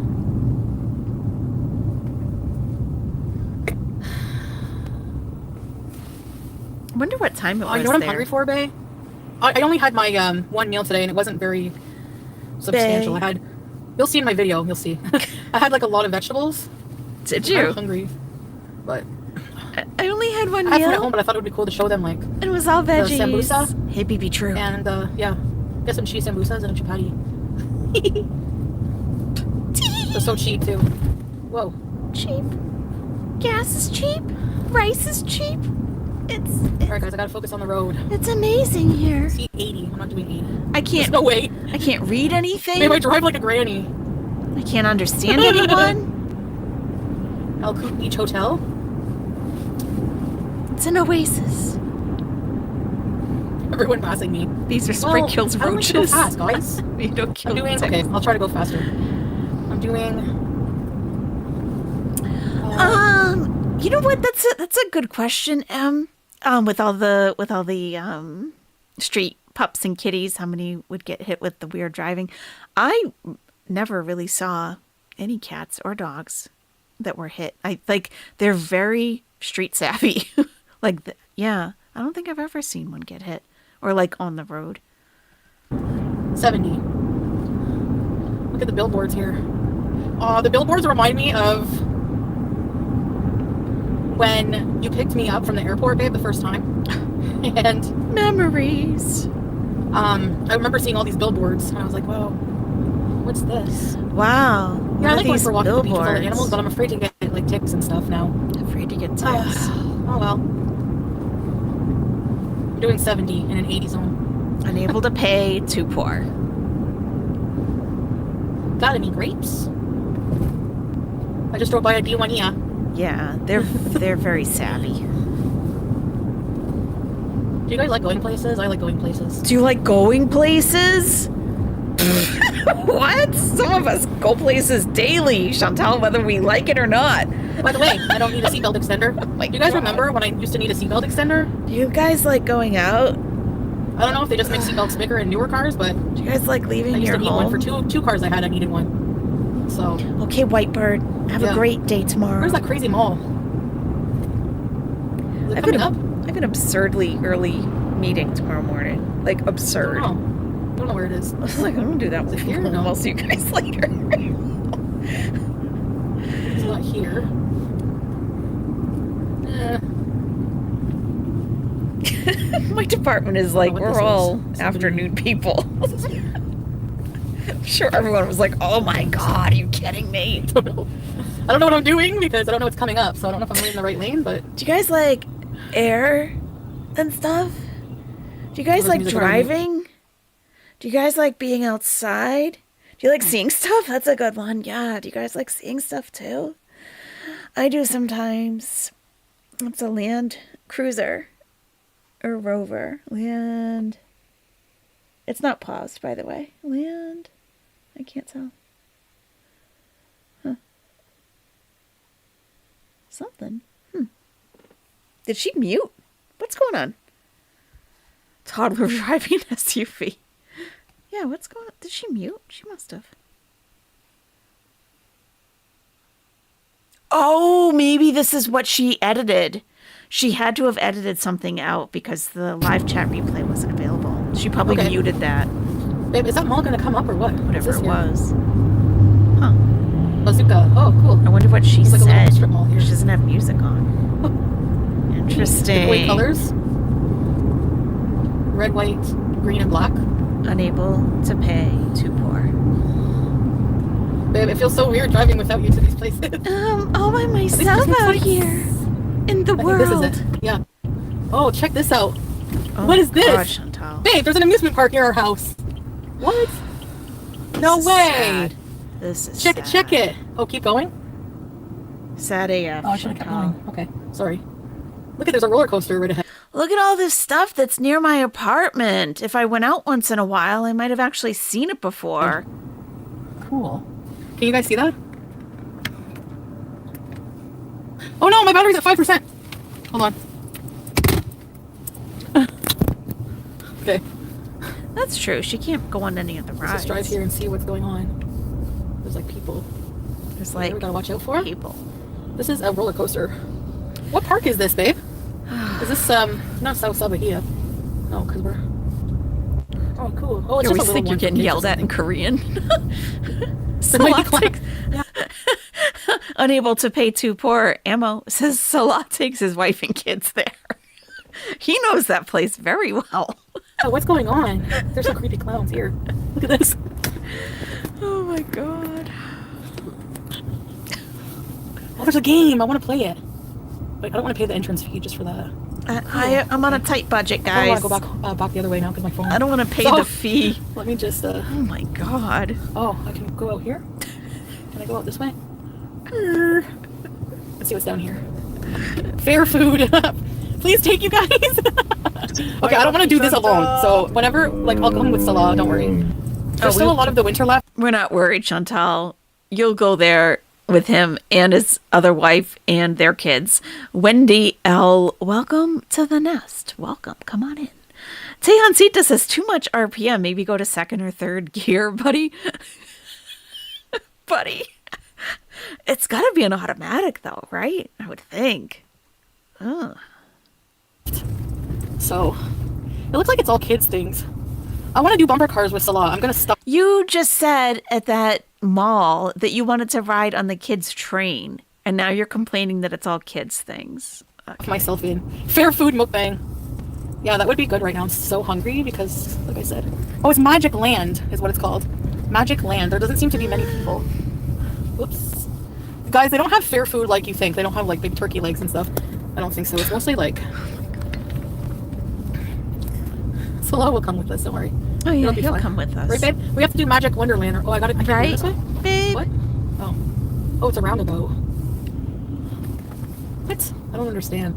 I wonder what time it was. Oh, you know what I'm there. hungry for, Bae? I only had my one meal today, and it wasn't very substantial. Bae. You'll see in my video. You'll see. I had like a lot of vegetables. Did I'm you? hungry, but I only had one I had food at meal. home. But I thought it would be cool to show them like. It was all veggies. sambusa? Hey, BB, true. And yeah, get some cheese sambusas and a chapati. They're so cheap too. Whoa. Cheap. Gas is cheap. Rice is cheap. Alright guys, I gotta focus on the road. It's amazing here. See, 80. I'm not doing 80. I There's can't. no way. I can't read anything. Maybe I drive like a granny. I can't understand anyone. El Coot Beach Hotel. It's an oasis. Everyone passing me. These are spring kills I don't like to go roaches. fast, guys. You don't kill I'm doing. ticks. Okay, I'll try to go faster. I'm doing. You know what? That's a good question. With all the street pups and kitties, how many would get hit with the weird driving? I never really saw any cats or dogs that were hit. They're very street savvy. Yeah, I don't think I've ever seen one get hit or like on the road. 70. Look at the billboards here. The billboards remind me of when you picked me up from the airport, babe, the first time. And Memories. I remember seeing all these billboards and I was like, whoa, what's this? Wow. Yeah, I like going these for walks with the beach with all the billboards? animals, but I'm afraid to get like ticks and stuff now. Afraid to get ticks. Oh well. I'm doing 70 in an 80 zone. Unable to pay, too poor. Got any grapes? I just drove by a D1 Yeah, they're very savvy. Do you guys like going places? I like going places. Do you like going places? What? Some of us go places daily, Chantal, whether we like it or not. By the way, I don't need a seatbelt extender. my Do you guys God. remember when I used to need a seatbelt extender? Do you guys like going out? I don't know if they just make seatbelts bigger in newer cars, but Do you guys like leaving I used your to need home? one for two cars I had. I needed one. So Okay, Whitebird. Have a Yeah. great day tomorrow. where's that crazy mall? Is it I've coming been, up? I have an absurdly early meeting tomorrow morning. Like, I absurd. don't know where it is. I was like, I'm gonna do that with Is it here? you. No. I'll see you guys later. It's not here. My department is like, what we're this is. all Somebody- afternoon people. This is here. I'm sure everyone was like, oh my God, are you kidding me? I don't know what I'm doing because I don't know what's coming up, so I don't know if I'm in the right lane, but Do you guys like air and stuff? Do you guys What like music are you- driving? Do you guys like being outside? Do you like seeing stuff? That's a good one. Yeah. Do you guys like seeing stuff too? I do sometimes. It's a Land Cruiser or Rover. Land. It's not paused, by the way. Land. I can't tell. Huh. Something. Did she mute? What's going on? Toddler driving SUV. Yeah, what's going on? Did she mute? She must have. Oh, maybe this is what she edited. She had to have edited something out because the live chat replay wasn't available. She probably Okay. muted that, babe, is that mall gonna come up or what? whatever What's it this here? was. Huh. Bazooka. Oh, cool. I wonder what she It's like a little said. strip mall here. She doesn't have music on. Interesting. Wait, colors? Red, white, green, and black. Unable to pay, too poor. Babe, it feels so weird driving without you to these places. All by myself Christmas out lights. here in the I think world. this is it. Yeah. Oh, check this out. Oh What is my this? God, Chantal. Babe, there's an amusement park near our house. What? No This is way. sad. This is Check sad. check it. Oh, keep going. Sad AF. Oh, I should have kept Chantal. going. Okay, sorry. Look at there's a roller coaster right ahead. Look at all this stuff that's near my apartment. If I went out once in a while, I might have actually seen it before. Cool. Can you guys see that? Oh no, my battery's at 5%. Hold on. Okay, That's true. She can't go on any of the let's rides. just drive here and see what's going on. There's like people. There's Like, like we gotta watch out for. people. This is a roller coaster. What park is this, babe? Is this not South Sabahia? No, because we're. Oh, cool. Oh, it's You just always a little think you're one for getting kids or yelled at in something. Korean. might be Salat unable to pay too poor. Ammo says Salat takes his wife and kids there. He knows that place very well. Oh, what's going on? There's some creepy clowns here. Look at this. Oh my God. Oh, there's a game. I want to play it. But I don't want to pay the entrance fee just for that. I'm on a tight budget, I guys. don't want to go back the other way now because my phone. I don't want to pay Oh. the fee. Let me just. Oh my God. Oh, I can go out here. Can I go out this way? Let's see what's down here. Fair food. Please take you guys. Okay, I don't want to do this alone. So whenever, like, I'll come with Salah. Don't worry. There's still a lot of the winter left. We're not worried, Chantal. You'll go there with him and his other wife and their kids. Wendy L., welcome to the nest. Welcome. Come on in. Tejancita says too much RPM. Maybe go to second or third gear, buddy. Buddy. It's got to be an automatic, though, right? I would think. Ugh. So it looks like it's all kids things. I want to do bumper cars with Salah. I'm gonna stop You just said at that mall that you wanted to ride on the kids' train, and now you're complaining that it's all kids things. Okay. myself in. Fair food mukbang. Yeah, that would be good right now. I'm so hungry because, like I said, oh, it's Magic Land is what it's called. Magic Land. There doesn't seem to be many people. Whoops. Guys, they don't have fair food like you think. They don't have like big turkey legs and stuff. I don't think so. It's mostly like... Salah will come with us, don't worry. Oh yeah, It'll be he'll fine. come with us. Right, babe? We have to do Magic Wonderland. Oh, I got it. I can't go this way? Babe. What? Oh. Oh, it's a roundabout. What? I don't understand.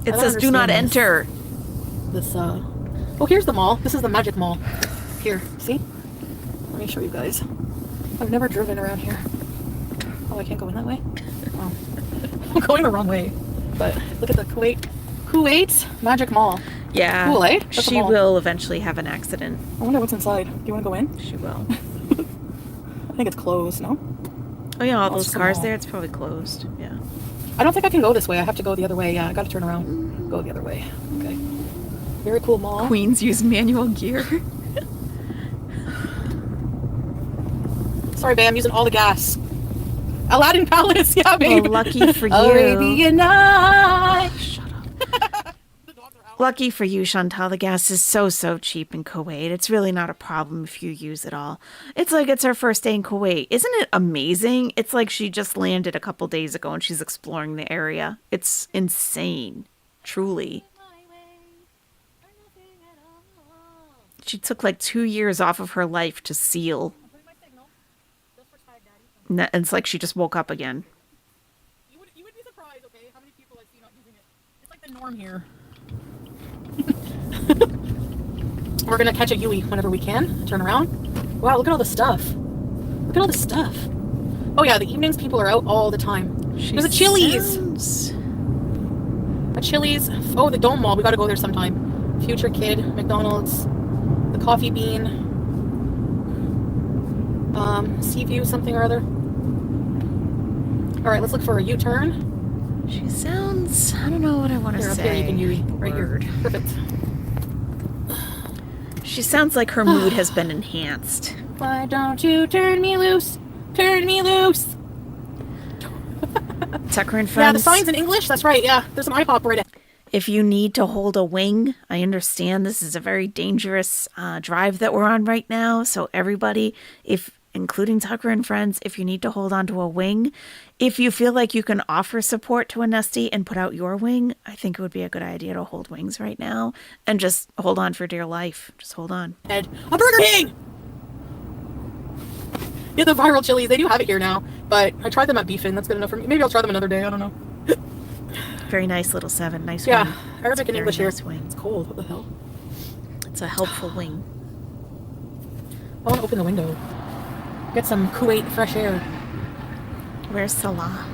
It says do not enter. This, Oh, here's the mall. This is the Magic Mall. Here, see? Let me show you guys. I've never driven around here. Oh, I can't go in that way? Oh. I'm going the wrong way. But look at the Kuwait Magic Mall. Yeah. Cool, eh? That's a She mall. will eventually have an accident. I wonder what's inside. Do you want to go in? She will. I think it's closed, no? Oh yeah, all Oh, those it's the cars mall. there, it's probably closed. Yeah. I don't think I can go this way. I have to go the other way. Yeah, I gotta turn around. Go the other way. Okay. Very cool mall. Queens use manual gear. Sorry, babe, I'm using all the gas. Aladdin Palace, yeah, babe. Well, lucky for you. Arabian Nights. Shut up. Lucky for you, Chantal, the gas is so cheap in Kuwait. It's really not a problem if you use it all. It's like it's her first day in Kuwait. Isn't it amazing? It's like she just landed a couple days ago and she's exploring the area. It's insane. Truly. She took like 2 years off of her life to seal. And it's like she just woke up again. You would be surprised, okay, how many people I see not using it. It's like the norm here. We're gonna catch a Yui whenever we can. Turn around. Wow, look at all the stuff. Look at all the stuff. Oh yeah, the evenings people are out all the time. There's a Chili's. A Chili's. Oh, the Dome Mall. We gotta go there sometime. Future Kid, McDonald's, the Coffee Bean, Seaview something or other. All right, let's look for a U-turn. She sounds, I don't know what I want to Here, up say. here you can Yui. Right Word. here. Perfect. She sounds like her mood has been enhanced. Why don't you turn me loose? Turn me loose. Tucker and Yeah, Friends. the sign's in English. That's right. Yeah, there's some iPop right. If you need to hold a wing, I understand this is a very dangerous drive that we're on right now. So everybody, including Tucker and Friends, if you need to hold on to a wing, if you feel like you can offer support to a nestie and put out your wing, I think it would be a good idea to hold wings right now and just hold on for dear life. Just hold on. Ed, a Burger King. Yeah, the viral chilies. They do have it here now, but I tried them at Beefin. That's good enough for me. Maybe I'll try them another day. I don't know. Very nice little 7. Nice Yeah, wing. Arabic and Very English here. nice wing. It's cold. What the hell? It's a helpful wing. I want to open the window. Get some Kuwait fresh air. Where's Salah?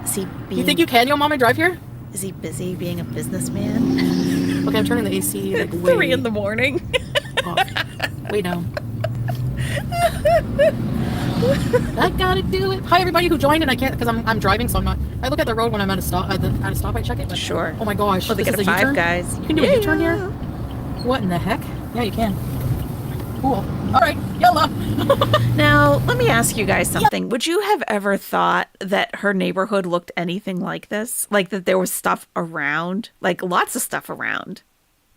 Is he being, You think you can, yo mama, drive here? Is he busy being a businessman? Okay, I'm turning the AC like way 3 in the morning. off. Way down. I gotta do it. Hi everybody who joined, and I can't because I'm driving, so I'm not. I look at the road when I'm at a stop. At a stop, I check it. But, Sure. Oh my gosh. Well, they this get is a a 5, U-turn? guys. You can do a U-turn here. What in the heck? Yeah, you can. Cool. All right, yalla. Now, let me ask you guys something. Would you have ever thought that her neighborhood looked anything like this? Like that there was stuff around? Like lots of stuff around?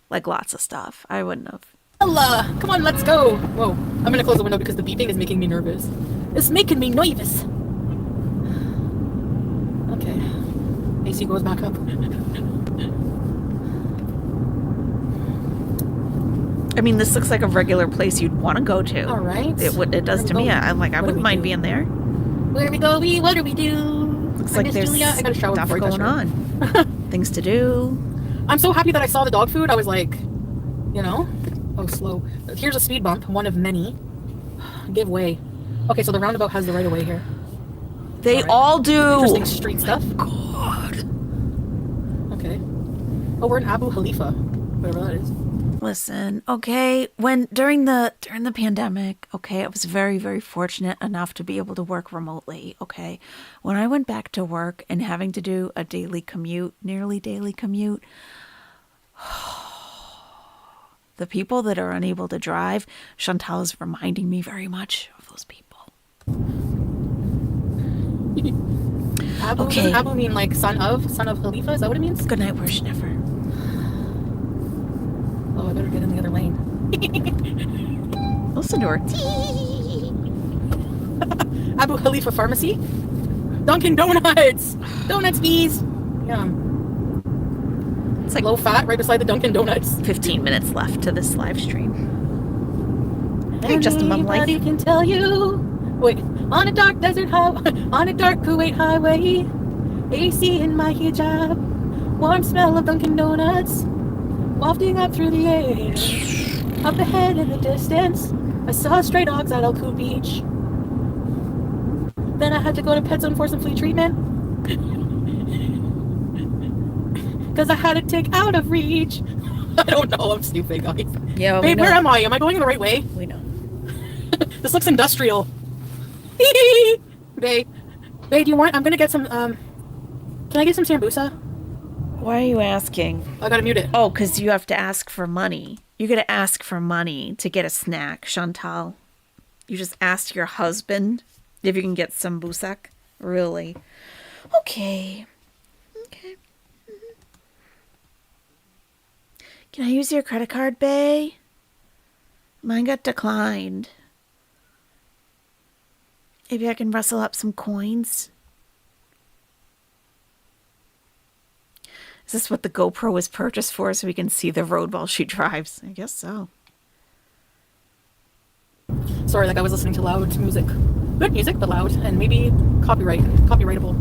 Like lots of stuff. I wouldn't have. Yalla. Come on, let's go. Whoa. I'm gonna close the window because the beeping is making me nervous. It's making me nervous. Okay. AC goes back up. I mean, this looks like a regular place you'd want to go to. All right. It does to me. I'm like, I What do wouldn't we mind do? being there. Where do we go? What do we do? Looks I like miss there's Julia. I gotta shower stuff before I touch going her. on. Things to do. I'm so happy that I saw the dog food. I was like, you know, oh, slow. Here's a speed bump, one of many. Give way. Okay, so the roundabout has the right of way here. They All right. all do. Interesting street stuff. God. Okay. Oh, we're in Abu Khalifa, whatever that is. Listen, okay, during the pandemic, okay, I was very, very fortunate enough to be able to work remotely, okay? When I went back to work and having to do a daily commute, nearly daily commute, the people that are unable to drive, Chantal is reminding me very much of those people. Abu, Okay. Doesn't Abu mean like son of Khalifa? Is that what it means? Good night, Worshniffer. Oh, I better get in the other lane. Listen to her. Abu Khalifa Pharmacy. Dunkin' Donuts. Donuts, bees. Yum. It's like Low fat right beside the Dunkin' Donuts. 15 minutes left to this live stream. Hey, Justin Mum Life. Anybody can tell you. Wait, on a dark desert highway, on a dark Kuwait highway, AC in my hijab, warm smell of Dunkin' Donuts, wafting up through the air. Up ahead in the distance, I saw stray dogs at Al-Qud Beach. Then I had to go to Pet Zone for some flea treatment. Because I had a tick out of reach. I don't know, I'm stupid, guys. Yeah, Babe, where am I? Am I going the right way? We know. This looks industrial. Babe, do you want? I'm gonna get some. Can I get some sambusa? Why are you asking? I gotta mute it. Oh, because you have to ask for money. You gotta ask for money to get a snack, Chantal. You just asked your husband if you can get some busak. Really? Okay. Okay. Can I use your credit card, bae? Mine got declined. Maybe I can rustle up some coins. Is this what the GoPro was purchased for, so we can see the road while she drives? I guess so. Sorry, like I was listening to loud music. Good music, but loud, and maybe copyrightable.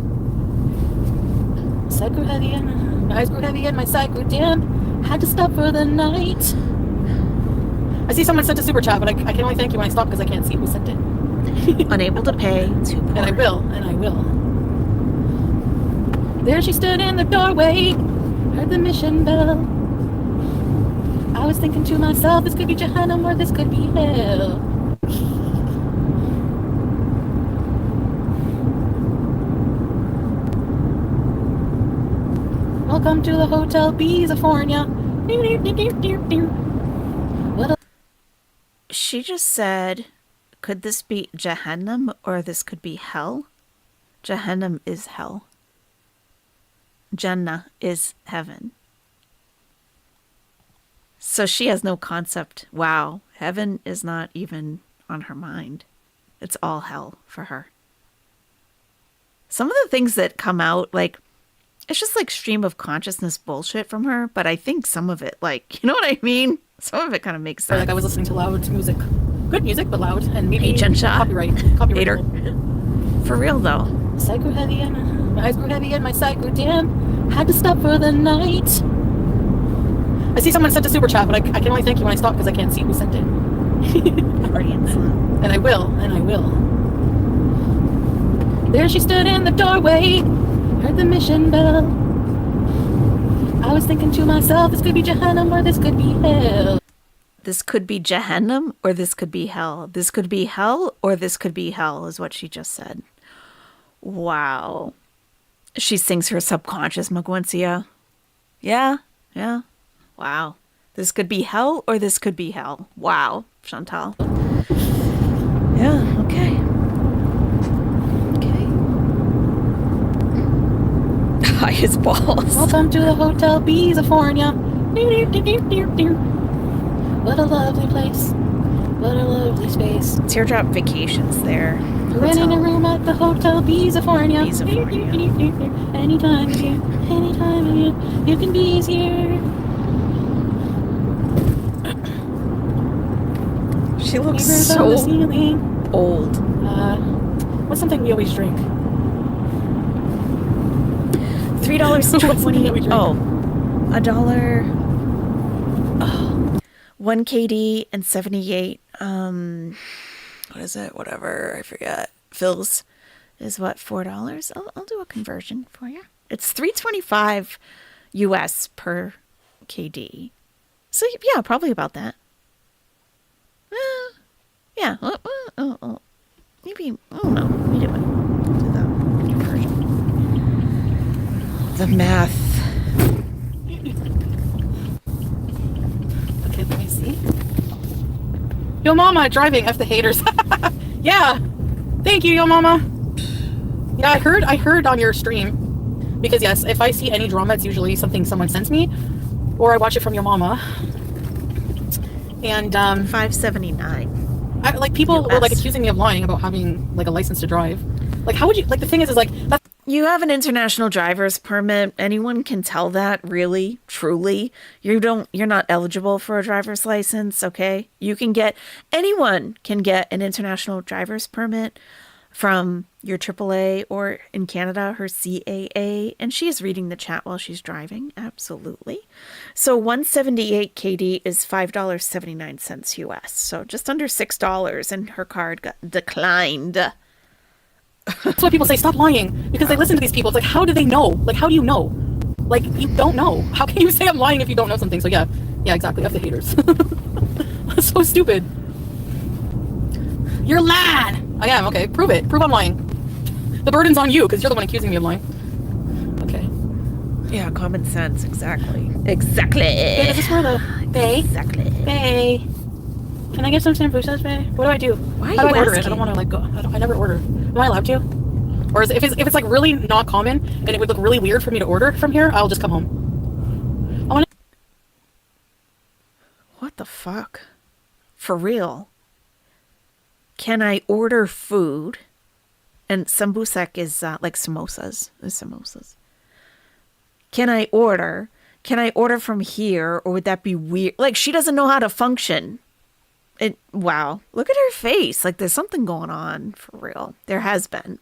Side grew heavy and my eyes grew heavy and my side grew dim. Had to stop for the night. I see someone sent a super chat, but I can only thank you when I stop because I can't see who sent it. Unable to pay. Too poor. And I will. There she stood in the doorway, heard the mission bell. I was thinking to myself, this could be Jahannam or this could be hell. Welcome to the Hotel California. She just said, could this be Jahannam or this could be hell? Jahannam is hell. Jannah is heaven. So she has no concept. Wow, heaven is not even on her mind. It's all hell for her. Some of the things that come out, like, it's just like stream of consciousness bullshit from her, but I think some of it, like, you know what I mean? Some of it kind of makes sense. Like I was listening to loud music. Good music, but loud, and maybe Agent Shah. copyrightable. For real, though. Side grew heavy and my eyes grew heavy and my side grew dim. Had to stop for the night. I see someone sent a super chat, but I can only thank you when I stop because I can't see who sent it. And I will. There she stood in the doorway, heard the mission bell. I was thinking to myself, this could be Jahannam or this could be hell. This could be Jahannam or this could be hell. This could be hell or this could be hell is what she just said. Wow. She sings her subconscious, Magwencia. Yeah. Wow. This could be hell or this could be hell. Wow, Chantal. Yeah, okay. High as balls. Welcome to the Hotel California. What a lovely place. What a lovely space. Teardrop Vacations there. Renting a room at the Hotel California. California. Anytime of year, you can be here. She looks Neighbors on the so ceiling. old. What's something we always drink? $3.20. Oh, $1. 1 KD and 78. What is it? Whatever. I forget. Phil's is what, $4? I'll do a conversion for you. It's $3.25 US per KD. So yeah, probably about that. Yeah. Maybe, I don't know. We do it. Do the conversion. The math. Okay, let me see. Yo mama, driving, F the haters. Yeah. Thank you, yo mama. Yeah, I heard on your stream. Because yes, if I see any drama, it's usually something someone sends me. Or I watch it from your mama. And $5.79. like people were like US. accusing me of lying about having like a license to drive. Like, how would you? Like, the thing is like that's You have an international driver's permit. Anyone can tell that, really, truly. You're not eligible for a driver's license, okay? Anyone can get an international driver's permit from your AAA or in Canada, her CAA, and she is reading the chat while she's driving, absolutely. So 178 KD is $5.79 US, so just under $6, and her card got declined. why people say stop lying, because they listen to these people. It's like, how do they know? Like, how do you know? Like, you don't know. How can you say I'm lying if you don't know something? So yeah, exactly. F the haters. That's so stupid. You're lying. I am. Okay, prove it. Prove I'm lying. The burden's on you because you're the one accusing me of lying. Okay. Yeah, common sense, exactly. Exactly. Babe, is this where the Bae? Exactly. Bae. Can I get some sambusas, Bae? What do I do? Why How are do I you order it? I asking? don't want to like go. I never order. Am I allowed to? Or if it's like really not common and it would look really weird for me to order from here, I'll just come home. I want to. What the fuck? For real? Can I order food? And sambusak is like samosas. Is samosas. Can I order from here, or would that be weird? Like, she doesn't know how to function. Wow. Look at her face. Like, there's something going on, for real. There has been.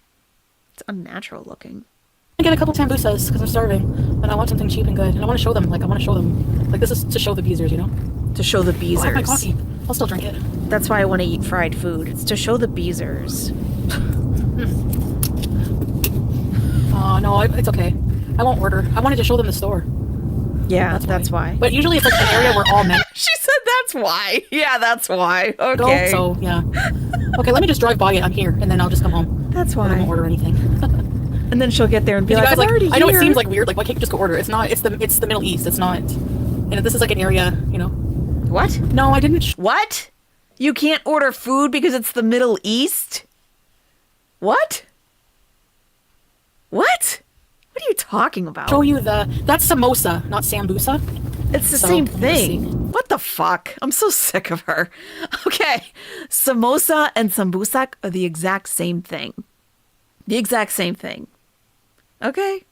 It's unnatural looking. Get a couple sambusas because I'm starving and I want something cheap and good, and I want to show them. Like, this is to show the beezers, you know. To show the I have my beezers. coffee. I'll still drink it. That's why I want to eat fried food. It's to show the beezers. Oh no, it's okay. I won't order. I wanted to show them the store. Yeah, that's why. But usually it's like an area where all men She said that's why. Yeah, that's why. go. Okay. So yeah. Okay, let me just drive by it. I'm here, and then I'll just come home. That's I won't why. order anything. And then she'll get there and be You like, guys, I'm like, already I know here. it seems like weird. Like, why can't you just go order? It's not. It's the Middle East. It's not. This is like an area, you know. What? No, I didn't. What? You can't order food because it's the Middle East? What? What? What are you talking about? Show you that's samosa, not sambusa. It's the So, same let's thing. see. What the fuck? I'm so sick of her. Okay. Samosa and sambusak are the exact same thing. The exact same thing. Okay?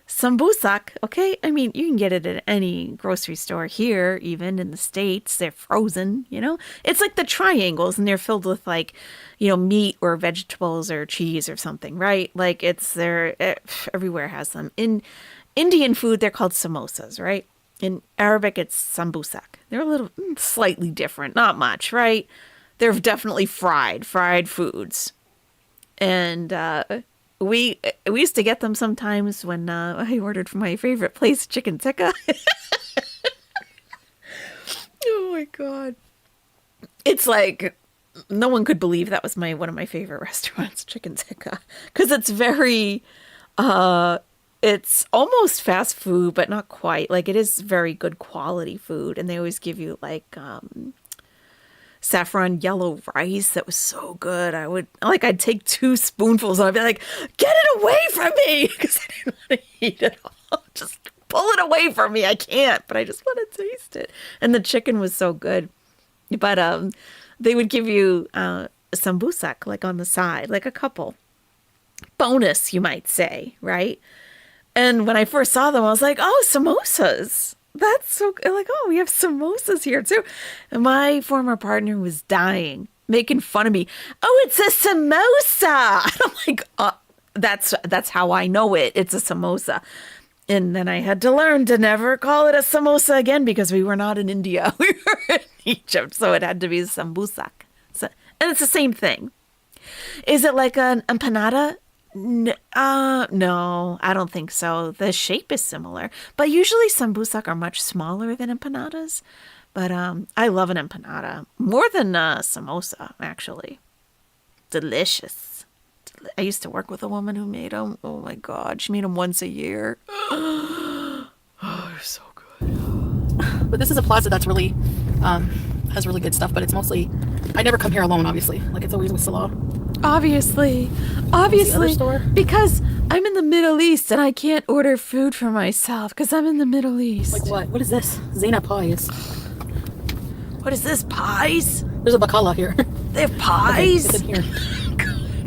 Sambusak, okay? I mean, you can get it at any grocery store here, even in the States. They're frozen, you know? It's like the triangles, and they're filled with, like, you know, meat or vegetables or cheese or something, right? Like, everywhere has them. In Indian food, they're called samosas, right? In Arabic, it's sambusak. They're a little slightly different, not much, right? They're definitely fried foods. And we used to get them sometimes when I ordered from my favorite place, chicken tikka. Oh my God. It's like, no one could believe that was one of my favorite restaurants, chicken tikka. Because it's very, it's almost fast food, but not quite. Like, it is very good quality food. And they always give you like saffron yellow rice that was so good. I'd take 2 spoonfuls and I'd be like, get it away from me, because I didn't want to eat it all. Just pull it away from me. I can't, but I just want to taste it. And the chicken was so good. But they would give you sambusak, like, on the side, like a couple. Bonus, you might say, right? And when I first saw them, I was like, oh, samosas. That's so good. Like, oh, we have samosas here too. And my former partner was dying, making fun of me. Oh, it's a samosa. And I'm like, that's how I know it. It's a samosa. And then I had to learn to never call it a samosa again, because we were not in India. We were in Egypt. So it had to be sambusak. And it's the same thing. Is it like an empanada? No, I don't think so. The shape is similar, but usually sambusak are much smaller than empanadas. But I love an empanada more than a samosa, actually. Delicious. I used to work with a woman who made them. Oh my God, she made them once a year. Oh, they're so good. But this is a plaza that's really has really good stuff. But it's mostly, I never come here alone. Obviously, like, it's always with Salah. Obviously, store? because I'm in the Middle East and I can't order food for myself because I'm in the Middle East. Like what? What is this? Zaina pies. What is this, pies? There's a bacala here. They have Okay, pies. it's in here.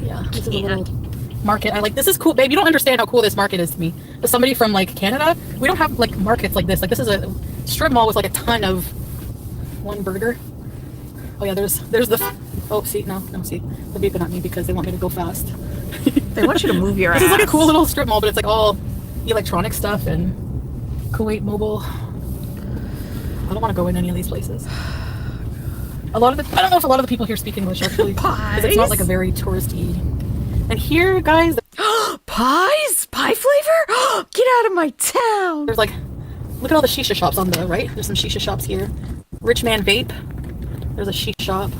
Yeah, this is a little market. I like, this is cool, babe. You don't understand how cool this market is to me. As somebody from like Canada, we don't have like markets like this. Like, this is a strip mall with like a ton of one burger. Oh yeah, there's the. Oh, see, no, see, they're beeping at me because they want me to go fast. They want you to move your ass. This is like a cool little strip mall, but it's like all electronic stuff and Kuwait Mobile. I don't want to go in any of these places. I don't know if a lot of the people here speak English actually, because it's not like a very touristy. And here, guys, Pies? Pie flavor? Get out of my town. there's like, look at all the shisha shops on the right. There's some shisha shops here. Rich Man Vape. There's a shisha shop.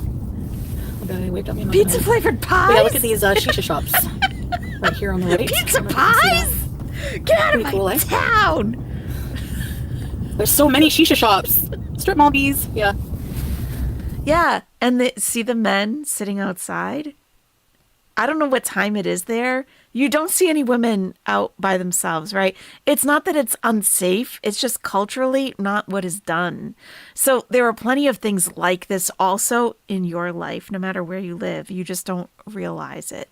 Okay, waved at me. Pizza flavored pies? But yeah, look at these shisha shops right here on the right. Pizza I don't know if you can see pies? Get out of my Pretty cool, eh? town. that. There's so many shisha shops. Strip mall bees. Yeah. Yeah, and see the men sitting outside? I don't know what time it is there. You don't see any women out by themselves, right? It's not that it's unsafe. It's just culturally not what is done. So there are plenty of things like this also in your life, no matter where you live. You just don't realize it,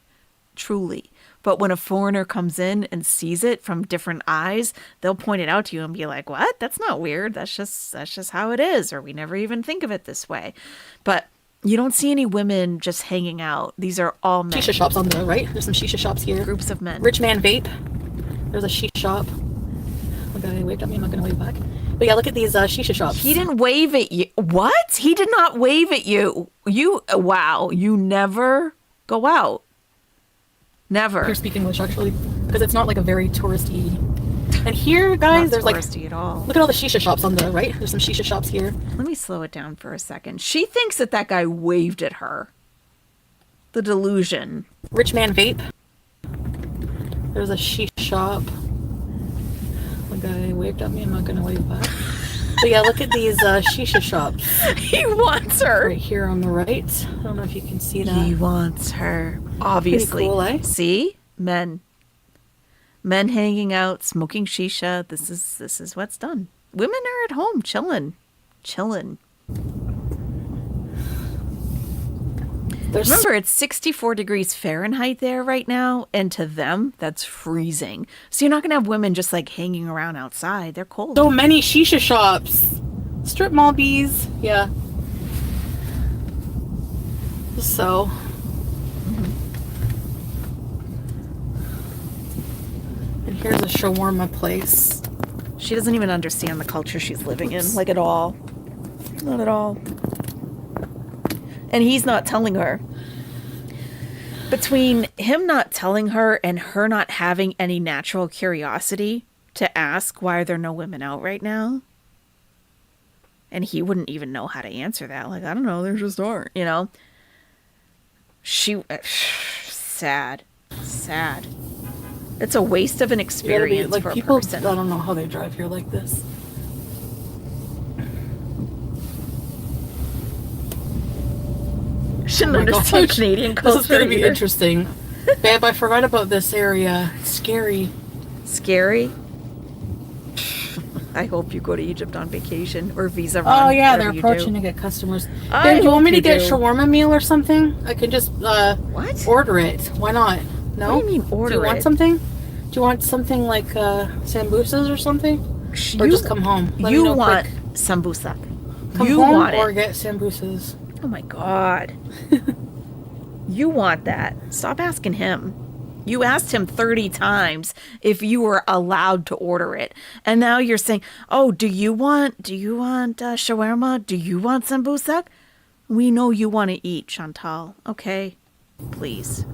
truly. But when a foreigner comes in and sees it from different eyes, they'll point it out to you and be like, what? That's not weird. That's just how it is. Or we never even think of it this way. But you don't see any women just hanging out. These are all men. Shisha shops on the right. There's some shisha shops here. Groups of men. Rich Man Vape. There's a shisha shop. Okay, waved at me. I'm not gonna wave back. But yeah, look at these shisha shops. He didn't wave at you. What? He did not wave at you. Wow. You never go out. Never. Here speak English actually, because it's not like a very touristy. And here, guys, there's like, touristy at all. look at all the shisha shops on the right. There's some shisha shops here. Let me slow it down for a second. She thinks that guy waved at her. The delusion. Rich Man Vape. There's a shisha shop. The guy waved at me. I'm not gonna wave back. But yeah, look at these shisha shops He wants her. right here on the right. I don't know if you can see that. He wants her. Obviously. Pretty cool, eh? See? Men hanging out, smoking shisha. This is what's done. Women are at home chilling. Remember, it's 64 degrees Fahrenheit there right now, and to them, that's freezing. So you're not going to have women just like hanging around outside. They're cold. So many shisha shops. Strip mall bees. Yeah. So. And here's a shawarma place. She doesn't even understand the culture she's living in, like at all. Not at all. And he's not telling her. Between him not telling her and her not having any natural curiosity to ask why are there no women out right now, and he wouldn't even know how to answer that. Like, I don't know, there just aren't, you know? Sad. It's a waste of an You gotta be, experience like, for a people, person. I don't know how they drive here like this. Shouldn't Oh my understand gosh. Canadian culture. This is gonna be either. interesting. Babe, I forgot about this area. It's scary. Scary. I hope you go to Egypt on vacation or visa Oh run. yeah, they're whatever you approaching do. to get customers. I Babe, do you want me hope to you get do. shawarma meal or something? I can just What? order it. Why not? No. What do you mean order Do you want it? something? Do you want something like sambusas or something? Or You- just come home? Let me You know want quick. sambusa. Come You home want or it. get sambusas? Oh my god. You want that. Stop asking him. You asked him 30 times if you were allowed to order it. And now you're saying, "Oh, do you want shawarma? Do you want sambusa?" We know you want to eat, Chantal. Okay? Please.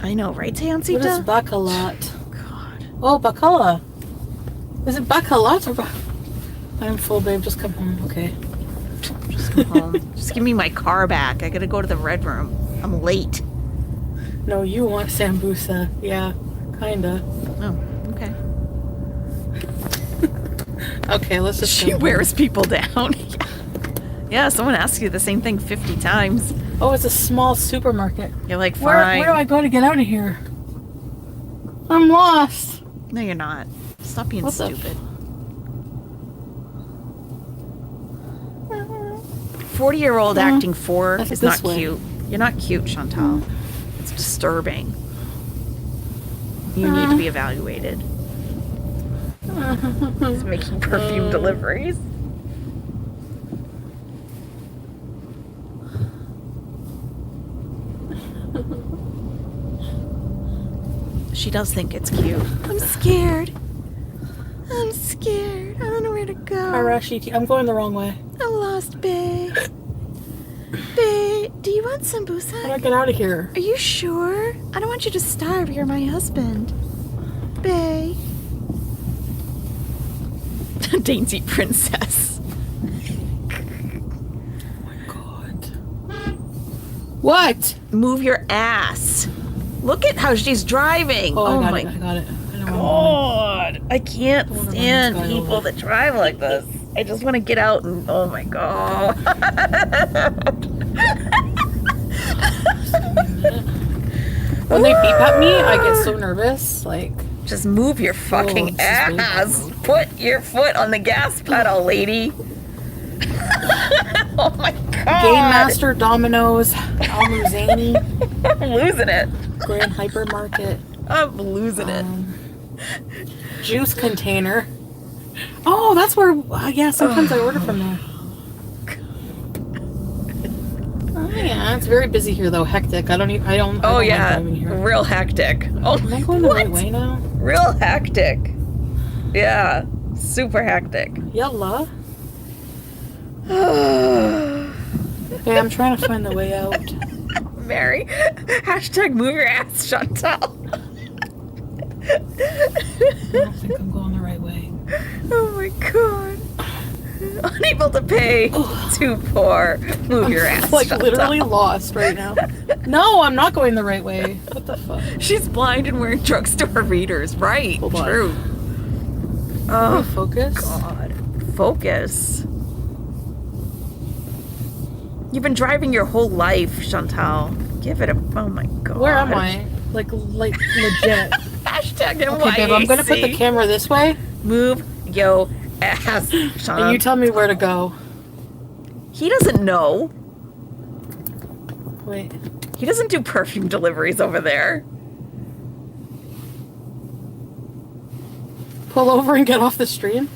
I know, right, What is Tansita? bakalat? God. Oh, bakala. Is it bakalat or I'm full, babe. Just come home, okay? Just come home. Just give me my car back. I gotta go to the red room. I'm late. No, you want sambusa. Yeah, kinda. Oh, okay. Okay, let's just She go. wears people down. Yeah, someone asks you the same thing 50 times. Oh, it's a small supermarket. You're like, Where fine. do I go to get out of here? I'm lost. No, you're not. Stop being What the stupid. 40-year-old acting 4 that's is this not way. cute. You're not cute, Chantal. It's disturbing. You need to be evaluated. He's making perfume deliveries. She does think it's cute. I'm scared. I'm scared. I don't know where to go. Arashi, I'm going the wrong way. I'm lost, babe. Babe, do you want How do I sambusa? get out of here? Are you sure? I don't want you to starve. You're my husband. Babe. Dainty princess. God. What? Move your ass. Look at how she's driving. Oh, I got my it. I got it. I know. God. I can't Don't wanna run stand this guy people over. that drive like this. I just want to get out and, oh my God. When they beep at me, I get so nervous. Like, Just move your fucking this is really ass. Put your foot on the gas pedal, lady. Oh my God. Game Master, Domino's, Almuzani, I'm losing it. Grand Hypermarket, I'm losing it. Juice Container. Oh, that's where, yeah, sometimes I order from there. Oh, yeah, it's very busy here though, hectic. I don't Oh like yeah, driving here. real hectic. Oh, Am I going the right way now? real hectic. Yeah, super hectic. Yalla. Okay, I'm trying to find the way out. Mary, hashtag move your ass, Chantal. I don't think I'm going the right way. Oh my God. Unable to pay. Too poor. Move your ass, Like Chantal. literally lost right now. No, I'm not going the right way. What the fuck? She's blind and wearing drugstore readers. Right. Hold on. True. Oh, Oh, focus. God. Focus. You've been driving your whole life, Chantal. Give it a... Oh, my God. Where am I? Like legit. Hashtag NYAC. Okay, babe, I'm gonna put the camera this way, Move yo ass, Chantal. and you tell me where to go. He doesn't know. Wait. He doesn't do perfume deliveries over there. Pull over and get off the stream?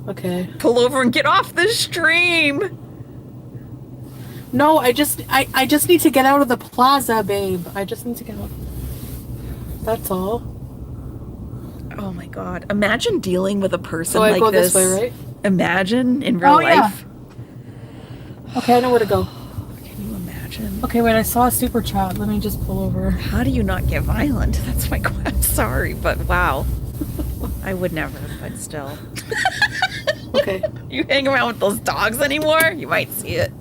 Okay. Pull over and get off the stream. No, I just need to get out of the plaza, babe. I just need to get out. That's all. Oh my God. Imagine dealing with a person So I like go this. this way, right? Imagine in real Oh, yeah. life. Okay, I know where to go. Can you imagine? Okay, wait, I saw a super chat. Let me just pull over. How do you not get violent? That's my question. I'm sorry, but wow. I would never, but still. Okay. You hang around with those dogs anymore? You might see it.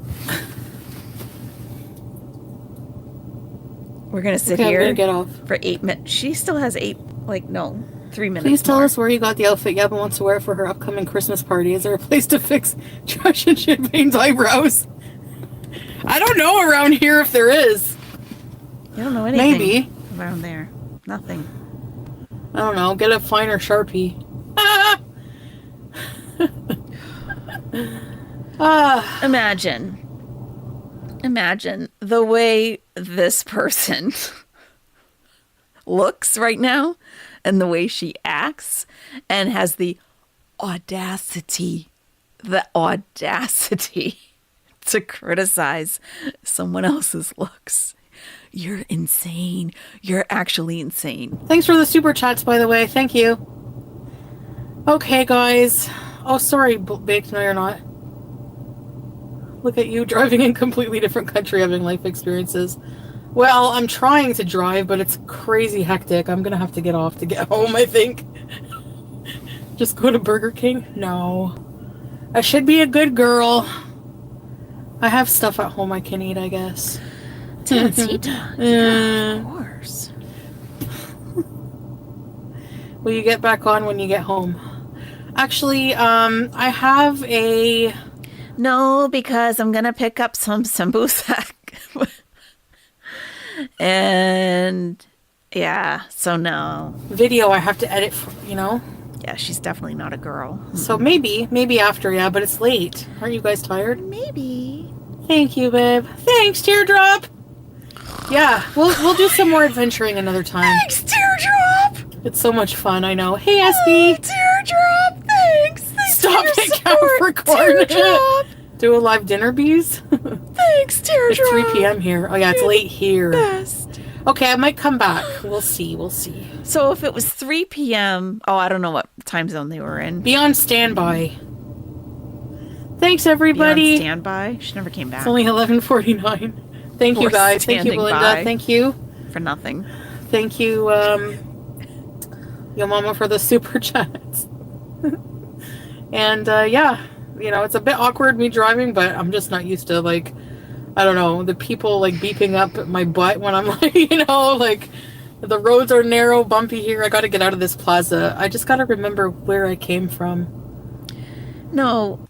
We're gonna sit Okay, I'm here gonna get off. for 8 minutes. She still has 3 minutes. Please tell more. us where you got the outfit Yaba wants to wear for her upcoming Christmas party. Is there a place to fix Josh and Champagne's eyebrows? I don't know around here if there is. You don't know anything. Maybe. Around there. Nothing. I don't know. Get a finer Sharpie. Imagine the way this person looks right now and the way she acts and has the audacity to criticize someone else's looks. You're insane. You're actually insane. Thanks for the super chats, by the way. Thank you. Okay, guys. Oh, sorry, Baked. No, you're not. Look at you driving in completely different country, having life experiences. Well, I'm trying to drive, but it's crazy hectic. I'm gonna have to get off to get home, I think. Just go to Burger King? No. I should be a good girl. I have stuff at home I can eat, I guess. Tita. Yeah, of course. Will you get back on when you get home? Actually, I have a... No, because I'm gonna pick up some sambusa. And yeah, so no. video I have to edit, Yeah, she's definitely not a girl. So maybe after, yeah, but it's late. Aren't you guys tired? Maybe. Thank you, babe. Thanks, Teardrop. Yeah, we'll do some more adventuring another time. Thanks, Teardrop. It's so much fun, I know. Hey, SB. Teardrop, thanks. Thanks Stop for your it, support, Capricorn. Teardrop. Do a live dinner, bees. Thanks, Teardrop. It's 3 p.m. here. Oh yeah, it's late here. Best. Okay, I might come back. We'll see. So if it was 3 p.m., I don't know what time zone they were in. Be on standby. Thanks, Be on everybody. standby. She never came back. It's only 11:49. Thank you, We're guys. Thank you, standing Belinda. by. Thank you. For nothing. Thank you, Yo Mama, for the super chats. And yeah, it's a bit awkward me driving, but I'm just not used to I don't know, the people beeping up my butt when I'm the roads are narrow, bumpy here. I got to get out of this plaza. I just got to remember where I came from. No,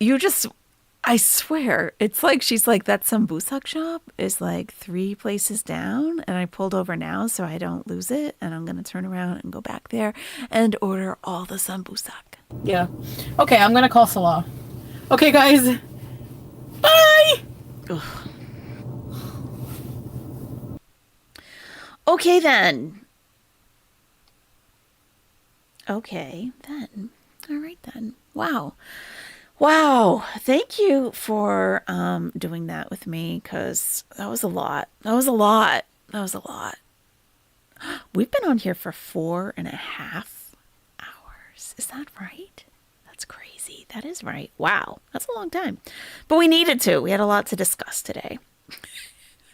I swear, it's she's like, that sambusak shop is 3 places down, and I pulled over now so I don't lose it, and I'm going to turn around and go back there and order all the sambusak. Yeah. Okay, I'm going to call Salah. Okay, guys. Bye! Ugh. Okay, then. Okay, then. All right, then. Wow. Thank you for doing that with me, because that was a lot. We've been on here for 4.5 hours. Is that right? That's crazy. That is right. Wow. That's a long time. But we needed to. We had a lot to discuss today.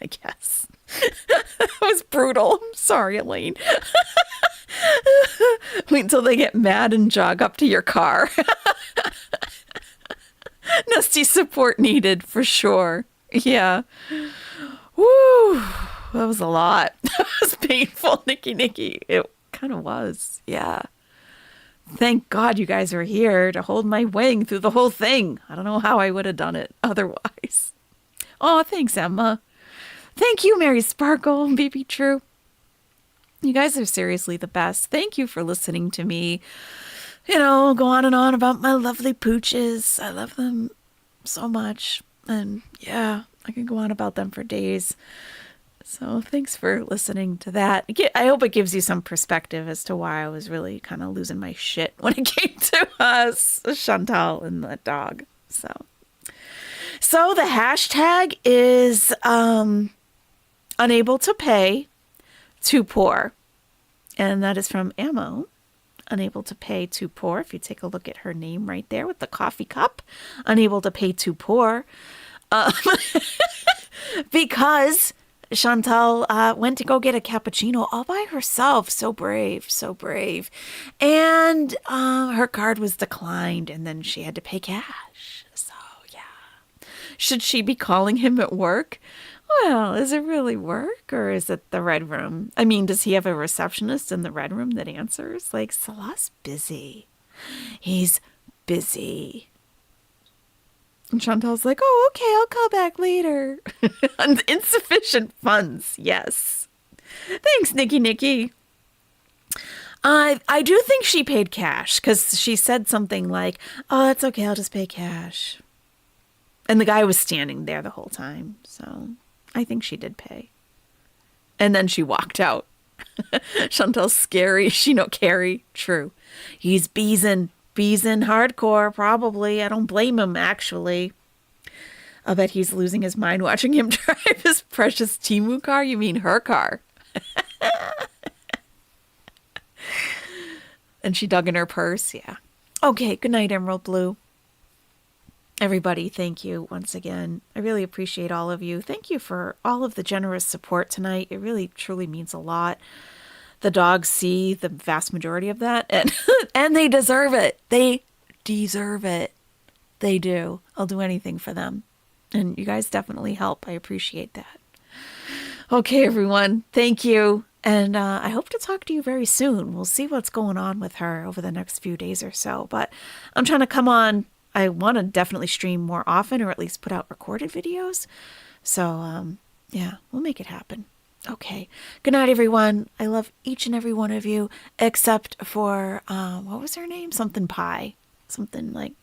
I guess. That was brutal. I'm sorry, Elaine. Wait until they get mad and jog up to your car. Nasty support needed, for sure. Yeah. Woo. That was a lot. That was painful, Nikki. It kind of was. Yeah. Thank God you guys were here to hold my wing through the whole thing. I don't know how I would have done it otherwise. Oh, thanks, Emma. Thank you, Mary Sparkle and BB True. You guys are seriously the best. Thank you for listening to me, go on and on about my lovely pooches. I love them so much. And yeah, I can go on about them for days. So thanks for listening to that. I hope it gives you some perspective as to why I was really kind of losing my shit when it came to Chantal and the dog. So the hashtag is unable to pay, too poor. And that is from Ammo. Unable to pay, too poor. If you take a look at her name right there with the coffee cup, unable to pay, too poor. Because Chantal went to go get a cappuccino all by herself. So brave. And her card was declined, and then she had to pay cash. So yeah. Should she be calling him at work? Well, is it really work, or is it the Red Room? I mean, does he have a receptionist in the Red Room that answers? Salah's busy. He's busy. And Chantal's like, oh, okay, I'll call back later. Insufficient funds, yes. Thanks, Nikki. I do think she paid cash, because she said something like, oh, it's okay, I'll just pay cash. And the guy was standing there the whole time, so I think she did pay. And then she walked out. Chantal's scary. She no carry. True. He's beezing hardcore, probably. I don't blame him, actually. I'll bet he's losing his mind watching him drive his precious Timu car. You mean her car. And she dug in her purse. Yeah. Okay. Good night, Emerald Blue. Everybody, thank you once again. I really appreciate all of you. Thank you for all of the generous support tonight. It really, truly means a lot. The dogs see the vast majority of that, and they deserve it. They deserve it. They do. I'll do anything for them. And you guys definitely help. I appreciate that. Okay, everyone. Thank you. And I hope to talk to you very soon. We'll see what's going on with her over the next few days or so. But I'm trying to come on. I want to definitely stream more often, or at least put out recorded videos. So, yeah, we'll make it happen. Okay. Good night, everyone. I love each and every one of you, except for, what was her name? Something Pie. Something like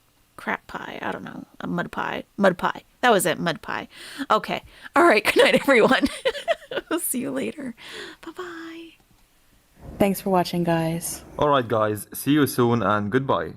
crap pie. I don't know. A mud pie. Mud pie. That was it. Mud pie. Okay. All right. Good night, everyone. We'll see you later. Bye-bye. Thanks for watching, guys. Alright guys, see you soon and goodbye.